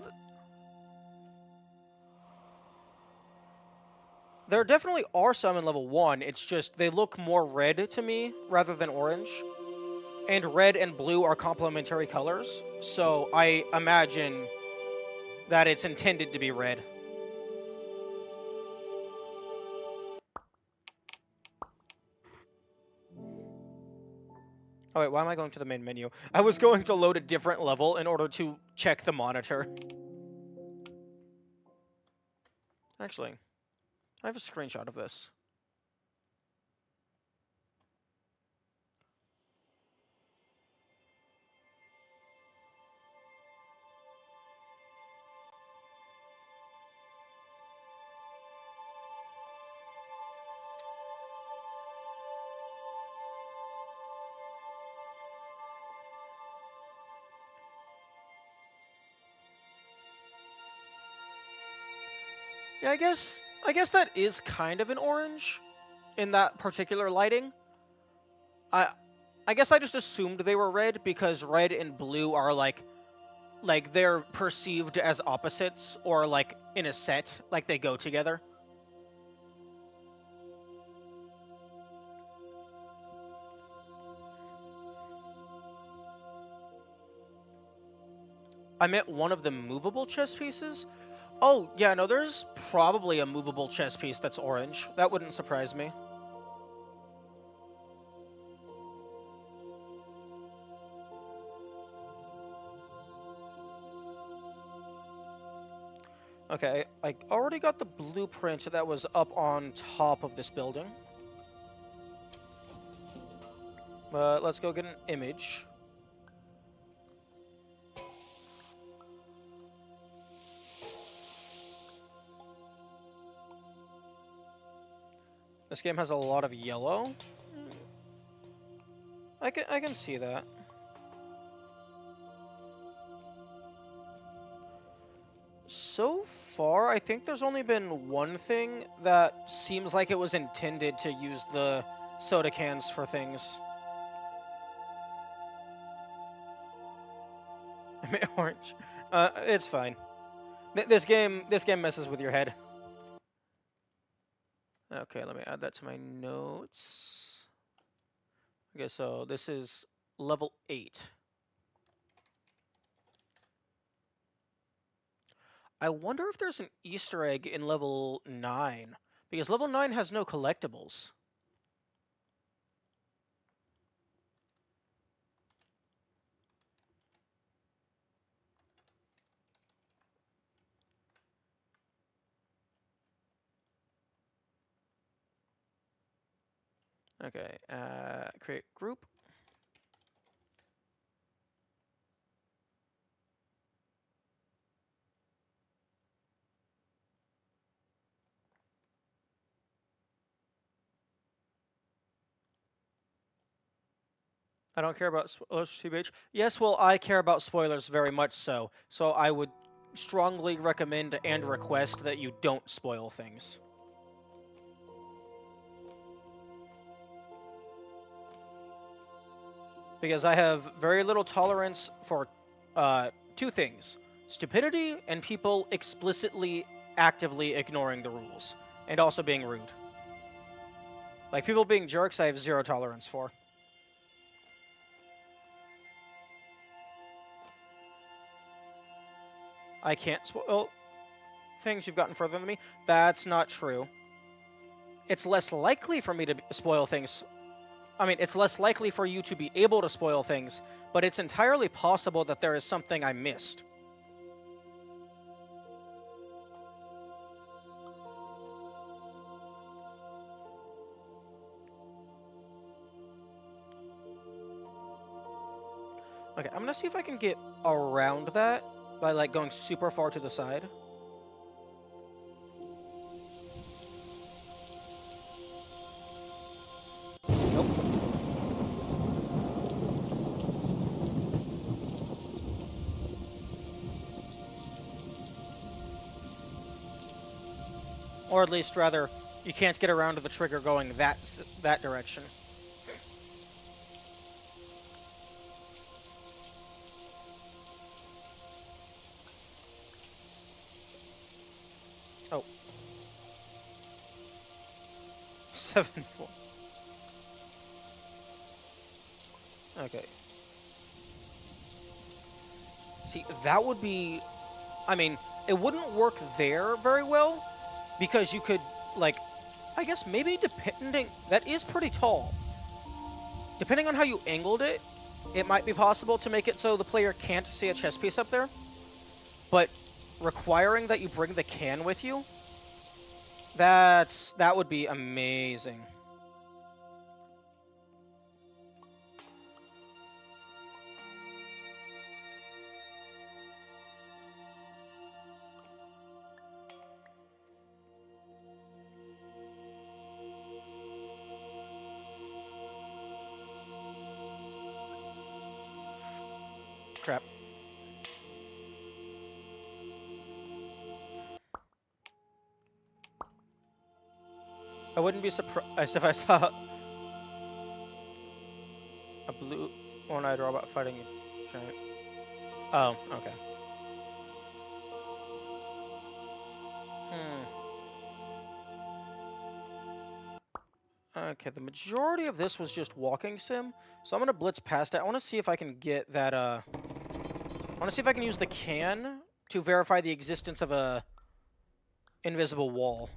S1: there definitely are some in level 1. It's just they look more red to me rather than orange. And red and blue are complementary colors, so I imagine that it's intended to be red. Oh wait, why am I going to the main menu? I was going to load a different level in order to check the monitor. Actually, I have a screenshot of this. Yeah, I guess that is kind of an orange in that particular lighting. I guess I just assumed they were red because red and blue are like they're perceived as opposites or like in a set, like they go together. I meant one of the movable chess pieces. Oh, yeah, no, there's probably a movable chess piece that's orange. That wouldn't surprise me. Okay, I already got the blueprint that was up on top of this building. But let's go get an image. This game has a lot of yellow. I can see that. So far, I think there's only been one thing that seems like it was intended to use the soda cans for things. I mean, orange. It's fine. This game messes with your head. Okay, let me add that to my notes. Okay, so this is level 8. I wonder if there's an Easter egg in level 9, because level 9 has no collectibles. Okay, create group. I don't care about spoilers, CBH. Yes, well, I care about spoilers very much so. So I would strongly recommend and request that you don't spoil things. Because I have very little tolerance for two things: stupidity and people explicitly, actively ignoring the rules, and also being rude. Like, people being jerks, I have zero tolerance for. I can't spoil things. You've gotten further than me. That's not true. It's less likely for me to spoil things. I mean, it's less likely for you to be able to spoil things, but it's entirely possible that there is something I missed. Okay, I'm gonna see if I can get around that by, like, going super far to the side. Nope. Or at least, rather, you can't get around to the trigger going that direction. Oh. 7-4. Okay. See, that would be... I mean, it wouldn't work there very well, because you could, like... I guess maybe depending... That is pretty tall. Depending on how you angled it, it might be possible to make it so the player can't see a chess piece up there. But requiring that you bring the can with you, that would be amazing. Crap. I wouldn't be surprised if I saw a blue one-eyed robot fighting a giant. Oh, okay. Okay, the majority of this was just walking sim, so I'm gonna blitz past it. I want to see if I can get that, I want to see if I can use the can to verify the existence of a invisible wall.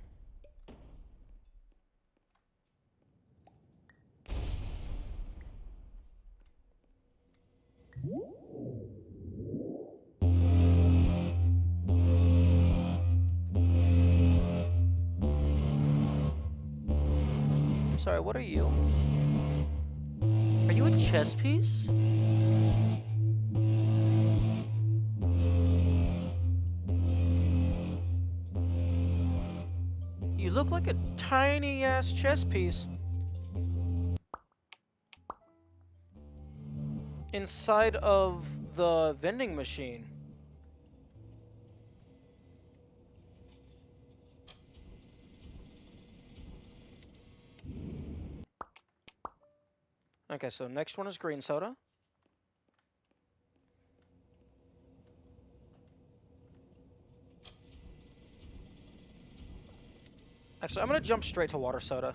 S1: I'm sorry, what are you? Are you a chess piece? You look like a tiny-ass chess piece inside of the vending machine. Okay, so next one is green soda. Actually, I'm gonna jump straight to water soda.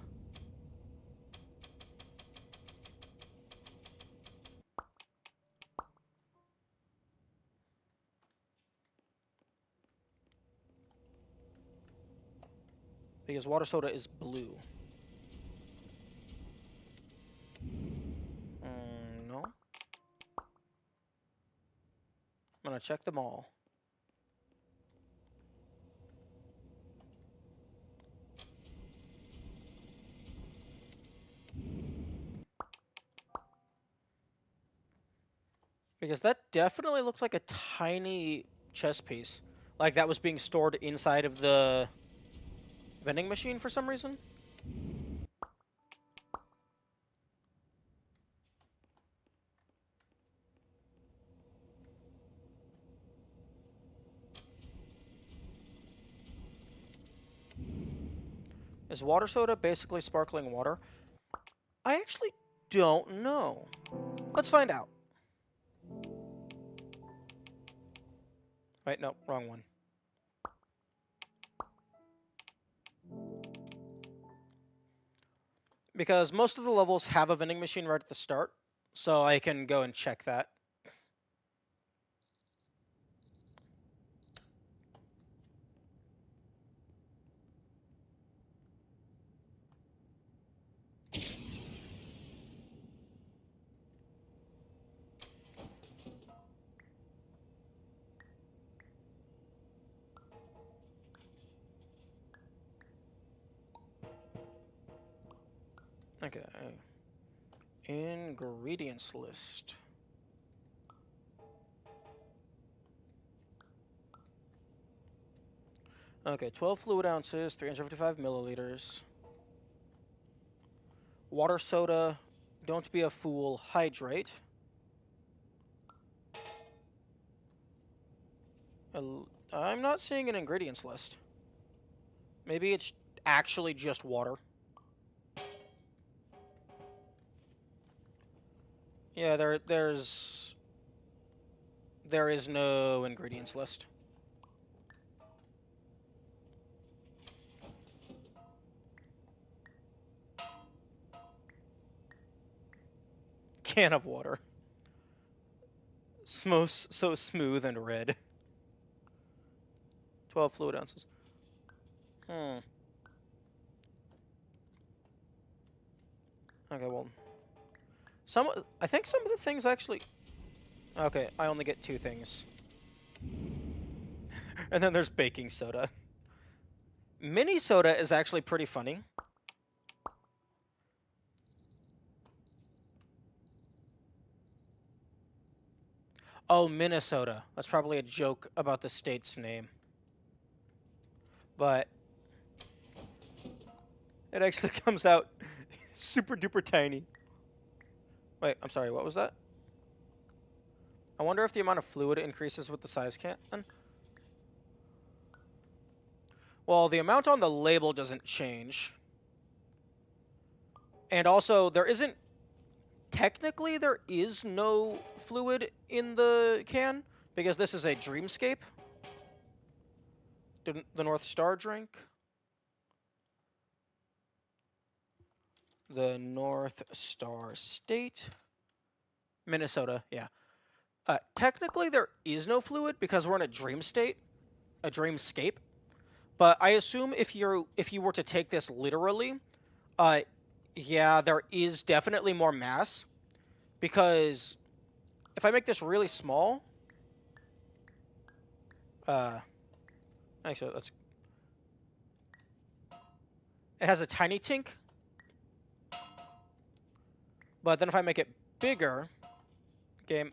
S1: Because water soda is blue. No. I'm gonna check them all. Because that definitely looked like a tiny chess piece. Like that was being stored inside of the vending machine for some reason. Is water soda basically sparkling water? I actually don't know. Let's find out. Wait, no, wrong one. Because most of the levels have a vending machine right at the start, so I can go and check that. Okay. Ingredients list. Okay, 12 fluid ounces, 355 milliliters. Water soda, don't be a fool, hydrate. I'm not seeing an ingredients list. Maybe it's actually just water. Yeah, there is no ingredients list. Can of water. So smooth and red. 12 fluid ounces. Okay, well. I think some of the things actually... Okay, I only get 2 things. And then there's baking soda. Mini soda is actually pretty funny. Oh, Minnesota. That's probably a joke about the state's name. But it actually comes out super duper tiny. Wait, I'm sorry, what was that? I wonder if the amount of fluid increases with the size can. Well, the amount on the label doesn't change. And also, technically, there is no fluid in the can, because this is a Dreamscape. The North Star drink. The North Star State. Minnesota, yeah. Technically, there is no fluid because we're in a dreamscape. But I assume if you were to take this literally, yeah, there is definitely more mass. Because if I make this really small, actually, it has a tiny tink. But then if I make it bigger, if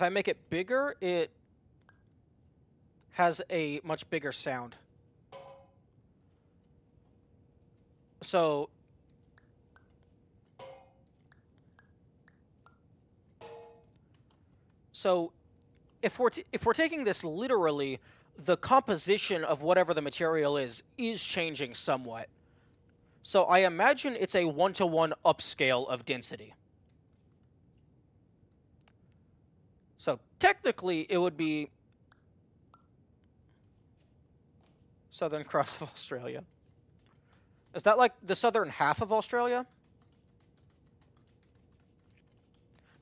S1: I make it bigger, it has a much bigger sound. So if we're taking this literally, the composition of whatever the material is changing somewhat. So I imagine it's a 1-to-1 upscale of density. So technically, it would be Southern Cross of Australia. Is that like the southern half of Australia?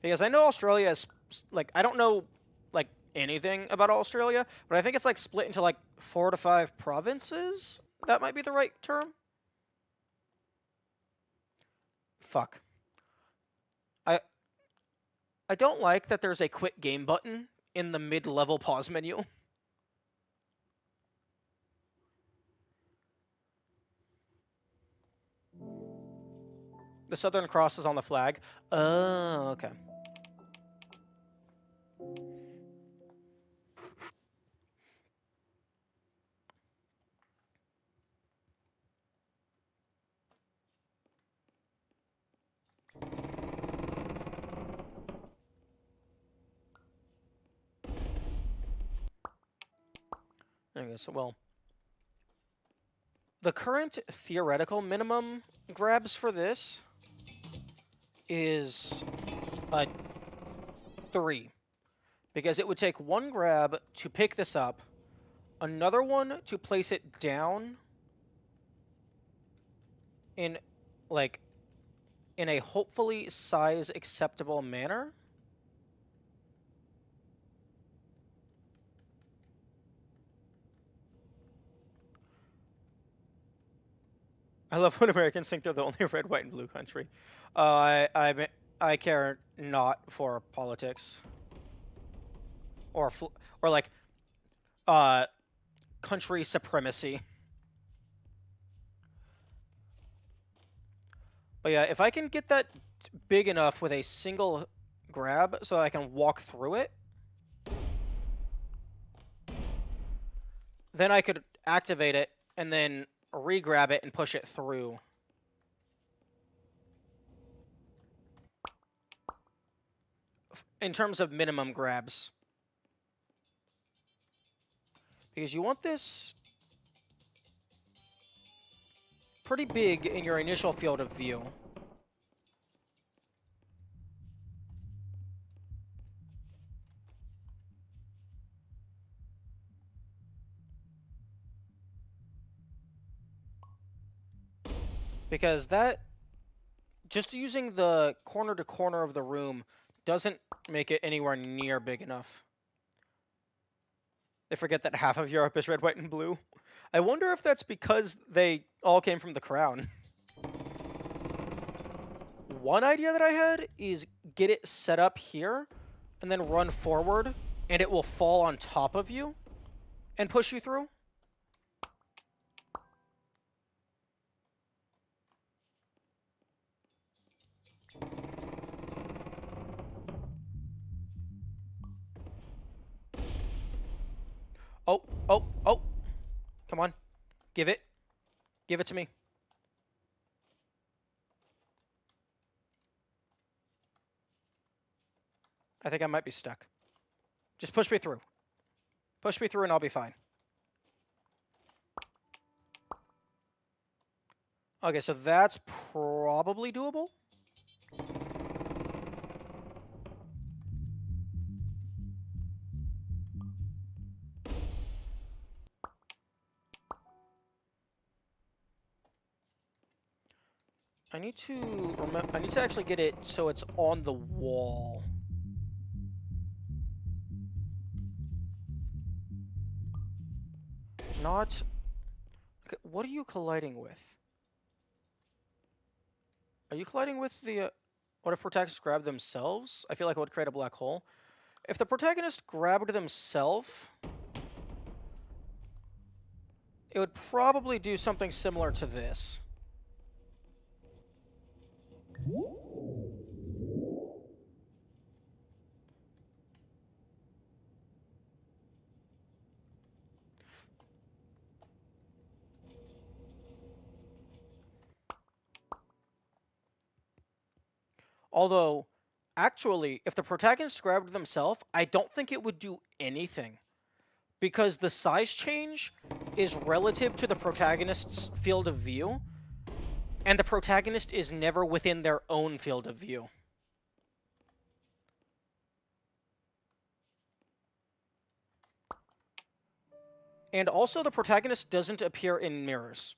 S1: Because I know Australia is, like, I don't know, like, anything about Australia, but I think it's, like, split into, like, 4 to 5 provinces? That might be the right term? Fuck. I don't like that there's a quit game button in the mid-level pause menu. The Southern Cross is on the flag. Oh, okay. Okay, so, well, The current theoretical minimum grabs for this is 3. Because it would take 1 grab to pick this up, another one to place it down in, like, in a hopefully size acceptable manner. I love when Americans think they're the only red, white, and blue country. I care not for politics or like country supremacy. But yeah, if I can get that big enough with a single grab so I can walk through it, then I could activate it and then re-grab it and push it through. In terms of minimum grabs. Because you want this pretty big in your initial field of view. Because that, just using the corner to corner of the room doesn't make it anywhere near big enough. They forget that half of Europe is red, white, and blue. I wonder if that's because they all came from the crown. One idea that I had is get it set up here and then run forward and it will fall on top of you and push you through. Oh, oh, oh. Come on. Give it. Give it to me. I think I might be stuck. Just push me through. Push me through and I'll be fine. Okay, so that's probably doable. I need to actually get it so it's on the wall. Not... Okay, what are you colliding with? Are you colliding with the... what if protagonists grab themselves? I feel like it would create a black hole. If the protagonist grabbed themselves, it would probably do something similar to this. Although, actually, if the protagonist grabbed themselves, I don't think it would do anything. Because the size change is relative to the protagonist's field of view, and the protagonist is never within their own field of view. And also, the protagonist doesn't appear in mirrors.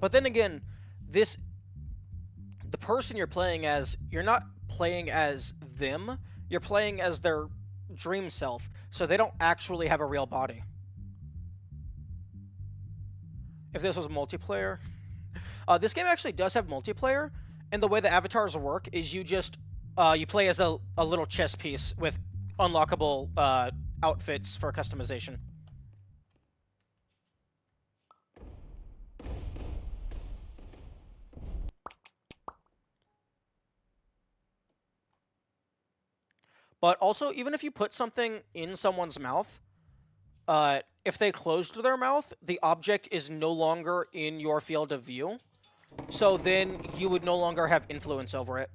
S1: But then again, the person you're playing as, you're not playing as them, you're playing as their dream self, so they don't actually have a real body. If this was multiplayer... this game actually does have multiplayer, and the way the avatars work is you just... you play as a little chess piece with unlockable outfits for customization. But also, even if you put something in someone's mouth, if they closed their mouth, the object is no longer in your field of view. So then you would no longer have influence over it.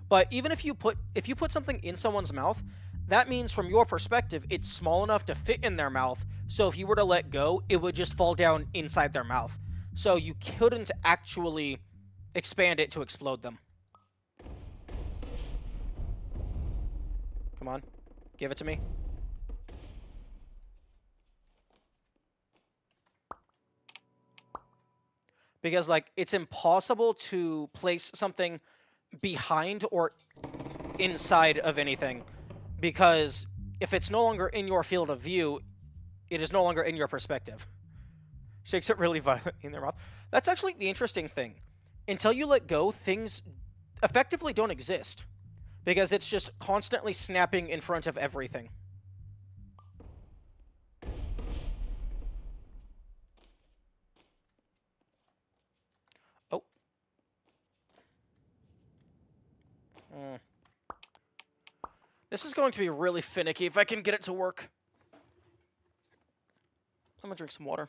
S1: But even if you put something in someone's mouth, that means from your perspective, it's small enough to fit in their mouth. So if you were to let go, it would just fall down inside their mouth. So you couldn't actually expand it to explode them. Come on. Give it to me. Because, like, it's impossible to place something behind or inside of anything. Because if it's no longer in your field of view, it is no longer in your perspective. Shakes it really violently in their mouth. That's actually the interesting thing. Until you let go, things effectively don't exist. Because it's just constantly snapping in front of everything. Oh. This is going to be really finicky if I can get it to work. I'm gonna drink some water.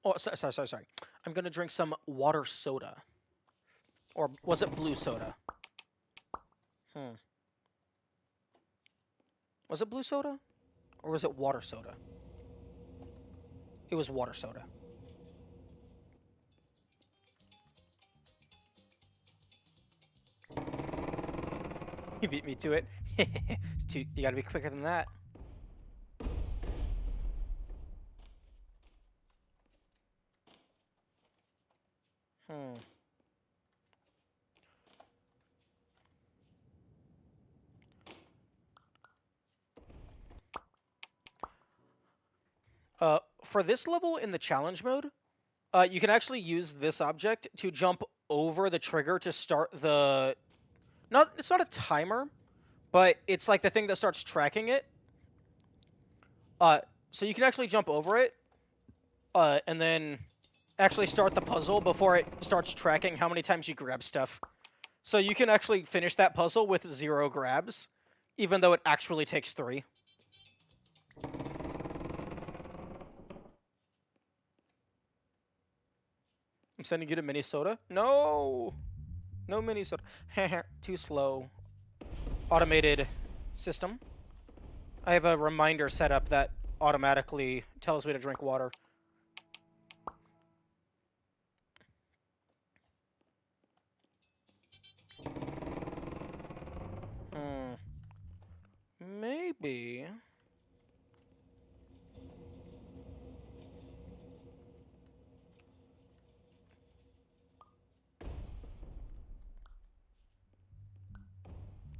S1: Oh, sorry. I'm gonna drink some water soda. Or was it blue soda? Was it blue soda? Or was it water soda? It was water soda. You beat me to it. You gotta be quicker than that. For this level in the challenge mode, you can actually use this object to jump over the trigger to start the... It's not a timer, but it's like the thing that starts tracking it. So you can actually jump over it, and then actually start the puzzle before it starts tracking how many times you grab stuff. So you can actually finish that puzzle with 0 grabs, even though it actually takes 3. I'm sending you to mini soda. No! No mini soda. Too slow. Automated system. I have a reminder set up that automatically tells me to drink water. Maybe...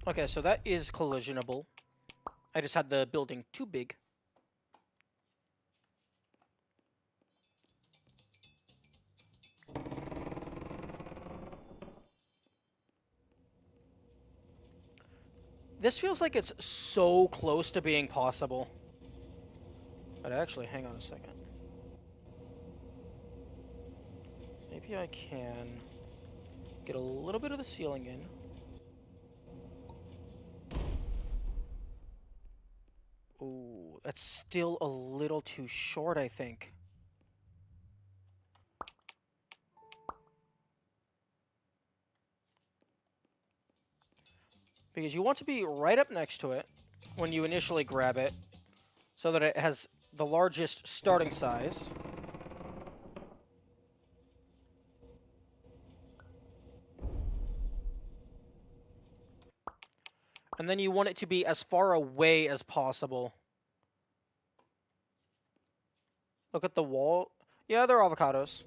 S1: Okay, so that is collisionable. I just had the building too big. This feels like it's so close to being possible. But actually, hang on a second. Maybe I can get a little bit of the ceiling in. Ooh, that's still a little too short, I think. Because you want to be right up next to it when you initially grab it, so that it has the largest starting size. And then you want it to be as far away as possible. Look at the wall. Yeah, they're avocados.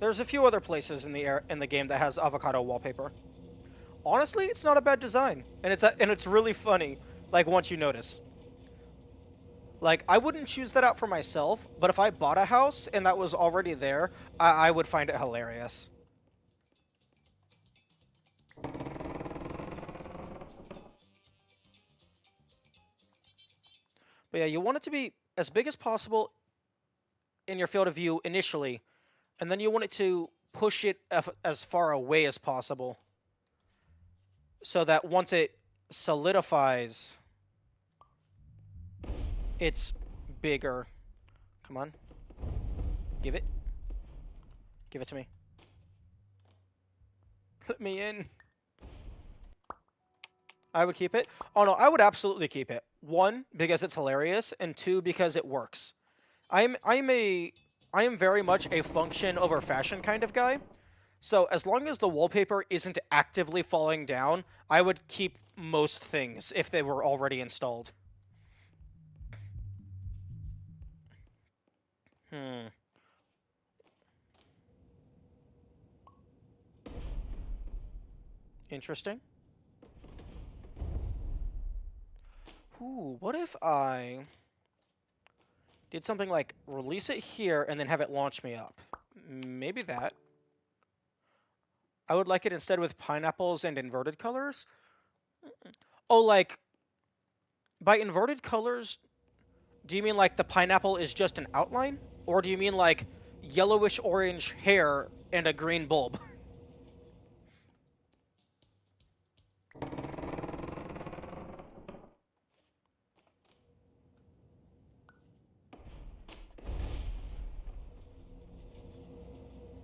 S1: There's a few other places in the game that has avocado wallpaper. Honestly, it's not a bad design, and it's really funny. Like once you notice. Like I wouldn't choose that out for myself, but if I bought a house and that was already there, I would find it hilarious. But But yeah, you want it to be as big as possible in your field of view initially, and then you want it to push it as far away as possible so that once it solidifies, it's bigger. Come on. Give it. Give it to me. Let me in. I would keep it. Oh no, I would absolutely keep it. One, because it's hilarious, and two, because it works. I am very much a function over fashion kind of guy. So as long as the wallpaper isn't actively falling down, I would keep most things if they were already installed. Interesting. Ooh, what if I did something like release it here and then have it launch me up? Maybe that. I would like it instead with pineapples and inverted colors. Oh, like, by inverted colors, do you mean like the pineapple is just an outline? Or do you mean like yellowish orange hair and a green bulb?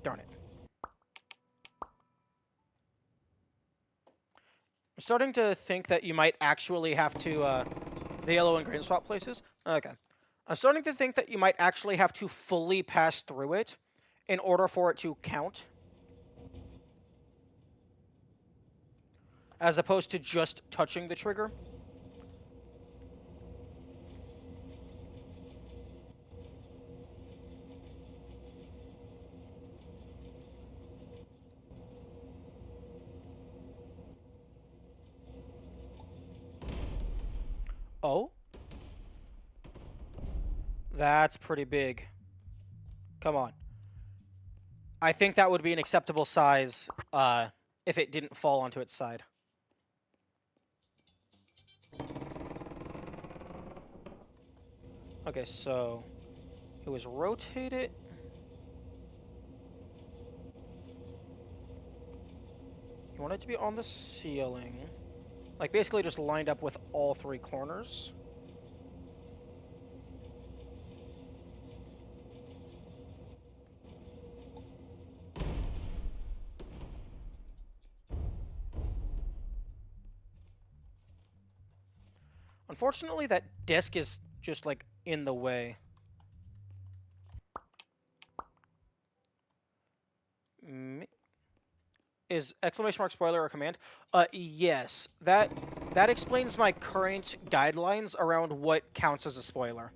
S1: Darn it. I'm starting to think that you might actually have to, the yellow and green swap places? Okay. I'm starting to think that you might actually have to fully pass through it in order for it to count. As opposed to just touching the trigger. Oh? That's pretty big. Come on. I think that would be an acceptable size if it didn't fall onto its side. Okay, so it was rotated. You want it to be on the ceiling. Like, basically just lined up with all three corners. Unfortunately, that desk is just, like, in the way. Is exclamation mark spoiler a command? Yes. That explains my current guidelines around what counts as a spoiler.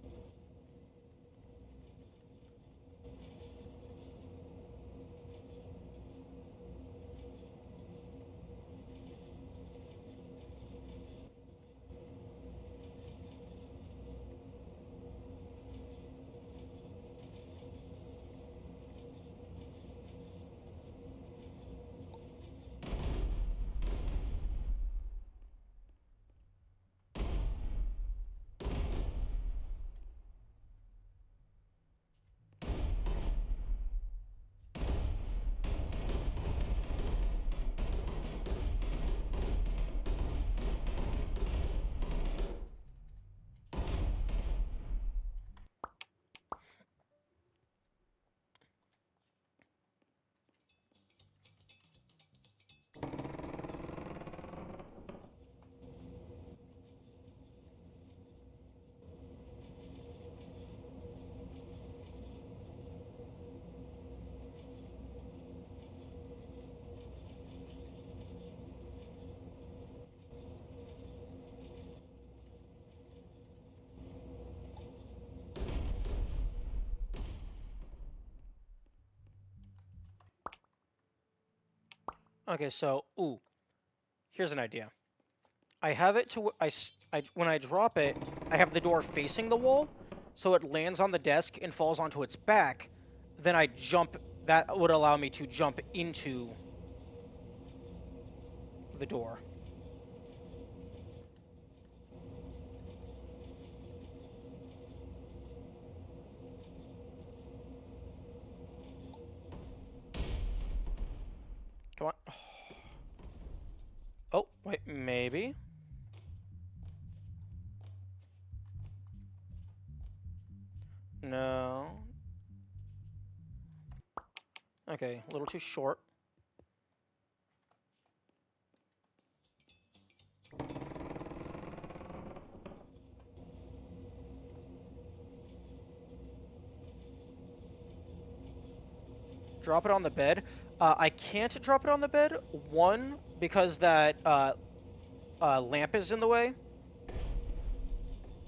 S1: Okay, so, ooh. Here's an idea. I have it to... when I drop it, I have the door facing the wall, so it lands on the desk and falls onto its back. Then I jump... That would allow me to jump into the door. Come on. Oh, wait, maybe. No. Okay, a little too short. Drop it on the bed. I can't drop it on the bed. One, because that lamp is in the way.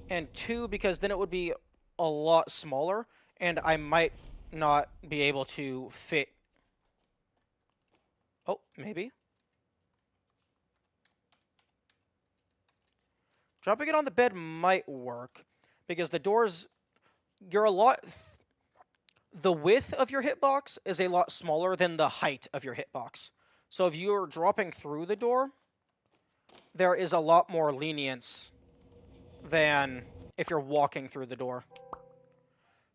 S1: And two, because then it would be a lot smaller, and I might not be able to fit. Oh, maybe. Dropping it on the bed might work, because the doors, you're a lot... The width of your hitbox is a lot smaller than the height of your hitbox. So if you're dropping through the door, there is a lot more lenience than if you're walking through the door.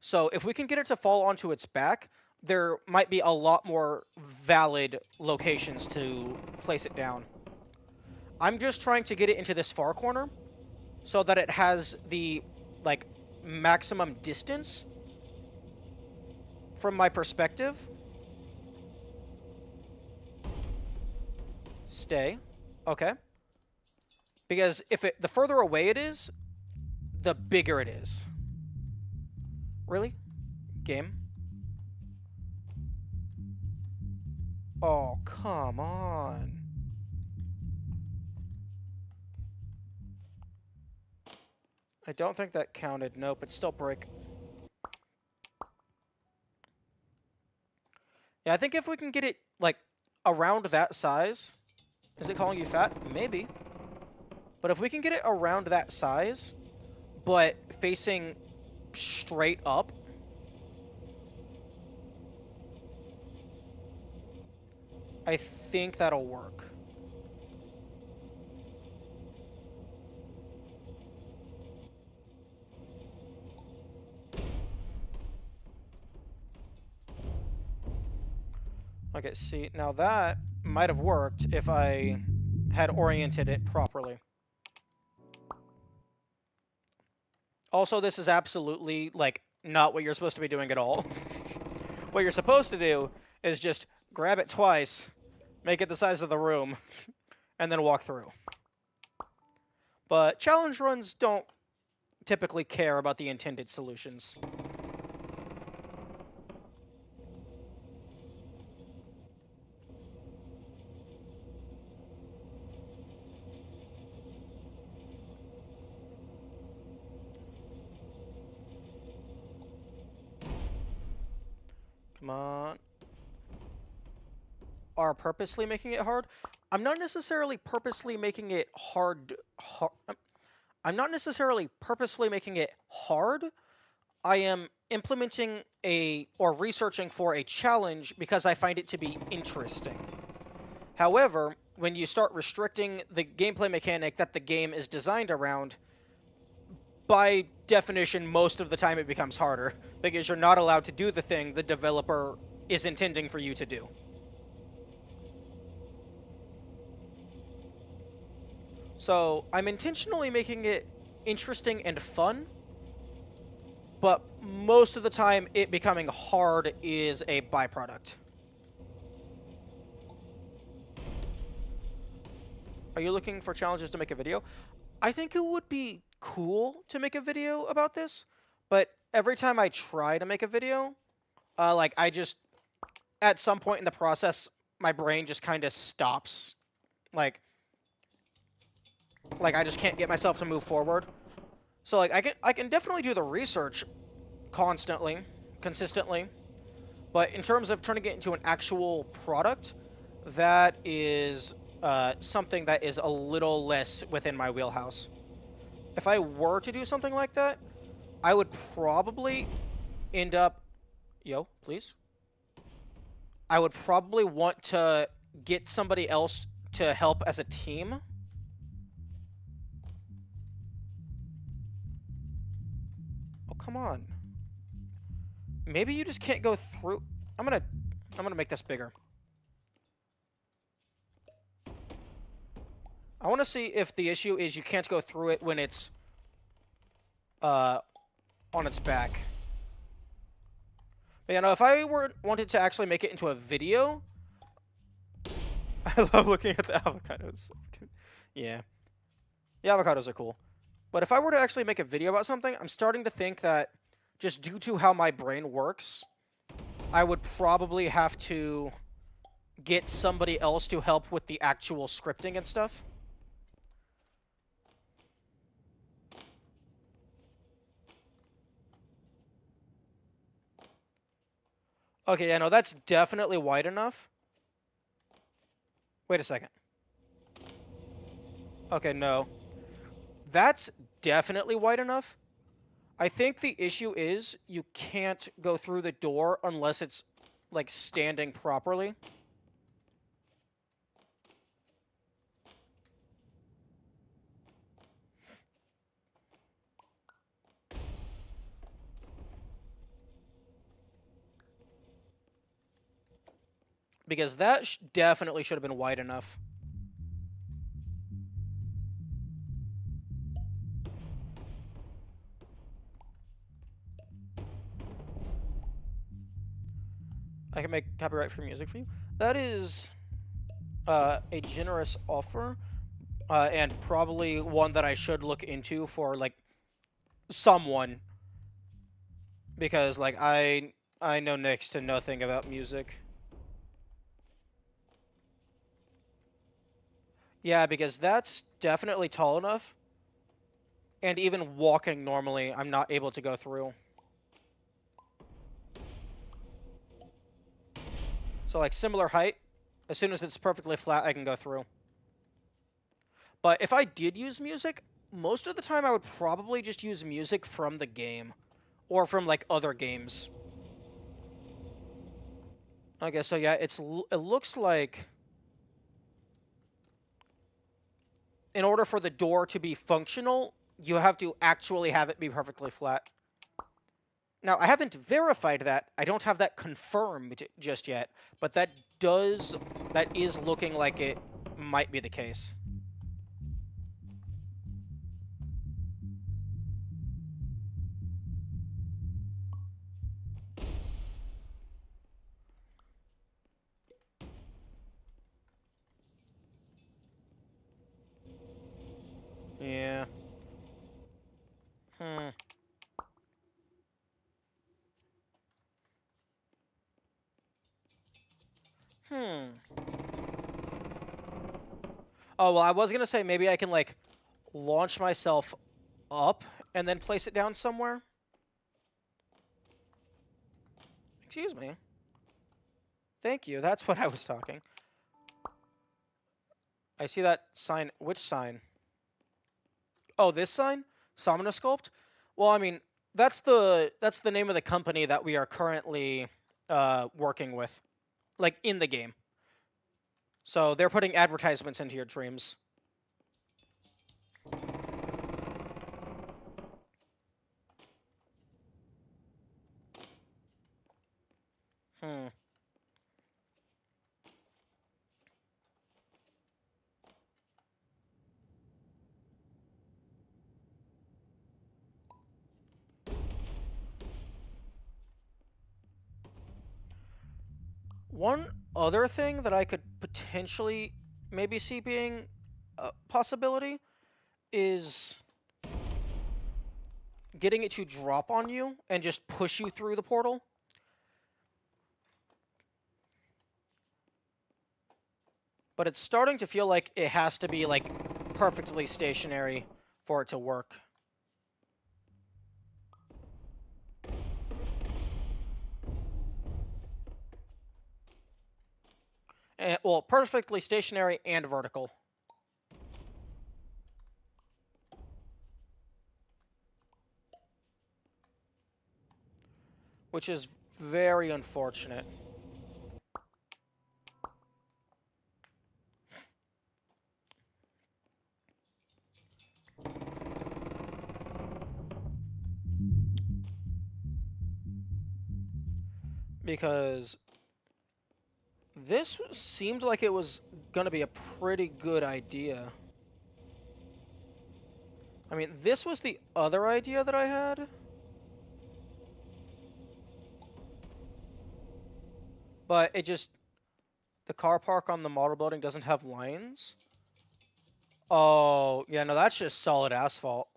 S1: So if we can get it to fall onto its back, there might be a lot more valid locations to place it down. I'm just trying to get it into this far corner so that it has the, like, maximum distance from my perspective. Stay. Okay. Because the further away it is, the bigger it is. Really? Game? Oh, come on. I don't think that counted. Nope, it's still break. Yeah, I think if we can get it, like, around that size... Is it calling you fat? Maybe. But if we can get it around that size, but facing straight up... I think that'll work. Okay, see, now that might have worked if I had oriented it properly. Also, this is absolutely, like, not what you're supposed to be doing at all. What you're supposed to do is just grab it twice, make it the size of the room, and then walk through. But challenge runs don't typically care about the intended solutions. Come on. Are purposely making it hard? I'm not necessarily purposely making it hard. I'm not necessarily purposefully making it hard. I am implementing or researching for a challenge because I find it to be interesting. However, when you start restricting the gameplay mechanic that the game is designed around, by definition, most of the time it becomes harder, because you're not allowed to do the thing the developer is intending for you to do. So, I'm intentionally making it interesting and fun, but most of the time it becoming hard is a byproduct. Are you looking for challenges to make a video? I think it would be cool to make a video about this, but every time I try to make a video, I just, at some point in the process, my brain just kind of stops. Like, I just can't get myself to move forward. So, like, I can definitely do the research consistently, but in terms of trying to get into an actual product, that is something that is a little less within my wheelhouse. If I were to do something like that, I would probably end up... Yo, please? I would probably want to get somebody else to help as a team. Oh, come on. Maybe you just can't go through... I'm gonna make this bigger. I want to see if the issue is you can't go through it when it's on its back. But, you know, if I wanted to actually make it into a video, I love looking at the avocados. Yeah. The avocados are cool. But if I were to actually make a video about something, I'm starting to think that just due to how my brain works, I would probably have to get somebody else to help with the actual scripting and stuff. Okay, yeah, no, that's definitely wide enough. Wait a second. Okay, no. That's definitely wide enough. I think the issue is you can't go through the door unless it's, like, standing properly. Because that definitely should have been wide enough. I can make copyright-free music for you. That is a generous offer, and probably one that I should look into for, like, someone. Because, like, I know next to nothing about music. Yeah, because that's definitely tall enough. And even walking normally, I'm not able to go through. So, like, similar height. As soon as it's perfectly flat, I can go through. But if I did use music, most of the time I would probably just use music from the game. Or from, like, other games. Okay, so yeah, it looks like in order for the door to be functional, you have to actually have it be perfectly flat. Now, I haven't verified that. I don't have that confirmed just yet, but that is looking like it might be the case. Yeah. Hmm. Oh, well, I was gonna say maybe I can, like, launch myself up and then place it down somewhere. Excuse me. Thank you. That's what I was talking. I see that sign. Which sign? Oh, this sign? Somnosculpt? Well, I mean, that's the name of the company that we are currently working with, like, in the game. So they're putting advertisements into your dreams. Hmm. One other thing that I could potentially maybe see being a possibility is getting it to drop on you and just push you through the portal. But it's starting to feel like it has to be, like, perfectly stationary for it to work. Well, perfectly stationary and vertical. Which is very unfortunate. Because this seemed like it was going to be a pretty good idea. I mean, this was the other idea that I had. But it just... The car park on the model building doesn't have lines. Oh, yeah, no, that's just solid asphalt.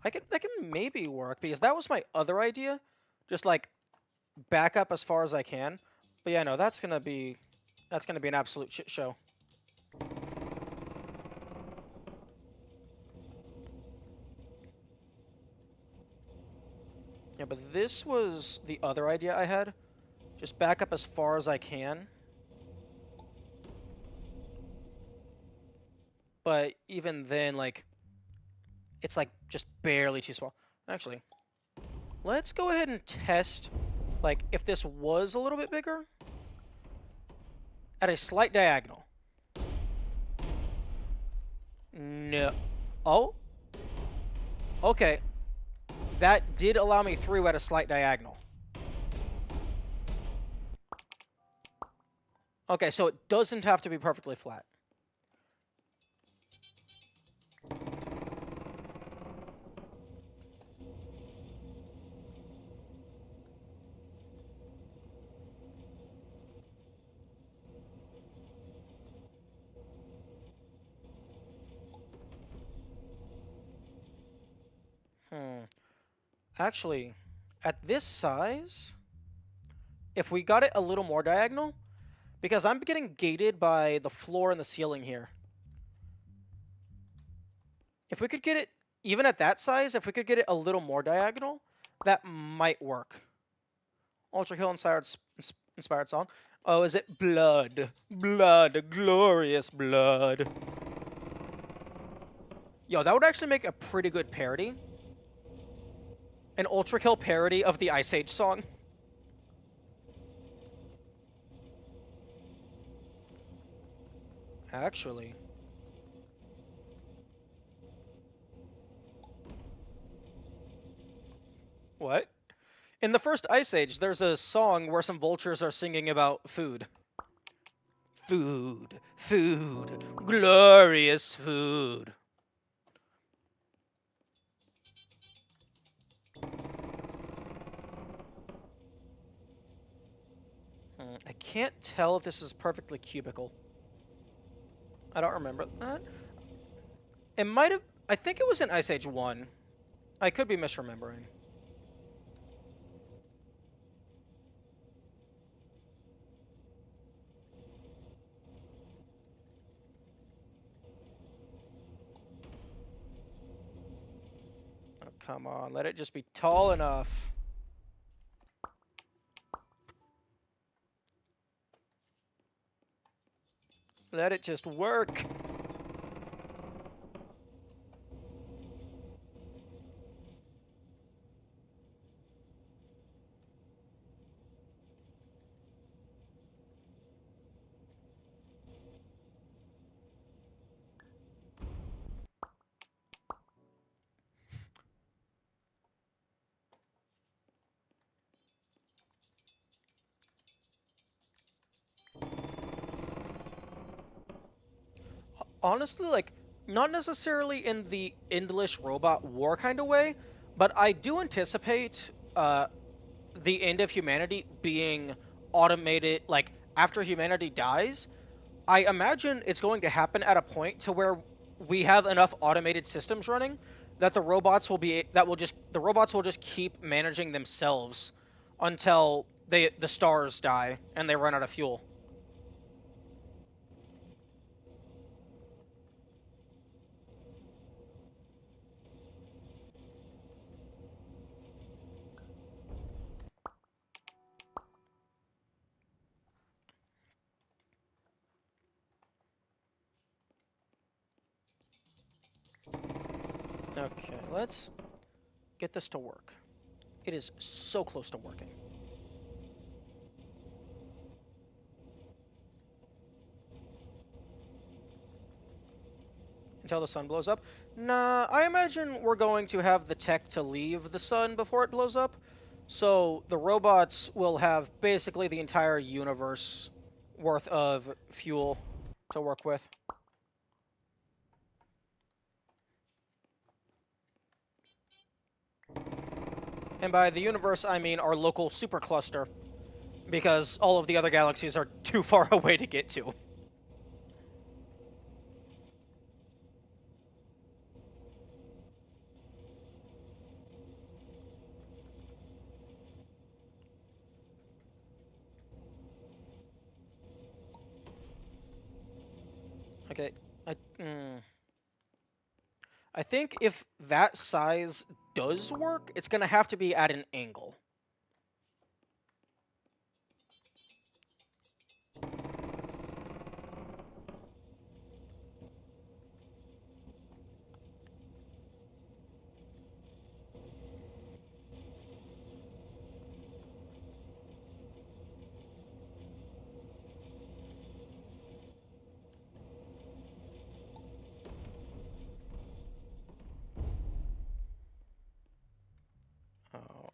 S1: That can maybe work, because that was my other idea. Just, like, back up as far as I can. But yeah, no, that's gonna be an absolute shit show. Yeah, but this was the other idea I had. Just back up as far as I can. But even then, like, it's like just barely too small. Actually, let's go ahead and test, like, if this was a little bit bigger at a slight diagonal. No. Oh? Okay. That did allow me through at a slight diagonal. Okay, so it doesn't have to be perfectly flat. Actually, at this size, if we got it a little more diagonal, because I'm getting gated by the floor and the ceiling here. If we could get it, even at that size, if we could get it a little more diagonal, that might work. Ultra Hill inspired song. Oh, is it Blood? Blood, glorious blood. Yo, that would actually make a pretty good parody. An Ultra Kill parody of the Ice Age song. Actually. What? In the first Ice Age, there's a song where some vultures are singing about food. Food, food, glorious food. I can't tell if this is perfectly cubical. I don't remember that. It might have... I think it was in Ice Age 1. I could be misremembering. Oh, come on. Let it just be tall enough. Let it just work. Honestly, like, not necessarily in the endless robot war kind of way, but I do anticipate the end of humanity being automated, like, after humanity dies. I imagine it's going to happen at a point to where we have enough automated systems running that the robots will just keep managing themselves until the stars die and they run out of fuel. Okay, let's get this to work. It is so close to working. Until the sun blows up? Nah, I imagine we're going to have the tech to leave the sun before it blows up. So the robots will have basically the entire universe worth of fuel. to work with. And by the universe, I mean our local supercluster, because all of the other galaxies are too far away to get to. Okay, I think if that size does work, it's gonna have to be at an angle.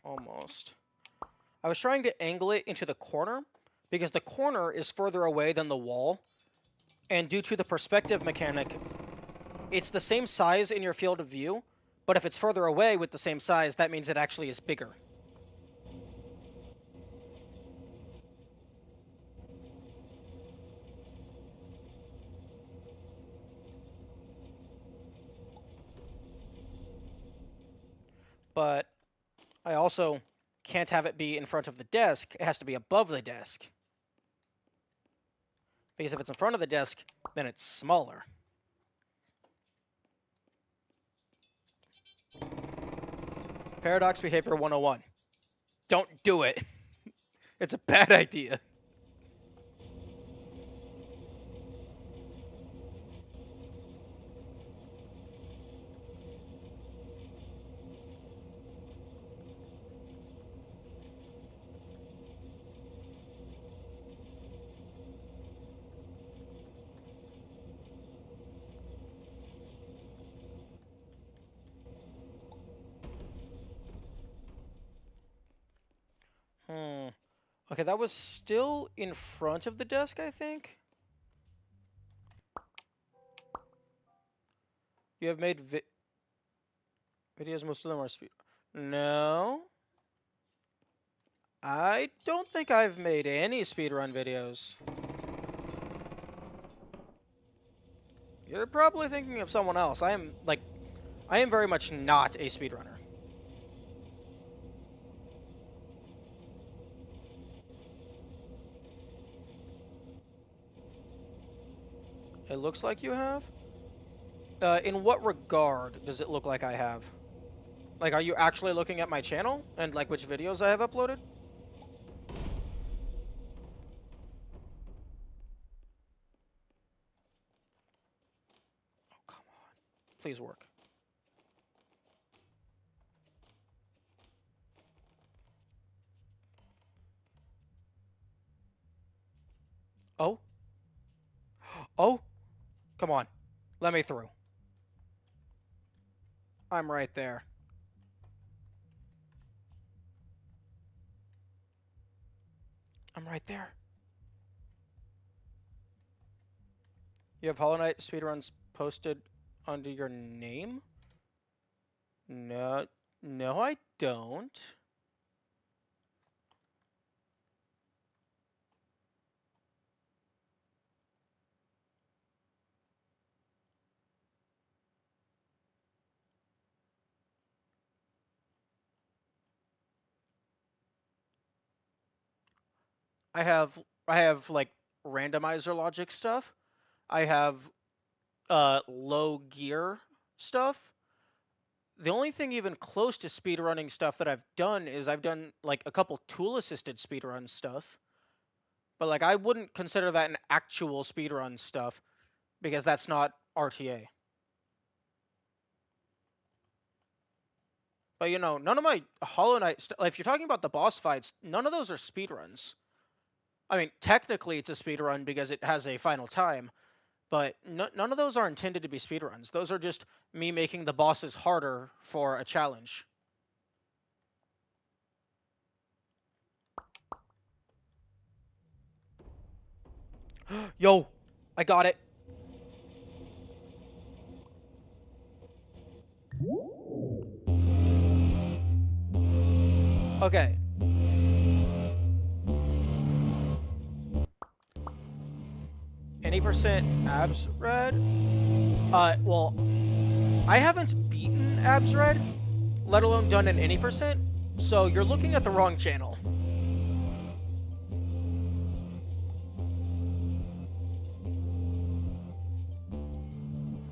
S1: Almost. I was trying to angle it into the corner, because the corner is further away than the wall, and due to the perspective mechanic, it's the same size in your field of view, but if it's further away with the same size, that means it actually is bigger. But I also can't have it be in front of the desk. It has to be above the desk. Because if it's in front of the desk, then it's smaller. Paradox behavior 101. Don't do it. It's a bad idea. Okay, that was still in front of the desk, I think. You have made videos, most of them are speed. No. I don't think I've made any speedrun videos. You're probably thinking of someone else. I am very much not a speedrunner. It looks like you have? In what regard does it look like I have? Like, are you actually looking at my channel? And, like, which videos I have uploaded? Oh, come on. Please work. Oh? Oh? Come on. Let me through. I'm right there. I'm right there. You have Hollow Knight speedruns posted under your name? No, no, I don't. I have like randomizer logic stuff. I have low gear stuff. The only thing even close to speedrunning stuff that I've done is I've done like a couple tool assisted speedrun stuff. But like I wouldn't consider that an actual speedrun stuff because that's not RTA. But you know, none of my Hollow Knight if you're talking about the boss fights, none of those are speedruns. I mean, technically it's a speedrun because it has a final time, but none of those are intended to be speedruns. Those are just me making the bosses harder for a challenge. Yo, I got it. Okay. Any percent abs red? Well, I haven't beaten abs red, let alone done an any percent, so you're looking at the wrong channel.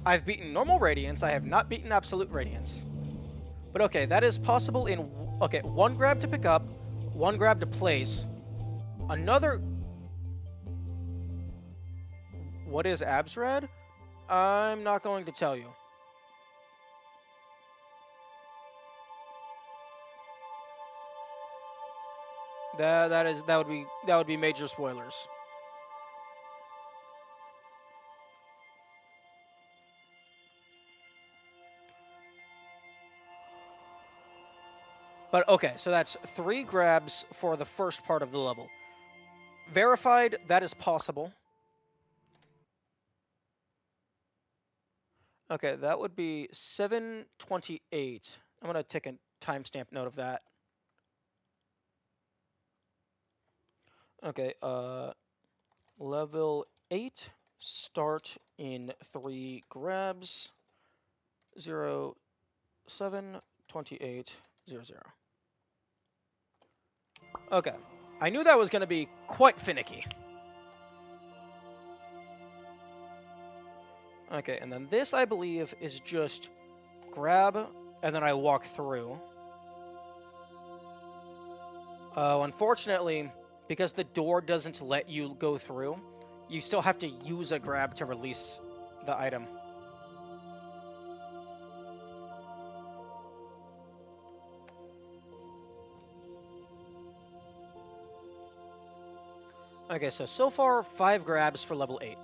S1: I've beaten normal radiance, I have not beaten absolute radiance. But okay, that is possible in... Okay, one grab to pick up, one grab to place, another... What is abs red? I'm not going to tell you. That would be major spoilers. But okay, so that's 3 grabs for the first part of the level. Verified, that is possible. Okay, that would be 728. I'm going to take a timestamp note of that. Okay, level 8, start in 3 grabs, 0, 7, 28, 0, 0. Okay, I knew that was going to be quite finicky. Okay, and then this, I believe, is just grab, and then I walk through. Unfortunately, because the door doesn't let you go through, you still have to use a grab to release the item. Okay, so far, 5 grabs for level 8.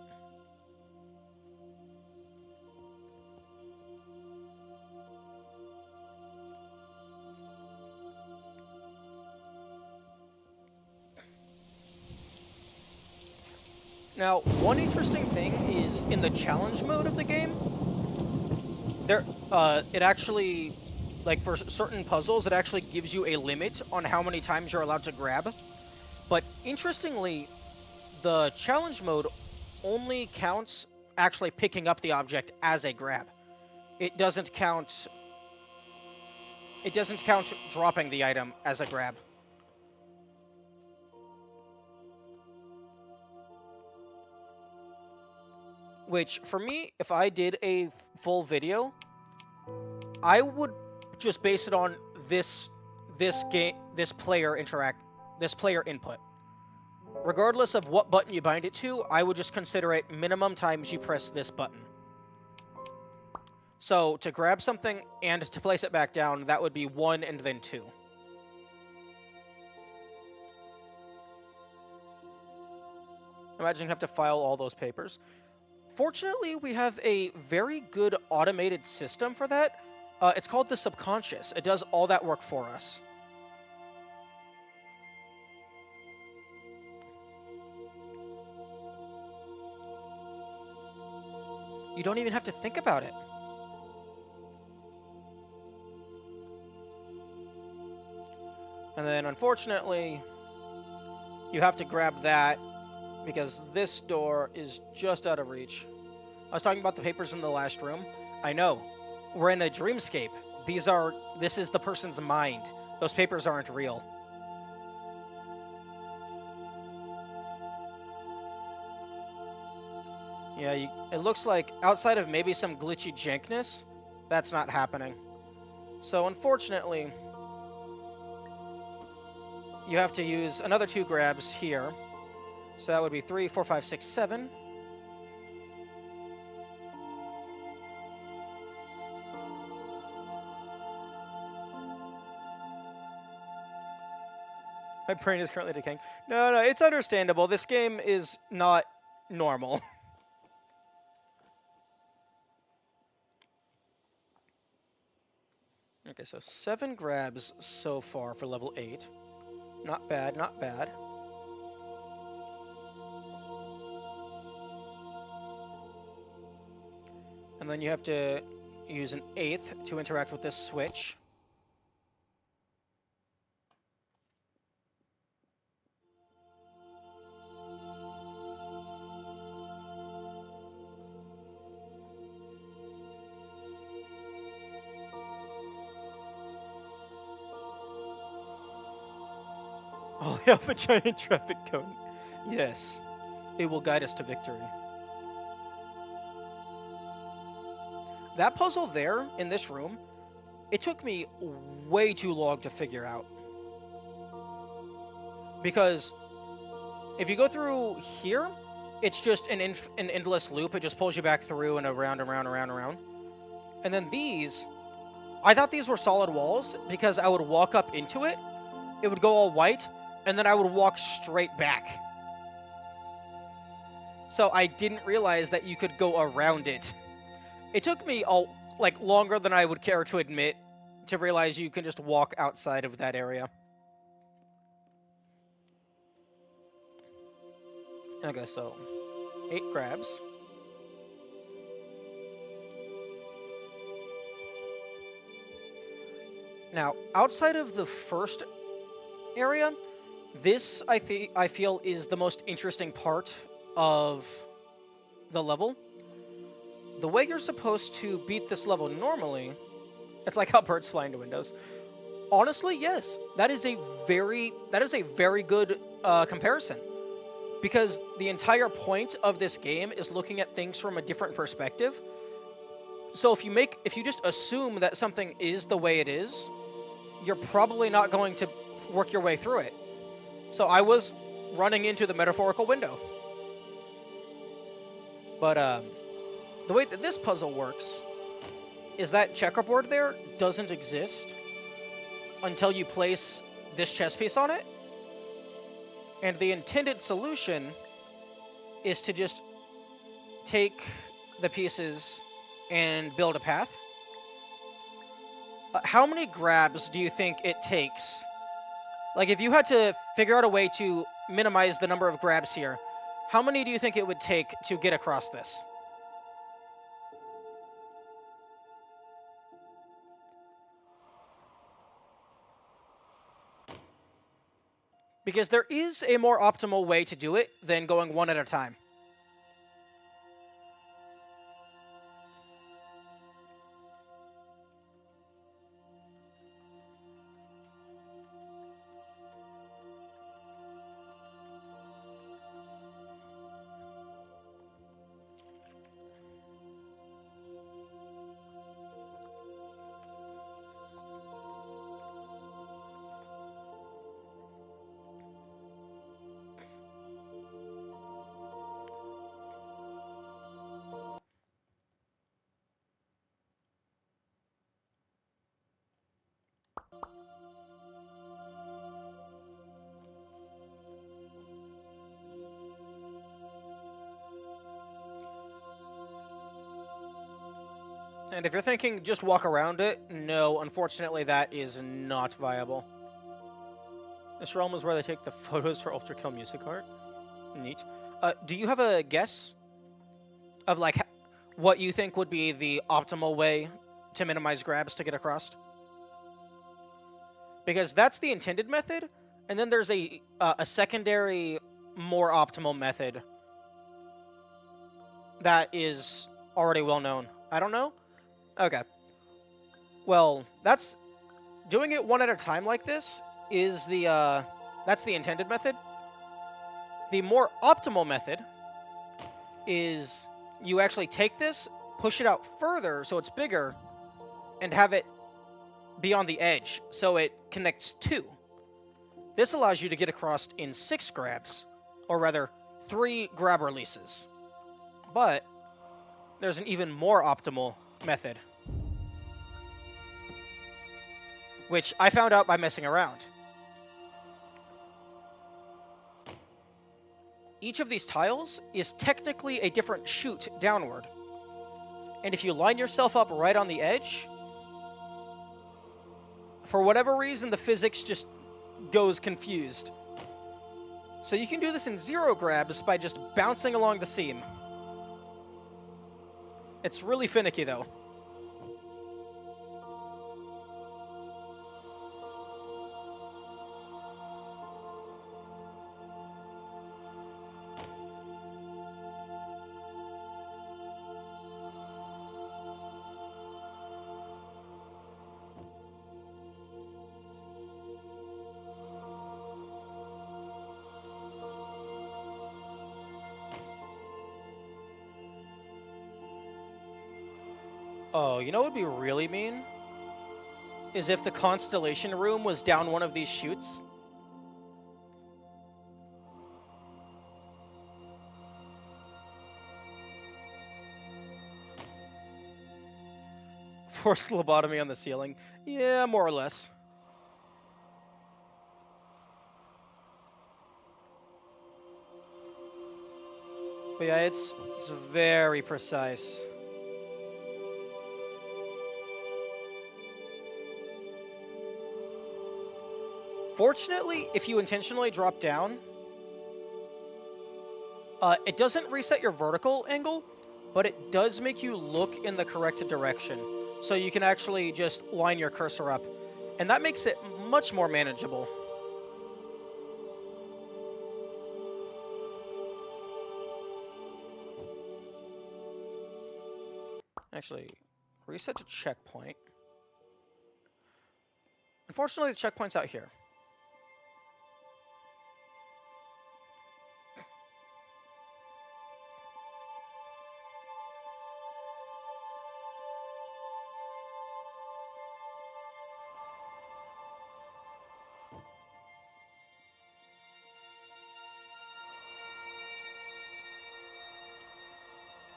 S1: Now, one interesting thing is in the challenge mode of the game, it actually, like for certain puzzles, it actually gives you a limit on how many times you're allowed to grab. But interestingly, the challenge mode only counts actually picking up the object as a grab. It doesn't count dropping the item as a grab. Which, for me, if I did a full video, I would just base it on this player input. Regardless of what button you bind it to, I would just consider it minimum times you press this button. So, to grab something and to place it back down, that would be 1 and then 2. Imagine you have to file all those papers. Fortunately, we have a very good automated system for that. It's called the subconscious. It does all that work for us. You don't even have to think about it. And then, unfortunately, you have to grab that because this door is just out of reach. I was talking about the papers in the last room. I know. We're in a dreamscape. This is the person's mind. Those papers aren't real. Yeah, it looks like outside of maybe some glitchy jankness, that's not happening. So unfortunately, you have to use another 2 grabs here. So that would be 3, 4, 5, 6, 7. My brain is currently decaying. No, it's understandable. This game is not normal. Okay, so 7 grabs so far for level 8. Not bad, not bad. And then you have to use an 8th to interact with this switch. Oh, we have a giant traffic cone. Yes. It will guide us to victory. That puzzle there, in this room, it took me way too long to figure out. Because if you go through here, it's just an endless loop. It just pulls you back through and around and around and around and around. And then these, I thought these were solid walls because I would walk up into it, it would go all white, and then I would walk straight back. So I didn't realize that you could go around it. It took me longer than I would care to admit to realize you can just walk outside of that area. Okay, so 8 grabs. Now, outside of the first area, this I feel is the most interesting part of the level. The way you're supposed to beat this level normally, it's like how birds fly into windows. Honestly, yes, that is a very good comparison, because the entire point of this game is looking at things from a different perspective. So if you just assume that something is the way it is, you're probably not going to work your way through it. So I was running into the metaphorical window. But the way that this puzzle works is that checkerboard there doesn't exist until you place this chess piece on it. And the intended solution is to just take the pieces and build a path. How many grabs do you think it takes? Like, if you had to figure out a way to minimize the number of grabs here, how many do you think it would take to get across this? Because there is a more optimal way to do it than going one at a time. And if you're thinking just walk around it, no, unfortunately that is not viable. This realm is where they take the photos for Ultra Kill Music Art. Neat. Do you have a guess of what you think would be the optimal way to minimize grabs to get across? Because that's the intended method, and then there's a secondary, more optimal method that is already well known. I don't know? Okay. Well, that's... Doing it one at a time like this is the, that's the intended method. The more optimal method is you actually take this, push it out further so it's bigger, and have it be on the edge so it connects 2. This allows you to get across in 6 grabs, or rather, 3 grab releases. But there's an even more optimal method, which I found out by messing around. Each of these tiles is technically a different chute downward. And if you line yourself up right on the edge, for whatever reason, the physics just goes confused. So you can do this in 0 grabs by just bouncing along the seam. It's really finicky, though. Oh, you know what would be really mean? Is if the Constellation room was down one of these chutes. Forced lobotomy on the ceiling. Yeah, more or less. But yeah, it's very precise. Fortunately, if you intentionally drop down, it doesn't reset your vertical angle, but it does make you look in the correct direction. So you can actually just line your cursor up. And that makes it much more manageable. Actually, reset to checkpoint. Unfortunately, the checkpoint's out here.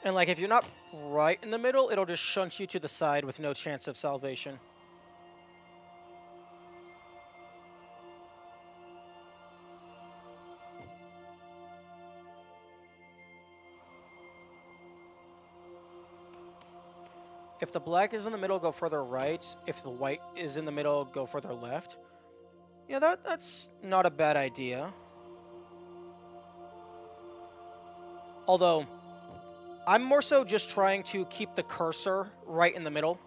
S1: And like, if you're not right in the middle, it'll just shunt you to the side with no chance of salvation. If the black is in the middle, go further right. If the white is in the middle, go further left. Yeah, that's not a bad idea. Although, I'm more so just trying to keep the cursor right in the middle.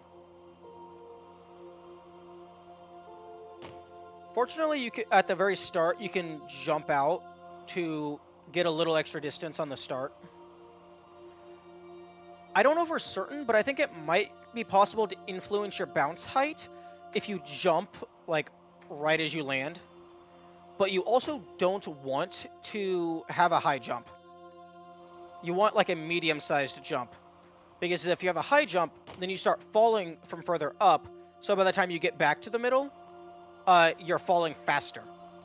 S1: Fortunately, you can, at the very start, you can jump out to get a little extra distance on the start. I don't know for certain, but I think it might be possible to influence your bounce height if you jump, like, right as you land. But you also don't want to have a high jump. You want, like, a medium-sized jump. Because if you have a high jump, then you start falling from further up, so by the time you get back to the middle, you're falling faster.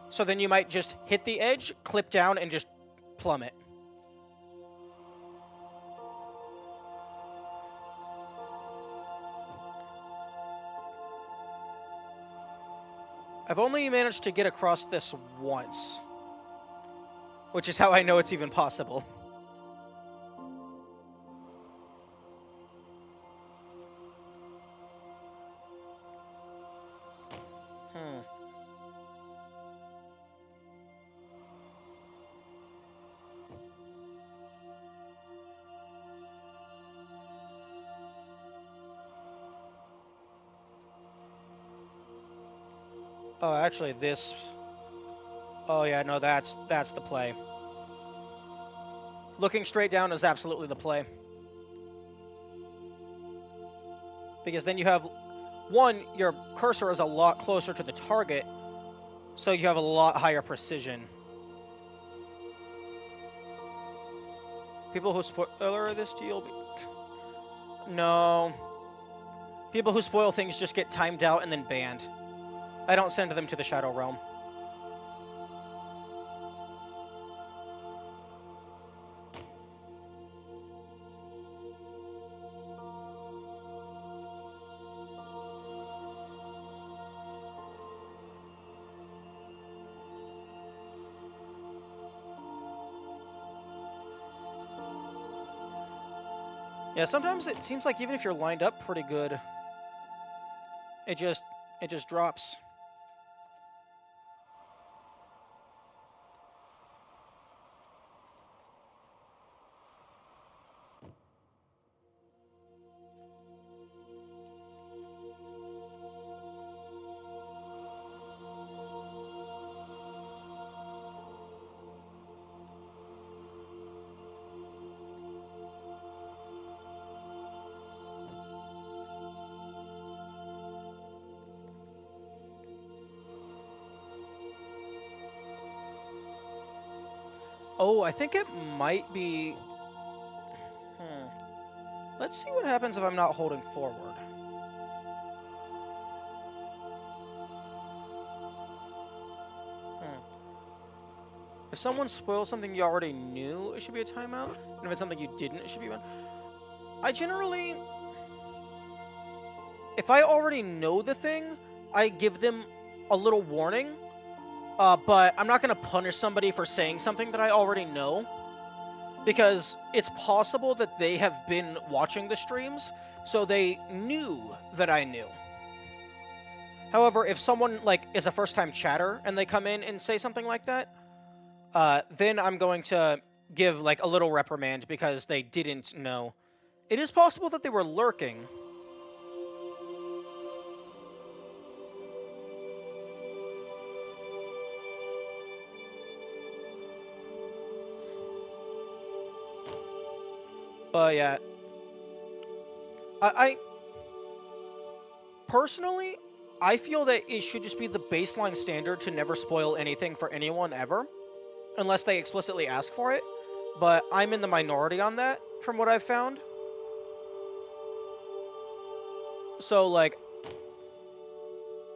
S1: So then you might just hit the edge, clip down, and just plummet. I've only managed to get across this once, which is how I know it's even possible. Oh, actually, this... Oh, yeah, no, that's the play. Looking straight down is absolutely the play. Because then you have... One, your cursor is a lot closer to the target, so you have a lot higher precision. People who spoiler this deal... No. People who spoil things just get timed out and then banned. I don't send them to the Shadow Realm. Yeah, sometimes it seems like even if you're lined up pretty good, it just drops. Oh, I think it might be... Let's see what happens if I'm not holding forward. If someone spoils something you already knew, it should be a timeout. And if it's something you didn't, it should be one. I generally... If I already know the thing, I give them a little warning. But I'm not going to punish somebody for saying something that I already know. Because it's possible that they have been watching the streams, so they knew that I knew. However, if someone, like, is a first-time chatter and they come in and say something like that, then I'm going to give, like, a little reprimand because they didn't know. It is possible that they were lurking. But, yeah. I personally, I feel that it should just be the baseline standard to never spoil anything for anyone ever. Unless they explicitly ask for it. But I'm in the minority on that, from what I've found. So, like,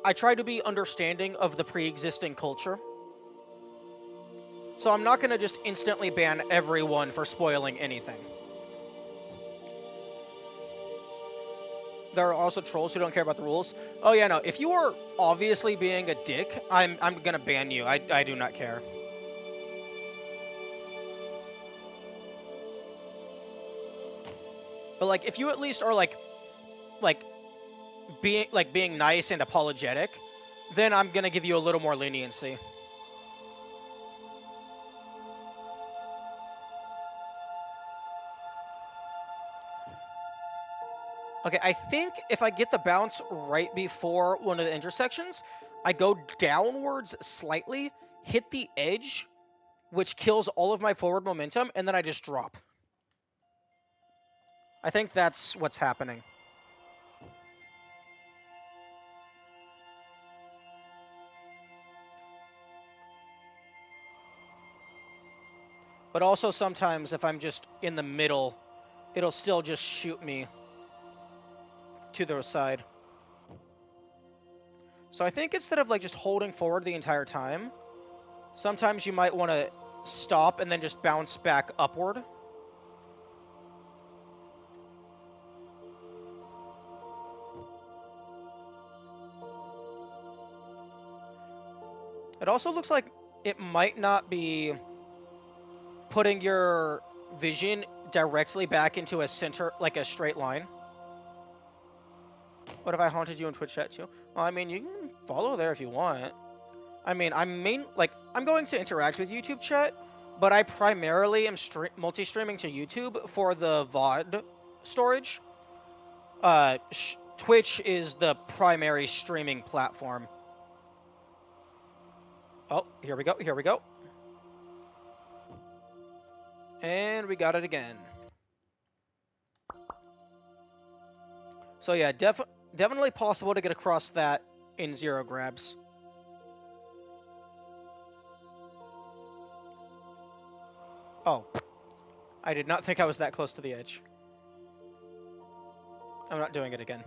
S1: I try to be understanding of the pre-existing culture. So I'm not going to just instantly ban everyone for spoiling anything. There are also trolls who don't care about the rules. Oh yeah, no, if you are obviously being a dick, I'm going to ban you. I do not care. But, like, if you at least are, like being nice and apologetic, then I'm gonna give you a little more leniency. Okay, I think if I get the bounce right before one of the intersections, I go downwards slightly, hit the edge, which kills all of my forward momentum, and then I just drop. I think that's what's happening. But also sometimes if I'm just in the middle, it'll still just shoot me to the side. So I think instead of, like, just holding forward the entire time, sometimes you might want to stop and then just bounce back upward. It also looks like it might not be putting your vision directly back into a center, like a straight line. What if I haunted you in Twitch chat too? Well, I mean, you can follow there if you want. I mean, I'm going to interact with YouTube chat, but I primarily am multi-streaming to YouTube for the VOD storage. Twitch is the primary streaming platform. Oh, here we go, here we go. And we got it again. So yeah, definitely possible to get across that in 0 grabs. Oh. I did not think I was that close to the edge. I'm not doing it again.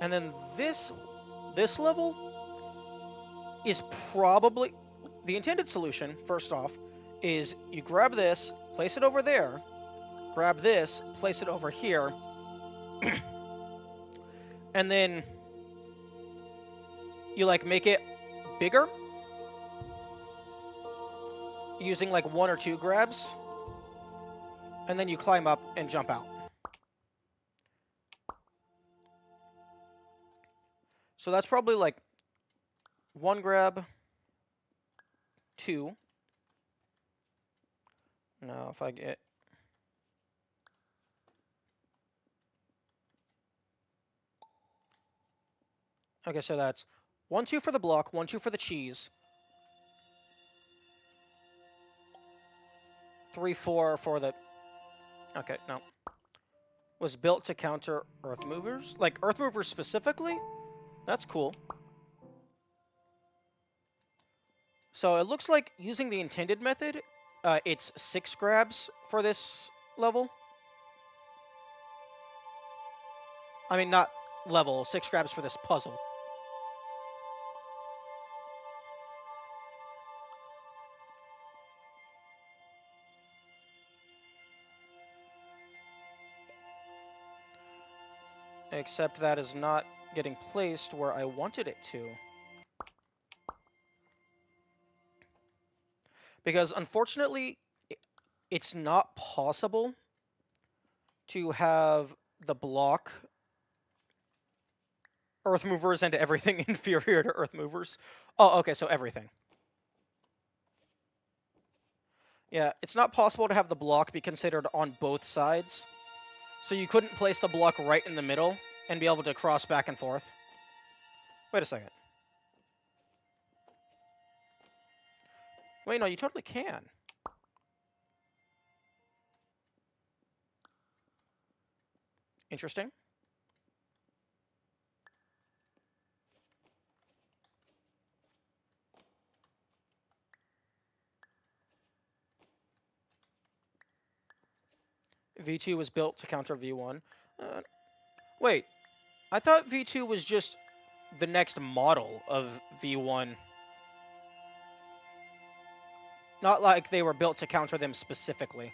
S1: And then this level is probably... The intended solution, first off, is you grab this, place it over there, grab this, place it over here, and then you, like, make it bigger using, like, 1 or 2 grabs, and then you climb up and jump out. So that's probably, like, 1 grab, 2. Now, if I get... Okay, so that's 1, 2 for the block, 1, 2 for the cheese. 3, 4 for the... Okay, no. Was built to counter Earth Movers? Like, Earth Movers specifically? That's cool. So it looks like using the intended method, it's 6 grabs for this level. I mean, not level, 6 grabs for this puzzle. Except that is not getting placed where I wanted it to. Because unfortunately, it's not possible to have the block Earth Movers and everything inferior to Earth Movers. Oh, okay, so everything. Yeah, it's not possible to have the block be considered on both sides. So you couldn't place the block right in the middle and be able to cross back and forth. Wait a second. Wait, no, you totally can. Interesting. V2 was built to counter V1. Wait, I thought V2 was just the next model of V1. Not like they were built to counter them specifically.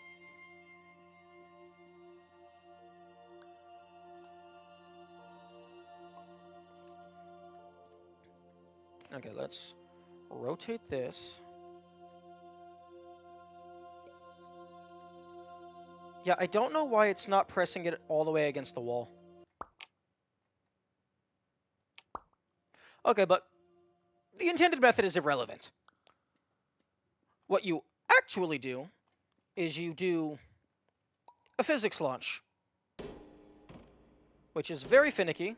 S1: Okay, let's rotate this. Yeah, I don't know why it's not pressing it all the way against the wall. Okay, but the intended method is irrelevant. What you actually do is you do a physics launch, which is very finicky.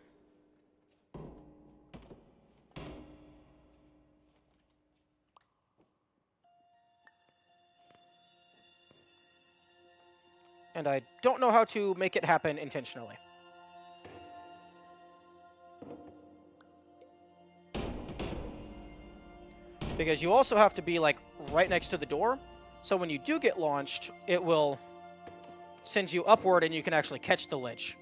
S1: And I don't know how to make it happen intentionally. Because you also have to be, like, right next to the door. So when you do get launched, it will send you upward and you can actually catch the ledge.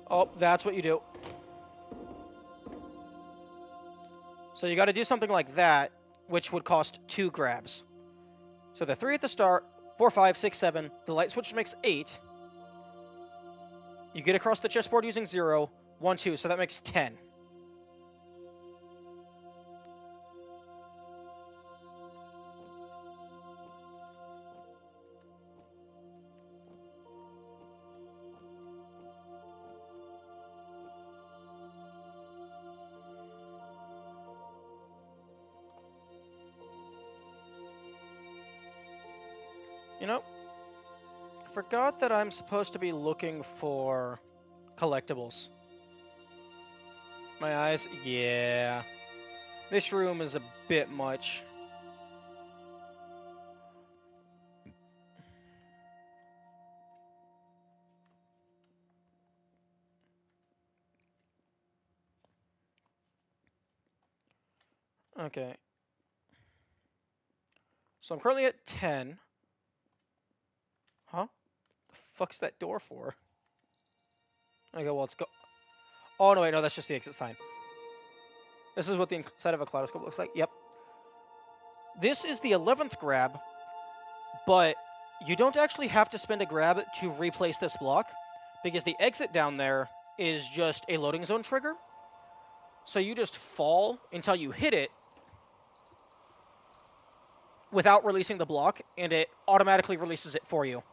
S1: Oh, that's what you do. So you got to do something like that, which would cost 2 grabs. So the 3 at the start, 4, 5, 6, 7. The light switch makes 8. You get across the chessboard using 0, 1, 2, so that makes 10. You know, I forgot that I'm supposed to be looking for collectibles. My eyes, yeah. This room is a bit much. Okay. So I'm currently at 10. Huh? The fuck's that door for? Okay, well, let's go. Oh, no, wait, no, that's just the exit sign. This is what the inside of a kaleidoscope looks like. Yep. This is the 11th grab But you don't actually have to spend a grab to replace this block, because the exit down there is just a loading zone trigger. So you just fall until you hit it without releasing the block, and it automatically releases it for you.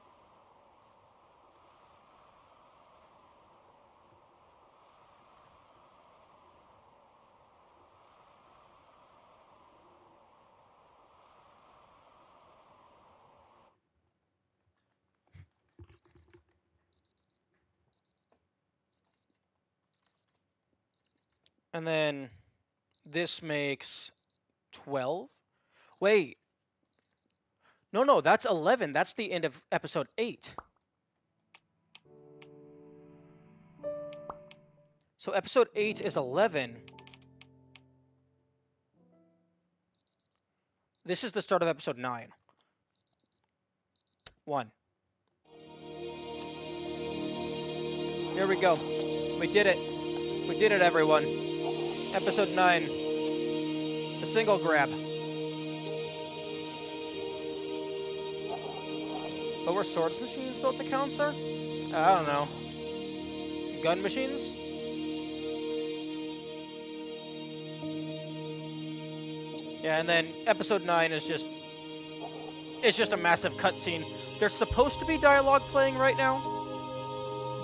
S1: And then this makes 12. Wait. No, that's 11. That's the end of episode 8. So episode 8 is 11. This is the start of episode 9. 1. Here we go. We did it. We did it, everyone. Episode 9. A single grab. But were swords machines built to counter? I don't know. Gun machines? Yeah, and then episode 9 is just... It's just a massive cutscene. There's supposed to be dialogue playing right now,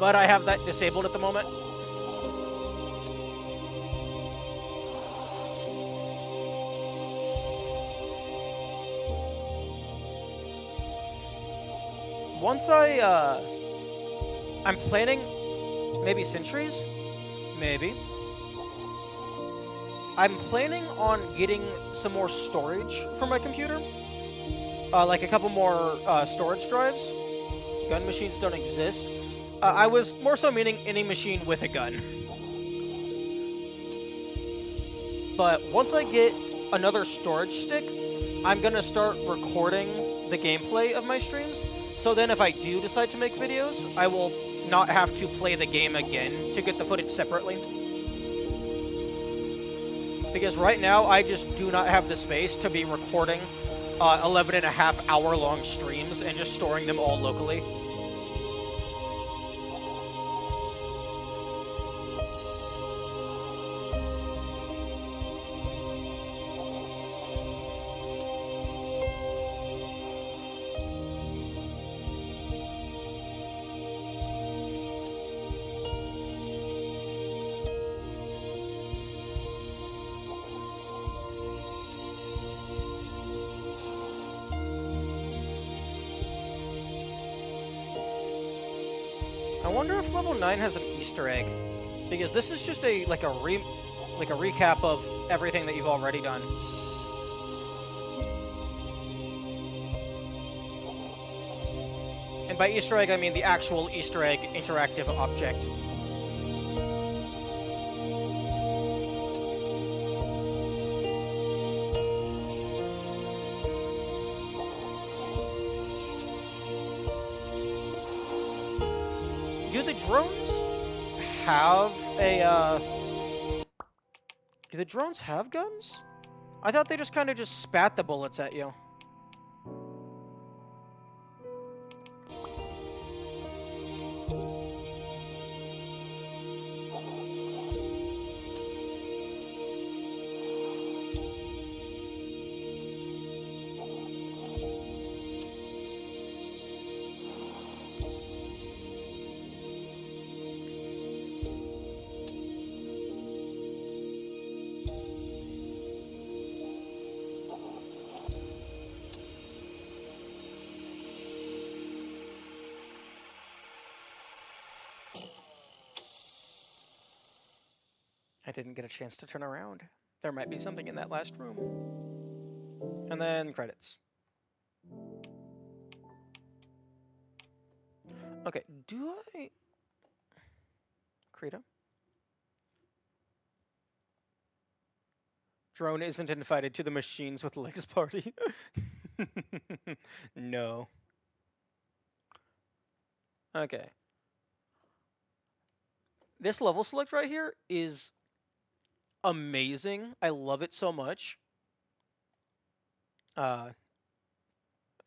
S1: but I have that disabled at the moment. Once I'm planning maybe centuries, maybe. I'm planning on getting some more storage for my computer. Like a couple more storage drives. Gun machines don't exist. I was more so meaning any machine with a gun. But once I get another storage stick, I'm gonna start recording the gameplay of my streams. So then if I do decide to make videos, I will not have to play the game again to get the footage separately. Because right now, I just do not have the space to be recording 11.5-hour long streams and just storing them all locally. I wonder if level 9 has an Easter egg, because this is just a recap of everything that you've already done. And by Easter egg, I mean the actual Easter egg interactive object. Do the drones have do the drones have guns? I thought they just kind of just spat the bullets at you. I didn't get a chance to turn around. There might be something in that last room. And then credits. Okay, do I... Krita? Drone isn't invited to the machines with legs party. No. Okay. This level select right here is amazing. I love it so much.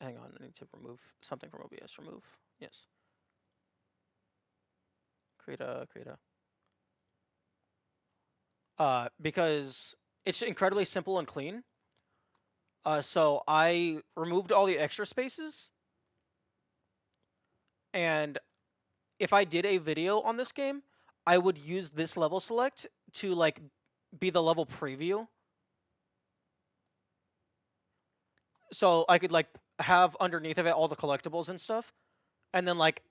S1: hang on, I need to remove something from OBS. Remove. Yes. Create a. Because it's incredibly simple and clean. So I removed all the extra spaces, and if I did a video on this game, I would use this level select to like be the level preview. So I could like have underneath of it all the collectibles and stuff, and then like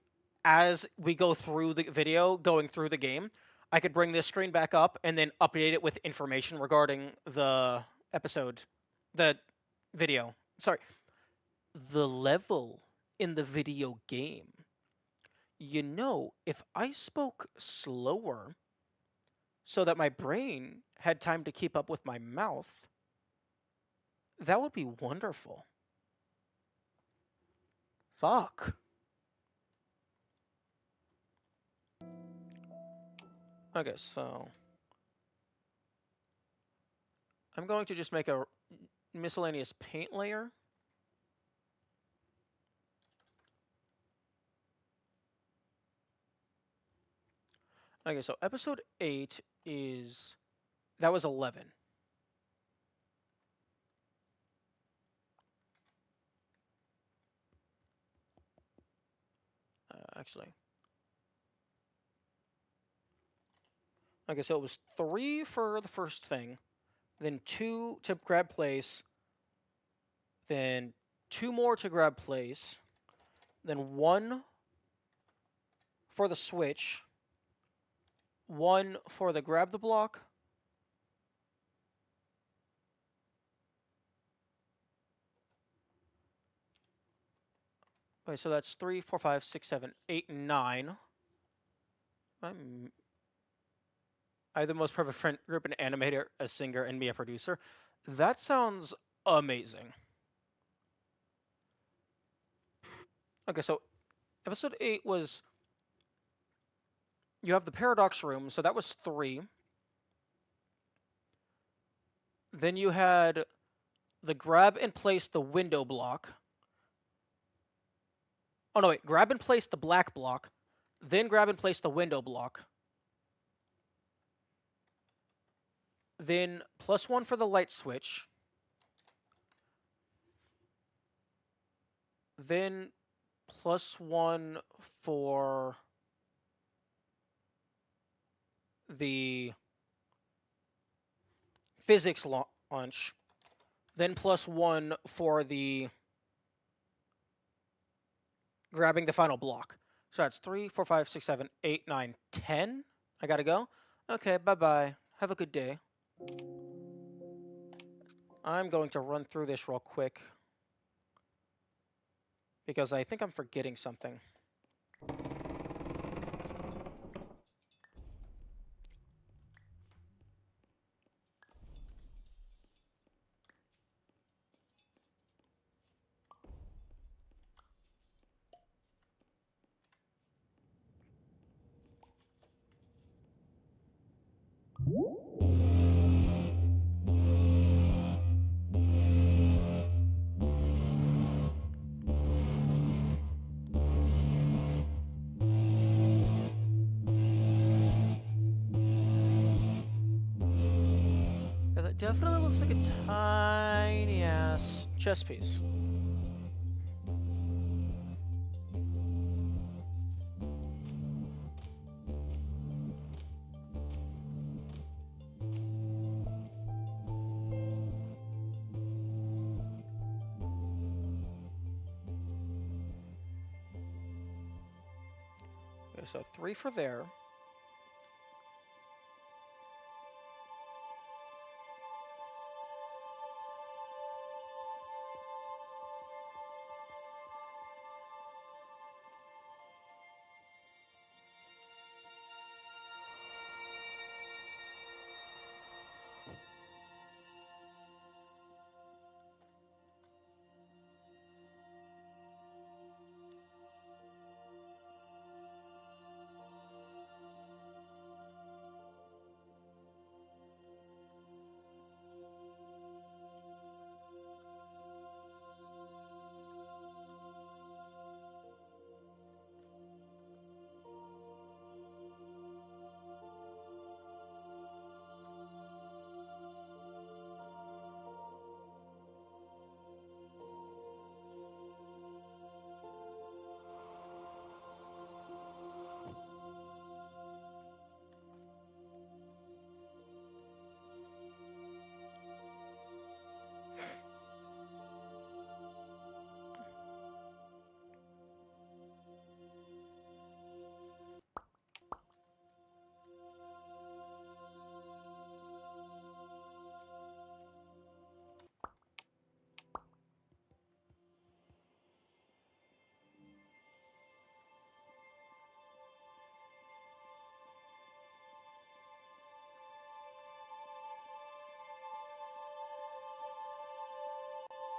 S1: as we go through the video, going through the game, I could bring this screen back up and then update it with information regarding the episode, the video. Sorry, the level in the video game. You know, if I spoke slower so that my brain had time to keep up with my mouth, that would be wonderful. Fuck. Okay, so I'm going to just make a miscellaneous paint layer. Okay, so episode 8 is... That was 11. Actually. Okay, so it was 3 for the first thing, then 2 to grab place, then 2 more to grab place, then 1 for the switch, 1 for the grab the block, okay, so that's 3, 4, 5, 6, 7, 8, 9. I have the most perfect friend group, an animator, a singer, and me, a producer. That sounds amazing. Okay, so episode 8 was... You have the paradox room, so that was 3. Then you had the grab and place the window block. Oh, no, wait. Grab and place the black block. Then grab and place the window block. Then +1 for the light switch. Then +1 for the physics launch. Then +1 for the grabbing the final block. So that's 3, 4, 5, 6, 7, 8, 9, 10. I gotta go. Okay, bye-bye. Have a good day. I'm going to run through this real quick because I think I'm forgetting something. Yeah, that definitely looks like a tiny-ass chess piece. Okay, so 3 for there.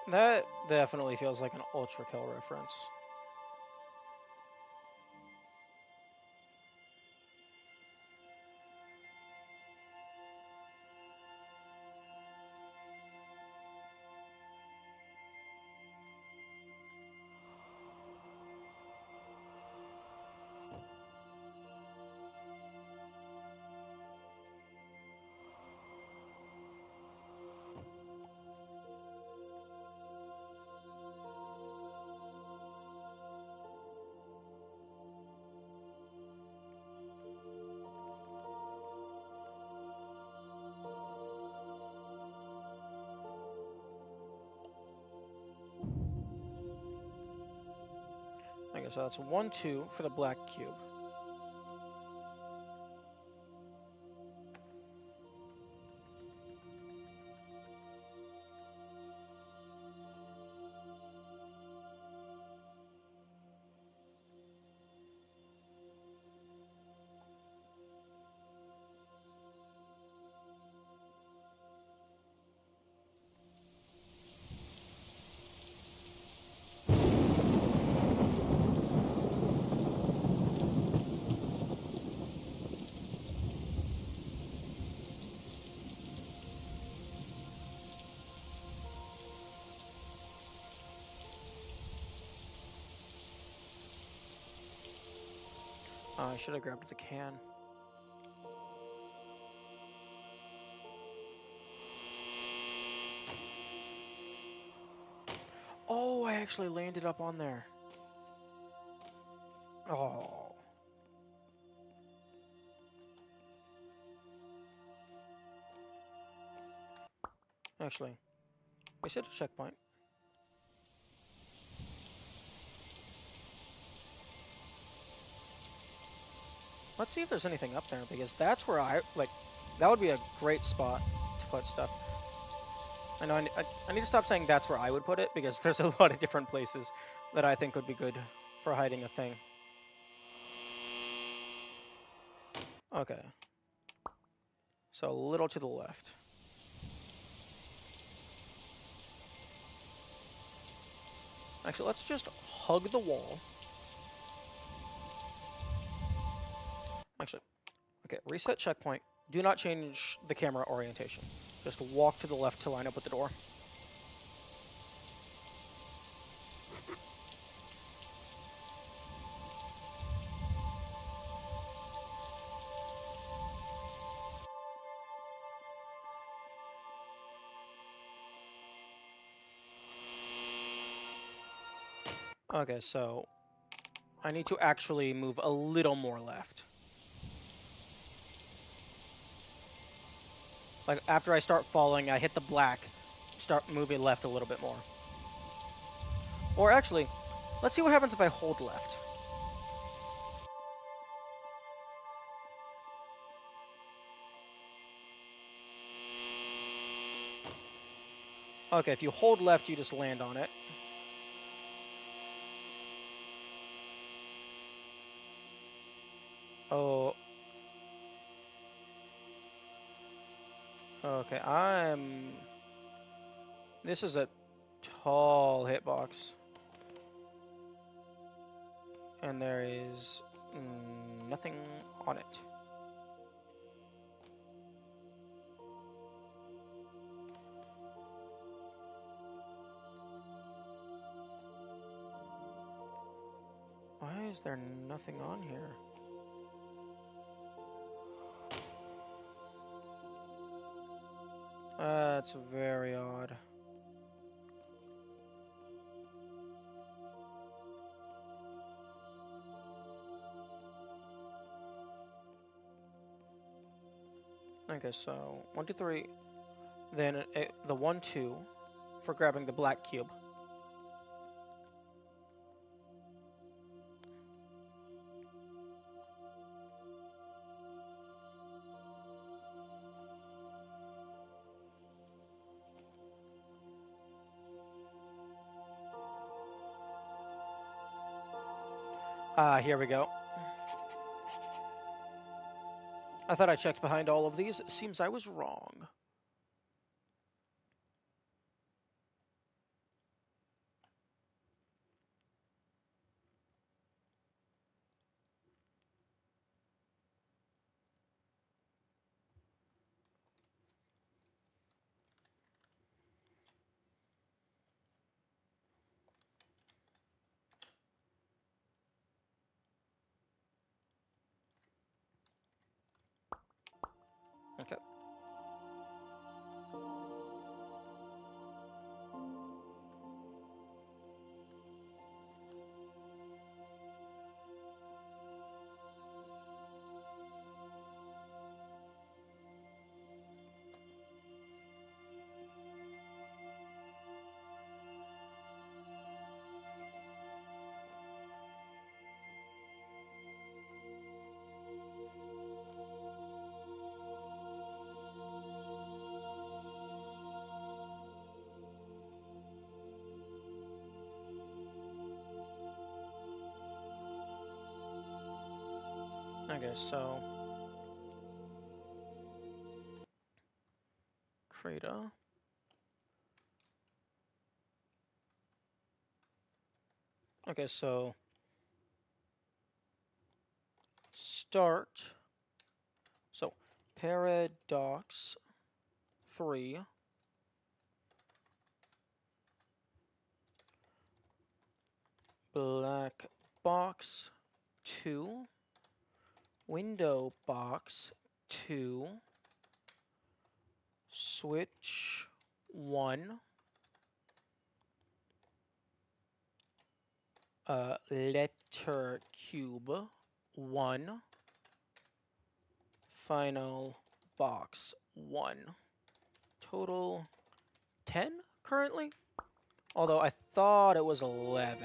S1: That definitely feels like an Ultra Kill reference. Okay, so that's 1, 2 for the black cube. Oh, I should have grabbed the can. Oh, I actually landed up on there. Oh. Actually, we set a checkpoint. Let's see if there's anything up there, because that's where that would be a great spot to put stuff. I know I need to stop saying that's where I would put it, because there's a lot of different places that I think would be good for hiding a thing. Okay. So a little to the left. Actually, let's just hug the wall. Actually, okay, reset checkpoint. Do not change the camera orientation. Just walk to the left to line up with the door. Okay, so I need to actually move a little more left. Like, after I start falling, I hit the black, start moving left a little bit more. Or actually, let's see what happens if I hold left. Okay, if you hold left, you just land on it. Oh. Okay, this is a tall hitbox. And there is nothing on it. Why is there nothing on here? That's very odd. Okay, so 1, 2, 3. Then the 1, 2 for grabbing the black cube. Here we go. I thought I checked behind all of these. It seems I was wrong. Okay, so Krita. Okay, so start. So Paradox 3. Black box 2. Window box 2. Switch 1. Letter cube 1. Final box 1. Total 10 currently? Although I thought it was 11.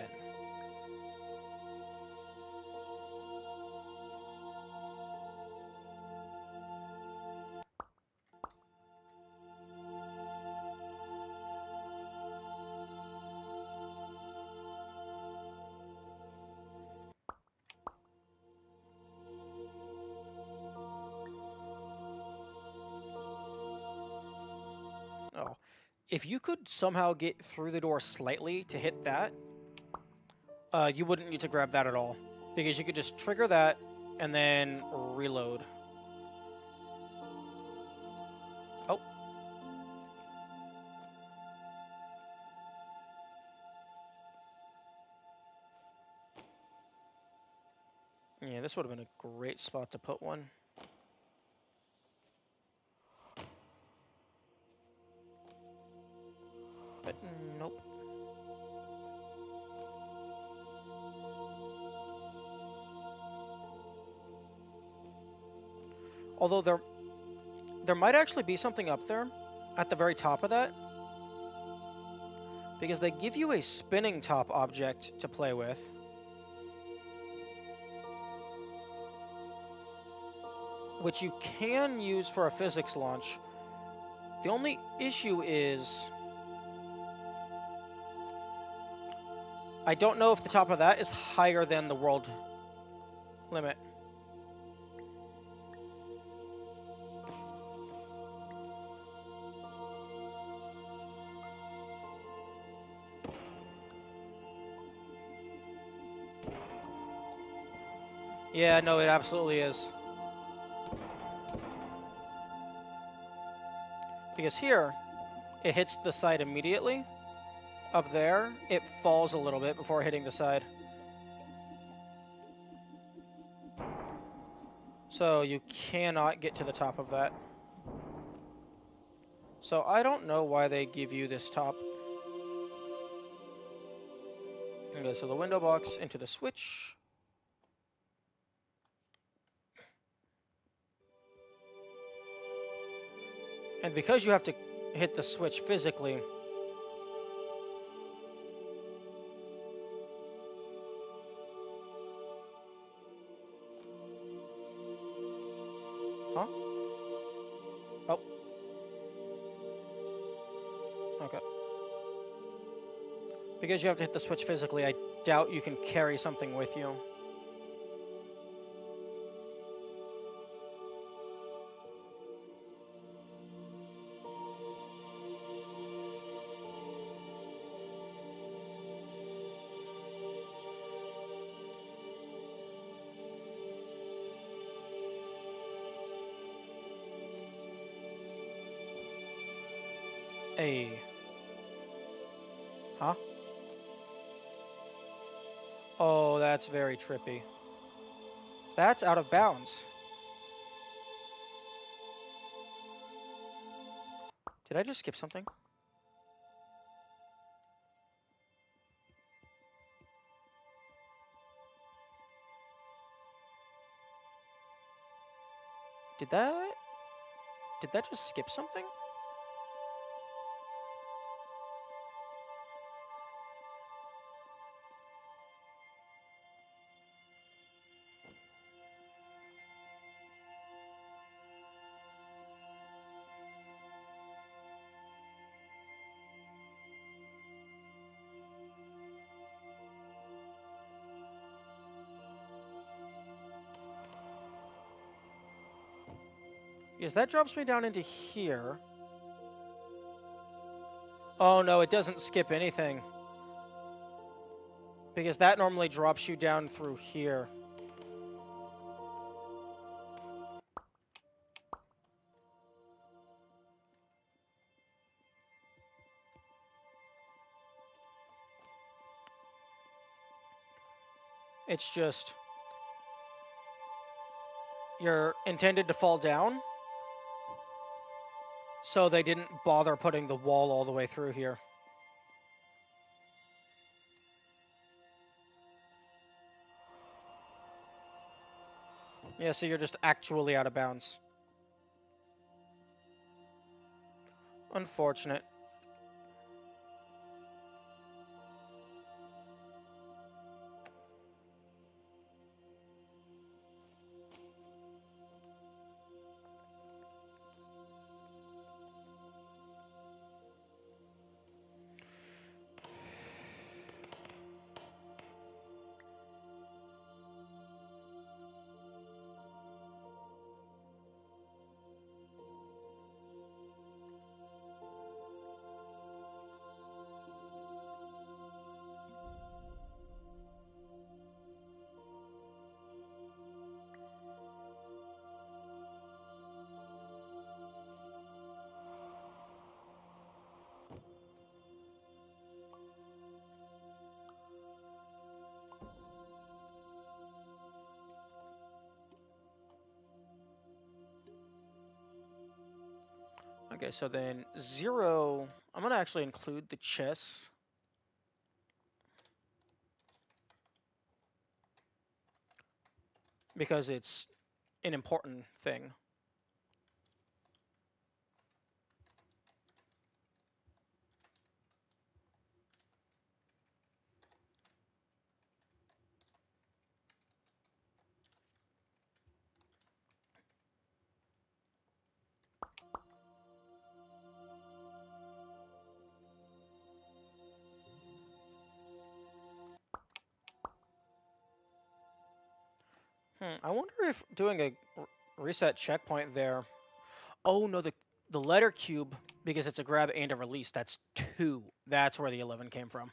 S1: Oh. If you could somehow get through the door slightly to hit that, you wouldn't need to grab that at all. Because you could just trigger that and then reload. Oh. Yeah, this would have been a great spot to put one. But nope. Although there might actually be something up there at the very top of that. Because they give you a spinning top object to play with. Which you can use for a physics launch. The only issue is I don't know if the top of that is higher than the world limit. Yeah, no, it absolutely is. Because here, it hits the side immediately. Up there, it falls a little bit before hitting the side. So you cannot get to the top of that. So I don't know why they give you this top. Okay, so the window box into the switch. And because you have to hit the switch physically, huh? Oh. Okay. Because you have to hit the switch physically, I doubt you can carry something with you. Hey. Huh? Oh, that's very trippy. That's out of bounds. Did I just skip something? Did that just skip something? Yes, that drops me down into here. Oh no, it doesn't skip anything. Because that normally drops you down through here. It's just... you're intended to fall down, so they didn't bother putting the wall all the way through here. Yeah, so you're just actually out of bounds. Unfortunate. Okay, so then 0... I'm going to actually include the chess. Because it's an important thing. I wonder if doing a reset checkpoint there... Oh, no, the letter cube, because it's a grab and a release, that's 2. That's where the 11 came from.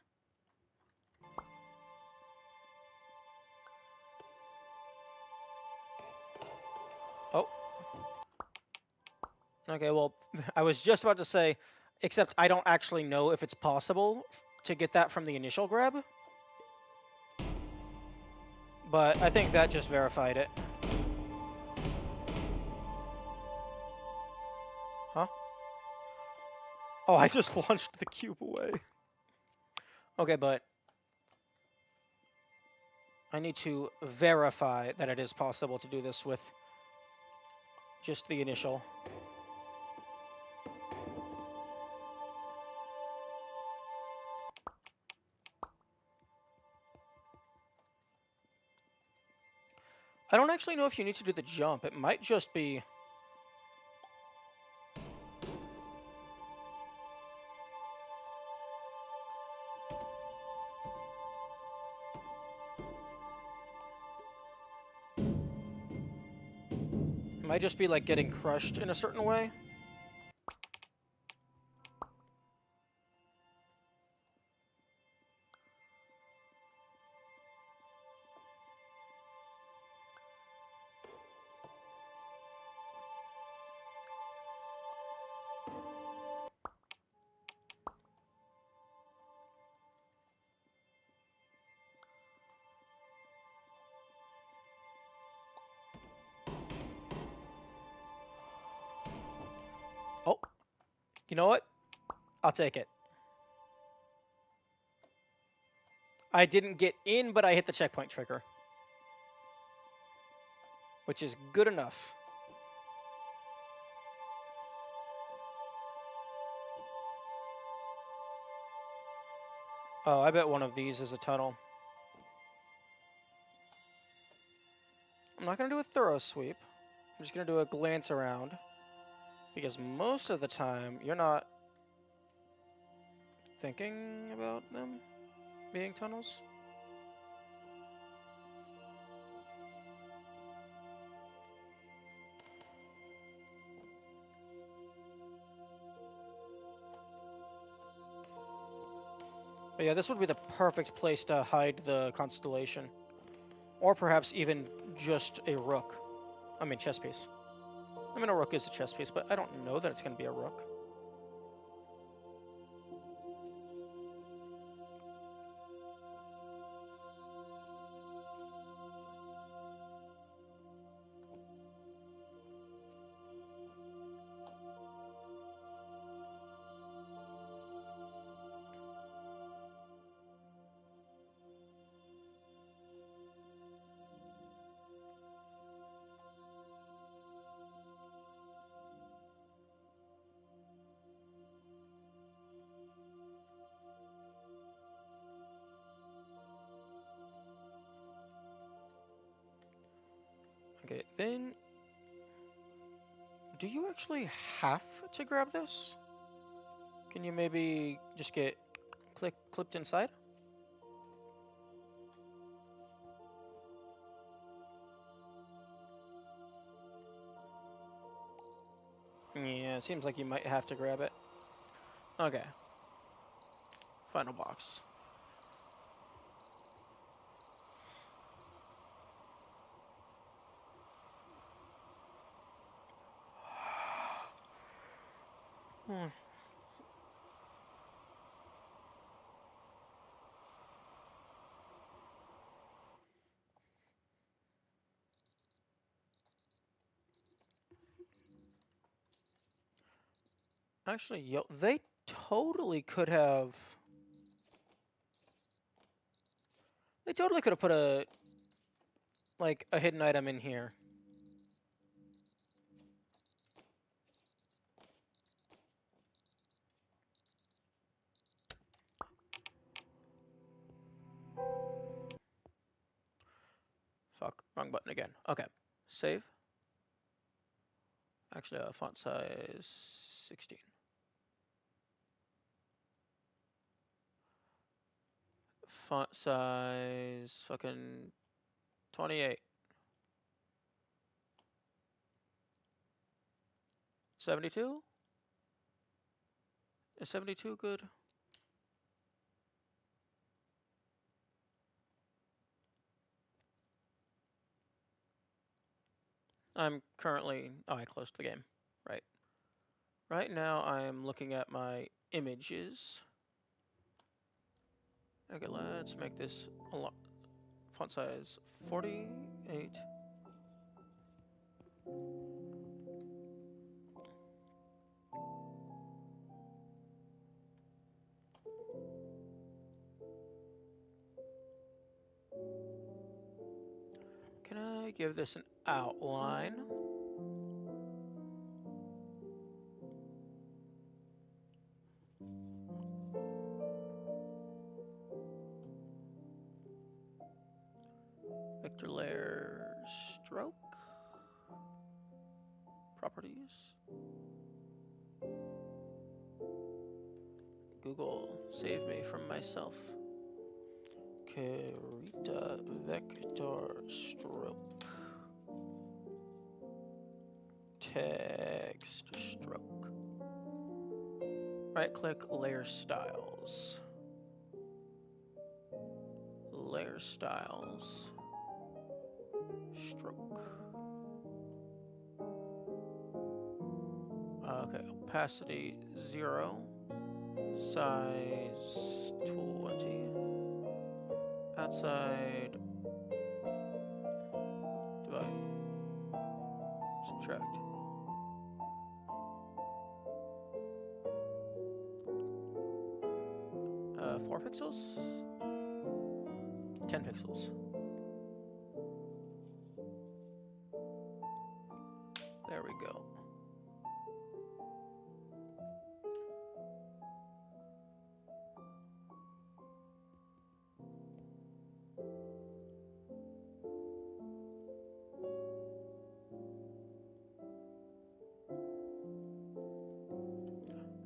S1: Oh. Okay, well, I was just about to say, except I don't actually know if it's possible to get that from the initial grab. But I think that just verified it. Huh? Oh, I just launched the cube away. Okay, but I need to verify that it is possible to do this with just the initial. I don't actually know if you need to do the jump. It might just be... It might just be like getting crushed in a certain way. Oh, you know what? I'll take it. I didn't get in, but I hit the checkpoint trigger. Which is good enough. Oh, I bet one of these is a tunnel. I'm not going to do a thorough sweep. I'm just going to do a glance around. Because most of the time, you're not thinking about them being tunnels. But yeah, this would be the perfect place to hide the constellation. Or perhaps even just a rook. I mean, chess piece. I mean, a rook is a chess piece, but I don't know that it's going to be a rook. Okay, then... Do you actually have to grab this? Can you maybe just get clipped inside? Yeah, it seems like you might have to grab it. Okay. Final box. Hmm. Actually, yo, they totally could have... They totally could have put a... like, a hidden item in here. Fuck, wrong button again. Okay, save. Actually, font size 16. Font size fucking 28. 72? Is 72 good? I'm currently... Oh, I closed the game. Right. Right now, I am looking at my images. Okay, let's make this a lot. Font size 48. Can I give this an outline? Vector layer stroke. Properties. Google, save me from myself. Carita vector stroke. Text stroke. Right click layer styles. Layer styles. Stroke. Okay, opacity 0. Size 20. Outside. Divide. Subtract. Uh, 4 pixels? 10 pixels. There we go.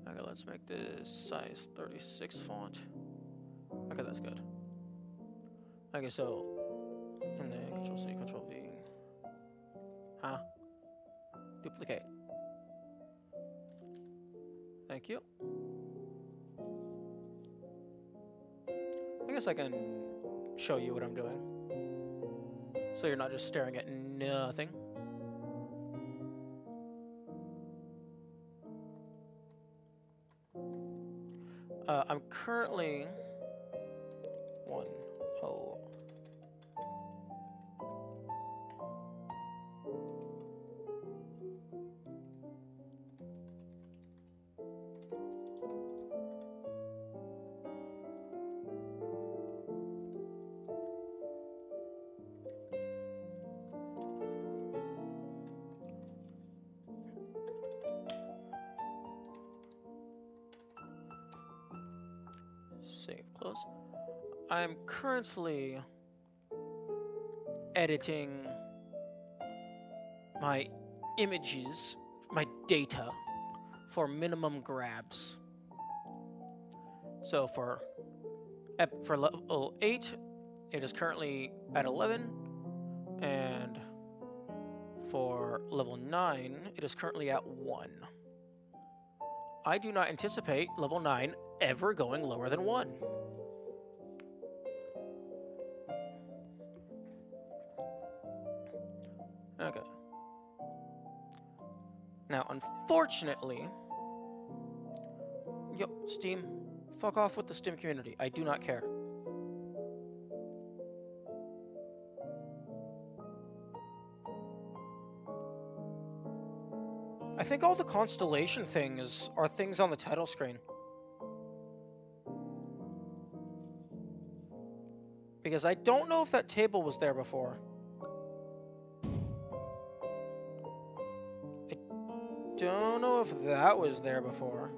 S1: Okay, let's make this size 36 font. Okay, that's good. Okay, so, and then Control C, Control V. Huh? Duplicate. Thank you. guess I can show you what I'm doing. So you're not just staring at nothing. I'm currently 1:0. Save, close. I'm currently editing my images, my data, for minimum grabs. So for level 8, it is currently at 11, and for level 9, it is currently at 1. I do not anticipate level 9 ever going lower than 1. Okay. Now, unfortunately... Yo, Steam, fuck off with the Steam community. I do not care. I think all the constellation things are things on the title screen. Because I don't know if that table was there before. I don't know if that was there before.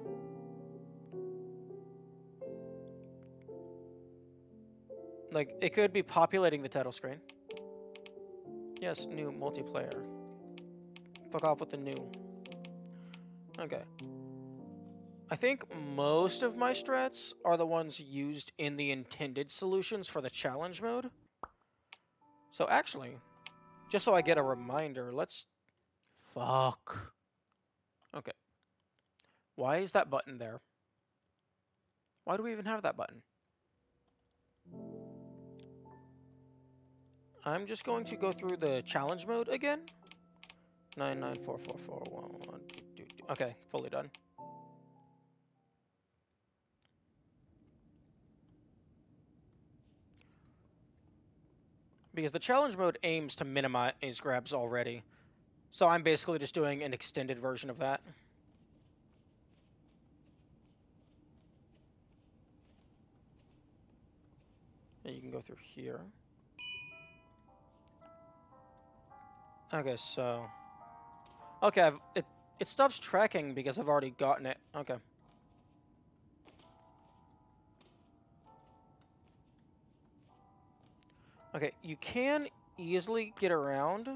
S1: Like, it could be populating the title screen. Yes, new multiplayer. Fuck off with the new. Okay. I think most of my strats are the ones used in the intended solutions for the challenge mode. So actually, just so I get a reminder, let's... Fuck. Okay. Why is that button there? Why do we even have that button? I'm just going to go through the challenge mode again. 994441122. Okay, fully done. Because the challenge mode aims to minimize grabs already. So I'm basically just doing an extended version of that. And you can go through here. Okay, so... Okay, it stops tracking because I've already gotten it. Okay. Okay, you can easily get around.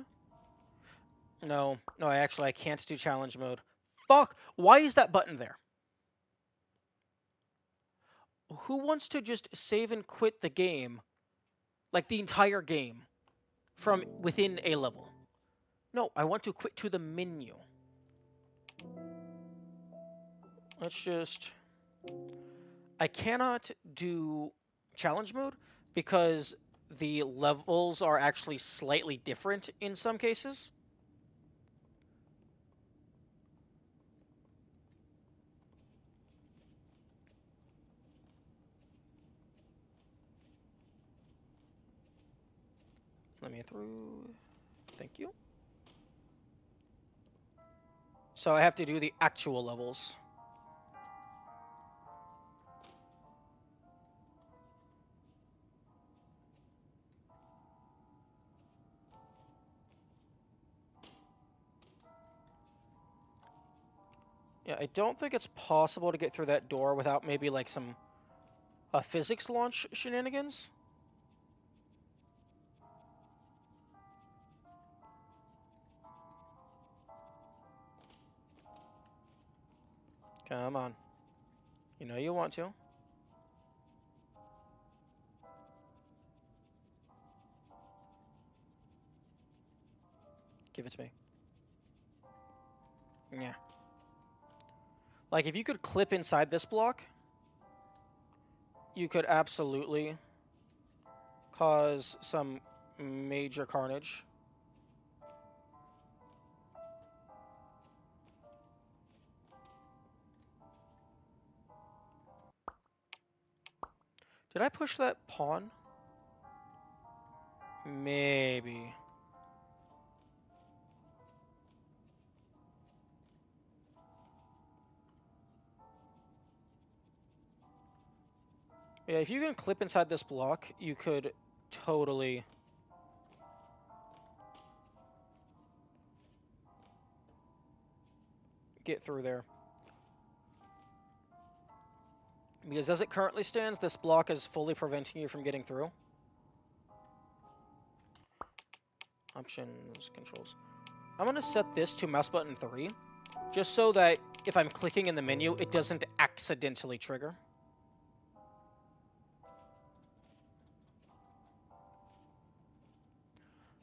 S1: No, I can't do challenge mode. Fuck! Why is that button there? Who wants to just save and quit the game? Like, the entire game. From within a level. No, I want to quit to the menu. Let's just... I cannot do challenge mode because the levels are actually slightly different in some cases. Let me through. Thank you. So I have to do the actual levels. Yeah, I don't think it's possible to get through that door without maybe like some physics launch shenanigans. Come on. You know you want to. Give it to me. Yeah. Like, if you could clip inside this block, you could absolutely cause some major carnage. Did I push that pawn? Maybe. Yeah, if you can clip inside this block, you could totally... get through there. Because as it currently stands, this block is fully preventing you from getting through. Options, controls. I'm going to set this to mouse button 3, just so that if I'm clicking in the menu, it doesn't accidentally trigger.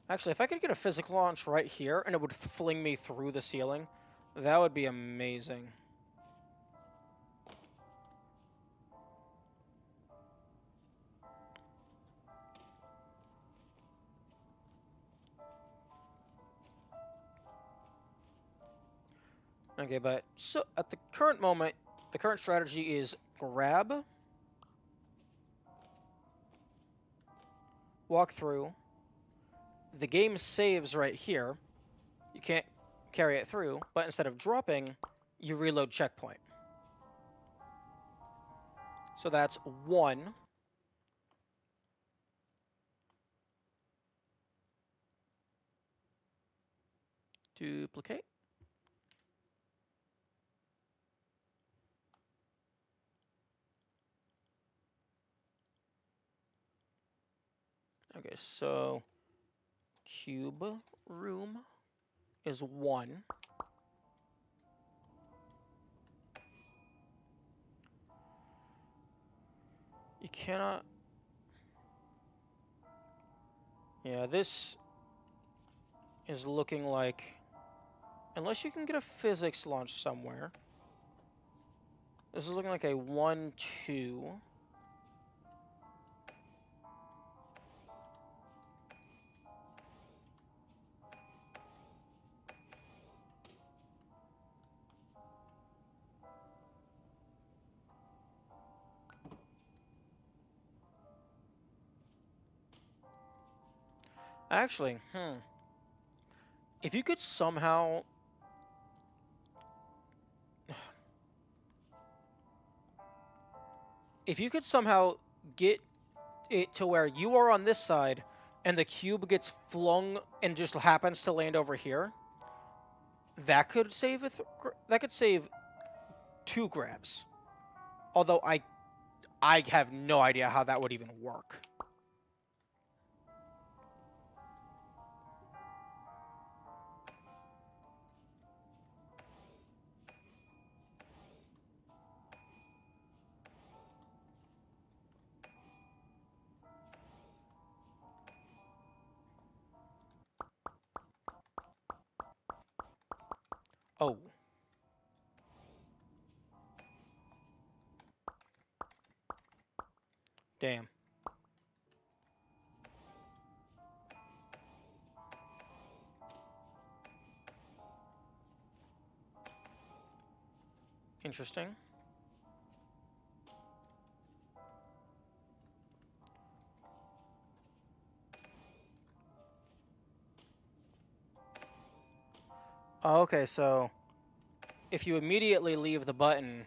S1: Actually, if I could get a physical launch right here, and it would fling me through the ceiling, that would be amazing. Okay, but so at the current moment, the current strategy is grab, walk through. The game saves right here. You can't carry it through, but instead of dropping, you reload checkpoint. So that's 1. Duplicate. Okay, so cube room is 1. You cannot... Yeah, this is looking like... Unless you can get a physics launch somewhere. This is looking like a 1, 2. Actually, if you could somehow... If you could somehow get it to where you are on this side, and the cube gets flung and just happens to land over here, that could save that could save 2 grabs. Although I have no idea how that would even work. Oh. Damn. Interesting. Oh, okay, so if you immediately leave the button...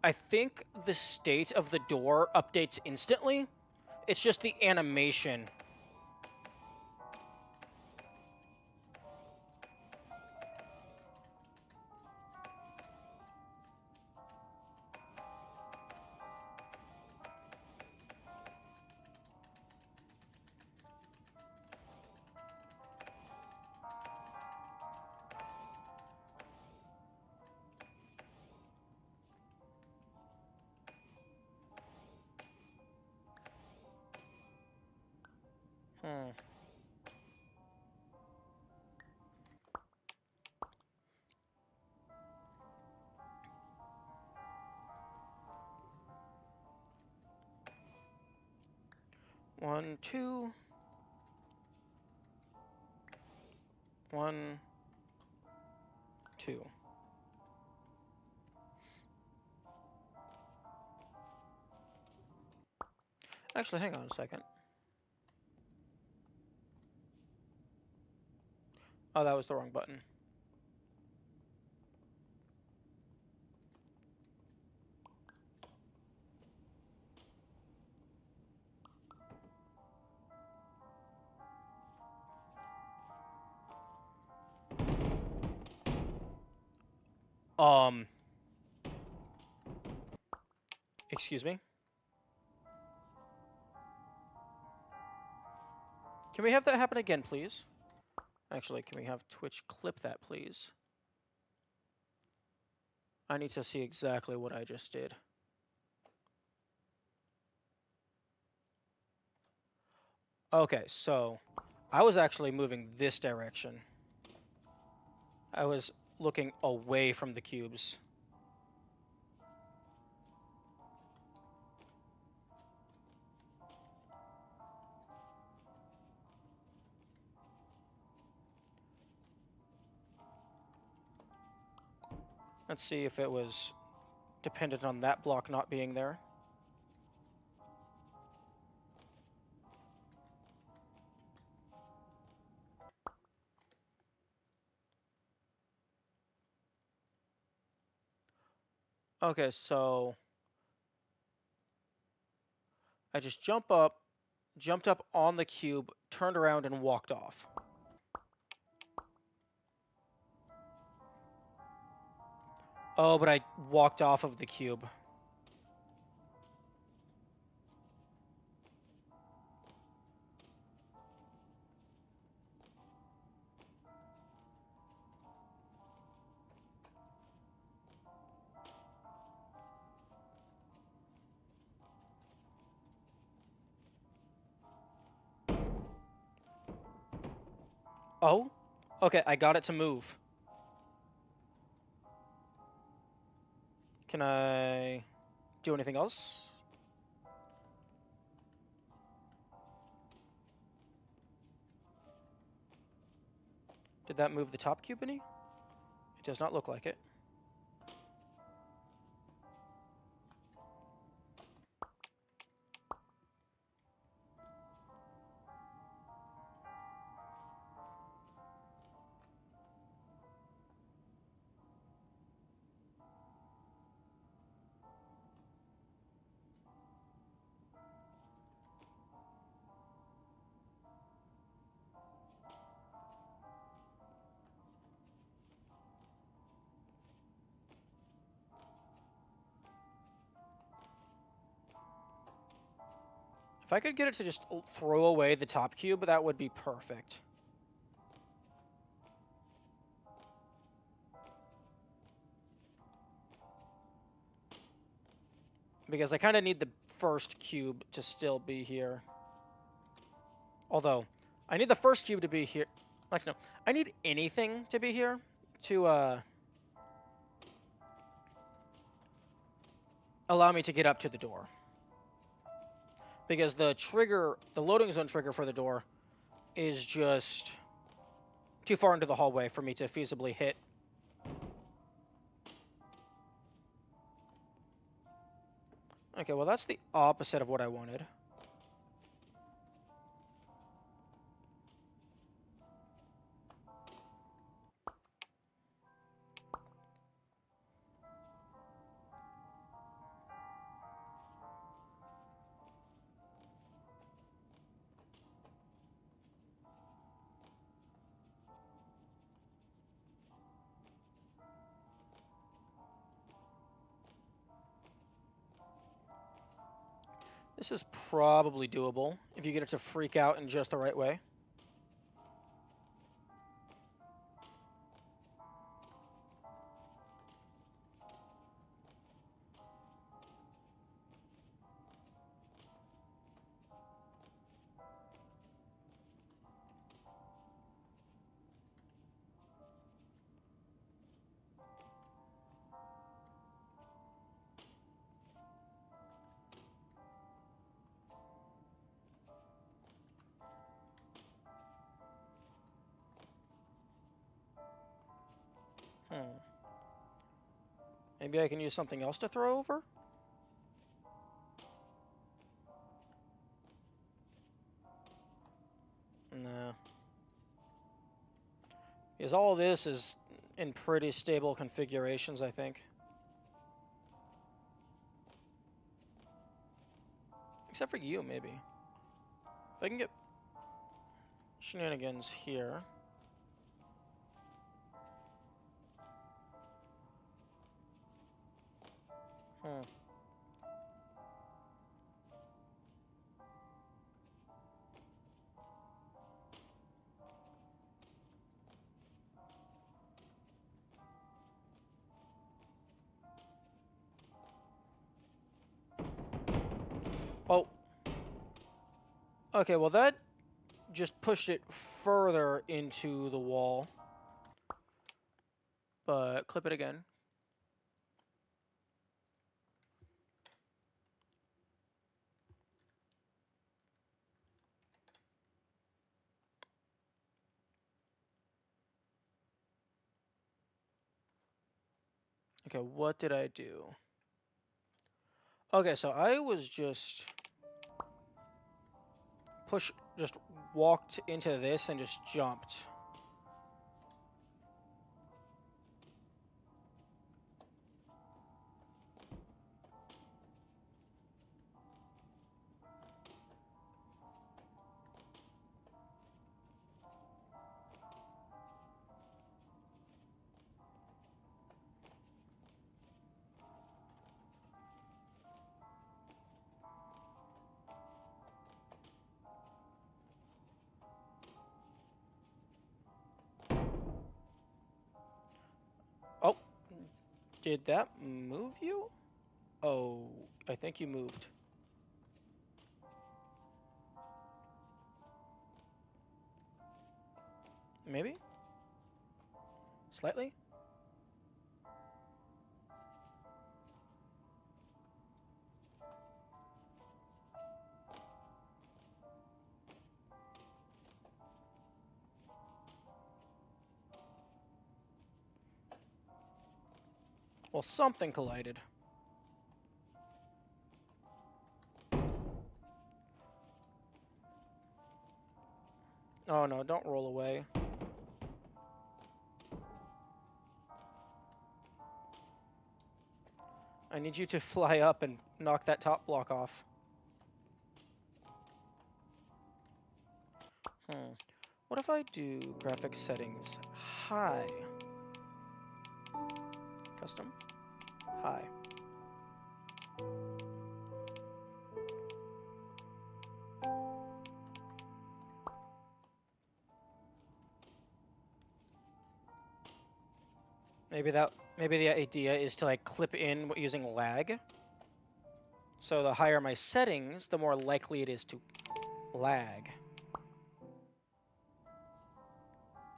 S1: I think the state of the door updates instantly. It's just the animation. 1, 2. 1, 2. Actually, hang on a second. Oh, that was the wrong button. Excuse me? Can we have that happen again, please? Actually, can we have Twitch clip that, please? I need to see exactly what I just did. Okay, so I was actually moving this direction. I was looking away from the cubes. Let's see if it was dependent on that block not being there. Okay, so I just jumped up on the cube, turned around, and walked off. Oh, but I walked off of the cube. Oh? Okay, I got it to move. Can I do anything else? Did that move the top cube any? It does not look like it. If I could get it to just throw away the top cube, that would be perfect. Because I kind of need the first cube to still be here. Although, I need the first cube to be here. Like, no, I need anything to be here to, allow me to get up to the door. Because the loading zone trigger for the door is just too far into the hallway for me to feasibly hit. Okay, well, that's the opposite of what I wanted. This is probably doable if you get it to freak out in just the right way. Maybe I can use something else to throw over? No. Because all of this is in pretty stable configurations, I think. Except for you, maybe. If I can get shenanigans here. Hmm. Oh. Okay, well that just pushed it further into the wall. But clip it again. Okay, what did I do? Okay, so I was just just walked into this and just jumped. Oh, did that move you? Oh, I think you moved. Maybe? Slightly? Well, something collided. Oh no, don't roll away. I need you to fly up and knock that top block off. What if I do graphics settings high? Custom? High. Maybe the idea is to like clip in using lag. So the higher my settings, the more likely it is to lag.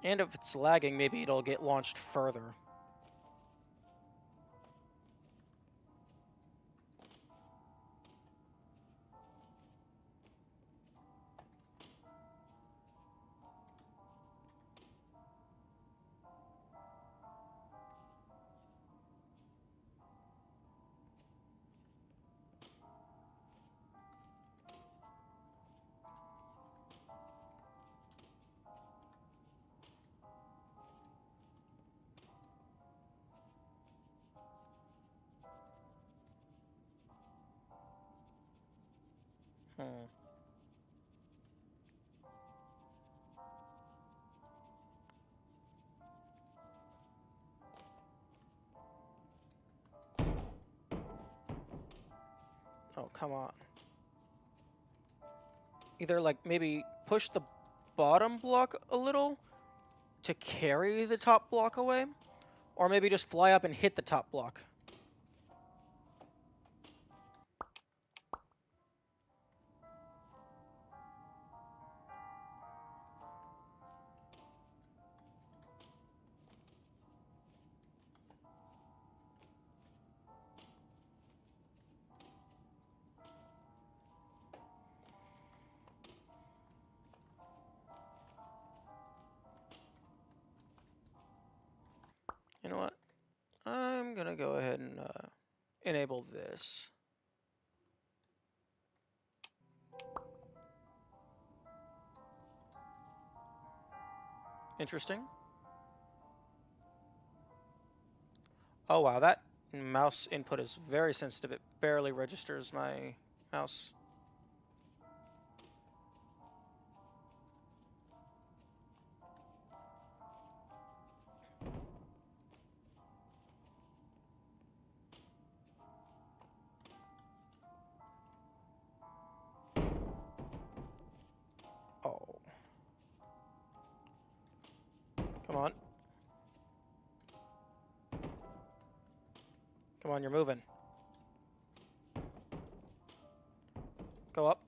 S1: And if it's lagging, maybe it'll get launched further. Hmm. Oh, come on. Either like maybe push the bottom block a little to carry the top block away, or maybe just fly up and hit the top block. You know what? I'm I'm gonna go ahead and enable this. Interesting. Oh wow, that mouse input is very sensitive. It barely registers my mouse. Oh. Come on. Come on, you're moving. Go up.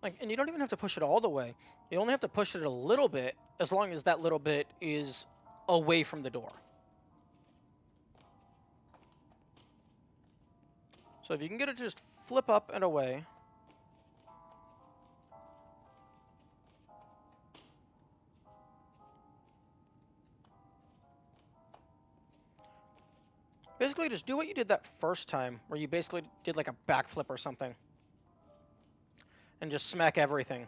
S1: Like, and you don't even have to push it all the way. You only have to push it a little bit, as long as that little bit is away from the door. So if you can get it to just flip up and away. Basically, just do what you did that first time, where you basically did like a backflip or something. And just smack everything.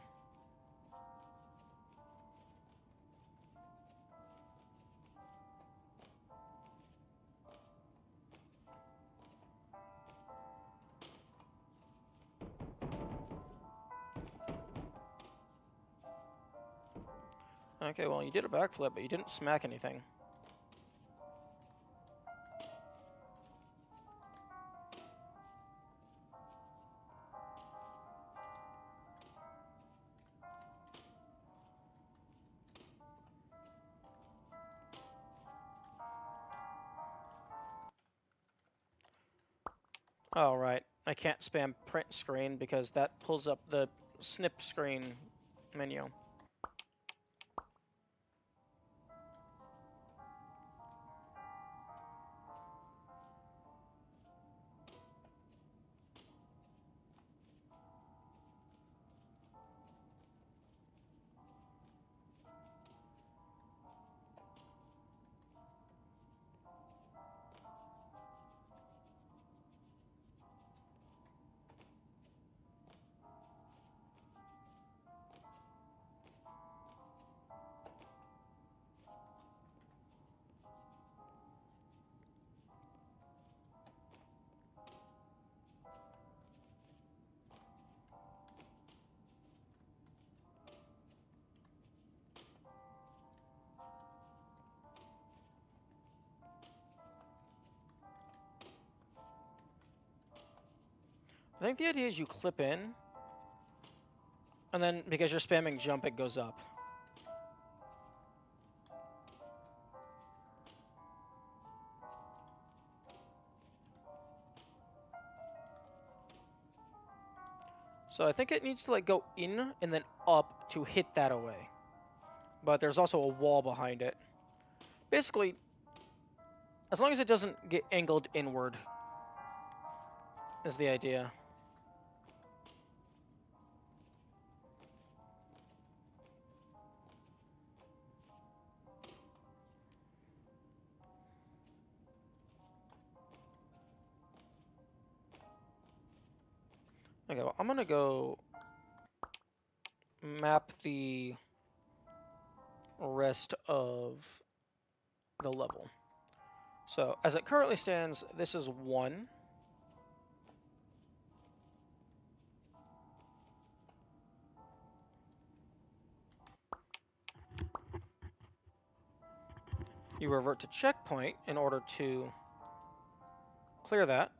S1: Okay, well, you did a backflip, but you didn't smack anything. Oh, right. I can't spam print screen because that pulls up the snip screen menu. I think the idea is you clip in, and then because you're spamming jump, it goes up. So I think it needs to like go in and then up to hit that away. But there's also a wall behind it. Basically, as long as it doesn't get angled inward is the idea. Okay, well, I'm gonna go map the rest of the level. So, as it currently stands, this is 1. You revert to checkpoint in order to clear that.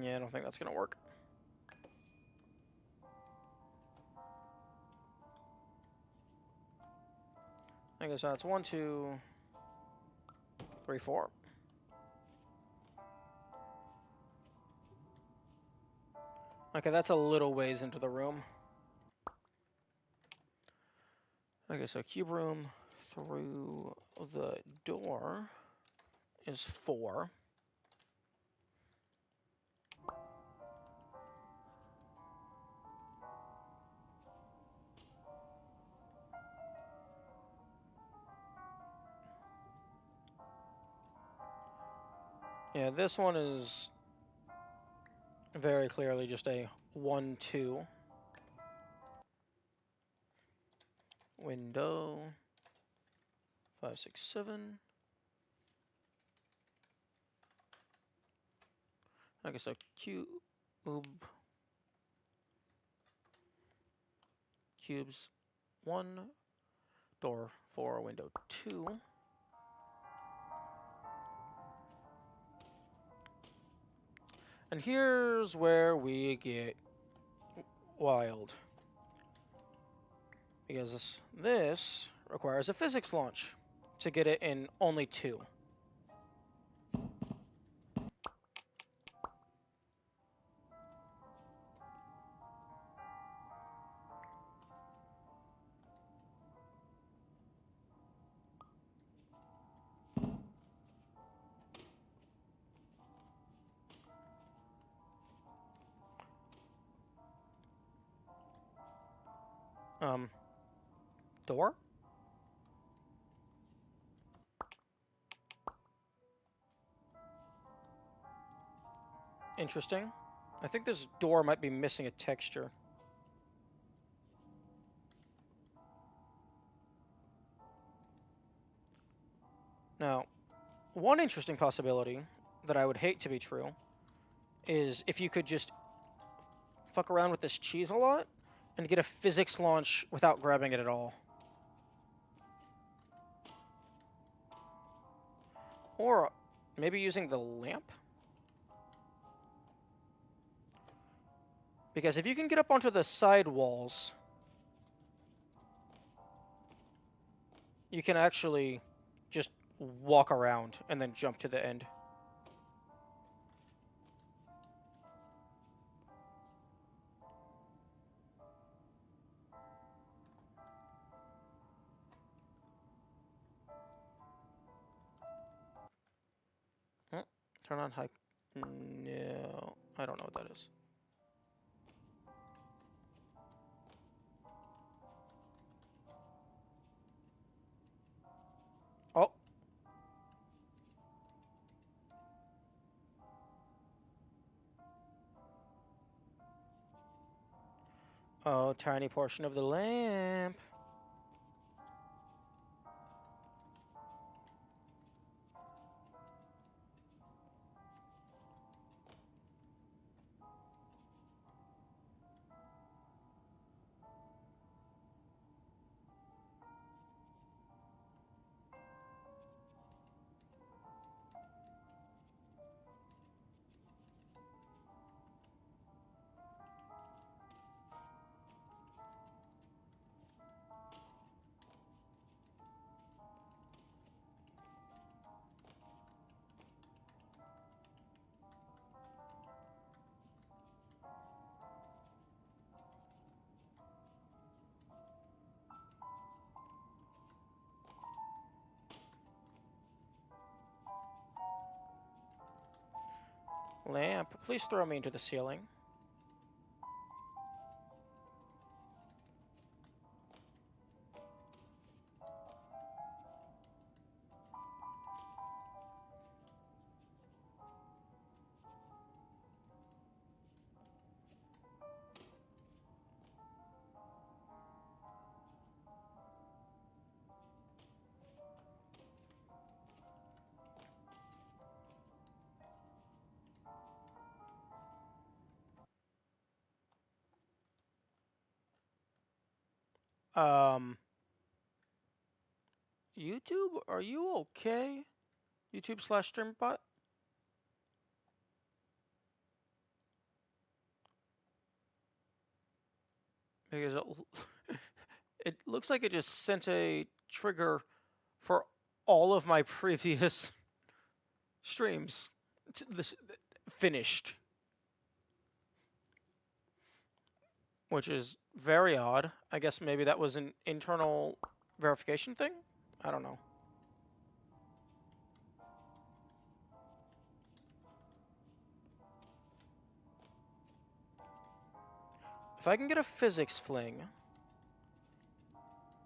S1: Yeah, I don't think that's gonna work. I guess that's 1, 2, 3, 4. Okay, that's a little ways into the room. Okay, so cube room through the door is 4. Yeah, this one is very clearly just a 1, 2. Window 5, 6, 7. Okay, so cubes 1, door 4, window 2. And here's where we get wild. Because this requires a physics launch to get it in only 2. Door? Interesting. I think this door might be missing a texture. Now, one interesting possibility that I would hate to be true is if you could just fuck around with this cheese a lot and get a physics launch without grabbing it at all. Or maybe using the lamp? Because if you can get up onto the side walls, you can actually just walk around and then jump to the end. Turn on high... No, I don't know what that is. Oh. Oh, tiny portion of the lamp. Lamp, please throw me into the ceiling. YouTube, are you okay? YouTube/StreamBot? Because it looks like it just sent a trigger for all of my previous streams finished. Which is very odd. I guess maybe that was an internal verification thing? I don't know. If I can get a physics fling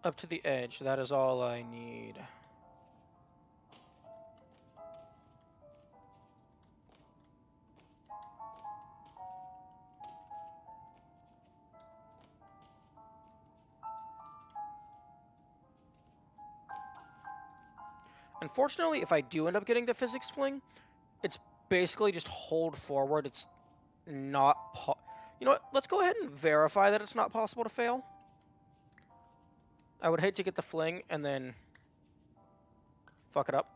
S1: up to the edge, that is all I need. Unfortunately, if I do end up getting the physics fling, it's basically just hold forward. It's not you know what? Let's go ahead and verify that it's not possible to fail. I would hate to get the fling and then fuck it up.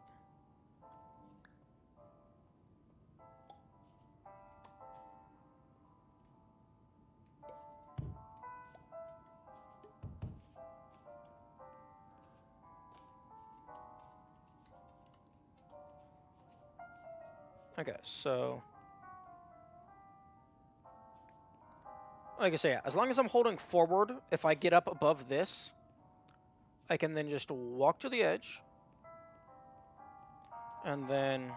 S1: Okay, so like I say, yeah, as long as I'm holding forward, if I get up above this, I can then just walk to the edge and then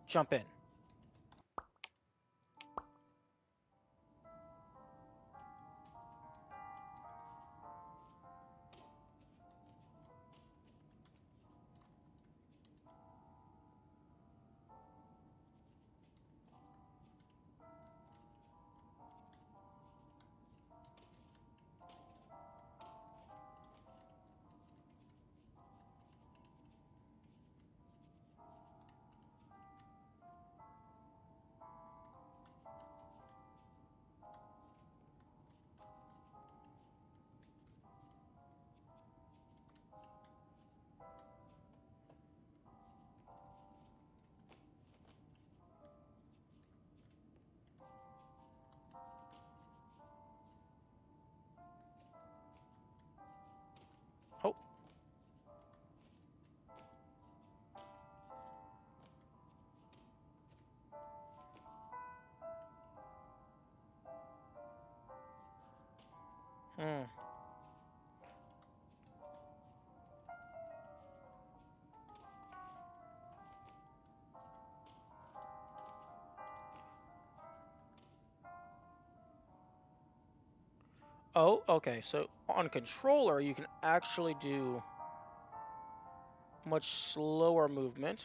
S1: jump in. Oh. Hmm. Oh, okay. So on controller, you can actually do much slower movement.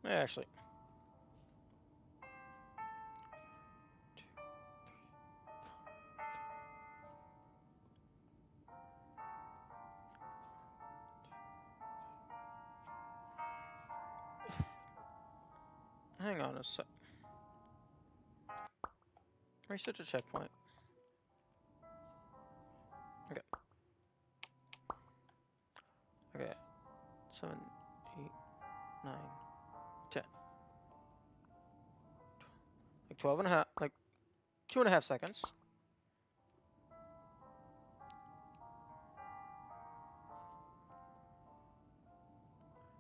S1: Actually, hang on a sec. Research a checkpoint. Okay. Okay. 7, 8, 9, 10. Like 12 and a half, like 2.5 seconds.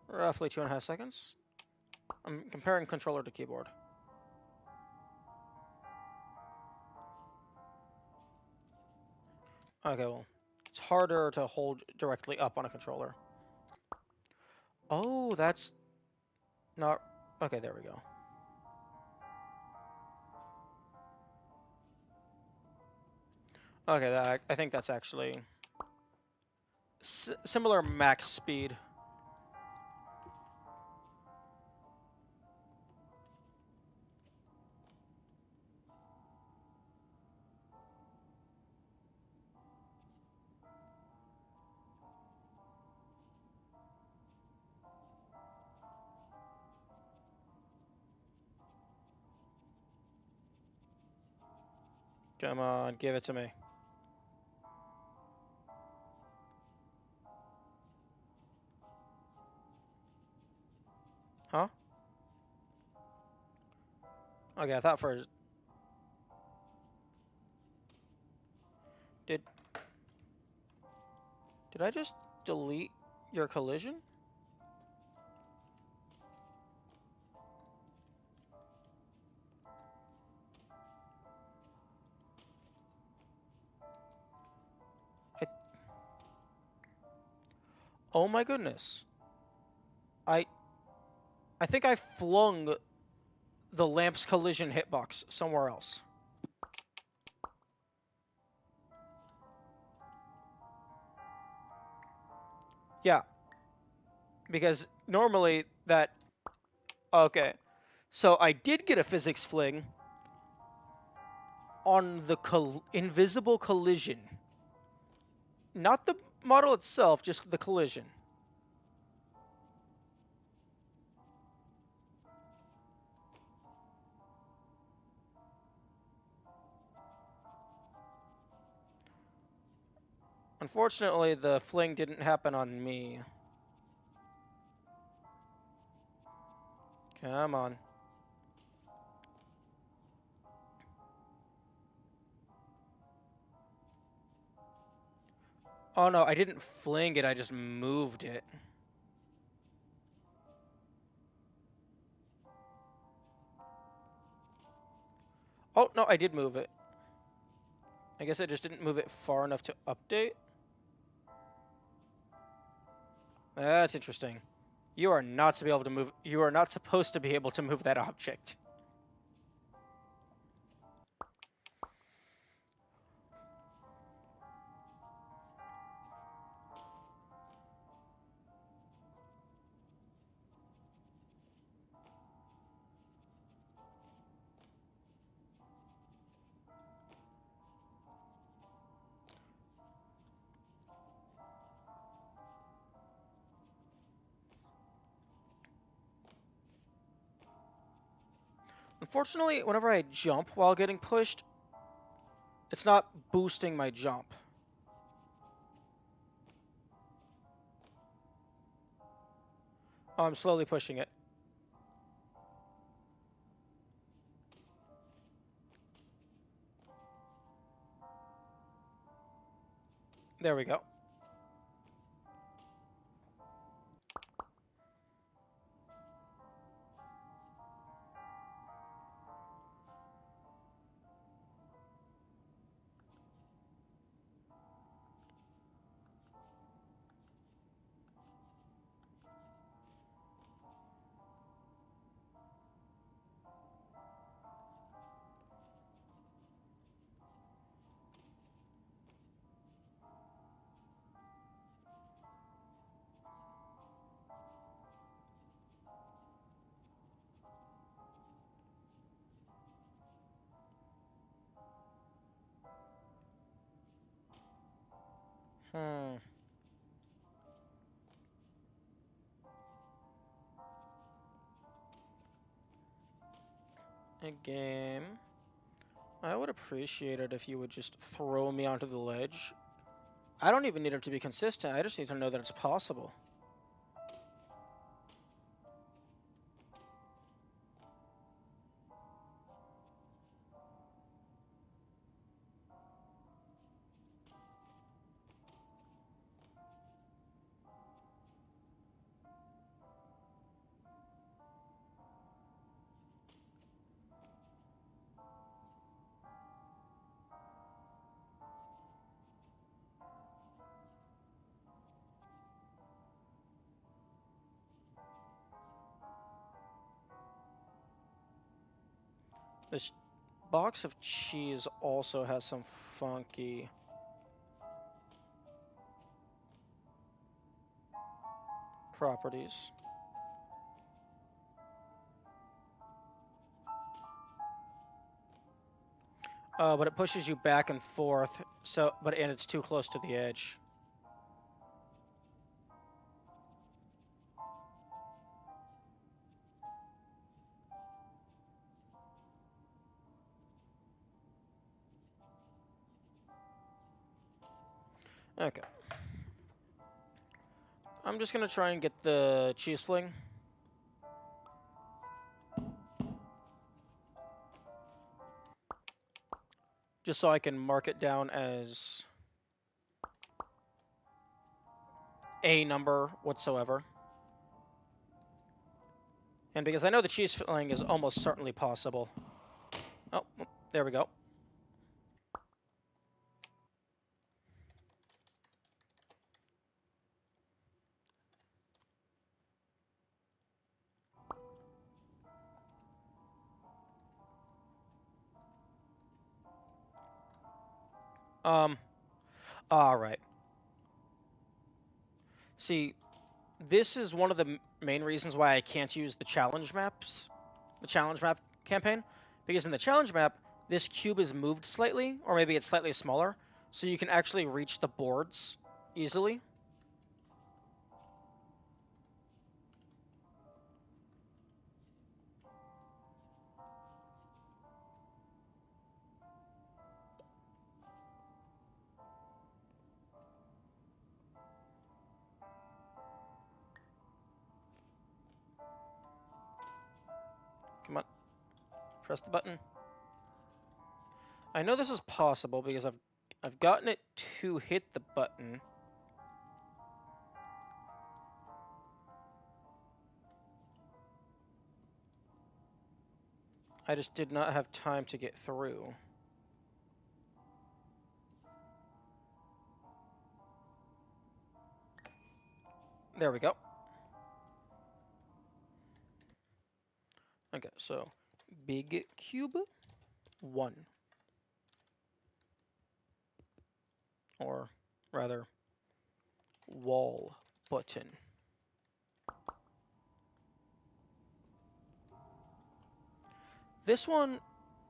S1: Roughly 2.5 seconds. I'm comparing controller to keyboard. Okay, well, it's harder to hold directly up on a controller. Oh, that's not... Okay, there we go. Okay, I think that's actually similar max speed. Come on, give it to me. Huh? Okay, I thought for... Did I just delete your collision? Oh my goodness. I think I flung the lamp's collision hitbox somewhere else. Yeah. Because normally that... Okay. So I did get a physics fling on the invisible collision. Not the model itself, just the collision. Unfortunately, the fling didn't happen on me. Come on. Oh no, I didn't fling it, I just moved it. Oh, no, I did move it. I guess I just didn't move it far enough to update. That's interesting. You are not to be able to move. You are not supposed to be able to move that object. Unfortunately, whenever I jump while getting pushed, it's not boosting my jump. Oh, I'm slowly pushing it. There we go. Hmm. A game. I would appreciate it if you would just throw me onto the ledge. I don't even need it to be consistent. I just need to know that it's possible. This box of cheese also has some funky properties. But it pushes you back and forth, and it's too close to the edge. Okay. I'm just gonna try and get the cheese fling. Just so I can mark it down as a number whatsoever. And because I know the cheese filling is almost certainly possible. Oh, there we go. All right. See, this is one of the main reasons why I can't use the challenge maps, the challenge map campaign, because in the challenge map, this cube is moved slightly, or maybe it's slightly smaller, so you can actually reach the boards easily. Come on, press the button. I know this is possible because I've gotten it to hit the button. I just did not have time to get through. There we go. Okay, so big cube 1. Or rather, wall button. This one,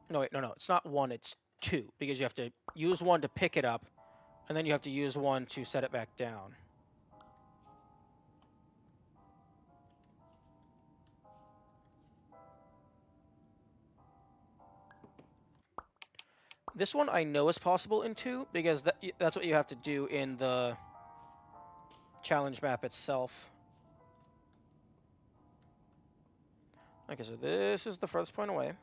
S1: no, wait, no, it's not 1, it's 2, because you have to use 1 to pick it up, and then you have to use 1 to set it back down. This one I know is possible in 2, because that's what you have to do in the challenge map itself. Okay, so this is the furthest point away.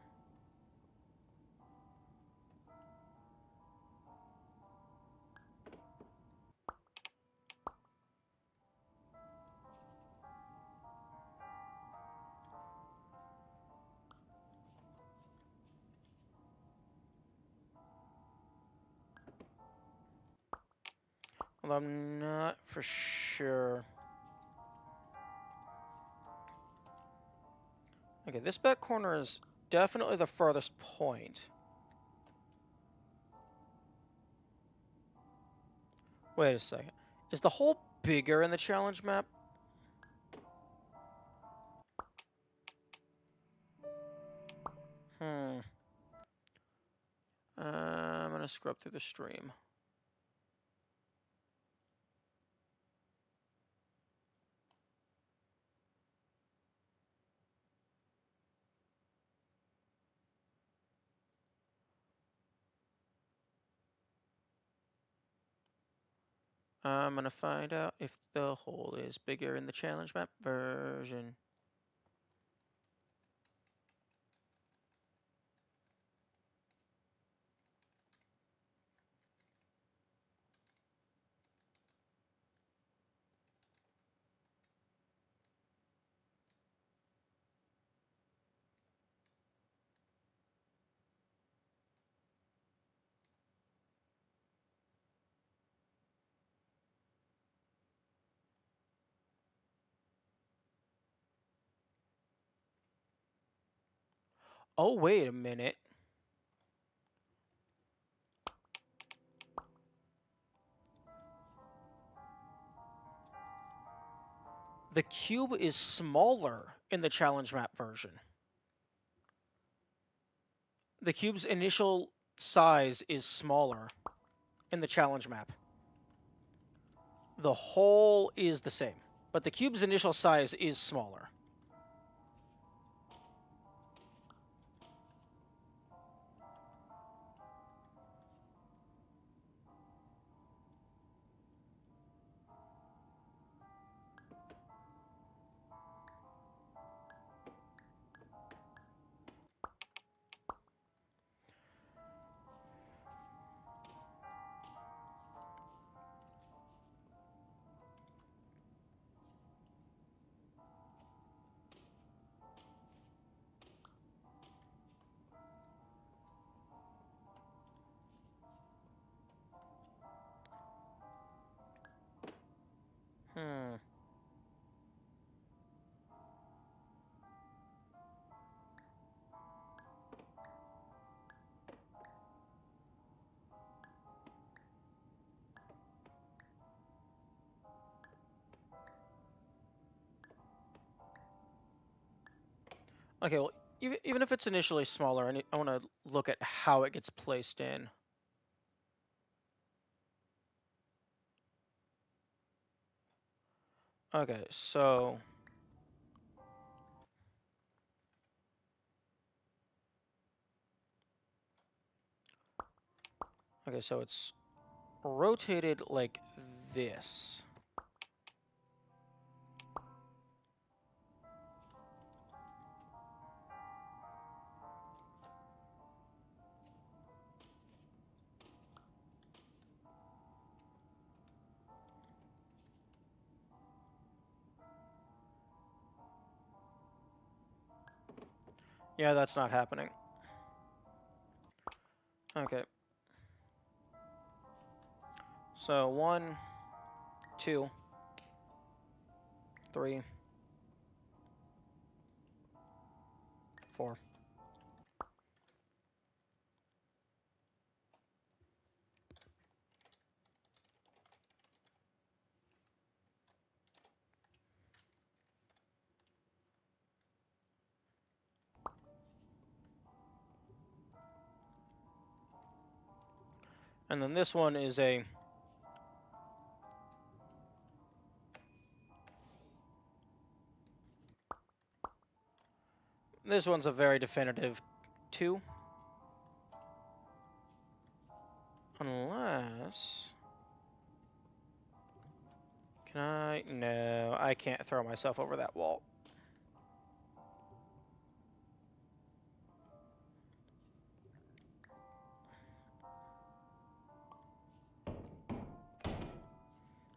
S1: Although I'm not for sure. Okay, this back corner is definitely the furthest point. Wait a second. Is the hole bigger in the challenge map? I'm gonna scrub through the stream. I'm gonna find out if the hole is bigger in the challenge map version. Oh, wait a minute. The cube is smaller in the challenge map version. The cube's initial size is smaller in the challenge map. The hole is the same, but the cube's initial size is smaller. Okay, well, even if it's initially smaller, I want to look at how it gets placed in. Okay, so... Okay, so it's rotated like this. Yeah, that's not happening. Okay. So 1, 2, 3, 4. And then this one is a... This one's a very definitive 2. Unless... Can I? No, I can't throw myself over that wall.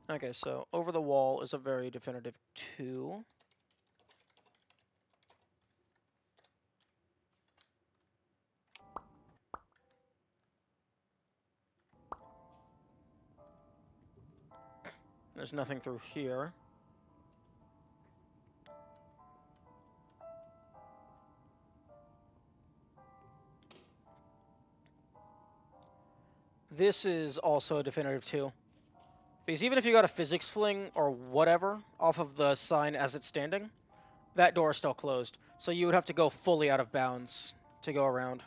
S1: Okay, so over the wall is a very definitive 2. There's nothing through here. This is also a definitive 2. Because even if you got a physics fling or whatever off of the sign as it's standing, that door is still closed. So you would have to go fully out of bounds to go around.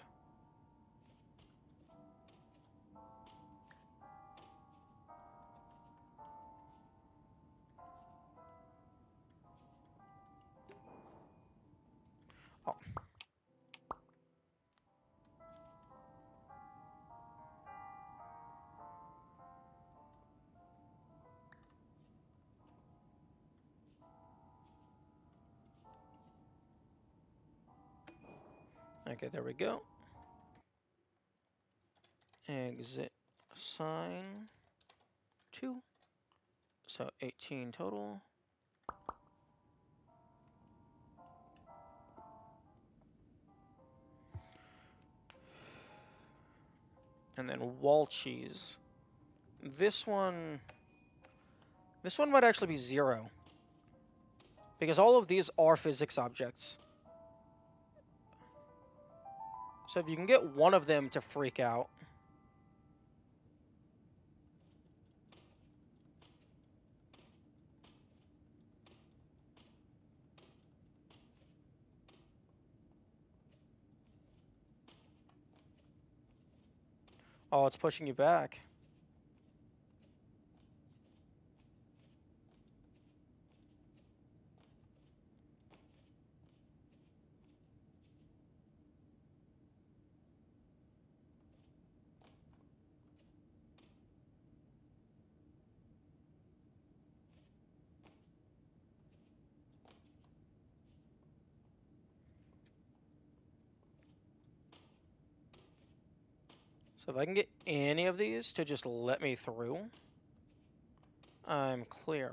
S1: Oh. Okay, there we go. Exit sign 2. So 18 total. And then wall cheese. This one might actually be 0. Because all of these are physics objects. So if you can get one of them to freak out. Oh, it's pushing you back. So if I can get any of these to just let me through, I'm clear.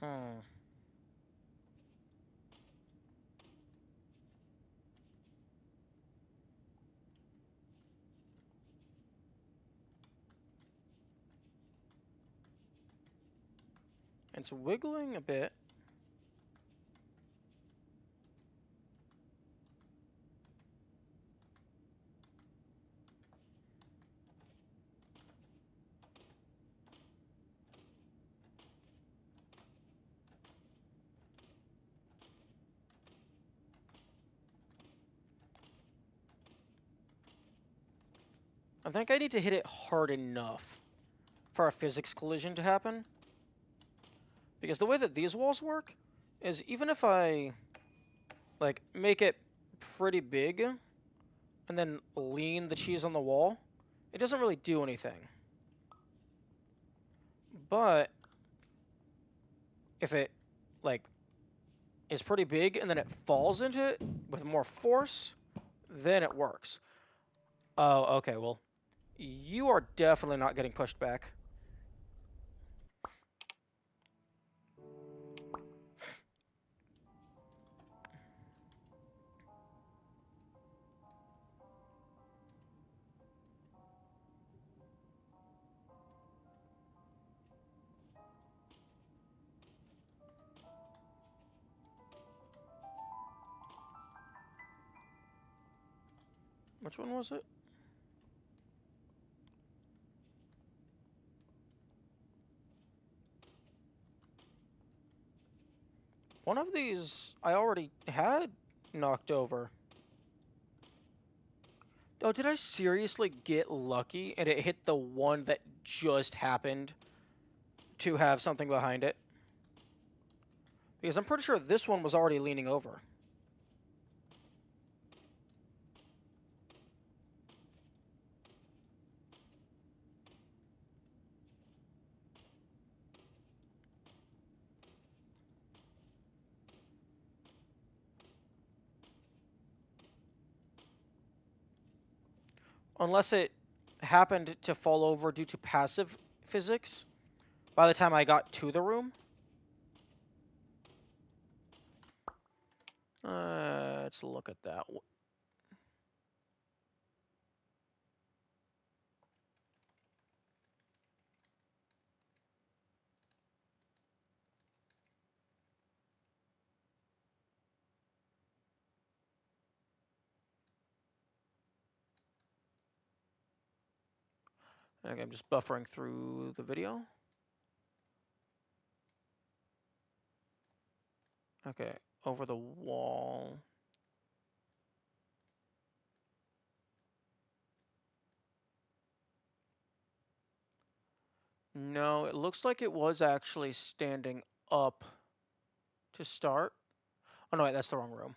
S1: Hmm. It's wiggling a bit. I think I need to hit it hard enough for a physics collision to happen. Because the way that these walls work is even if I, like, make it pretty big and then lean the cheese on the wall, it doesn't really do anything. But if it, like, is pretty big and then it falls into it with more force, then it works. Oh, okay, well, you are definitely not getting pushed back. Which one was it? One of these I already had knocked over. Oh, did I seriously get lucky and it hit the one that just happened to have something behind it? Because I'm pretty sure this one was already leaning over. Unless it happened to fall over due to passive physics by the time I got to the room. Let's look at that. Okay, I'm just buffering through the video. Okay, over the wall. No, it looks like it was actually standing up to start. Oh, no, wait, that's the wrong room.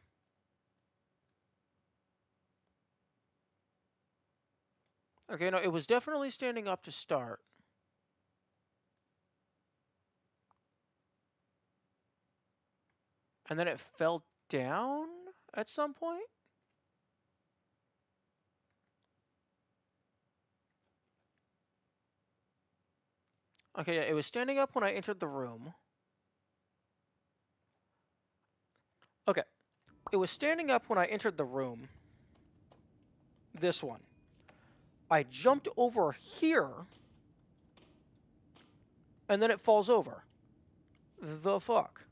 S1: Okay, no, it was definitely standing up to start. And then it fell down at some point? Okay, yeah, it was standing up when I entered the room. Okay, it was standing up when I entered the room. This one. I jumped over here, and then it falls over. The fuck?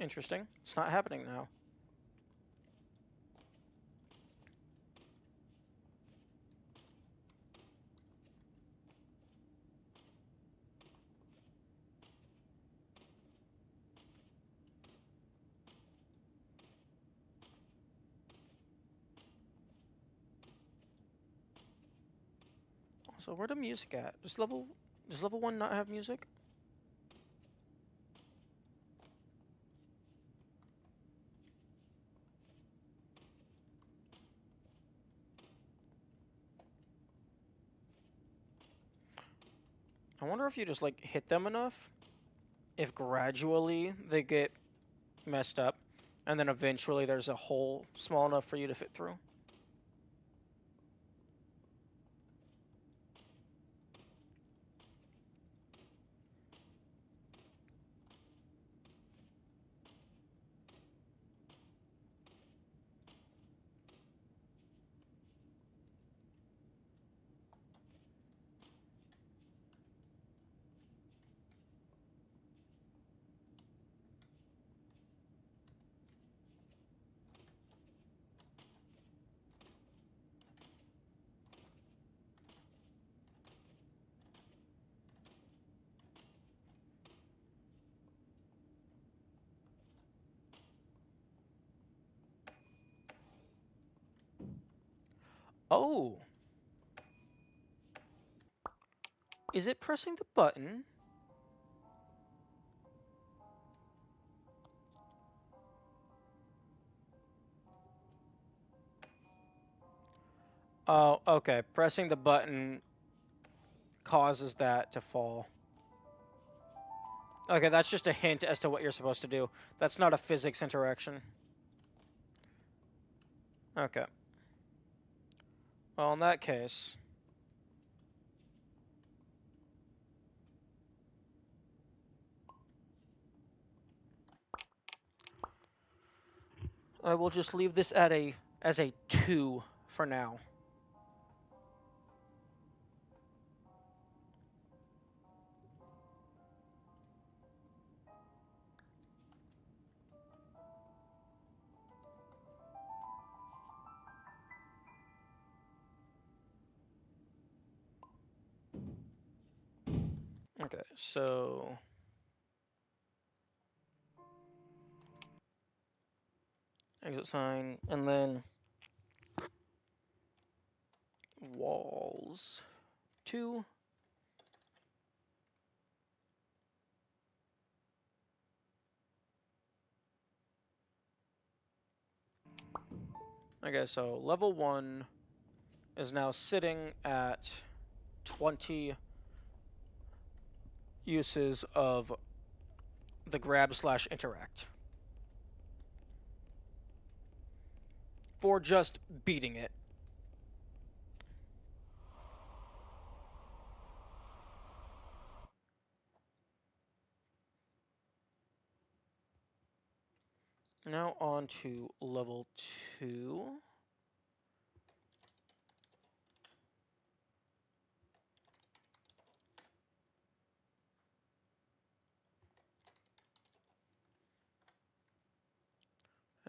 S1: Interesting. It's not happening now. So where the music at? Does level 1 not have music? I wonder if you just like hit them enough, if gradually they get messed up, and then eventually there's a hole small enough for you to fit through. Oh! Is it pressing the button? Oh, okay. Pressing the button causes that to fall. Okay, that's just a hint as to what you're supposed to do. That's not a physics interaction. Okay. Well, in that case... I will just leave this at as a 2 for now. Okay, so... exit sign, and then... walls. 2. Okay, so level 1 is now sitting at 20 uses of the grab/interact. For just beating it. Now on to level 2.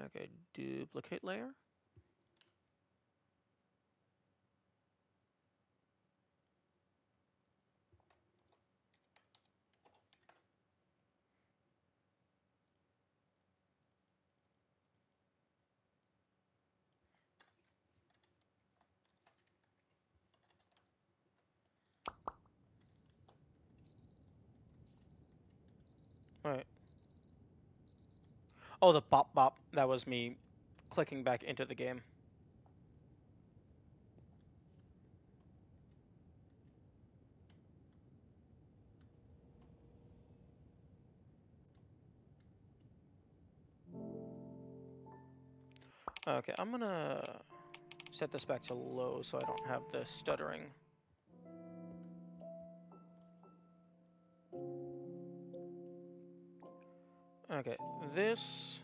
S1: Okay, duplicate layer. Alright. Oh, the bop bop. That was me clicking back into the game. Okay, I'm gonna set this back to low so I don't have the stuttering. Okay, this...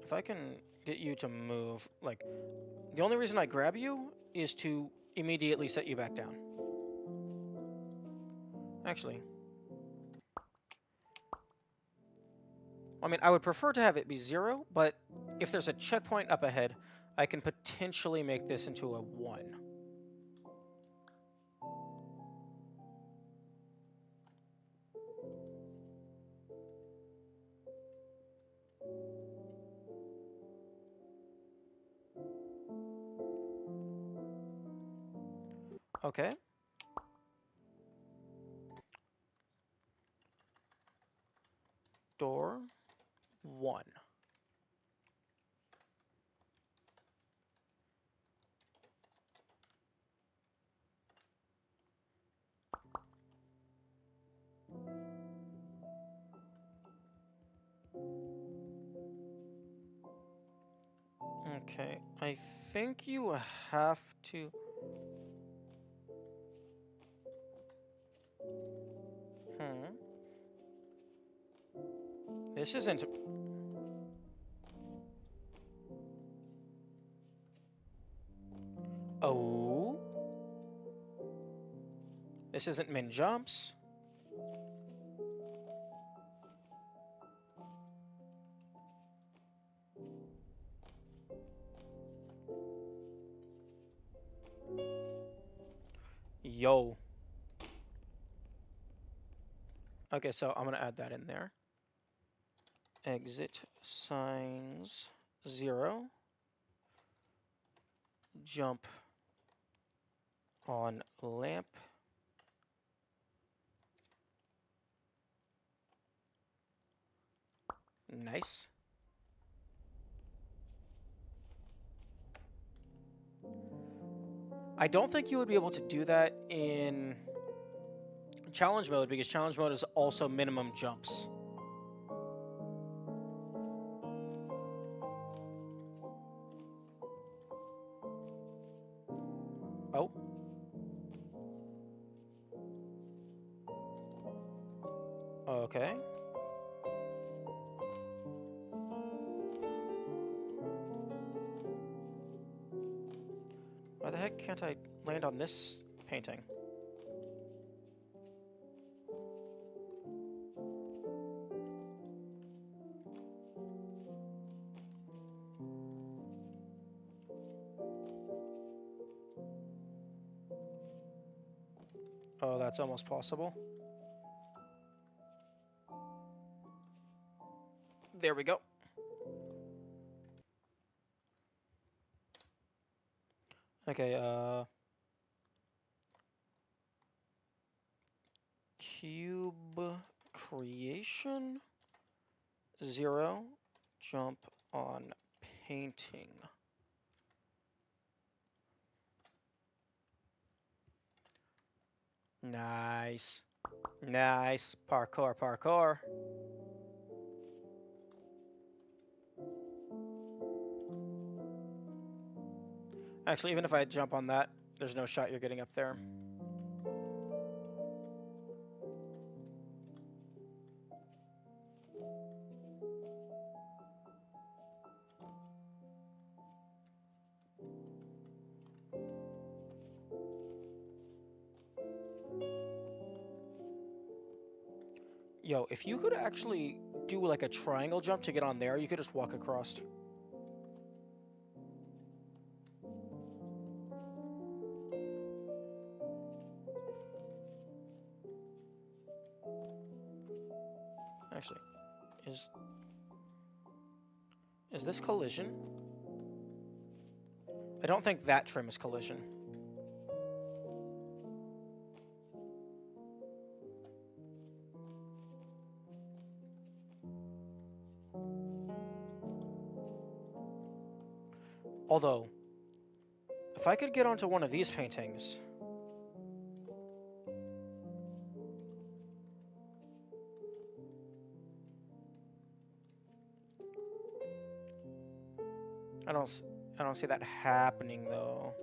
S1: if I can get you to move, like, the only reason I grab you is to immediately set you back down. Actually, I mean, I would prefer to have it be 0, but if there's a checkpoint up ahead, I can potentially make this into a 1. Okay. Door 1. Okay, I think you have to... This isn't... Oh? This isn't min jumps. Yo. Okay, so I'm gonna add that in there. Exit signs 0. Jump on lamp. Nice. I don't think you would be able to do that in challenge mode because challenge mode is also minimum jumps. Oh. Okay. Why the heck can't I land on this painting? Oh, that's almost possible. There we go. Okay, cube creation 0, jump on painting. Nice. Nice. Parkour, parkour. Actually, even if I jump on that, there's no shot you're getting up there. Yo, if you could actually do like a triangle jump to get on there, you could just walk across. Actually, is this collision? I don't think that trim is collision. Although, if I could get onto one of these paintings... I don't see that happening, though.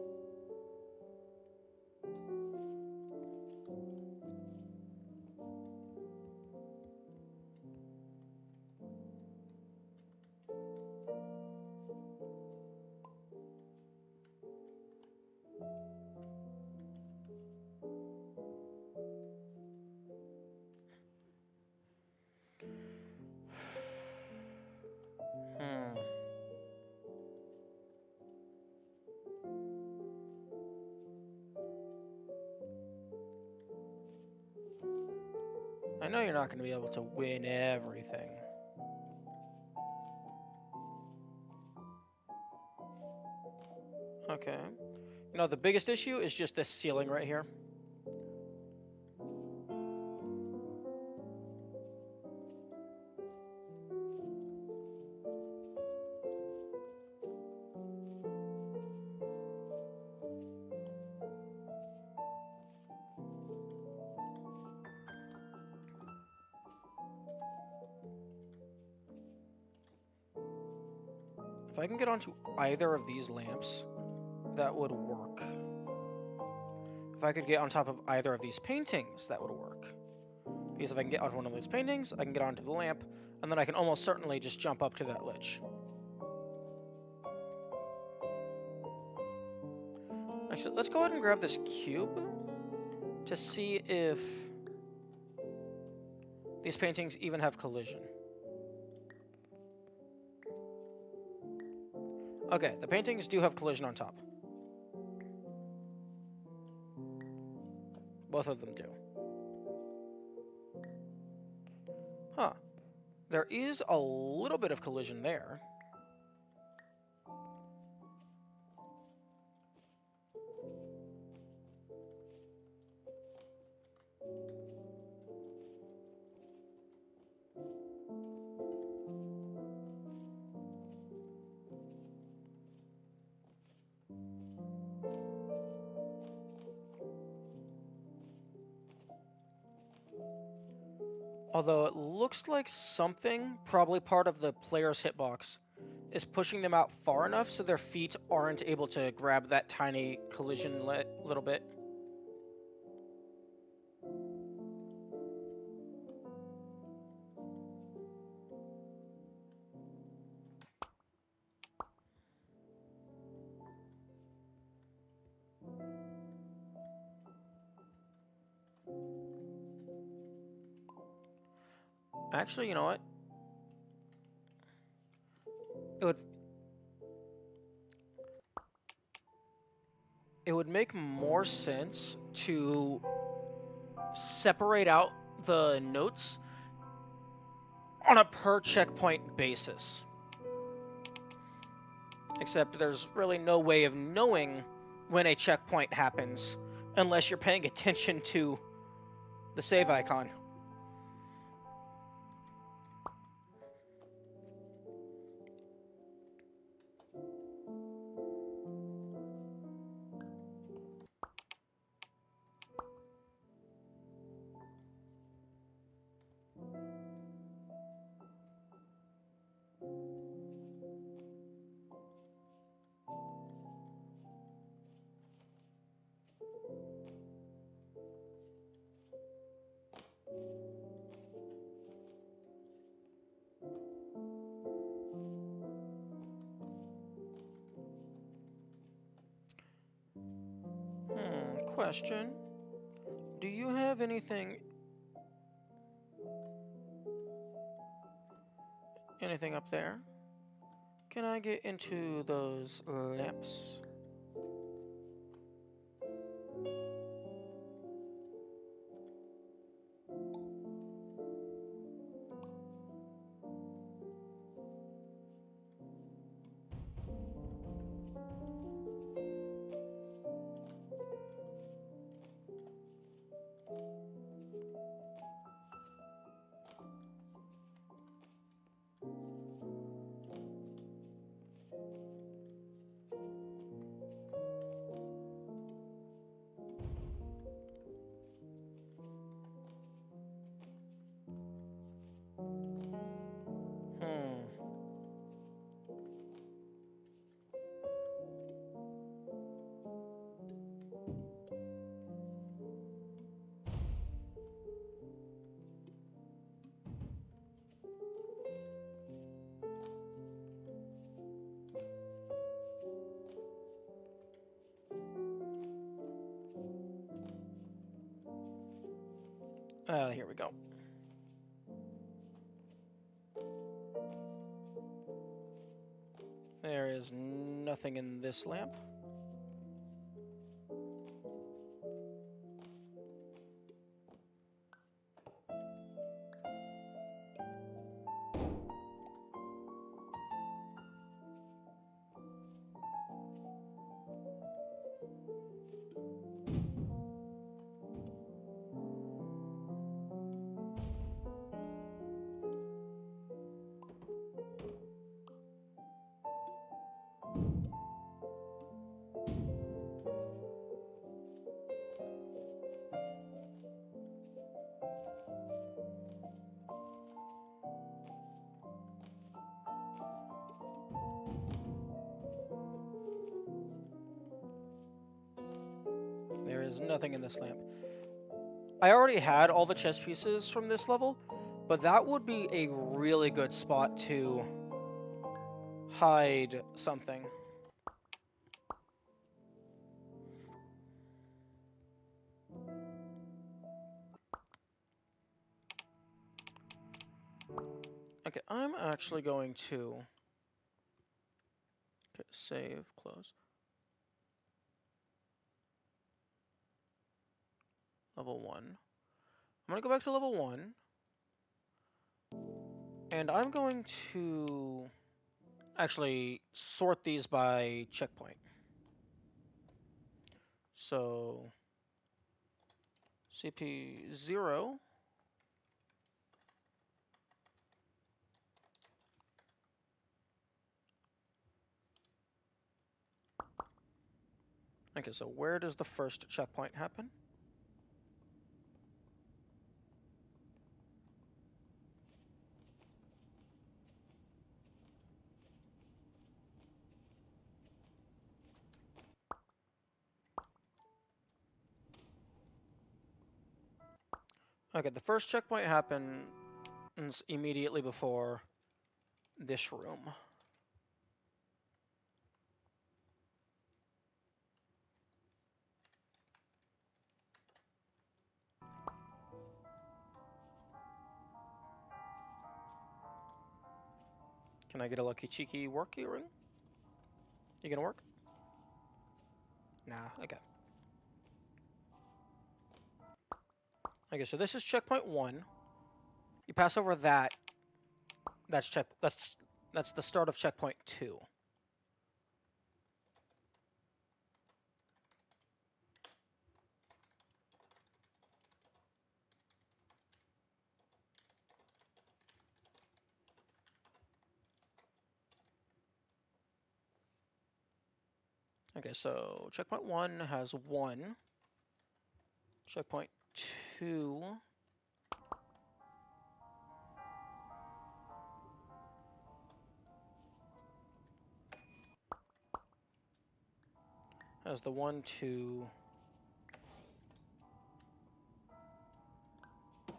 S1: I know you're not going to be able to win everything. Okay. You know, the biggest issue is just this ceiling right here. If I can get onto either of these lamps, that would work. If I could get on top of either of these paintings, that would work. Because if I can get onto one of these paintings, I can get onto the lamp, and then I can almost certainly just jump up to that ledge. Actually, let's go ahead and grab this cube to see if these paintings even have collision. Okay, the paintings do have collision on top. Both of them do. Huh. There is a little bit of collision there. Although it looks like something, probably part of the player's hitbox, is pushing them out far enough so their feet aren't able to grab that tiny collision little bit. Actually, you know what? It would make more sense to separate out the notes on a per checkpoint basis. Except there's really no way of knowing when a checkpoint happens unless you're paying attention to the save icon. Question. Do you have anything up there? Can I get into those lamps? Here we go. There is nothing in this lamp. There's nothing in this lamp. I already had all the chess pieces from this level, but that would be a really good spot to hide something. Okay, I'm actually going to... Okay, save, close. Level 1. I'm going to go back to level 1. And I'm going to actually sort these by checkpoint. So, CP0. Okay, so where does the first checkpoint happen? Okay, the first checkpoint happens immediately before this room. Can I get a lucky cheeky worky ring? You gonna work? Nah, okay. Okay, so this is checkpoint 1. You pass over that. That's the start of checkpoint 2. Okay, so checkpoint 1 has 1. Checkpoint 2 has the 1, 2,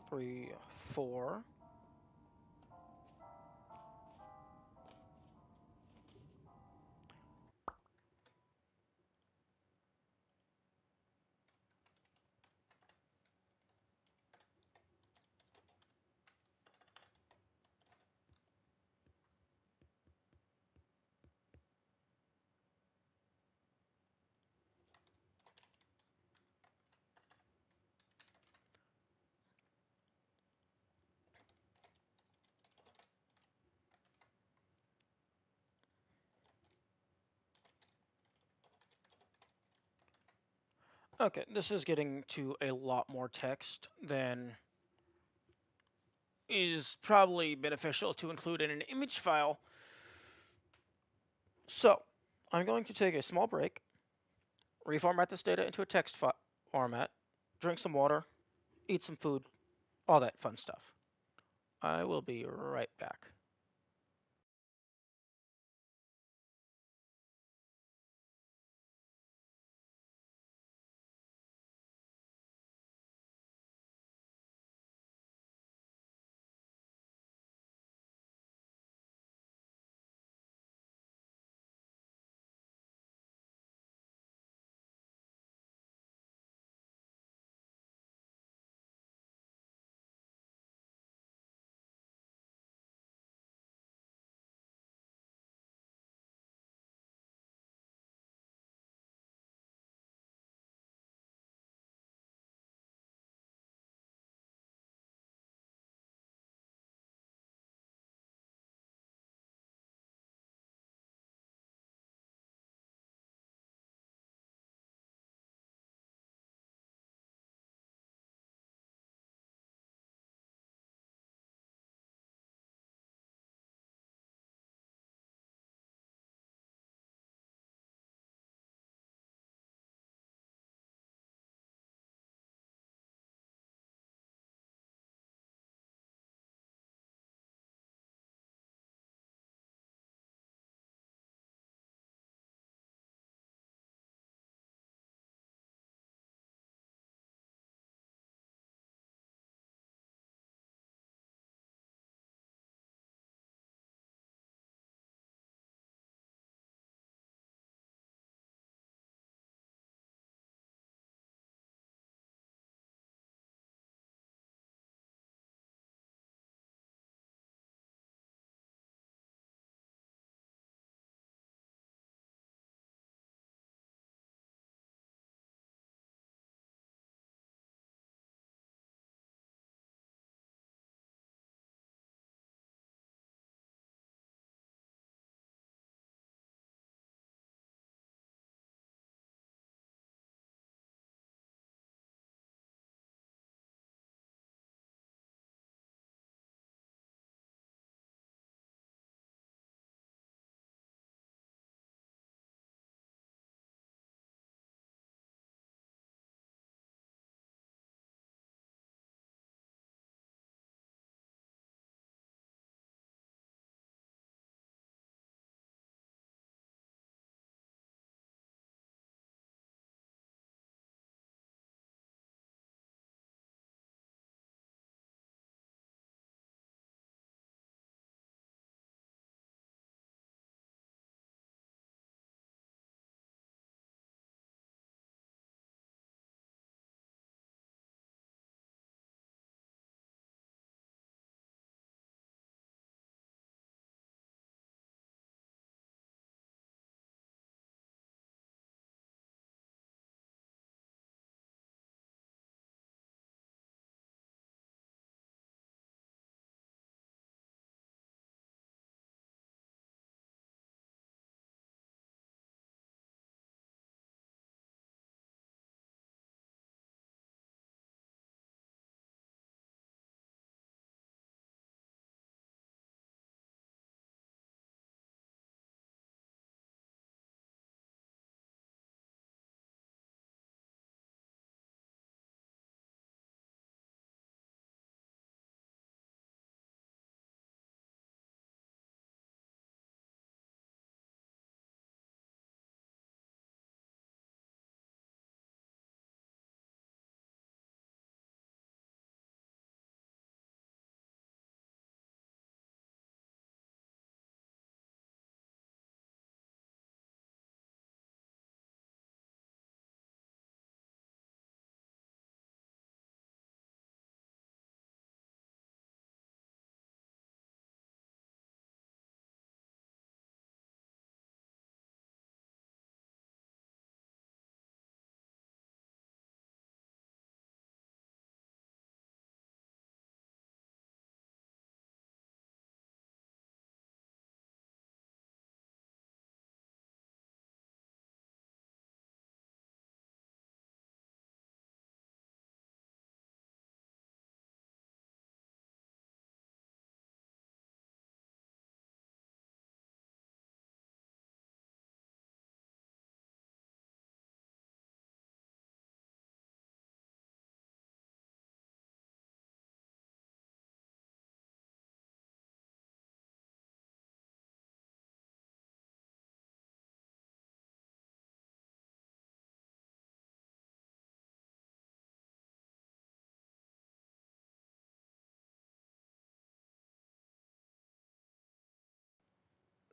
S1: 3, 4. Okay, this is getting to a lot more text than is probably beneficial to include in an image file. So, I'm going to take a small break, reformat this data into a text format, drink some water, eat some food, all that fun stuff. I will be right back.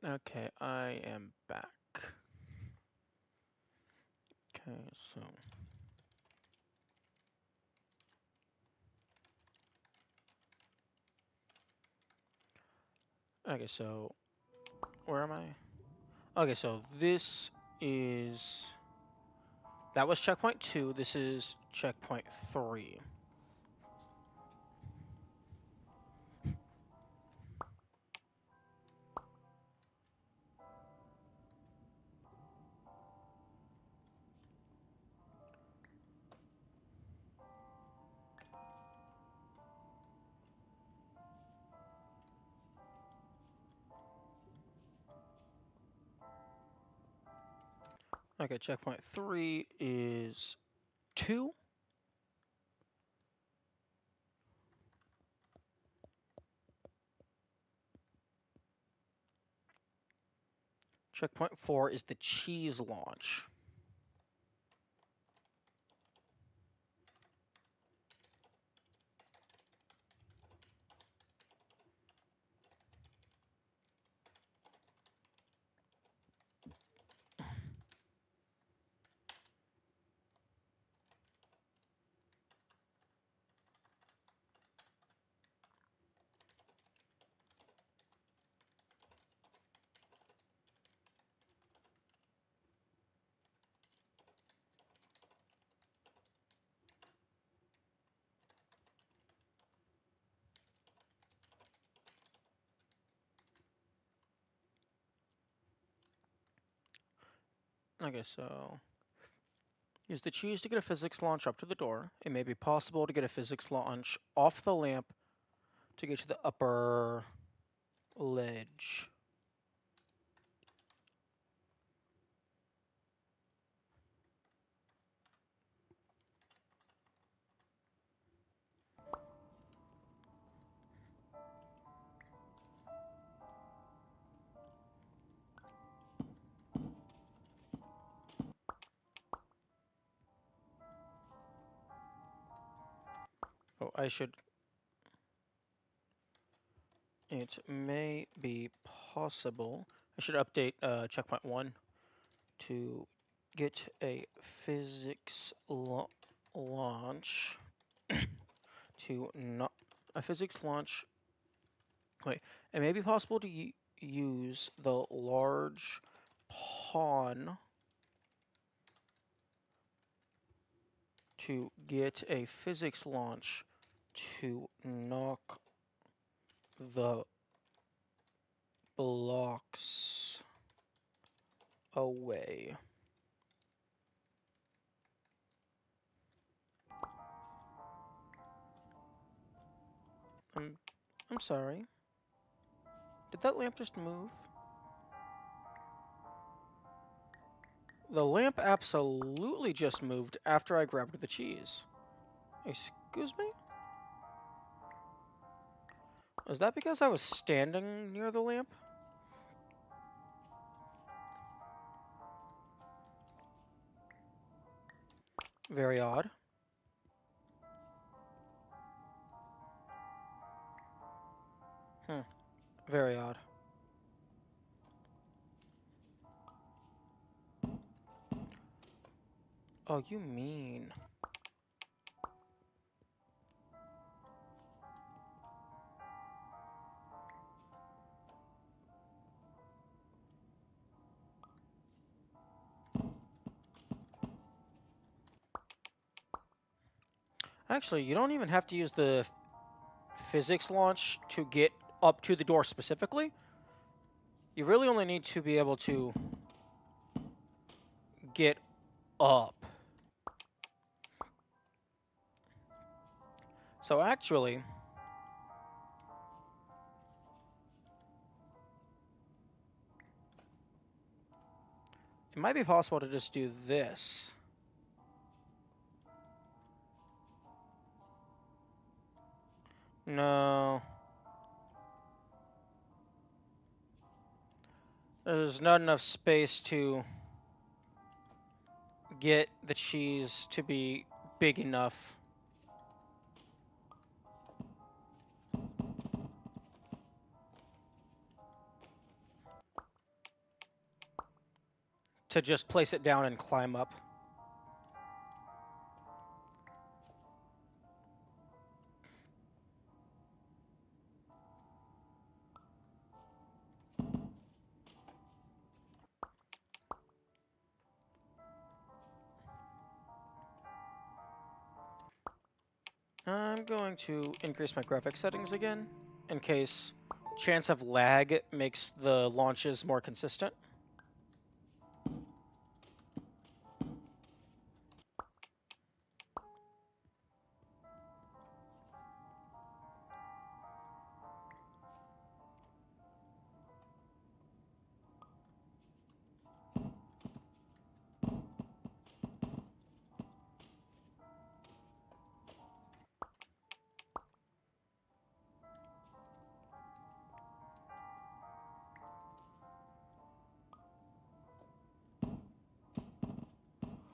S1: Okay, I am back. Okay, so... Okay, so... Where am I? Okay, so this is... That was checkpoint 2, this is checkpoint 3. Okay, checkpoint 3 is 2. Checkpoint 4 is the cheese launch. Okay, so... Use the cheese to get a physics launch up to the door. It may be possible to get a physics launch off the lamp to get to the upper ledge. Oh, I should... It may be possible. I should update checkpoint 1 to get a physics launch to not... A physics launch... Wait, it may be possible to use the large pawn to get a physics launch to knock the blocks away. I'm sorry. Did that lamp just move? The lamp absolutely just moved after I grabbed the cheese. Excuse me? Is that because I was standing near the lamp? Very odd. Very odd. Oh, you mean... Actually, you don't even have to use the physics launch to get up to the door specifically. You really only need to be able to get up. So actually, it might be possible to just do this. No. There's not enough space to get the cheese to be big enough. to just place it down and climb up. I'm going to increase my graphics settings again, in case chance of lag makes the launches more consistent.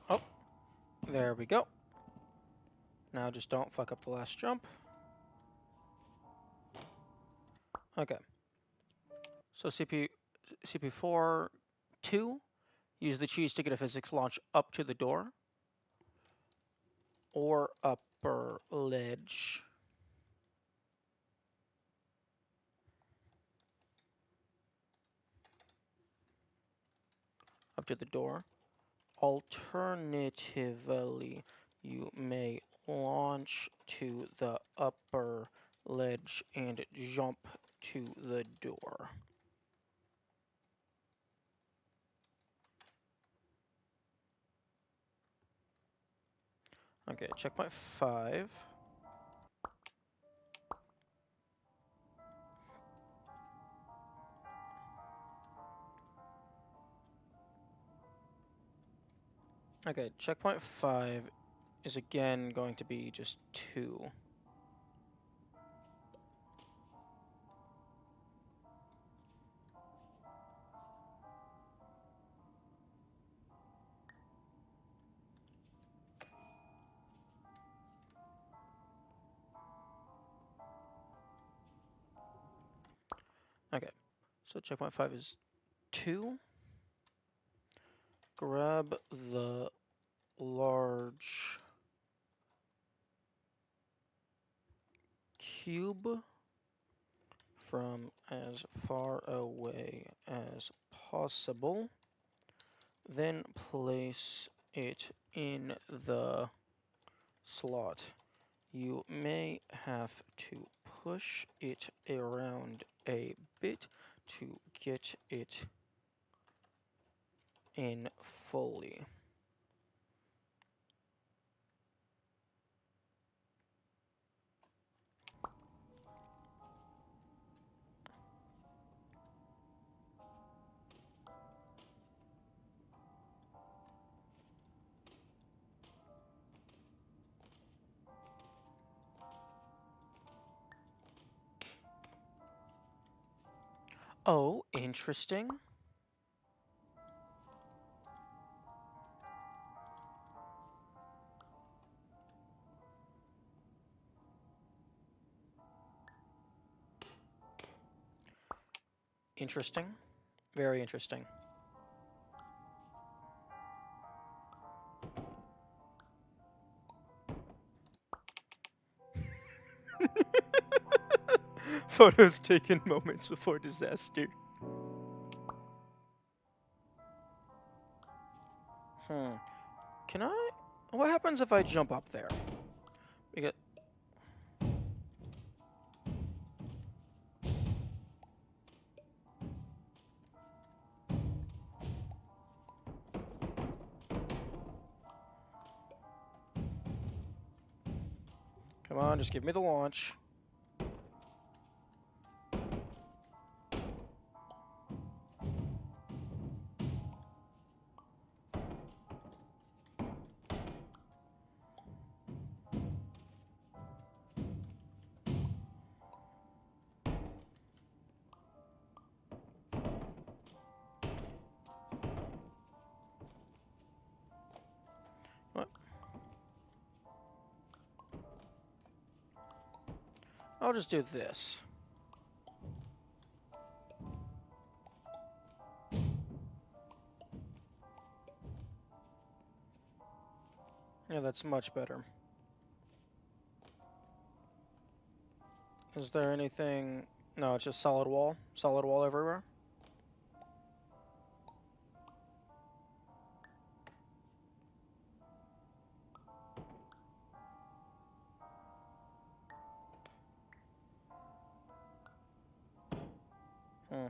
S1: Oh, there we go. Now just don't fuck up the last jump. Okay. So CP4 2, use the cheese to get a physics launch up to the door. Or upper ledge. Up to the door. Alternatively, you may launch to the upper ledge and jump to the door. Okay, checkpoint 5. Okay, checkpoint 5 is again going to be just 2. Okay, so checkpoint 5 is 2. Grab the large cube from as far away as possible. Then place it in the slot. You may have to push it around a bit to get it in fully. Oh, interesting. Interesting. Very interesting. Photos taken moments before disaster. Can I? What happens if I jump up there? Because come on, just give me the launch. What? I'll just do this. Yeah, that's much better. Is there anything... No, it's just solid wall. Solid wall everywhere. Hmm.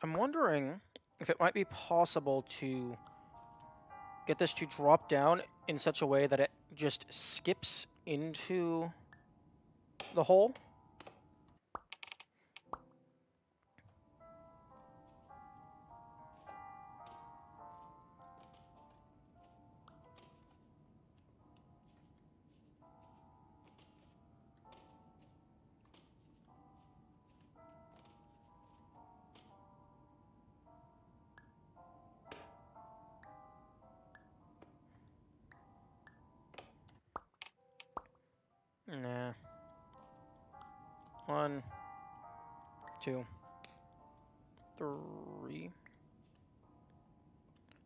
S1: I'm wondering if it might be possible to get this to drop down in such a way that it just skips into the hole. Nah. 1, 2, 3.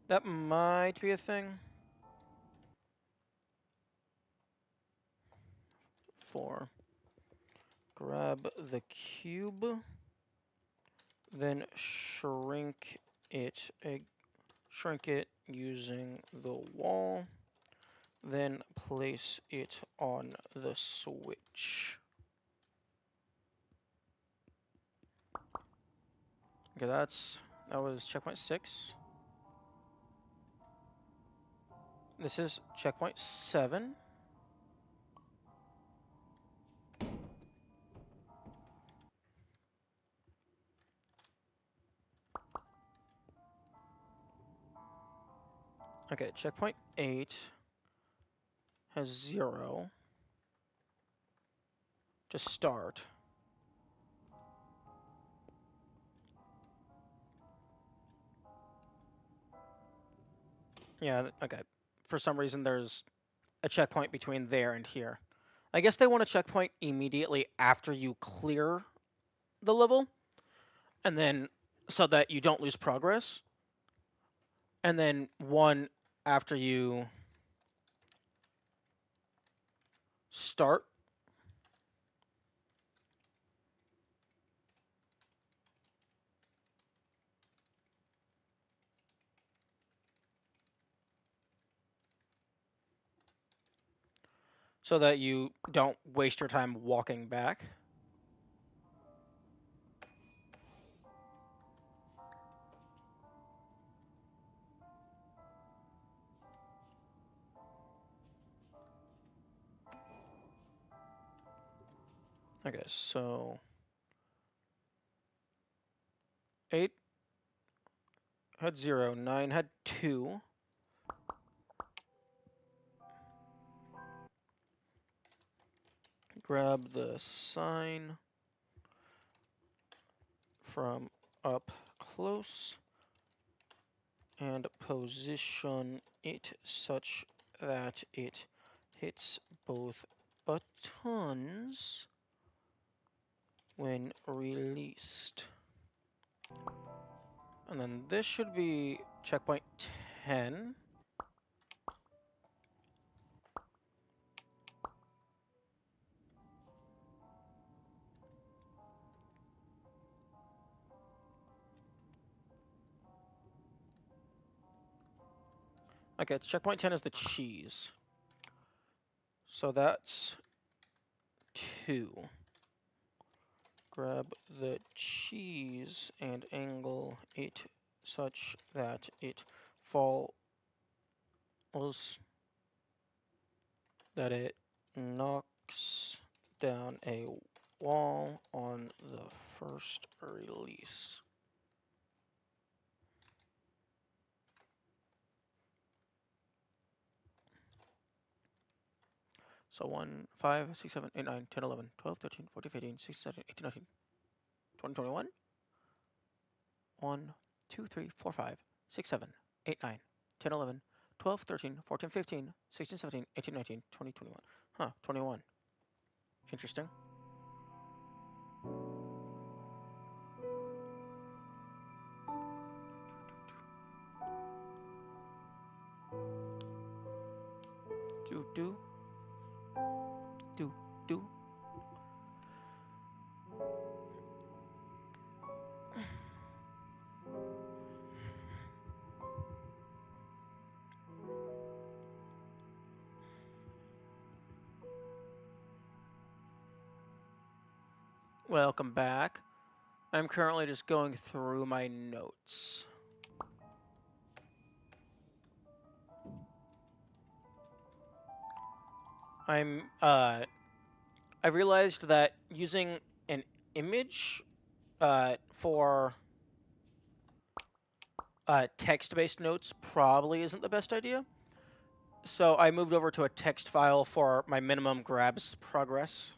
S1: That might be a thing. 4. Grab the cube, then shrink it using the wall, then place it on the switch. Okay, that was checkpoint 6. This is checkpoint 7. Okay, checkpoint 8 has 0 to start. Yeah, okay. For some reason, there's a checkpoint between there and here. I guess they want a checkpoint immediately after you clear the level, and then so that you don't lose progress, and then one after you start. So that you don't waste your time walking back. Okay, so 8 had 0, 9 had 2. Grab the sign from up close and position it such that it hits both buttons when released. And then this should be checkpoint 10. Okay, checkpoint 10 is the cheese. So that's 2. Grab the cheese and angle it such that it falls, that it knocks down a wall on the first release. So 1, 5, 6, 7, 8, 9, 10, 11, 12, 13, 14, 15, 16, 17, 18, 19, 20, 21. 1, 2, 3, 4, 5, 6, 7, 8, 9, 10, 11, 12, 13, 14, 15, 16, 17, 18, 19, 20, 21. Huh, 21. Interesting. Do. Welcome back. I'm currently just going through my notes. I realized that using an image for text-based notes probably isn't the best idea. So I moved over to a text file for my minimum grabs progress.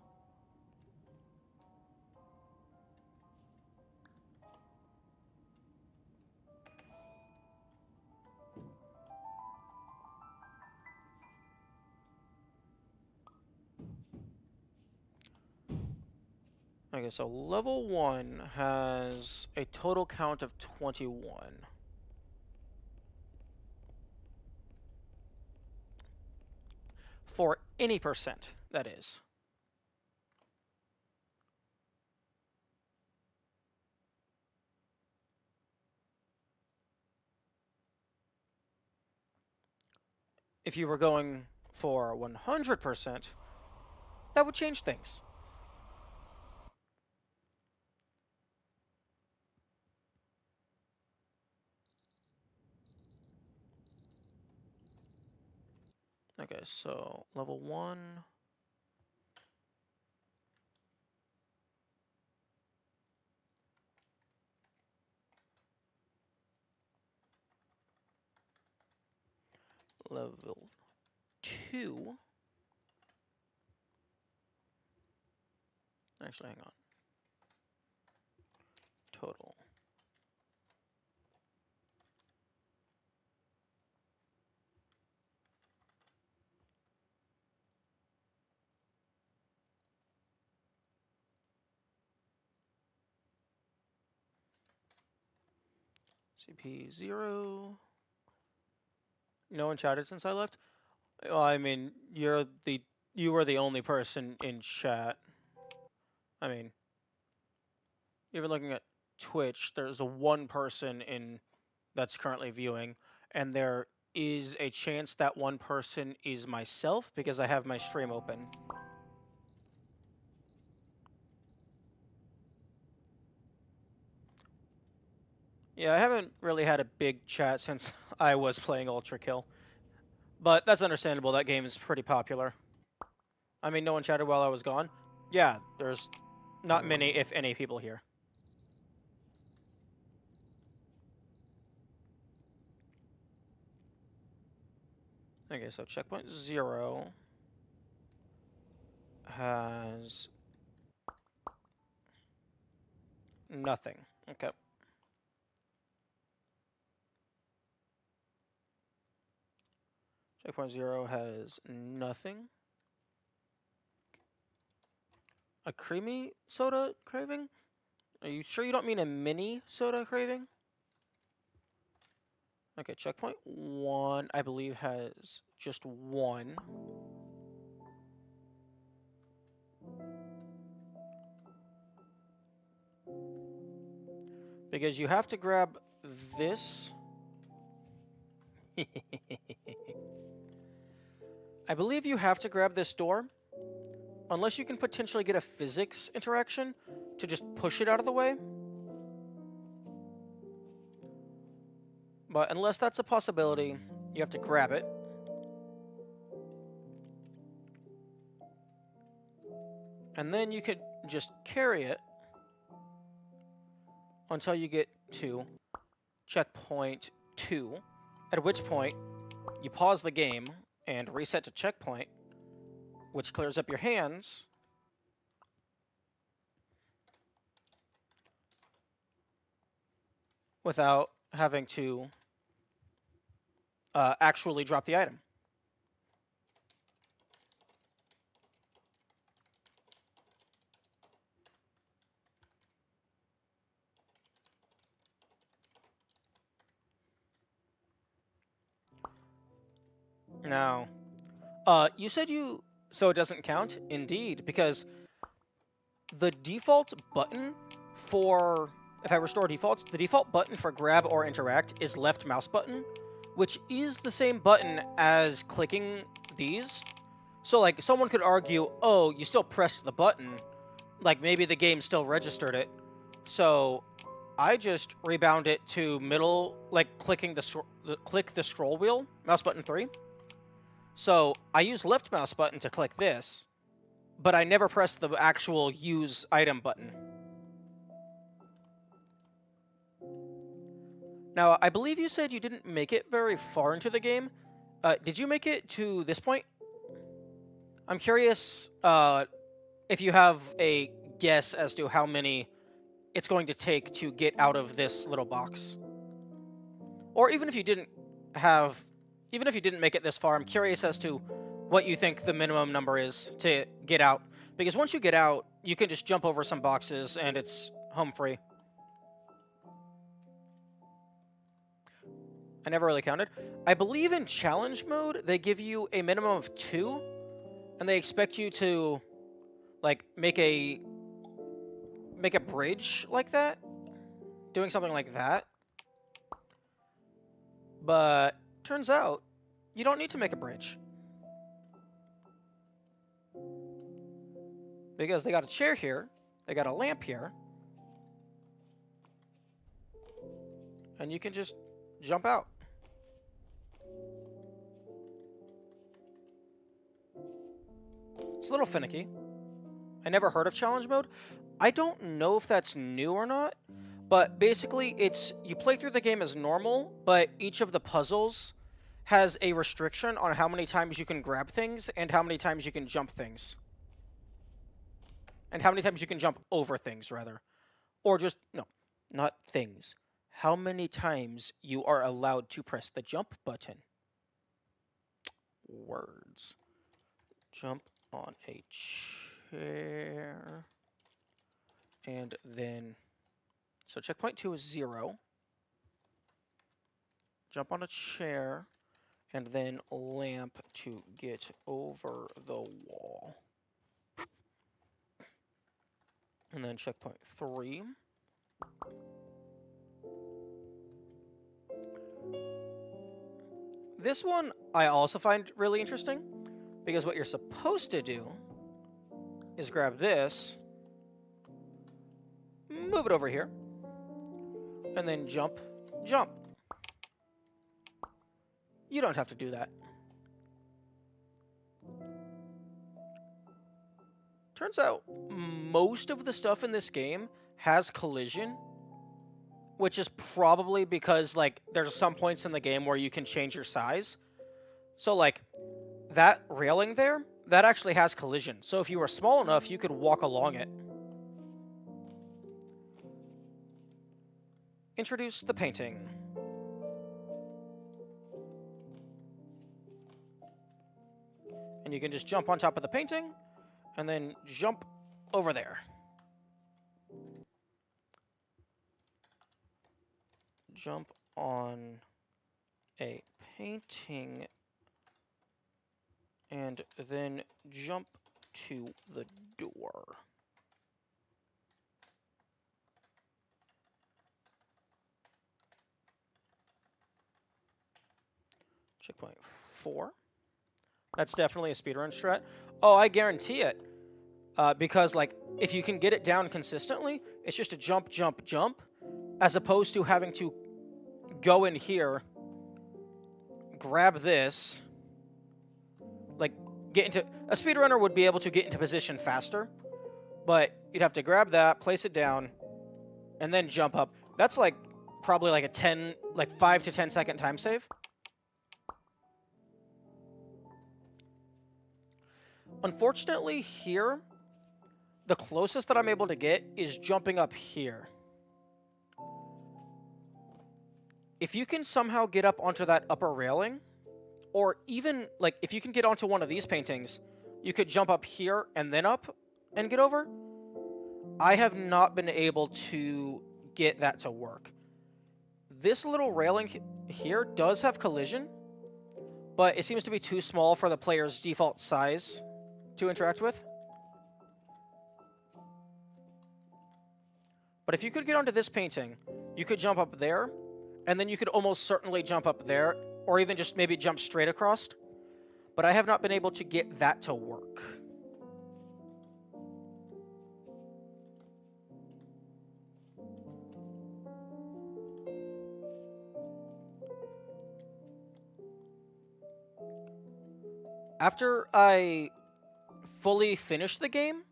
S1: Okay, so level 1 has a total count of 21. For any percent, that is. If you were going for 100%, that would change things. Okay, so level 1. Level 2. Actually, hang on. Total. CP 0. No one chatted since I left? Well, I mean, you were the only person in chat. I mean, even looking at Twitch, there's a one person in that's currently viewing, and there is a chance that one person is myself because I have my stream open. Yeah, I haven't really had a big chat since I was playing Ultra Kill. But that's understandable, that game is pretty popular. I mean, no one chatted while I was gone. Yeah, there's not many, if any, people here. Okay, so checkpoint 0 has nothing. Okay. Checkpoint 0 has nothing. A creamy soda craving? Are you sure you don't mean a mini soda craving? Okay, checkpoint 1, I believe, has just one. Because you have to grab this. I believe you have to grab this door, unless you can potentially get a physics interaction to just push it out of the way. But unless that's a possibility, you have to grab it. And then you could just carry it until you get to checkpoint 2, at which point you pause the game and reset to checkpoint, which clears up your hands. Without having to actually drop the item. Now, you said you... So it doesn't count? Indeed, because the default button for... If I restore defaults, the default button for grab or interact is left mouse button, which is the same button as clicking these. So, like, someone could argue, oh, you still pressed the button. Like, maybe the game still registered it. So, I just rebound it to middle, like, click the scroll wheel, mouse button 3. So, I use left mouse button to click this, but I never press the actual use item button. Now, I believe you said you didn't make it very far into the game. Did you make it to this point? I'm curious if you have a guess as to how many it's going to take to get out of this little box. Or even if you didn't make it this far, I'm curious as to what you think the minimum number is to get out. Because once you get out, you can just jump over some boxes and it's home free. I never really counted. I believe in challenge mode, they give you a minimum of 2, and they expect you to, like, make a bridge like that, doing something like that. But turns out you don't need to make a bridge, because they got a chair here, they got a lamp here, and you can just jump out. It's a little finicky. I never heard of challenge mode. I don't know if that's new or not, but basically it's you play through the game as normal, but each of the puzzles has a restriction on how many times you can grab things and how many times you can jump things. And how many times you can jump over things, rather. Or just, no, not things. How many times you are allowed to press the jump button. Words. Jump on a chair. And then, so checkpoint 2 is 0. Jump on a chair, and then lamp to get over the wall. And then checkpoint 3. This one I also find really interesting, because what you're supposed to do is grab this, move it over here, and then jump, jump. You don't have to do that. Turns out most of the stuff in this game has collision, which is probably because, like, there's some points in the game where you can change your size. So, like, that railing there, that actually has collision. So if you were small enough, you could walk along it. Introduce the painting. And you can just jump on top of the painting, and then jump over there. Jump on a painting, and then jump to the door. Checkpoint 4. That's definitely a speedrun strat. Oh, I guarantee it. Because, like, if you can get it down consistently, it's just a jump, jump, jump, as opposed to having to go in here, grab this, like, get into... A speedrunner would be able to get into position faster, but you'd have to grab that, place it down, and then jump up. That's, like, probably like a 5 to 10 second time save. Unfortunately, here, the closest that I'm able to get is jumping up here. If you can somehow get up onto that upper railing, or even, like, if you can get onto one of these paintings, you could jump up here and then up and get over. I have not been able to get that to work. This little railing here does have collision, but it seems to be too small for the player's default size to interact with. But if you could get onto this painting, you could jump up there, and then you could almost certainly jump up there, or even just maybe jump straight across. But I have not been able to get that to work. After I fully finish the game,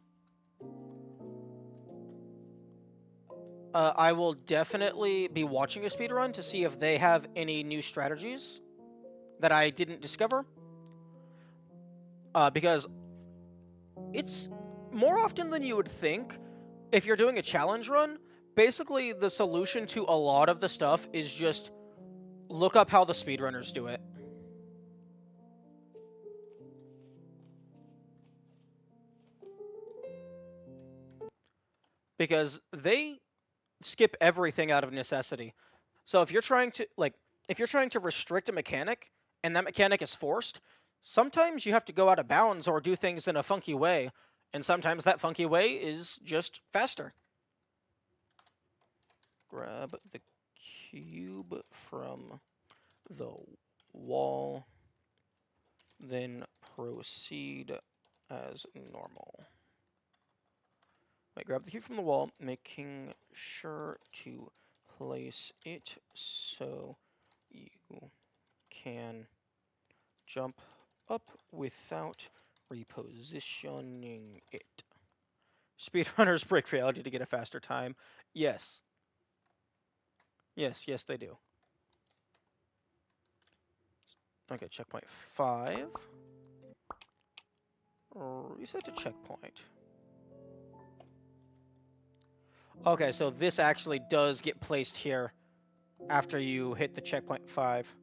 S1: I will definitely be watching a speedrun to see if they have any new strategies that I didn't discover. Because it's more often than you would think, if you're doing a challenge run, basically the solution to a lot of the stuff is just look up how the speedrunners do it. Because they skip everything out of necessity. So if you're trying to restrict a mechanic and that mechanic is forced, sometimes you have to go out of bounds or do things in a funky way, and sometimes that funky way is just faster. Grab the cube from the wall, then proceed as normal. Wait, grab the cube from the wall, making sure to place it so you can jump up without repositioning it. Speedrunners break reality to get a faster time. Yes. Yes, they do. Okay, checkpoint 5. Reset to checkpoint. Okay, so this actually does get placed here after you hit the checkpoint 5.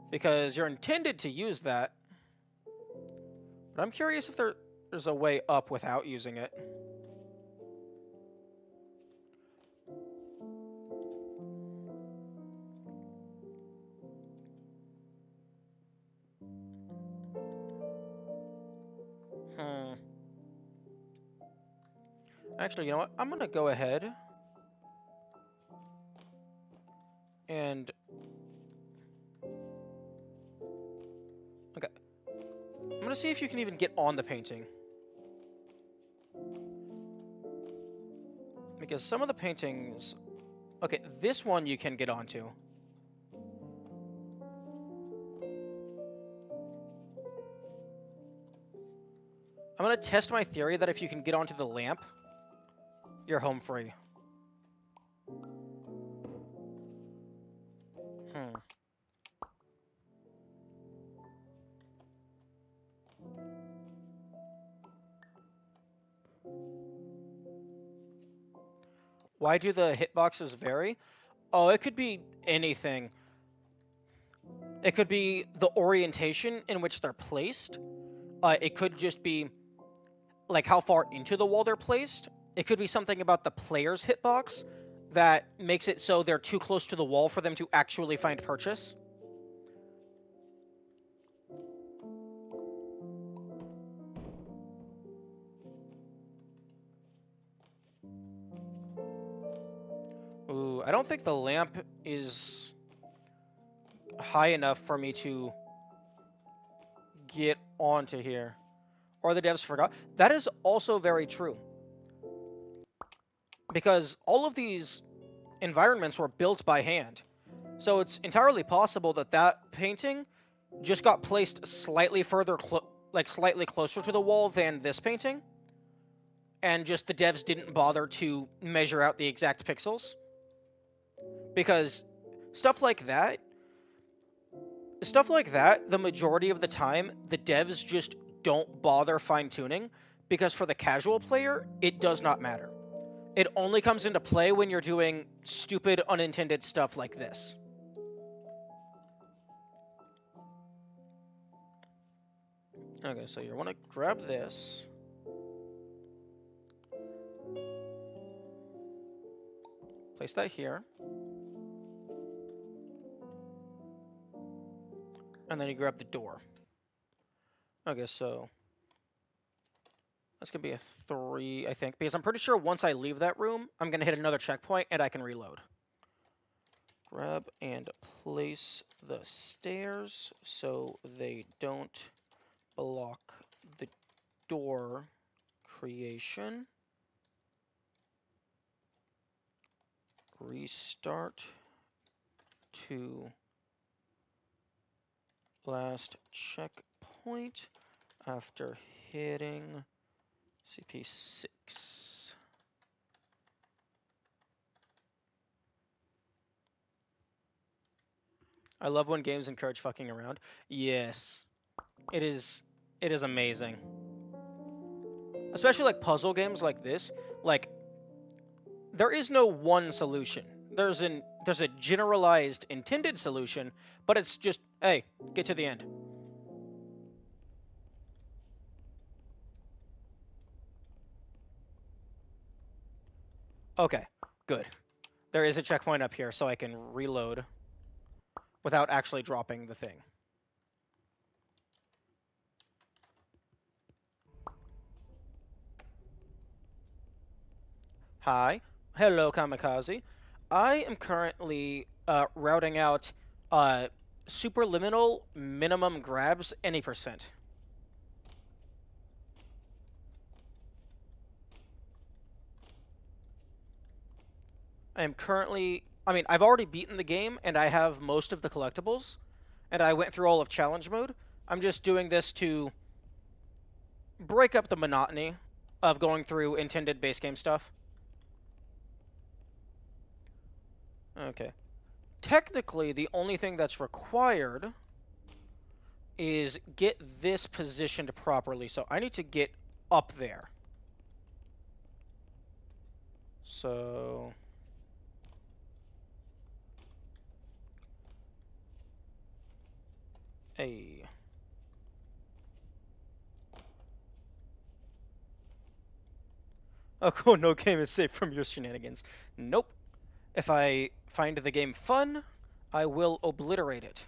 S1: Because you're intended to use that. But I'm curious if there's a way up without using it. Actually, you know what? I'm going to go ahead and... Okay. I'm going to see if you can even get on the painting. Because some of the paintings... Okay, this one you can get onto. I'm going to test my theory that if you can get onto the lamp, you're home free. Why do the hitboxes vary? Oh, it could be anything. It could be the orientation in which they're placed. It could just be like how far into the wall they're placed. It could be something about the player's hitbox that makes it so they're too close to the wall for them to actually find purchase. Ooh, I don't think the lamp is high enough for me to get onto here. Or the devs forgot. That is also very true. Because all of these environments were built by hand. So it's entirely possible that that painting just got placed slightly further, slightly closer to the wall than this painting. And just the devs didn't bother to measure out the exact pixels. Because stuff like that, the majority of the time, the devs just don't bother fine-tuning, because for the casual player, it does not matter. It only comes into play when you're doing stupid, unintended stuff like this. Okay, so you want to grab this. Place that here. and then you grab the door. Okay, so that's gonna be a 3, I think, because I'm pretty sure once I leave that room, I'm gonna hit another checkpoint and I can reload. Grab and place the stairs so they don't block the door creation. Restart to last checkpoint after hitting CP6. I love when games encourage fucking around. Yes. It is amazing. Especially like puzzle games like this. Like, there is no one solution. There's a generalized intended solution, but it's just, hey, get to the end. Okay, good. There is a checkpoint up here, so I can reload without actually dropping the thing. Hi. Hello, Kamikaze. I am currently routing out Superliminal minimum grabs any percent. I am currently... I mean, I've already beaten the game, and I have most of the collectibles, and I went through all of challenge mode. I'm just doing this to break up the monotony of going through intended base game stuff. Okay. Technically, the only thing that's required is get this positioned properly. So I need to get up there. So... Hey. Oh, cool. No game is safe from your shenanigans. Nope. If I find the game fun, I will obliterate it.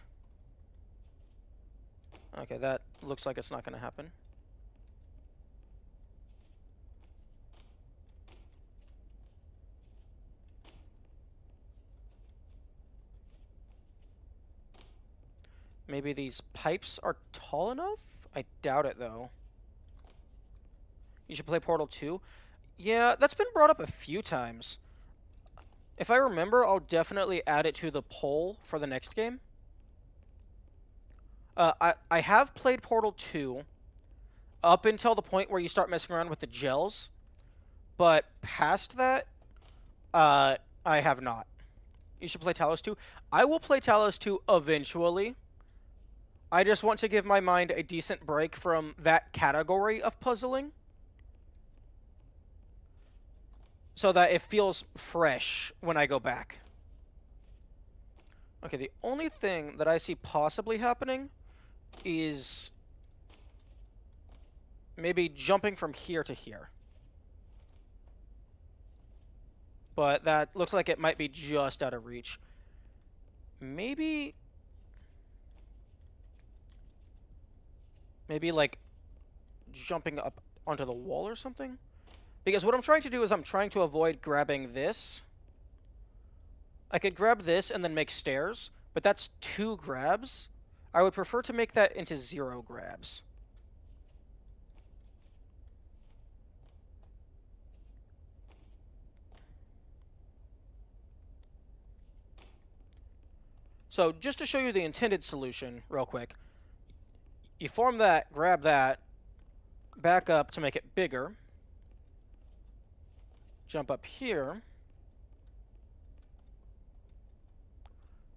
S1: Okay, that looks like it's not going to happen. Maybe these pipes are tall enough? I doubt it, though. You should play Portal 2? Yeah, that's been brought up a few times. If I remember, I'll definitely add it to the poll for the next game. I have played Portal 2 up until the point where you start messing around with the gels, but past that, I have not. You should play Talos 2. I will play Talos 2 eventually. I just want to give my mind a decent break from that category of puzzling, so that it feels fresh when I go back. Okay, the only thing that I see possibly happening is maybe jumping from here to here. But that looks like it might be just out of reach. Maybe like jumping up onto the wall or something? Because what I'm trying to do is I'm trying to avoid grabbing this. I could grab this and then make stairs, but that's 2 grabs. I would prefer to make that into 0 grabs. So just to show you the intended solution real quick, you form that, grab that, back up to make it bigger, jump up here,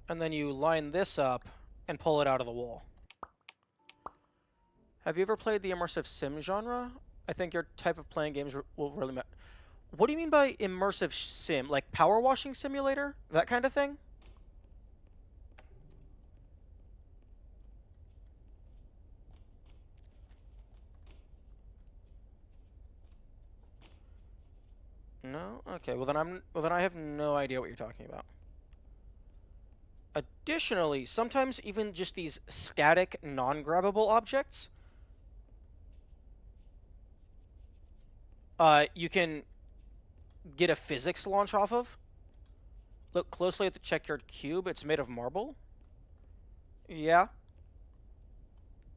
S1: and then you line this up and pull it out of the wall. Have you ever played the immersive sim genre? I think your type of playing games will really matter. What do you mean by immersive sim? Like power washing simulator? That kind of thing? No? Okay, well then I have no idea what you're talking about. Additionally, sometimes even just these static, non-grabbable objects, you can get a physics launch off of. Look closely at the checkered cube. It's made of marble. Yeah.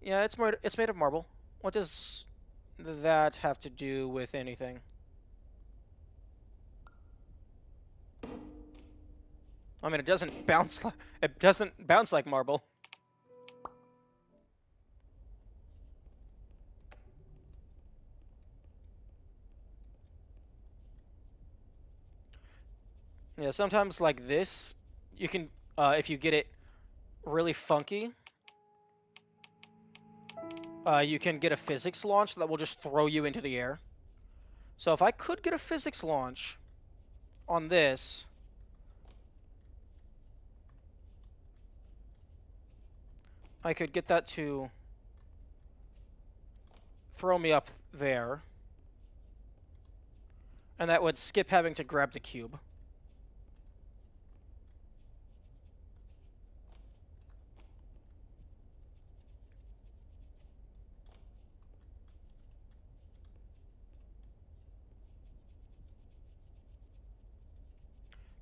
S1: Yeah, it's made of marble. What does that have to do with anything? I mean, it doesn't bounce like marble. Yeah, sometimes like this, you can if you get it really funky, you can get a physics launch that will just throw you into the air. So if I could get a physics launch on this, I could get that to throw me up there. And that would skip having to grab the cube.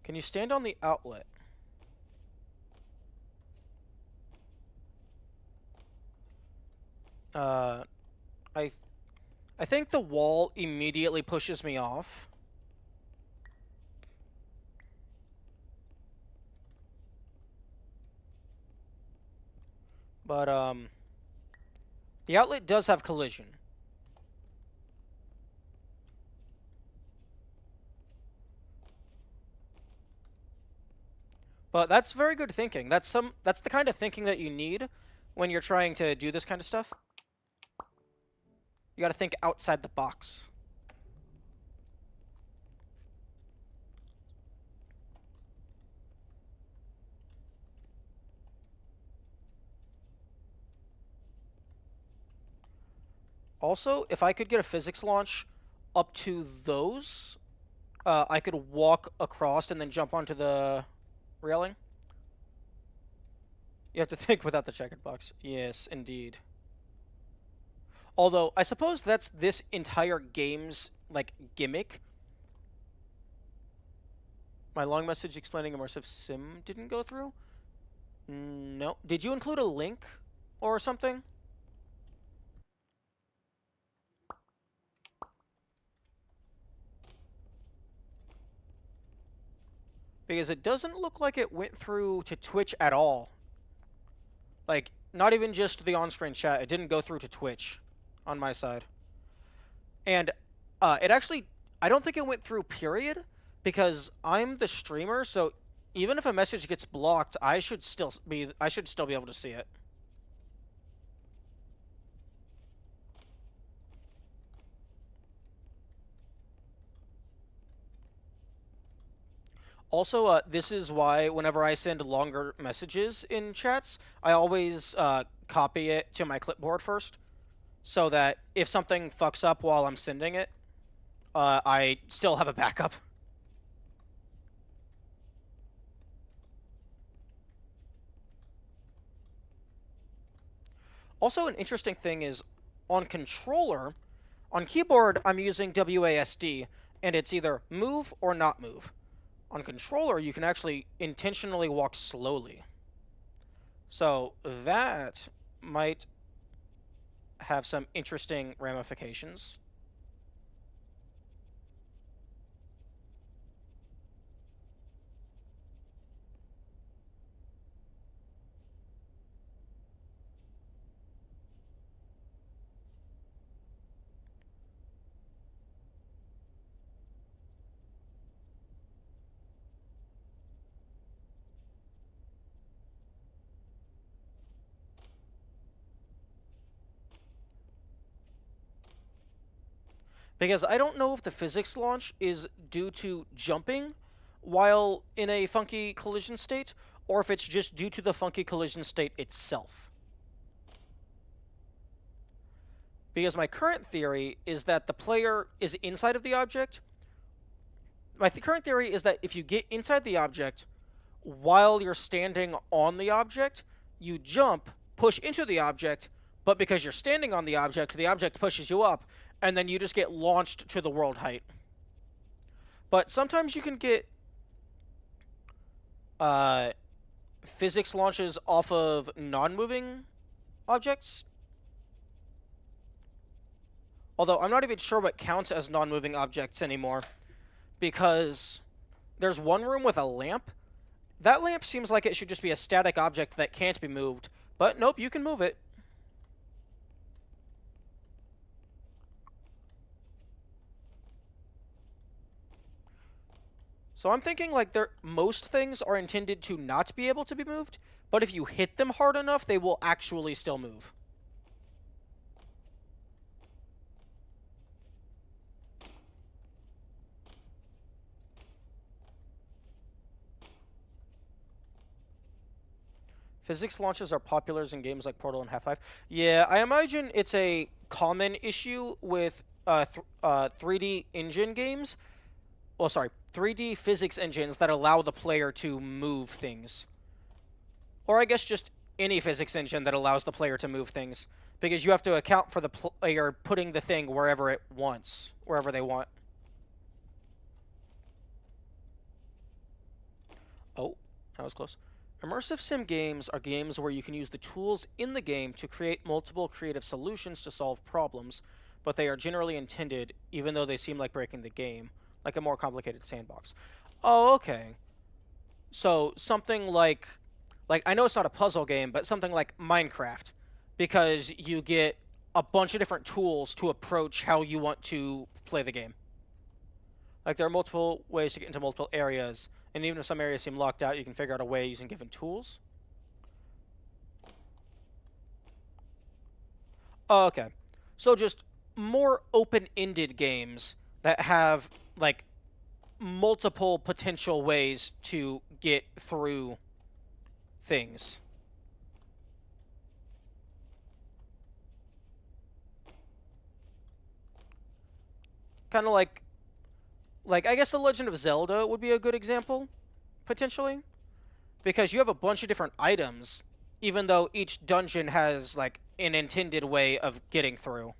S1: Can you stand on the outlet? Uh, I think the wall immediately pushes me off. But, the outlet does have collision. But that's very good thinking. That's the kind of thinking that you need when you're trying to do this kind of stuff. You gotta think outside the box. Also, if I could get a physics launch up to those, I could walk across and then jump onto the railing. You have to think without the checkered box. Yes, indeed. Although, I suppose that's this entire game's, like, gimmick. My long message explaining immersive sim didn't go through? No. Did you include a link or something? Because it doesn't look like it went through to Twitch at all. Like, not even just the on-screen chat. It didn't go through to Twitch on my side. And it actually, I don't think it went through, period, because I'm the streamer, so even if a message gets blocked, I should still be able to see it. Also, this is why whenever I send longer messages in chats, I always copy it to my clipboard first, so that if something fucks up while I'm sending it, I still have a backup. Also, an interesting thing is, on controller, on keyboard, I'm using WASD, and it's either move or not move. On controller, you can actually intentionally walk slowly. So that might have some interesting ramifications. Because I don't know if the physics launch is due to jumping while in a funky collision state, or if it's just due to the funky collision state itself. Because my current theory is that the player is inside of the object. My current theory is that if you get inside the object, while you're standing on the object, you jump, push into the object, but because you're standing on the object pushes you up, and then you just get launched to the world height. But sometimes you can get physics launches off of non-moving objects. Although I'm not even sure what counts as non-moving objects anymore, because there's one room with a lamp. That lamp seems like it should just be a static object that can't be moved, but nope, you can move it. So I'm thinking like most things are intended to not be able to be moved, but if you hit them hard enough, they will actually still move. Physics launches are popular in games like Portal and Half-Life. Yeah, I imagine it's a common issue with 3D engine games. Well, sorry, 3D physics engines that allow the player to move things. Or I guess just any physics engine that allows the player to move things. Because you have to account for the player putting the thing wherever it wants, wherever they want. Oh, that was close. Immersive sim games are games where you can use the tools in the game to create multiple creative solutions to solve problems, but they are generally intended, even though they seem like breaking the game, like a more complicated sandbox. Oh, okay. So something like I know it's not a puzzle game, but something like Minecraft, because you get a bunch of different tools to approach how you want to play the game. Like there are multiple ways to get into multiple areas, and even if some areas seem locked out, you can figure out a way using given tools. Oh, okay. So just more open-ended games that have like multiple potential ways to get through things. Kind of like I guess The Legend of Zelda would be a good example potentially, because you have a bunch of different items even though each dungeon has like an intended way of getting through.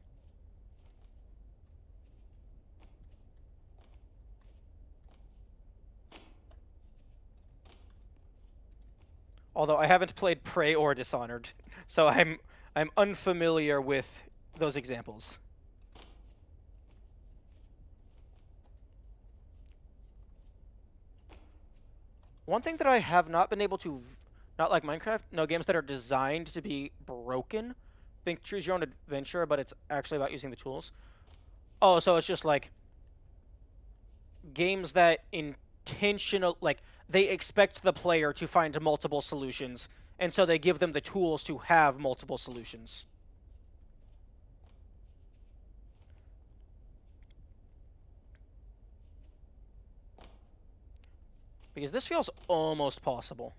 S1: Although I haven't played Prey or Dishonored, so I'm unfamiliar with those examples. One thing that I have not been able to, not like Minecraft, no games that are designed to be broken. Think choose your own adventure, but it's actually about using the tools. Oh, so it's just like games that intentional, like they expect the player to find multiple solutions, and so they give them the tools to have multiple solutions. Because this feels almost possible.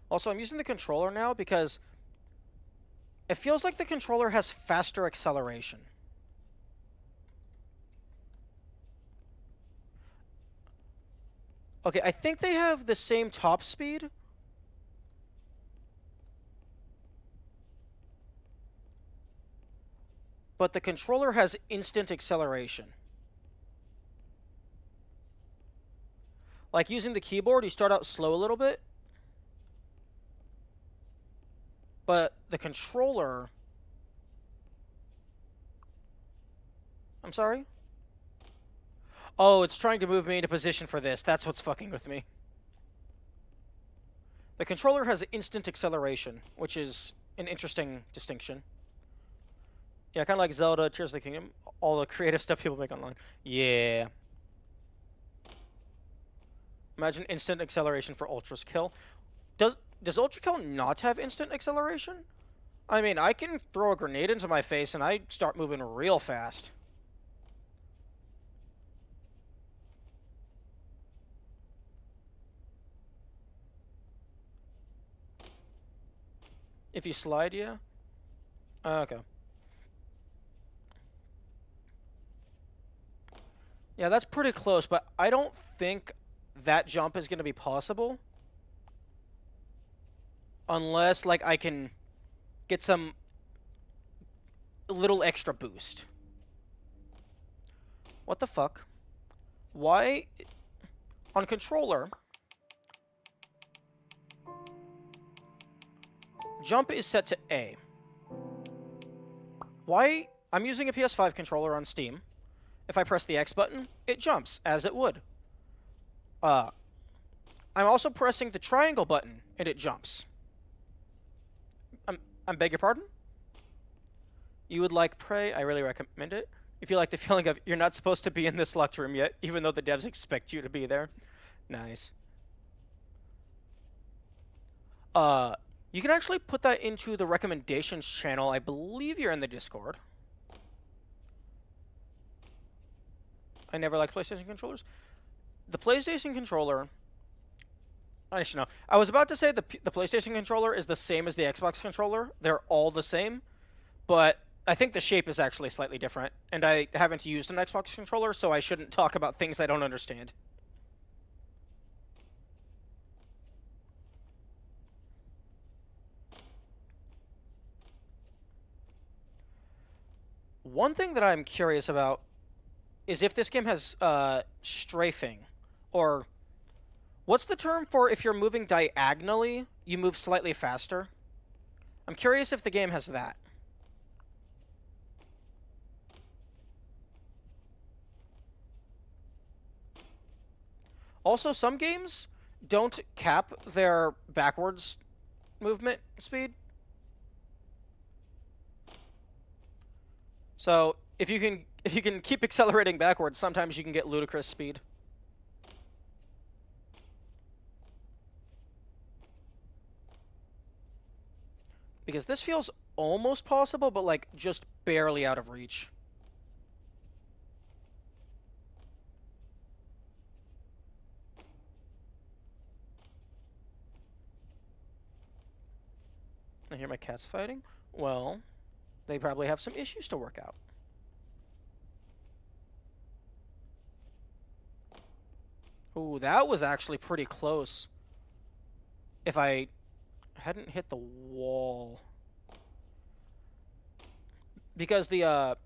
S1: Also, I'm using the controller now because it feels like the controller has faster acceleration. Okay, I think they have the same top speed. But the controller has instant acceleration. Like using the keyboard, you start out slow a little bit. But the controller... I'm sorry? Oh, it's trying to move me into position for this. That's what's fucking with me. The controller has instant acceleration, which is an interesting distinction. Yeah, kind of like Zelda, Tears of the Kingdom, all the creative stuff people make online. Yeah. Imagine instant acceleration for Ultra's kill. Does Ultra Kill not have instant acceleration? I mean, I can throw a grenade into my face and I start moving real fast. If you slide, yeah? Okay. Yeah, that's pretty close, but I don't think that jump is going to be possible. Unless, like, I can get some little extra boost. What the fuck? Why? On controller, jump is set to A. Why? I'm using a PS5 controller on Steam. If I press the X button, it jumps, as it would. I'm also pressing the triangle button, and it jumps. I beg your pardon? You would like Prey? I really recommend it. If you like the feeling of you're not supposed to be in this locked room yet, even though the devs expect you to be there. Nice. You can actually put that into the recommendations channel. I believe you're in the Discord. I never liked PlayStation controllers. The PlayStation controller... Actually, no. I was about to say the PlayStation controller is the same as the Xbox controller. They're all the same. But I think the shape is actually slightly different. And I haven't used an Xbox controller, so I shouldn't talk about things I don't understand. One thing that I'm curious about is if this game has strafing, or what's the term for if you're moving diagonally, you move slightly faster? I'm curious if the game has that. Also, some games don't cap their backwards movement speed. So if you can keep accelerating backwards, sometimes you can get ludicrous speed. Because this feels almost possible, but like just barely out of reach. I hear my cats fighting. Well, they probably have some issues to work out. Ooh, that was actually pretty close. If I hadn't hit the wall. Because the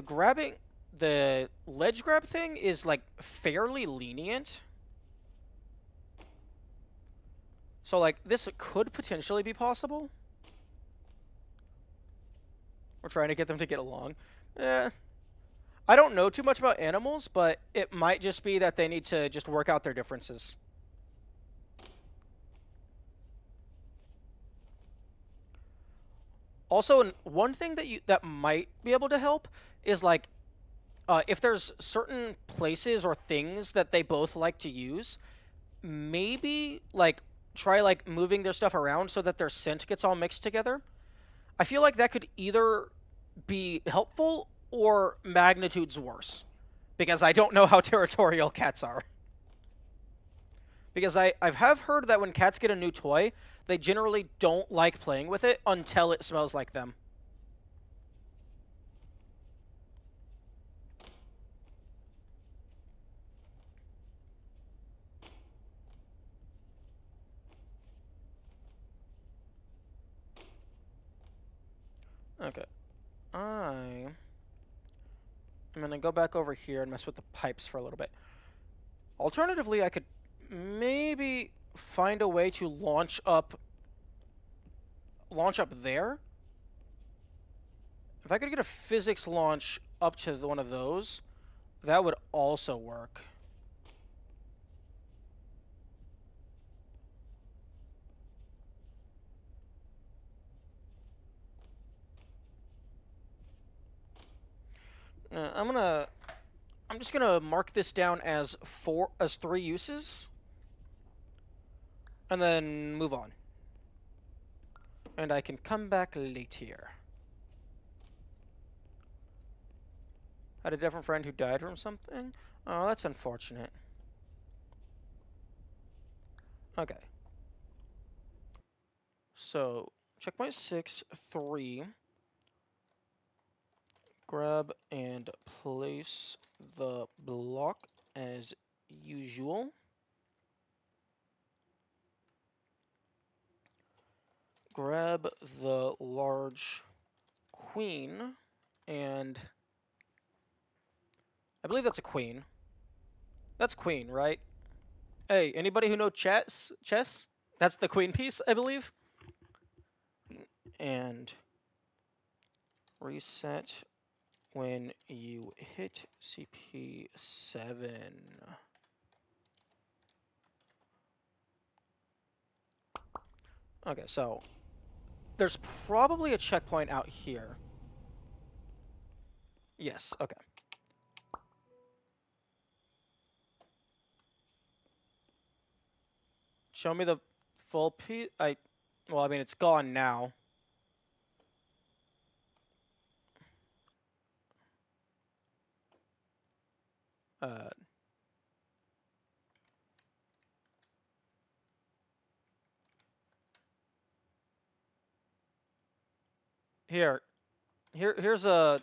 S1: grabbing, the ledge grab thing is like fairly lenient. So like this could potentially be possible. We're trying to get them to get along. I don't know too much about animals, but it might just be that they need to just work out their differences. Also, one thing that might be able to help is like if there's certain places or things that they both like to use, maybe like try like moving their stuff around so that their scent gets all mixed together. I feel like that could either be helpful or magnitudes worse, because I don't know how territorial cats are. Because I have heard that when cats get a new toy, they generally don't like playing with it until it smells like them. Okay. I'm going to go back over here and mess with the pipes for a little bit. Alternatively, I could maybe find a way to launch up there. If I could get a physics launch up to one of those, that would also work. I'm just gonna mark this down as 3 uses, and then move on. And I can come back later. Had a different friend who died from something? Oh, that's unfortunate. Okay. So, checkpoint 6, 3. Grab and place the block as usual. Grab the large queen, and I believe that's a queen. That's queen, right? Hey, anybody who know chess? Chess? That's the queen piece, I believe. And reset when you hit CP7. Okay, so there's probably a checkpoint out here. Yes, okay. Show me the full piece. Well, I mean, it's gone now. Uh, here's a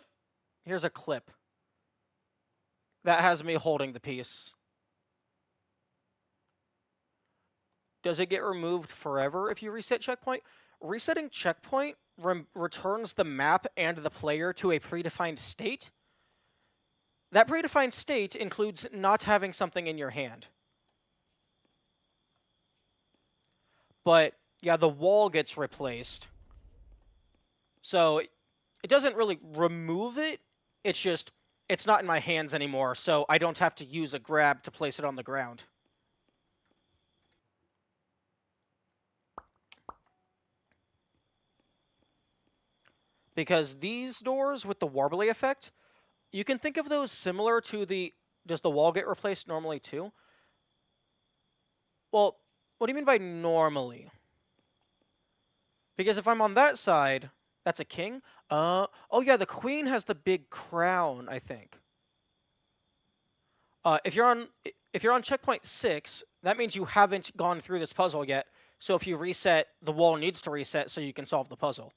S1: clip that has me holding the piece. Does it get removed forever if you reset checkpoint? Resetting checkpoint returns the map and the player to a predefined state. That predefined state includes not having something in your hand. But yeah, the wall gets replaced. So it doesn't really remove it. It's just, it's not in my hands anymore, so I don't have to use a grab to place it on the ground. Because these doors with the warbly effect, you can think of those similar to the, does the wall get replaced normally too? Well, what do you mean by normally? Because if I'm on that side, that's a king. Oh yeah, the queen has the big crown, I think. If you're on checkpoint 6, that means you haven't gone through this puzzle yet. So if you reset, the wall needs to reset so you can solve the puzzle.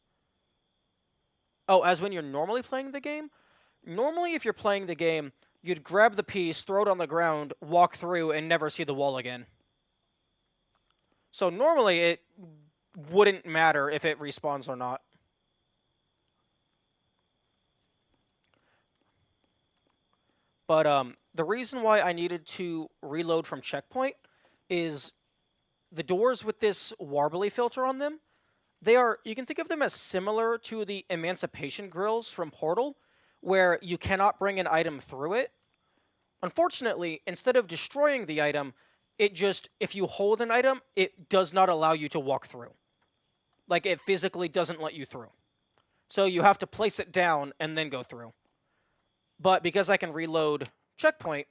S1: Oh, as when you're normally playing the game? Normally, if you're playing the game, you'd grab the piece, throw it on the ground, walk through, and never see the wall again. So normally, it wouldn't matter if it respawns or not. But the reason why I needed to reload from checkpoint is the doors with this warbly filter on them, you can think of them as similar to the emancipation grills from Portal, where you cannot bring an item through it. Unfortunately, instead of destroying the item, if you hold an item, it does not allow you to walk through. Like, it physically doesn't let you through. So you have to place it down and then go through. But because I can reload checkpoint,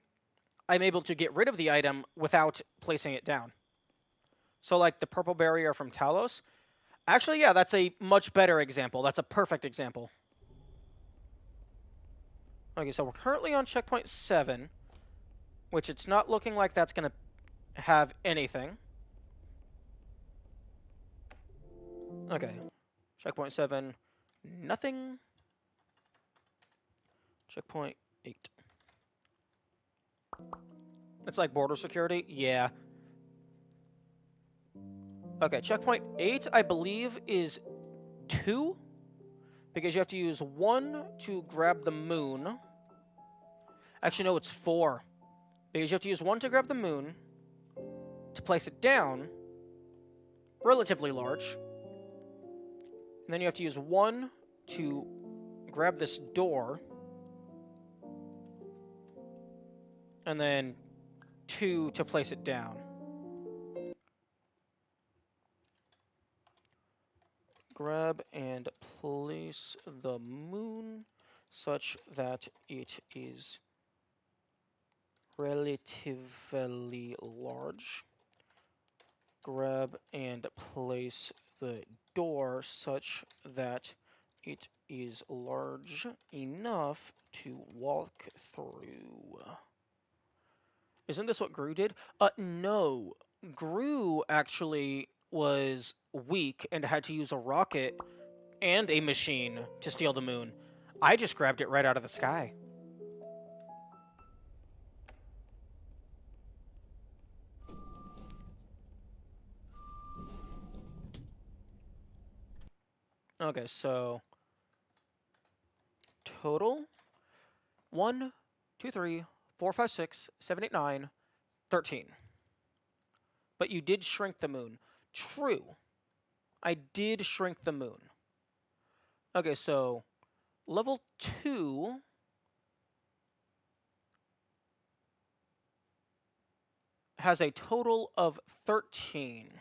S1: I'm able to get rid of the item without placing it down. So like the purple barrier from Talos, actually, yeah, that's a much better example. That's a perfect example. Okay, so we're currently on checkpoint 7, which it's not looking like that's going to have anything. Okay, checkpoint 7, nothing. Checkpoint 8. It's like border security? Yeah. Okay, checkpoint 8, I believe, is 2, because you have to use 1 to grab the moon. Actually, no, it's 4. Because you have to use 1 to grab the moon, to place it down, relatively large. And then you have to use 1 to grab this door. And then 2 to place it down. Grab and place the moon such that it is relatively large. Grab and place the door such that it is large enough to walk through. Isn't this what Gru did? No. Gru actually was weak and had to use a rocket and a machine to steal the moon. I just grabbed it right out of the sky. Okay, so total 1, 2, 3, 4, 5, 6, 7, 8, 9, 13. But you did shrink the moon. True. I did shrink the moon. Okay, so level 2 has a total of 13.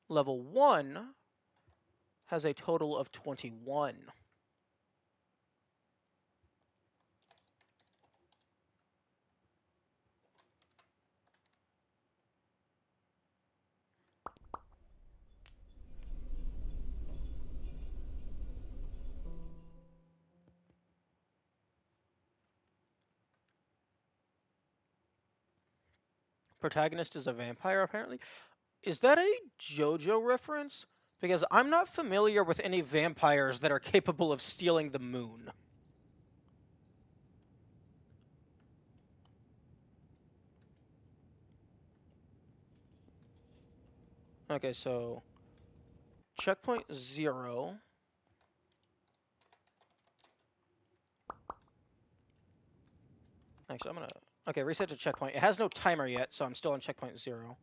S1: Level 1 has a total of 21. Protagonist is a vampire, apparently. Is that a JoJo reference? Because I'm not familiar with any vampires that are capable of stealing the moon. Okay, so checkpoint 0. Actually, I'm gonna... Okay, reset to checkpoint. It has no timer yet, so I'm still on checkpoint 0.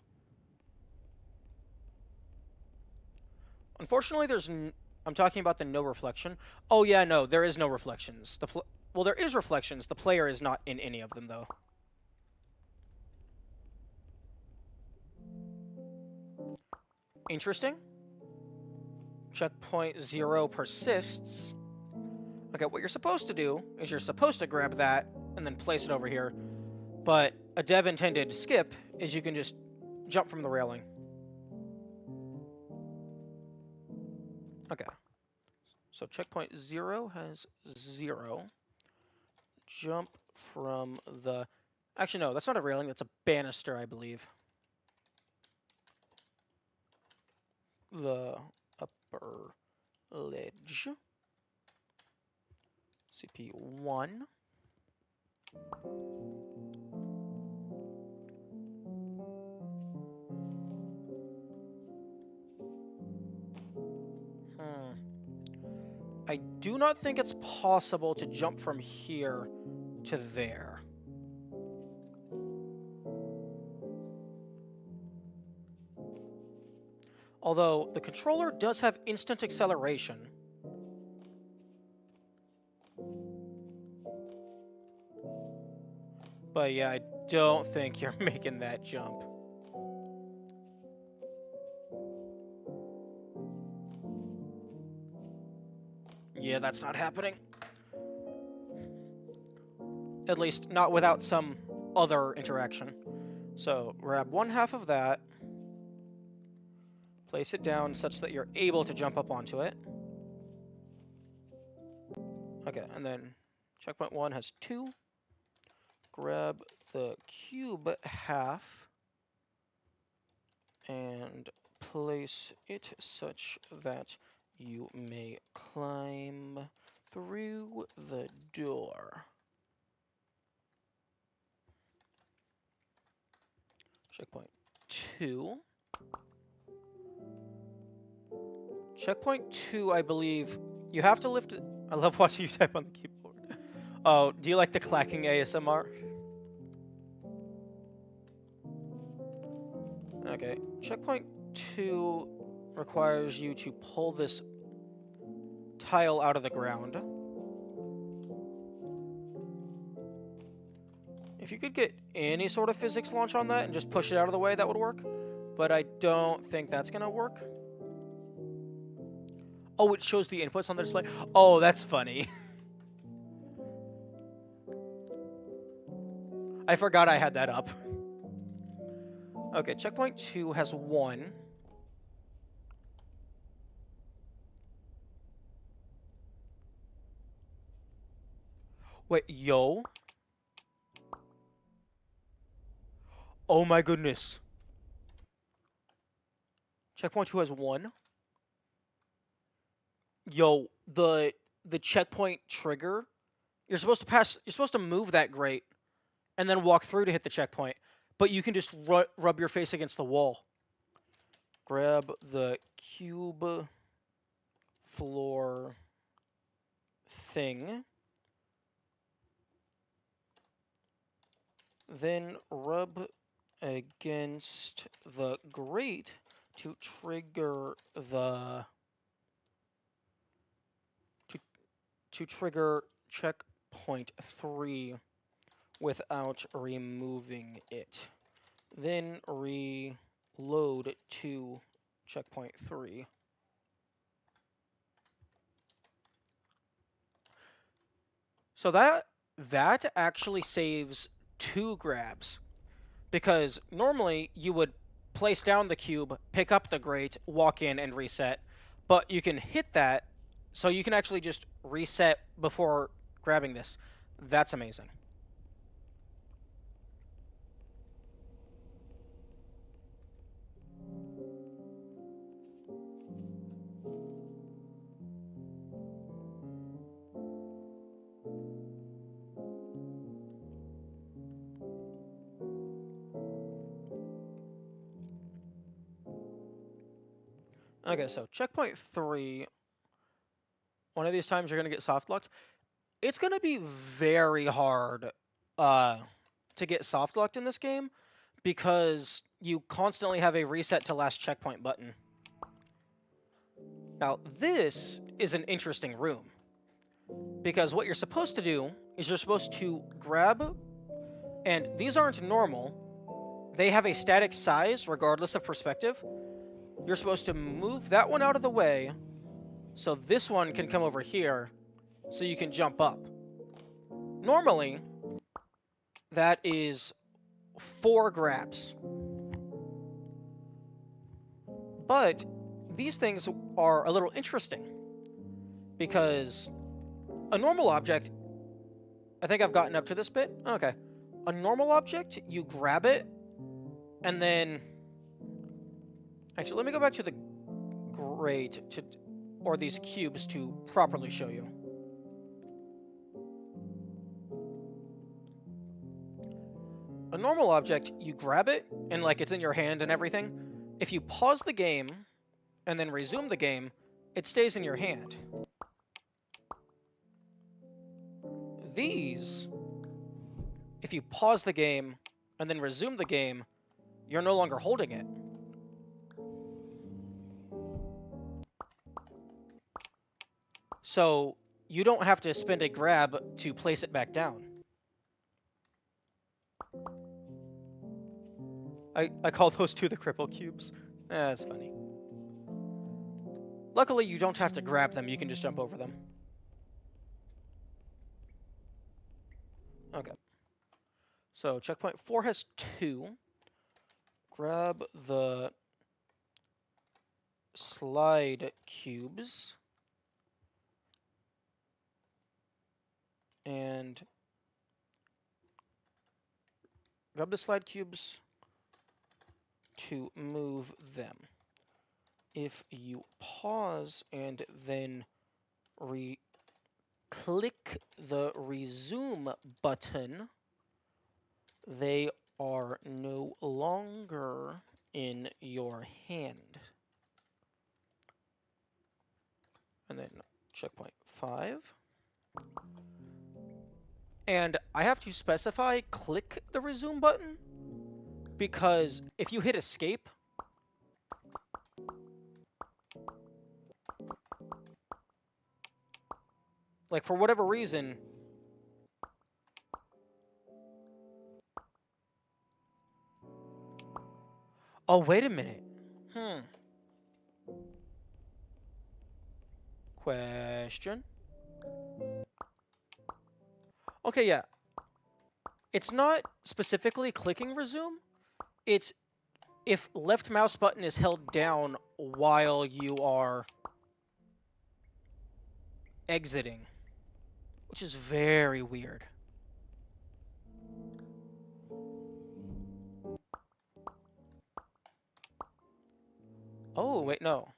S1: Unfortunately, I'm talking about the no reflection. Oh yeah, no, there is no reflections. Well, there is reflections. The player is not in any of them, though. Interesting. Checkpoint 0 persists. Okay, what you're supposed to do is you're supposed to grab that and then place it over here. But a dev-intended skip is you can just jump from the railing. Okay. So checkpoint 0 has 0. Jump from the... Actually, no, that's not a railing. That's a banister, I believe. The upper ledge. CP1. I do not think it's possible to jump from here to there. Although, the controller does have instant acceleration. But yeah, I don't think you're making that jump. Yeah, that's not happening. At least, not without some other interaction. So, grab one half of that. Place it down such that you're able to jump up onto it. Okay, and then checkpoint 1 has 2. Grab the cube half and place it such that you may climb through the door. Checkpoint 2. Checkpoint 2, I believe, you have to lift it. I love watching you type on the keyboard. Oh, do you like the clacking ASMR? Okay, checkpoint 2 requires you to pull this tile out of the ground. If you could get any sort of physics launch on that and just push it out of the way, that would work. But I don't think that's gonna work. Oh, it shows the inputs on the display? Oh, that's funny. I forgot I had that up. Okay, checkpoint 2 has 1. Wait, yo? Oh my goodness. Checkpoint 2 has 1. Yo, the checkpoint trigger, you're supposed to move that grate and then walk through to hit the checkpoint, but you can just rub your face against the wall. Grab the cube floor thing, then rub against the grate to trigger the to trigger checkpoint 3 without removing it. Then reload to checkpoint 3. So that actually saves 2 grabs, because normally you would place down the cube, pick up the grate, walk in, and reset. But you can hit that, so you can actually just reset before grabbing this. That's amazing. Okay, so checkpoint 3, one of these times you're going to get soft locked. It's going to be very hard to get soft locked in this game, because you constantly have a reset to last checkpoint button. Now, this is an interesting room, because what you're supposed to do is you're supposed to grab, and these aren't normal, they have a static size regardless of perspective. You're supposed to move that one out of the way so this one can come over here so you can jump up. Normally, that is 4 grabs. But these things are a little interesting, because a normal object, I think I've gotten up to this bit. Okay. A normal object, you grab it, and then... Actually, let me go back to the grate, or these cubes, to properly show you. A normal object, you grab it, and like it's in your hand and everything. If you pause the game, and then resume the game, it stays in your hand. These, if you pause the game, and then resume the game, you're no longer holding it. So, you don't have to spend a grab to place it back down. I call those 2 the cripple cubes. That's funny. Luckily, you don't have to grab them. You can just jump over them. Okay. So, checkpoint 4 has 2. Grab the slide cubes. And grab the slide cubes to move them. If you pause and then click the resume button, they are no longer in your hand. And then checkpoint 5. And I have to specify click the resume button, because if you hit escape, like for whatever reason, oh, wait a minute. Question. Okay, yeah. It's not specifically clicking resume. It's if left mouse button is held down while you are exiting, which is very weird. Oh, wait, no.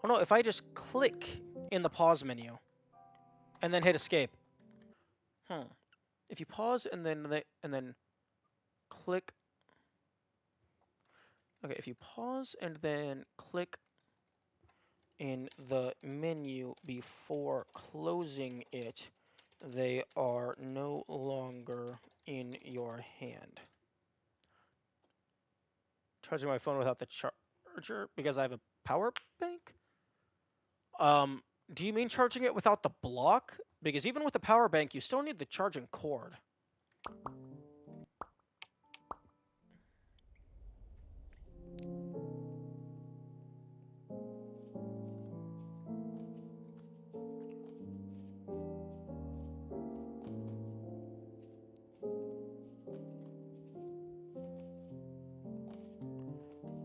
S1: Oh, no, if I just click in the pause menu and then hit escape. If you pause and then click. Okay, if you pause and then click in the menu before closing it, they are no longer in your hand. Charging my phone without the charger because I have a power bank? Do you mean charging it without the block? Because even with the power bank, you still need the charging cord.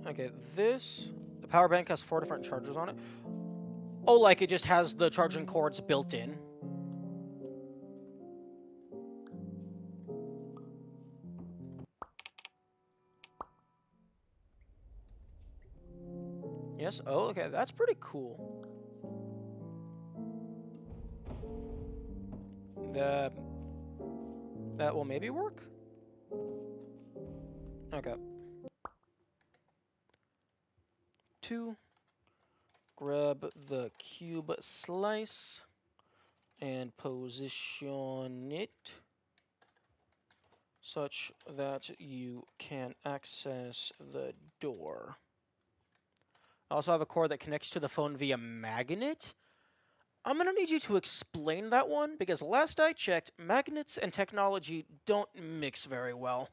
S1: Okay, the power bank has 4 different chargers on it. Oh, like it just has the charging cords built in. Yes, oh, okay, that's pretty cool. That will maybe work? Okay. 2. Grab the cube slice and position it such that you can access the door. I also have a cord that connects to the phone via magnet. I'm going to need you to explain that one, because last I checked, magnets and technology don't mix very well.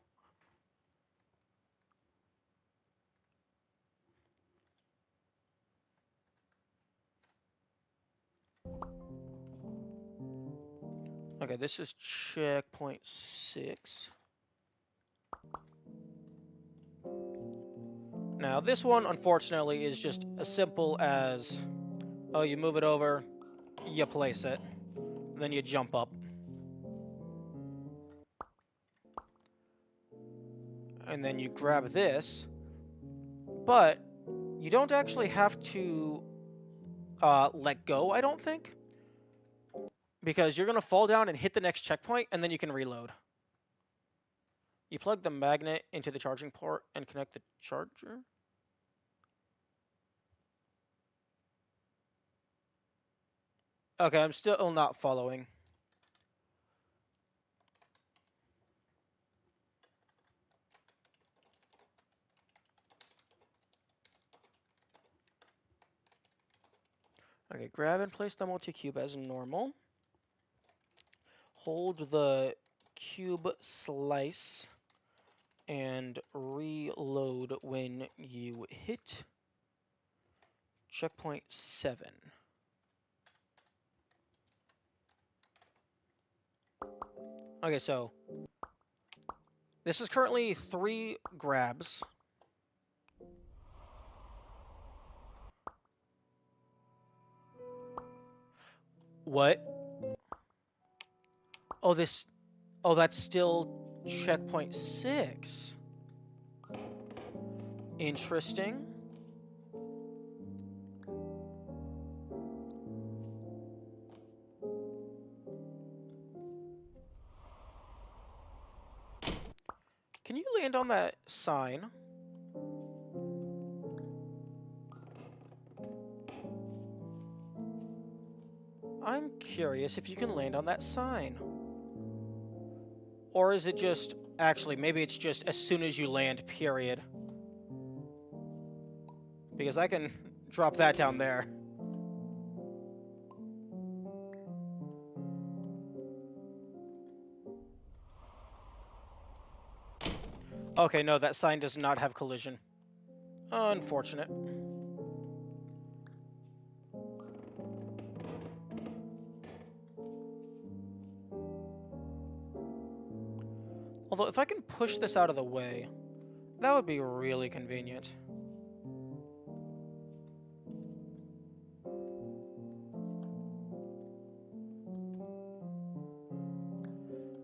S1: Okay, this is checkpoint 6. Now, this one, unfortunately, is just as simple as, oh, you move it over, you place it, then you jump up. And then you grab this, but you don't actually have to let go, I don't think, because you're going to fall down and hit the next checkpoint, and then you can reload. You plug the magnet into the charging port and connect the charger. Okay, I'm still not following. Okay, grab and place the multi-cube as normal. Hold the cube slice and reload when you hit checkpoint 7. Okay, so this is currently 3 grabs. What? Oh, that's still checkpoint 6. Interesting. Can you land on that sign? I'm curious if you can land on that sign. Or is it just... Actually, maybe it's just as soon as you land, period. Because I can drop that down there. Okay, no, that sign does not have collision. Unfortunate. Although, if I can push this out of the way, that would be really convenient.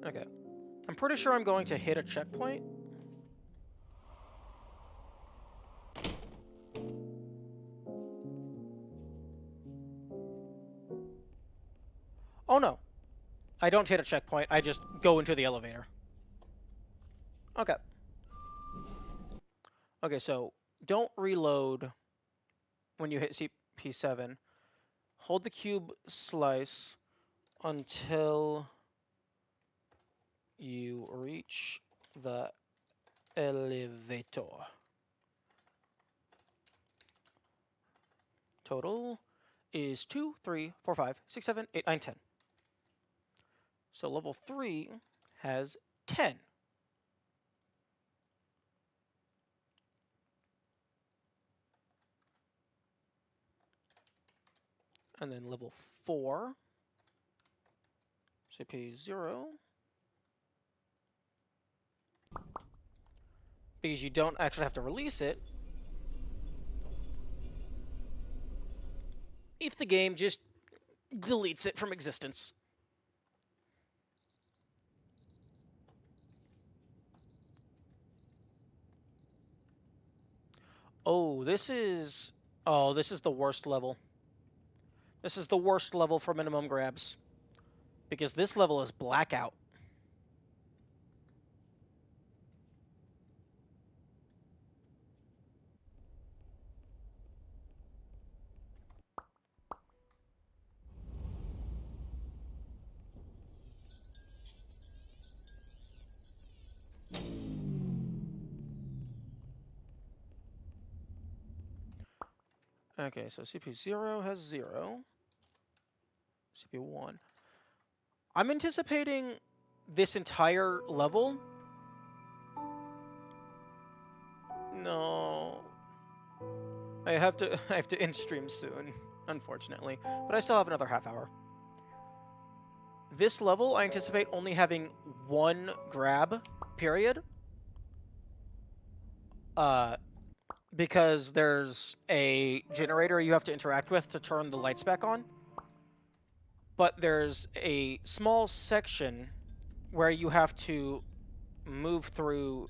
S1: Okay. I'm pretty sure I'm going to hit a checkpoint. Oh no. I don't hit a checkpoint, I just go into the elevator. Okay. Okay, so don't reload when you hit CP7. Hold the cube slice until you reach the elevator. Total is 2, 3, 4, 5, 6, 7, 8, 9, 10. So level 3 has 10. And then level 4, CP 0. Because you don't actually have to release it. If the game just deletes it from existence. Oh, this is the worst level. This is the worst level for minimum grabs. Because this level is blackout. Okay, so CP0 has 0. CP1. I'm anticipating this entire level. No. I have to end stream soon, unfortunately. But I still have another half hour. This level, I anticipate only having one grab, period. Because there's a generator you have to interact with to turn the lights back on. But there's a small section where you have to move through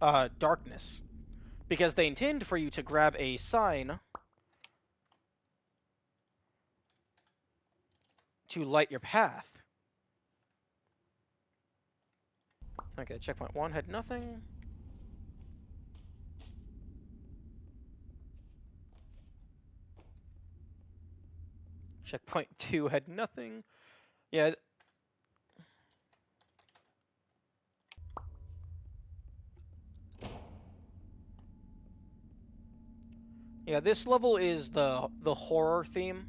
S1: darkness. Because they intend for you to grab a sign to light your path. Okay, checkpoint 1 had nothing. Checkpoint 2 had nothing. Yeah. Yeah, this level is the horror theme.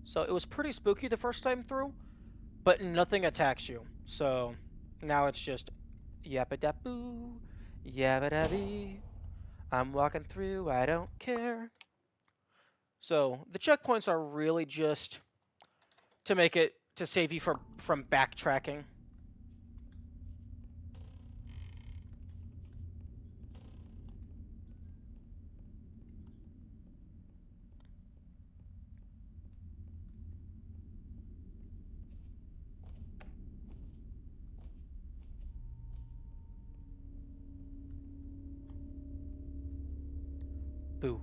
S1: So it was pretty spooky the first time through, but nothing attacks you. So now it's just yappa-daboo, yabba-dabby. I'm walking through, I don't care. So the checkpoints are really just to make it to save you from backtracking. Boo.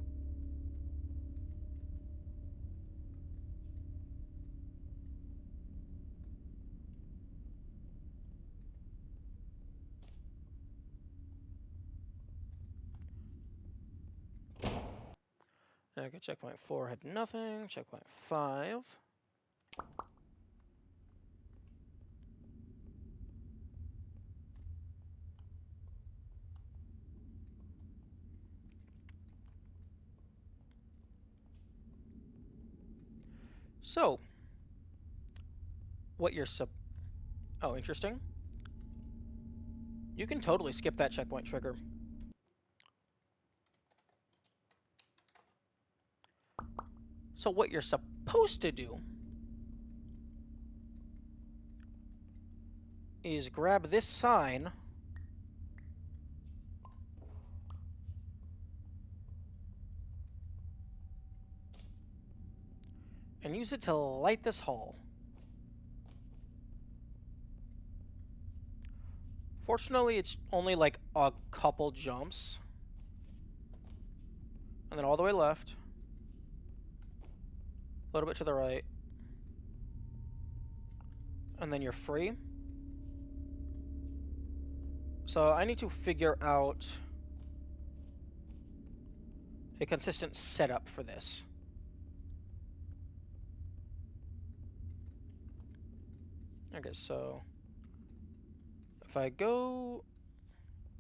S1: Okay, checkpoint 4 had nothing. Checkpoint 5. So, what you're Oh, interesting. You can totally skip that checkpoint trigger. So what you're supposed to do is grab this sign and use it to light this hall. Fortunately, it's only like a couple jumps. And then all the way left. A little bit to the right. And then you're free. So I need to figure out a consistent setup for this. Okay, so if I go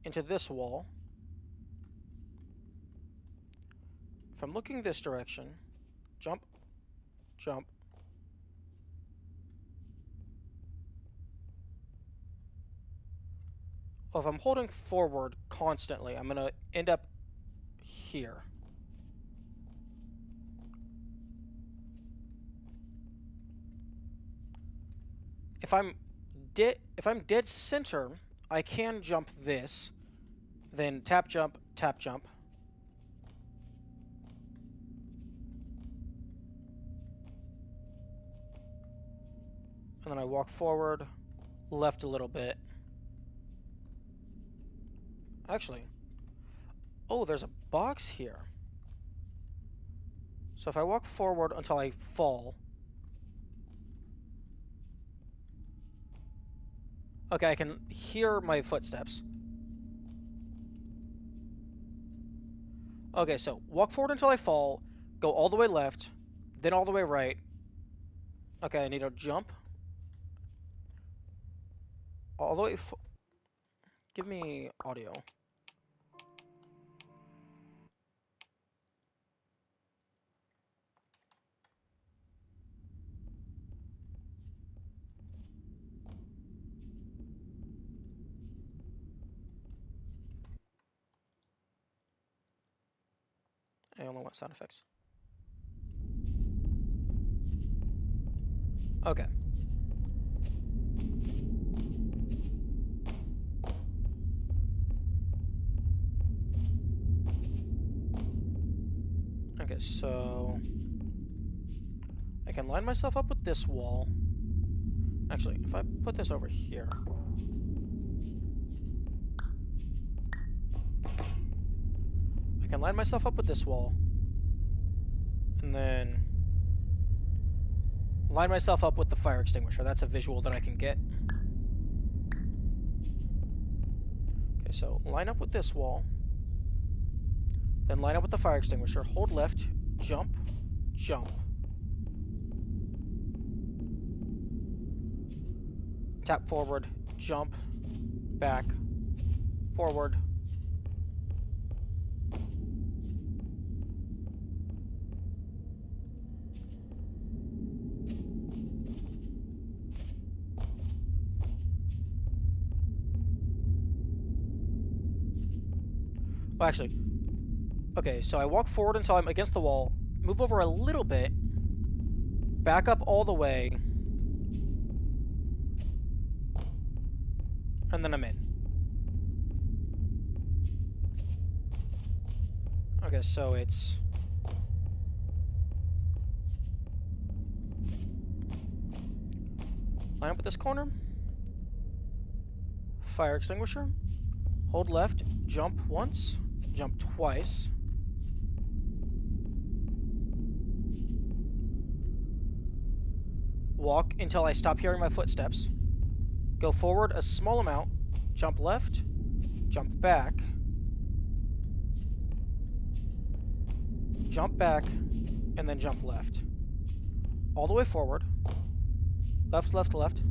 S1: into this wall, if I'm looking this direction, jump, jump. Well, if I'm holding forward constantly, I'm gonna end up here. If I'm dead center, I can jump this, then tap jump, and then I walk forward, left a little bit. Actually, oh, there's a box here. So if I walk forward until I fall, okay, I can hear my footsteps. Okay, so walk forward until I fall, go all the way left, then all the way right. Okay, I need to jump. All the way. Give me audio. I only want sound effects. Okay. Okay, so I can line myself up with this wall. Actually, if I put this over here. I can line myself up with this wall. And then line myself up with the fire extinguisher. That's a visual that I can get. Okay, so line up with this wall. Then line up with the fire extinguisher. Hold left, jump, jump. Tap forward, jump, back, forward. Well, actually, okay, so I walk forward until I'm against the wall, move over a little bit, back up all the way, and then I'm in. Okay, so it's... line up with this corner, fire extinguisher, hold left, jump once, jump twice. Walk until I stop hearing my footsteps. Go forward a small amount, jump left, jump back, jump back, and then jump left. All the way forward. Left, left, left.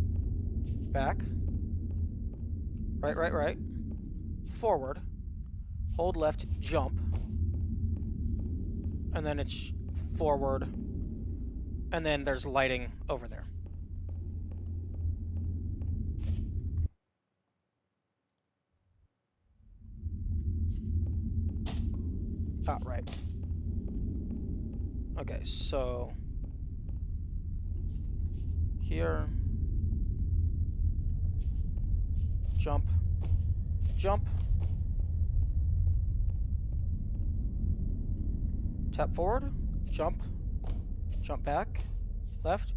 S1: Back. Right, right, right. Forward. Hold left, jump. And then it's forward. And then there's lighting over there. Ah, right. Okay, so... here. Jump. Jump. Tap forward. Jump. Jump back. Left.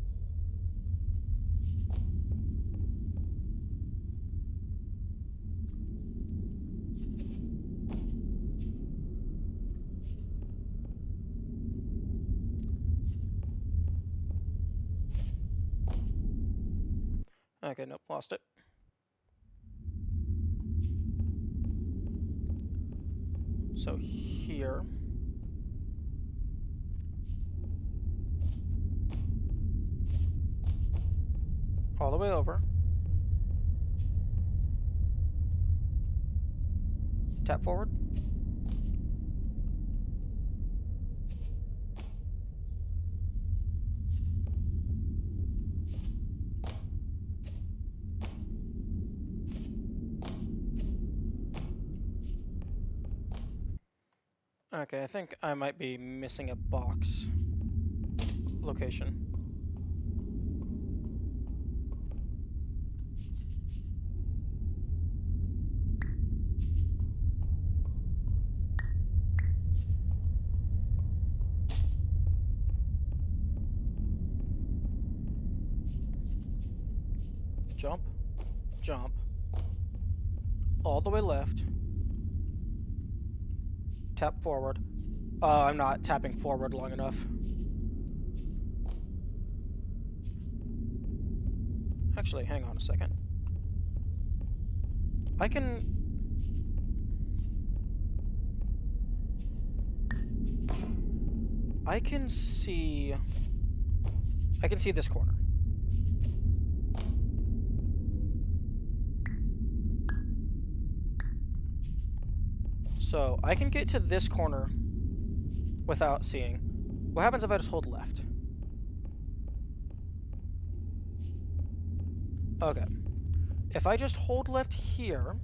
S1: Okay, nope, lost it. So here. All the way over. Tap forward. Okay, I think I might be missing a box location. Jump, jump, all the way left, tap forward. I'm not tapping forward long enough. Actually, hang on a second. I can see this corner. So I can get to this corner without seeing. What happens if I just hold left? Okay. If I just hold left here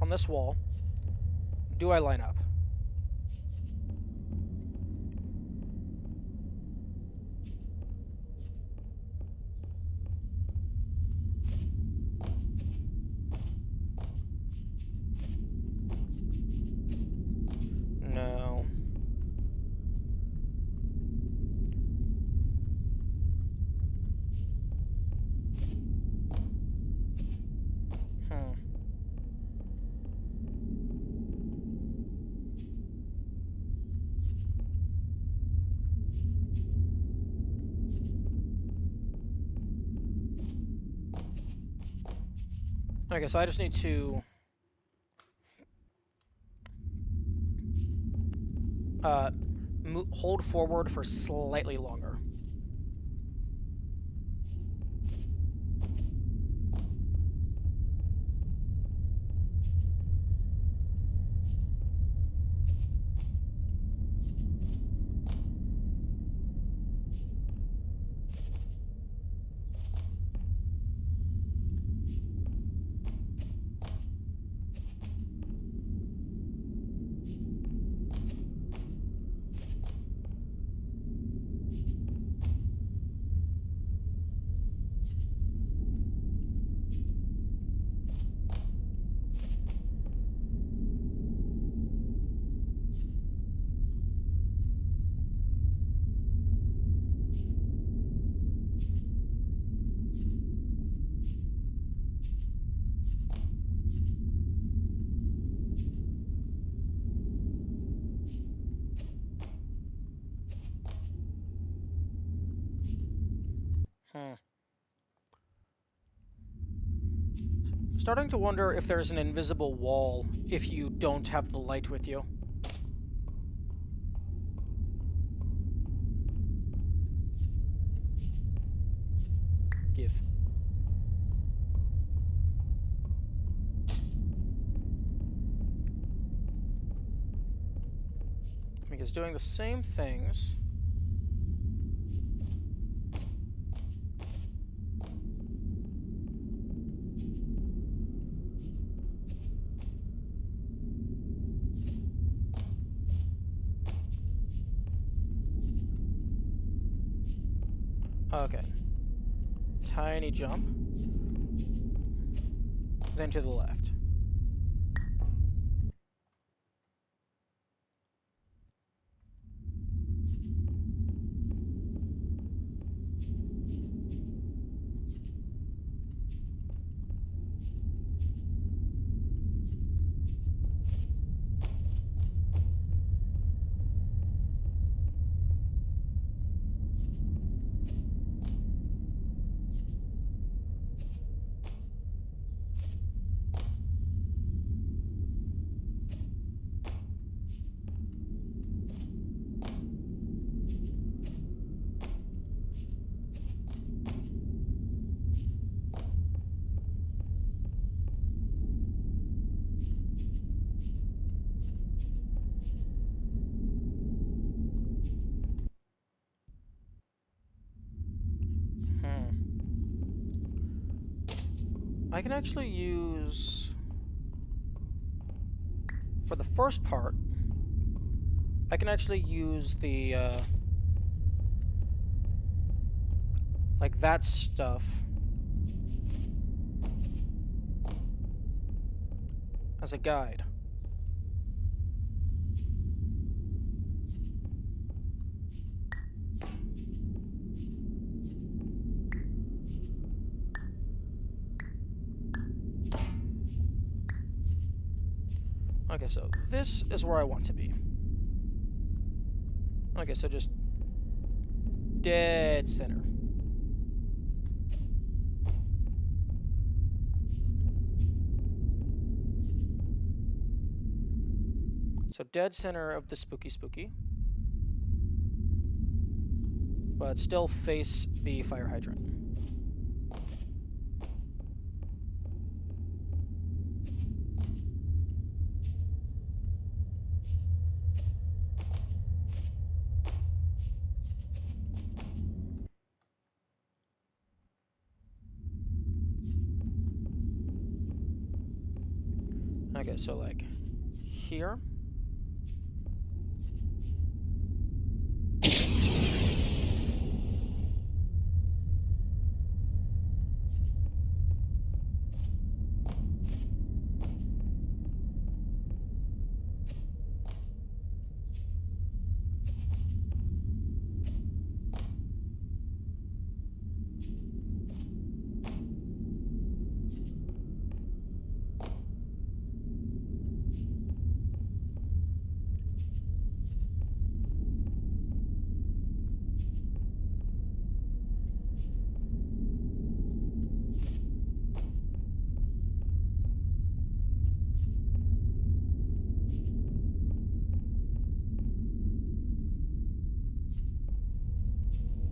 S1: on this wall, do I line up? No. Okay, so I just need to hold forward for slightly longer. Starting to wonder if there's an invisible wall if you don't have the light with you. Give. Because doing the same things. Okay. Tiny jump. Then to the left. I can actually use... For the first part, I can actually use the, like that stuff as a guide. Okay, so this is where I want to be. Okay, so just dead center. So dead center of the spooky. But still face the fire hydrant. Okay, so like here.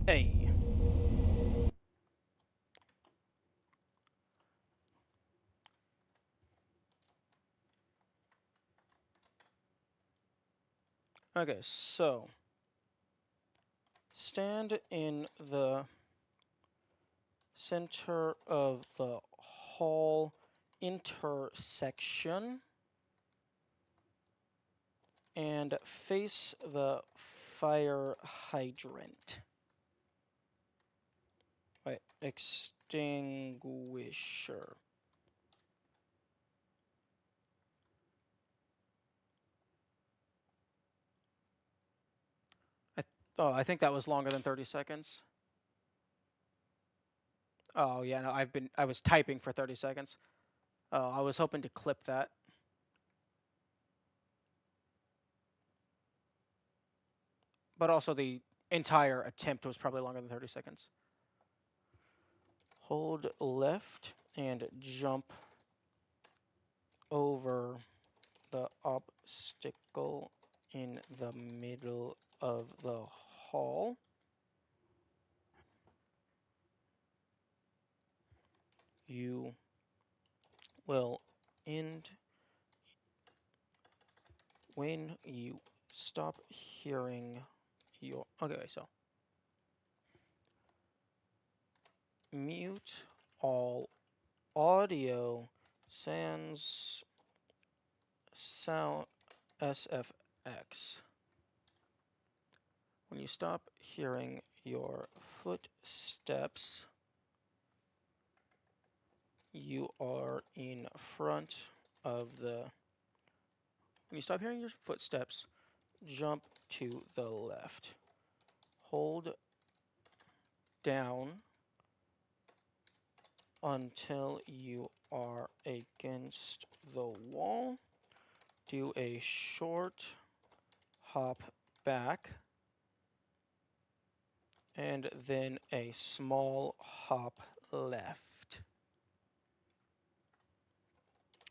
S1: Hey. Okay, so stand in the center of the hall intersection and face the fire hydrant. Wait, extinguisher. Oh, I think that was longer than 30 seconds. Oh, yeah, no, I was typing for 30 seconds. Oh, I was hoping to clip that. But also the entire attempt was probably longer than 30 seconds. Hold left and jump over the obstacle in the middle of the hall. You will end when you stop hearing your... Okay, so mute all audio sans sound SFX. When you stop hearing your footsteps, you are in front of the... When you stop hearing your footsteps, jump to the left. Hold down until you are against the wall. Do a short hop back and then a small hop left.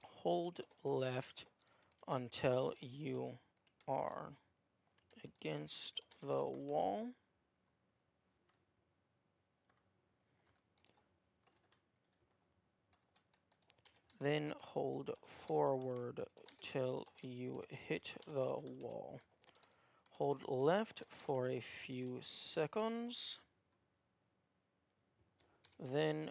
S1: Hold left until you are against the wall. Then hold forward till you hit the wall. Hold left for a few seconds. Then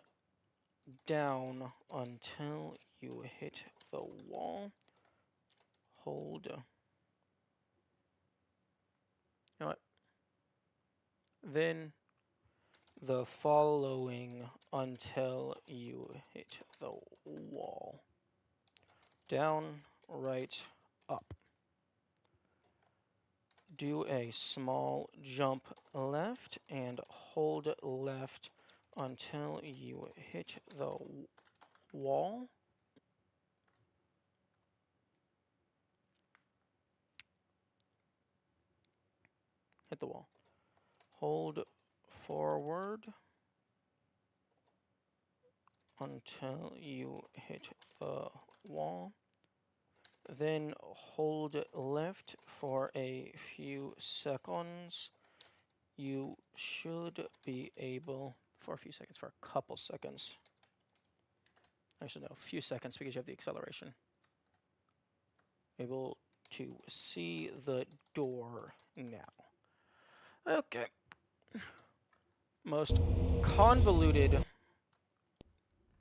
S1: down until you hit the wall. Hold. You know what? Then the following until you hit the wall. Down, right, up. Do a small jump left and hold left until you hit the wall. Hit the wall. Hold forward until you hit the wall. Then hold left for a few seconds. You should be able, for a few seconds, for a couple seconds. Actually, no, a few seconds because you have the acceleration. Able to see the door now. Okay. Most convoluted,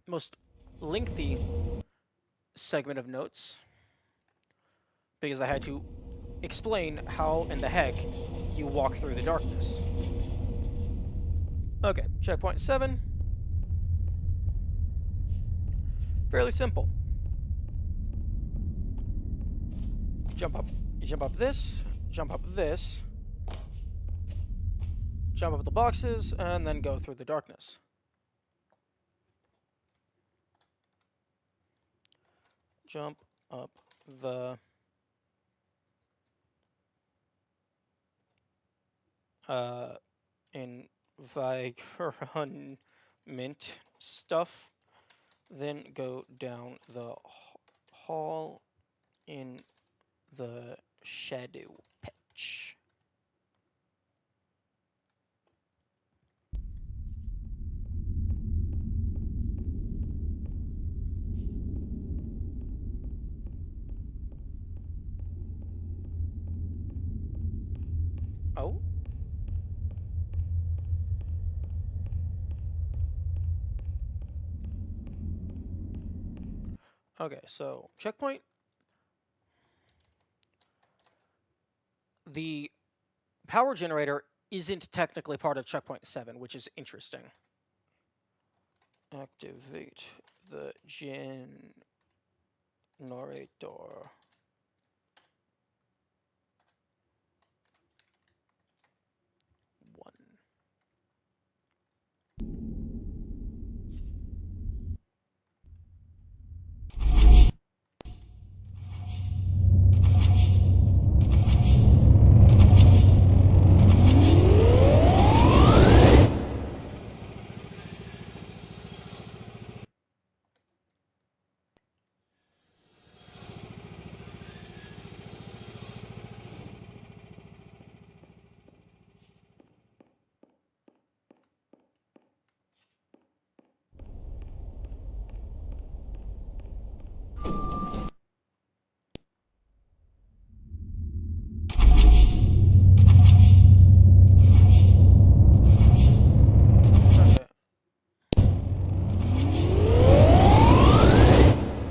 S1: most lengthy segment of notes, because I had to explain how in the heck you walk through the darkness. Okay, checkpoint 7. Fairly simple. You jump up this, jump up this, jump up the boxes, and then go through the darkness. Jump up the environment stuff, then go down the hall in the shadow patch. Oh? Okay, so checkpoint. The power generator isn't technically part of checkpoint 7, which is interesting. Activate the generator. 1.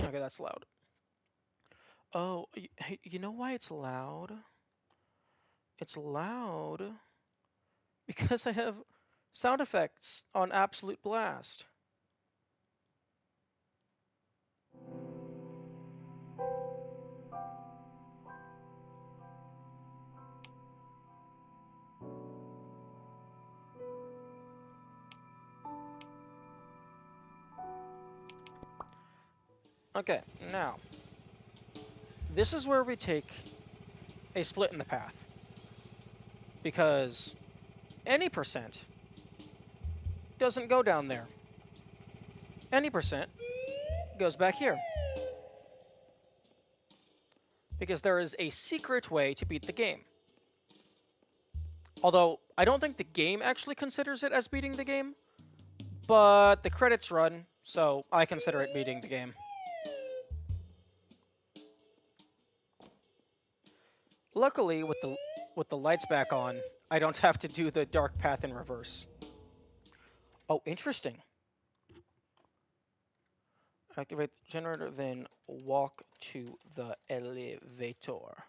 S1: Okay, that's loud. Oh, you know why it's loud? It's loud because I have sound effects on absolute blast. Okay, now, this is where we take a split in the path. Because any percent doesn't go down there. Any percent goes back here. Because there is a secret way to beat the game. Although, I don't think the game actually considers it as beating the game. But the credits run, so I consider it beating the game. Luckily, with the lights back on, I don't have to do the dark path in reverse. Oh, interesting. Activate the generator, then walk to the elevator.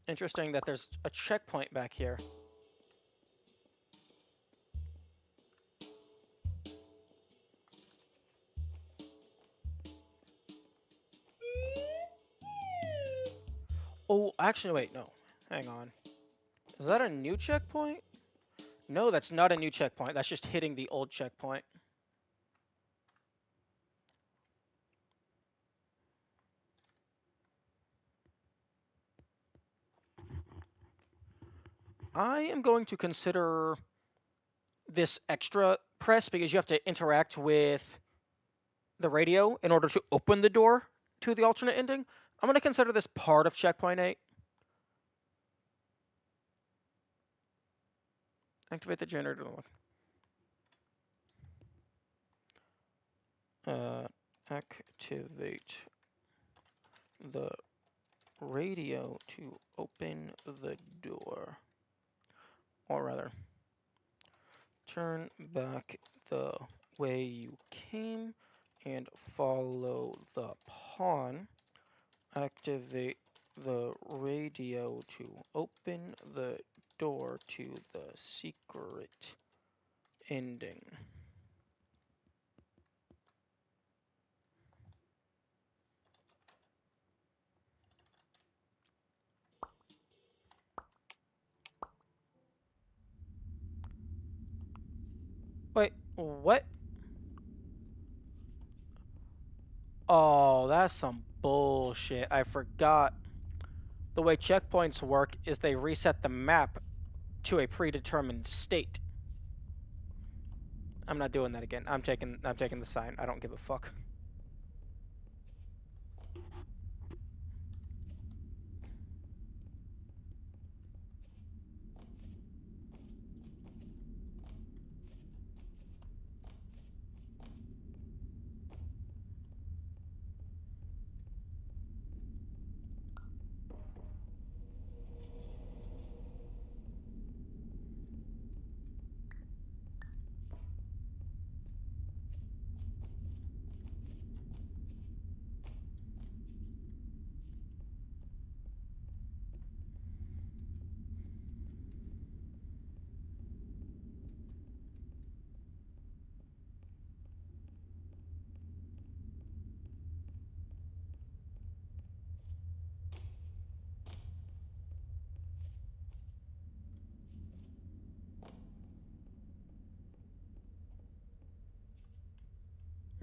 S1: Interesting that there's a checkpoint back here. Oh, actually, wait, no. Hang on. Is that a new checkpoint? No, that's not a new checkpoint. That's just hitting the old checkpoint. I am going to consider this extra press because you have to interact with the radio in order to open the door to the alternate ending. I'm going to consider this part of checkpoint 8. Activate the generator. Activate the radio to open the door. Or rather, turn back the way you came and follow the pawn. Activate the radio to open the door to the secret ending. Wait, what? Oh, that's some bullshit. I forgot. The way checkpoints work is they reset the map to a predetermined state. I'm not doing that again. I'm taking the sign. I don't give a fuck.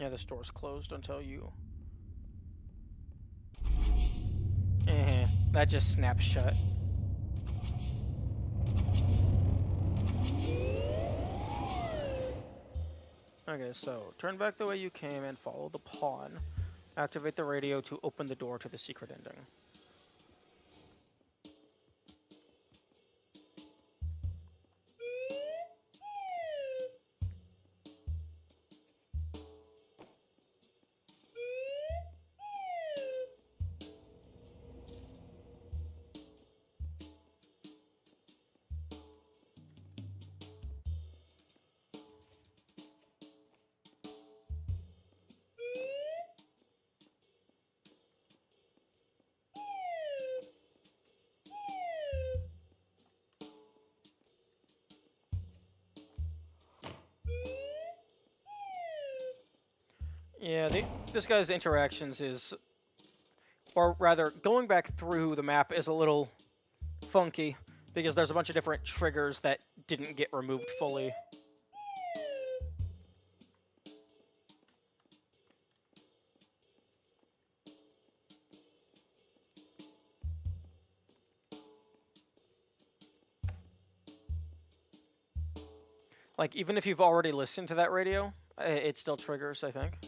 S1: Yeah, the store's closed until you... That just snaps shut. Okay, so turn back the way you came and follow the pawn. Activate the radio to open the door to the secret ending. Yeah, this guy's interactions is... Or rather, going back through the map is a little funky, because there's a bunch of different triggers that didn't get removed fully. Like, even if you've already listened to that radio, it still triggers, I think.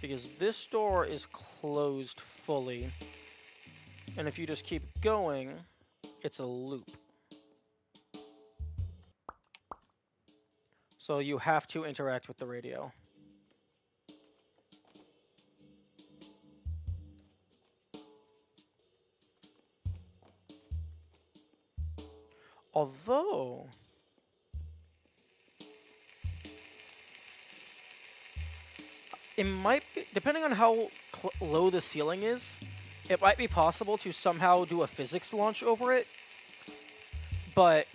S1: Because this door is closed fully. And if you just keep going, it's a loop. So you have to interact with the radio. Although, it might be, depending on how low the ceiling is, it might be possible to somehow do a physics launch over it. But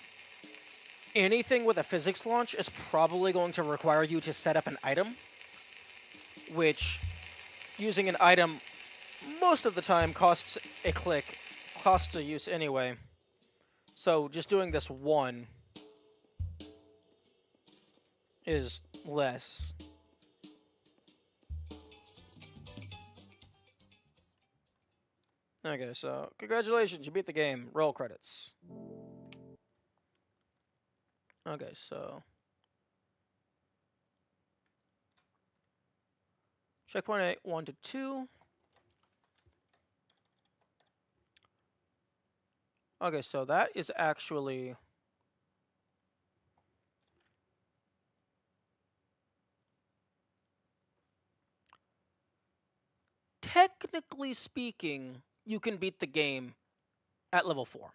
S1: anything with a physics launch is probably going to require you to set up an item, which, using an item most of the time costs a click, costs a use anyway. So just doing this one is less. Okay, so congratulations, you beat the game. Roll credits. Okay, so checkpoint 8, 1 to 2. Okay, so that is actually technically speaking, you can beat the game at level 4.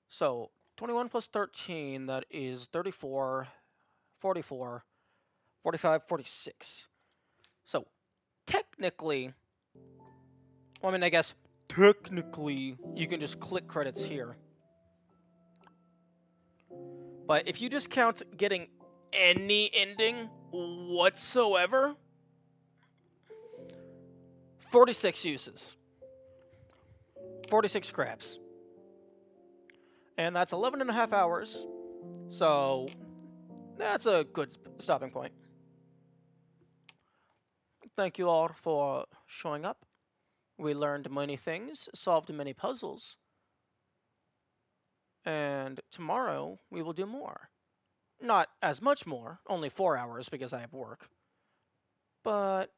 S1: So 21 plus 13, that is 34, 44, 45, 46. So technically, well, I mean, I guess technically you can just click credits here. But if you just count getting any ending whatsoever, 46 uses. 46 crabs. And that's 11 and a half hours. So that's a good stopping point. Thank you all for showing up. We learned many things, solved many puzzles. And tomorrow we will do more. Not as much more, only 4 hours because I have work. But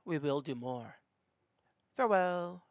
S1: we will do more. Farewell.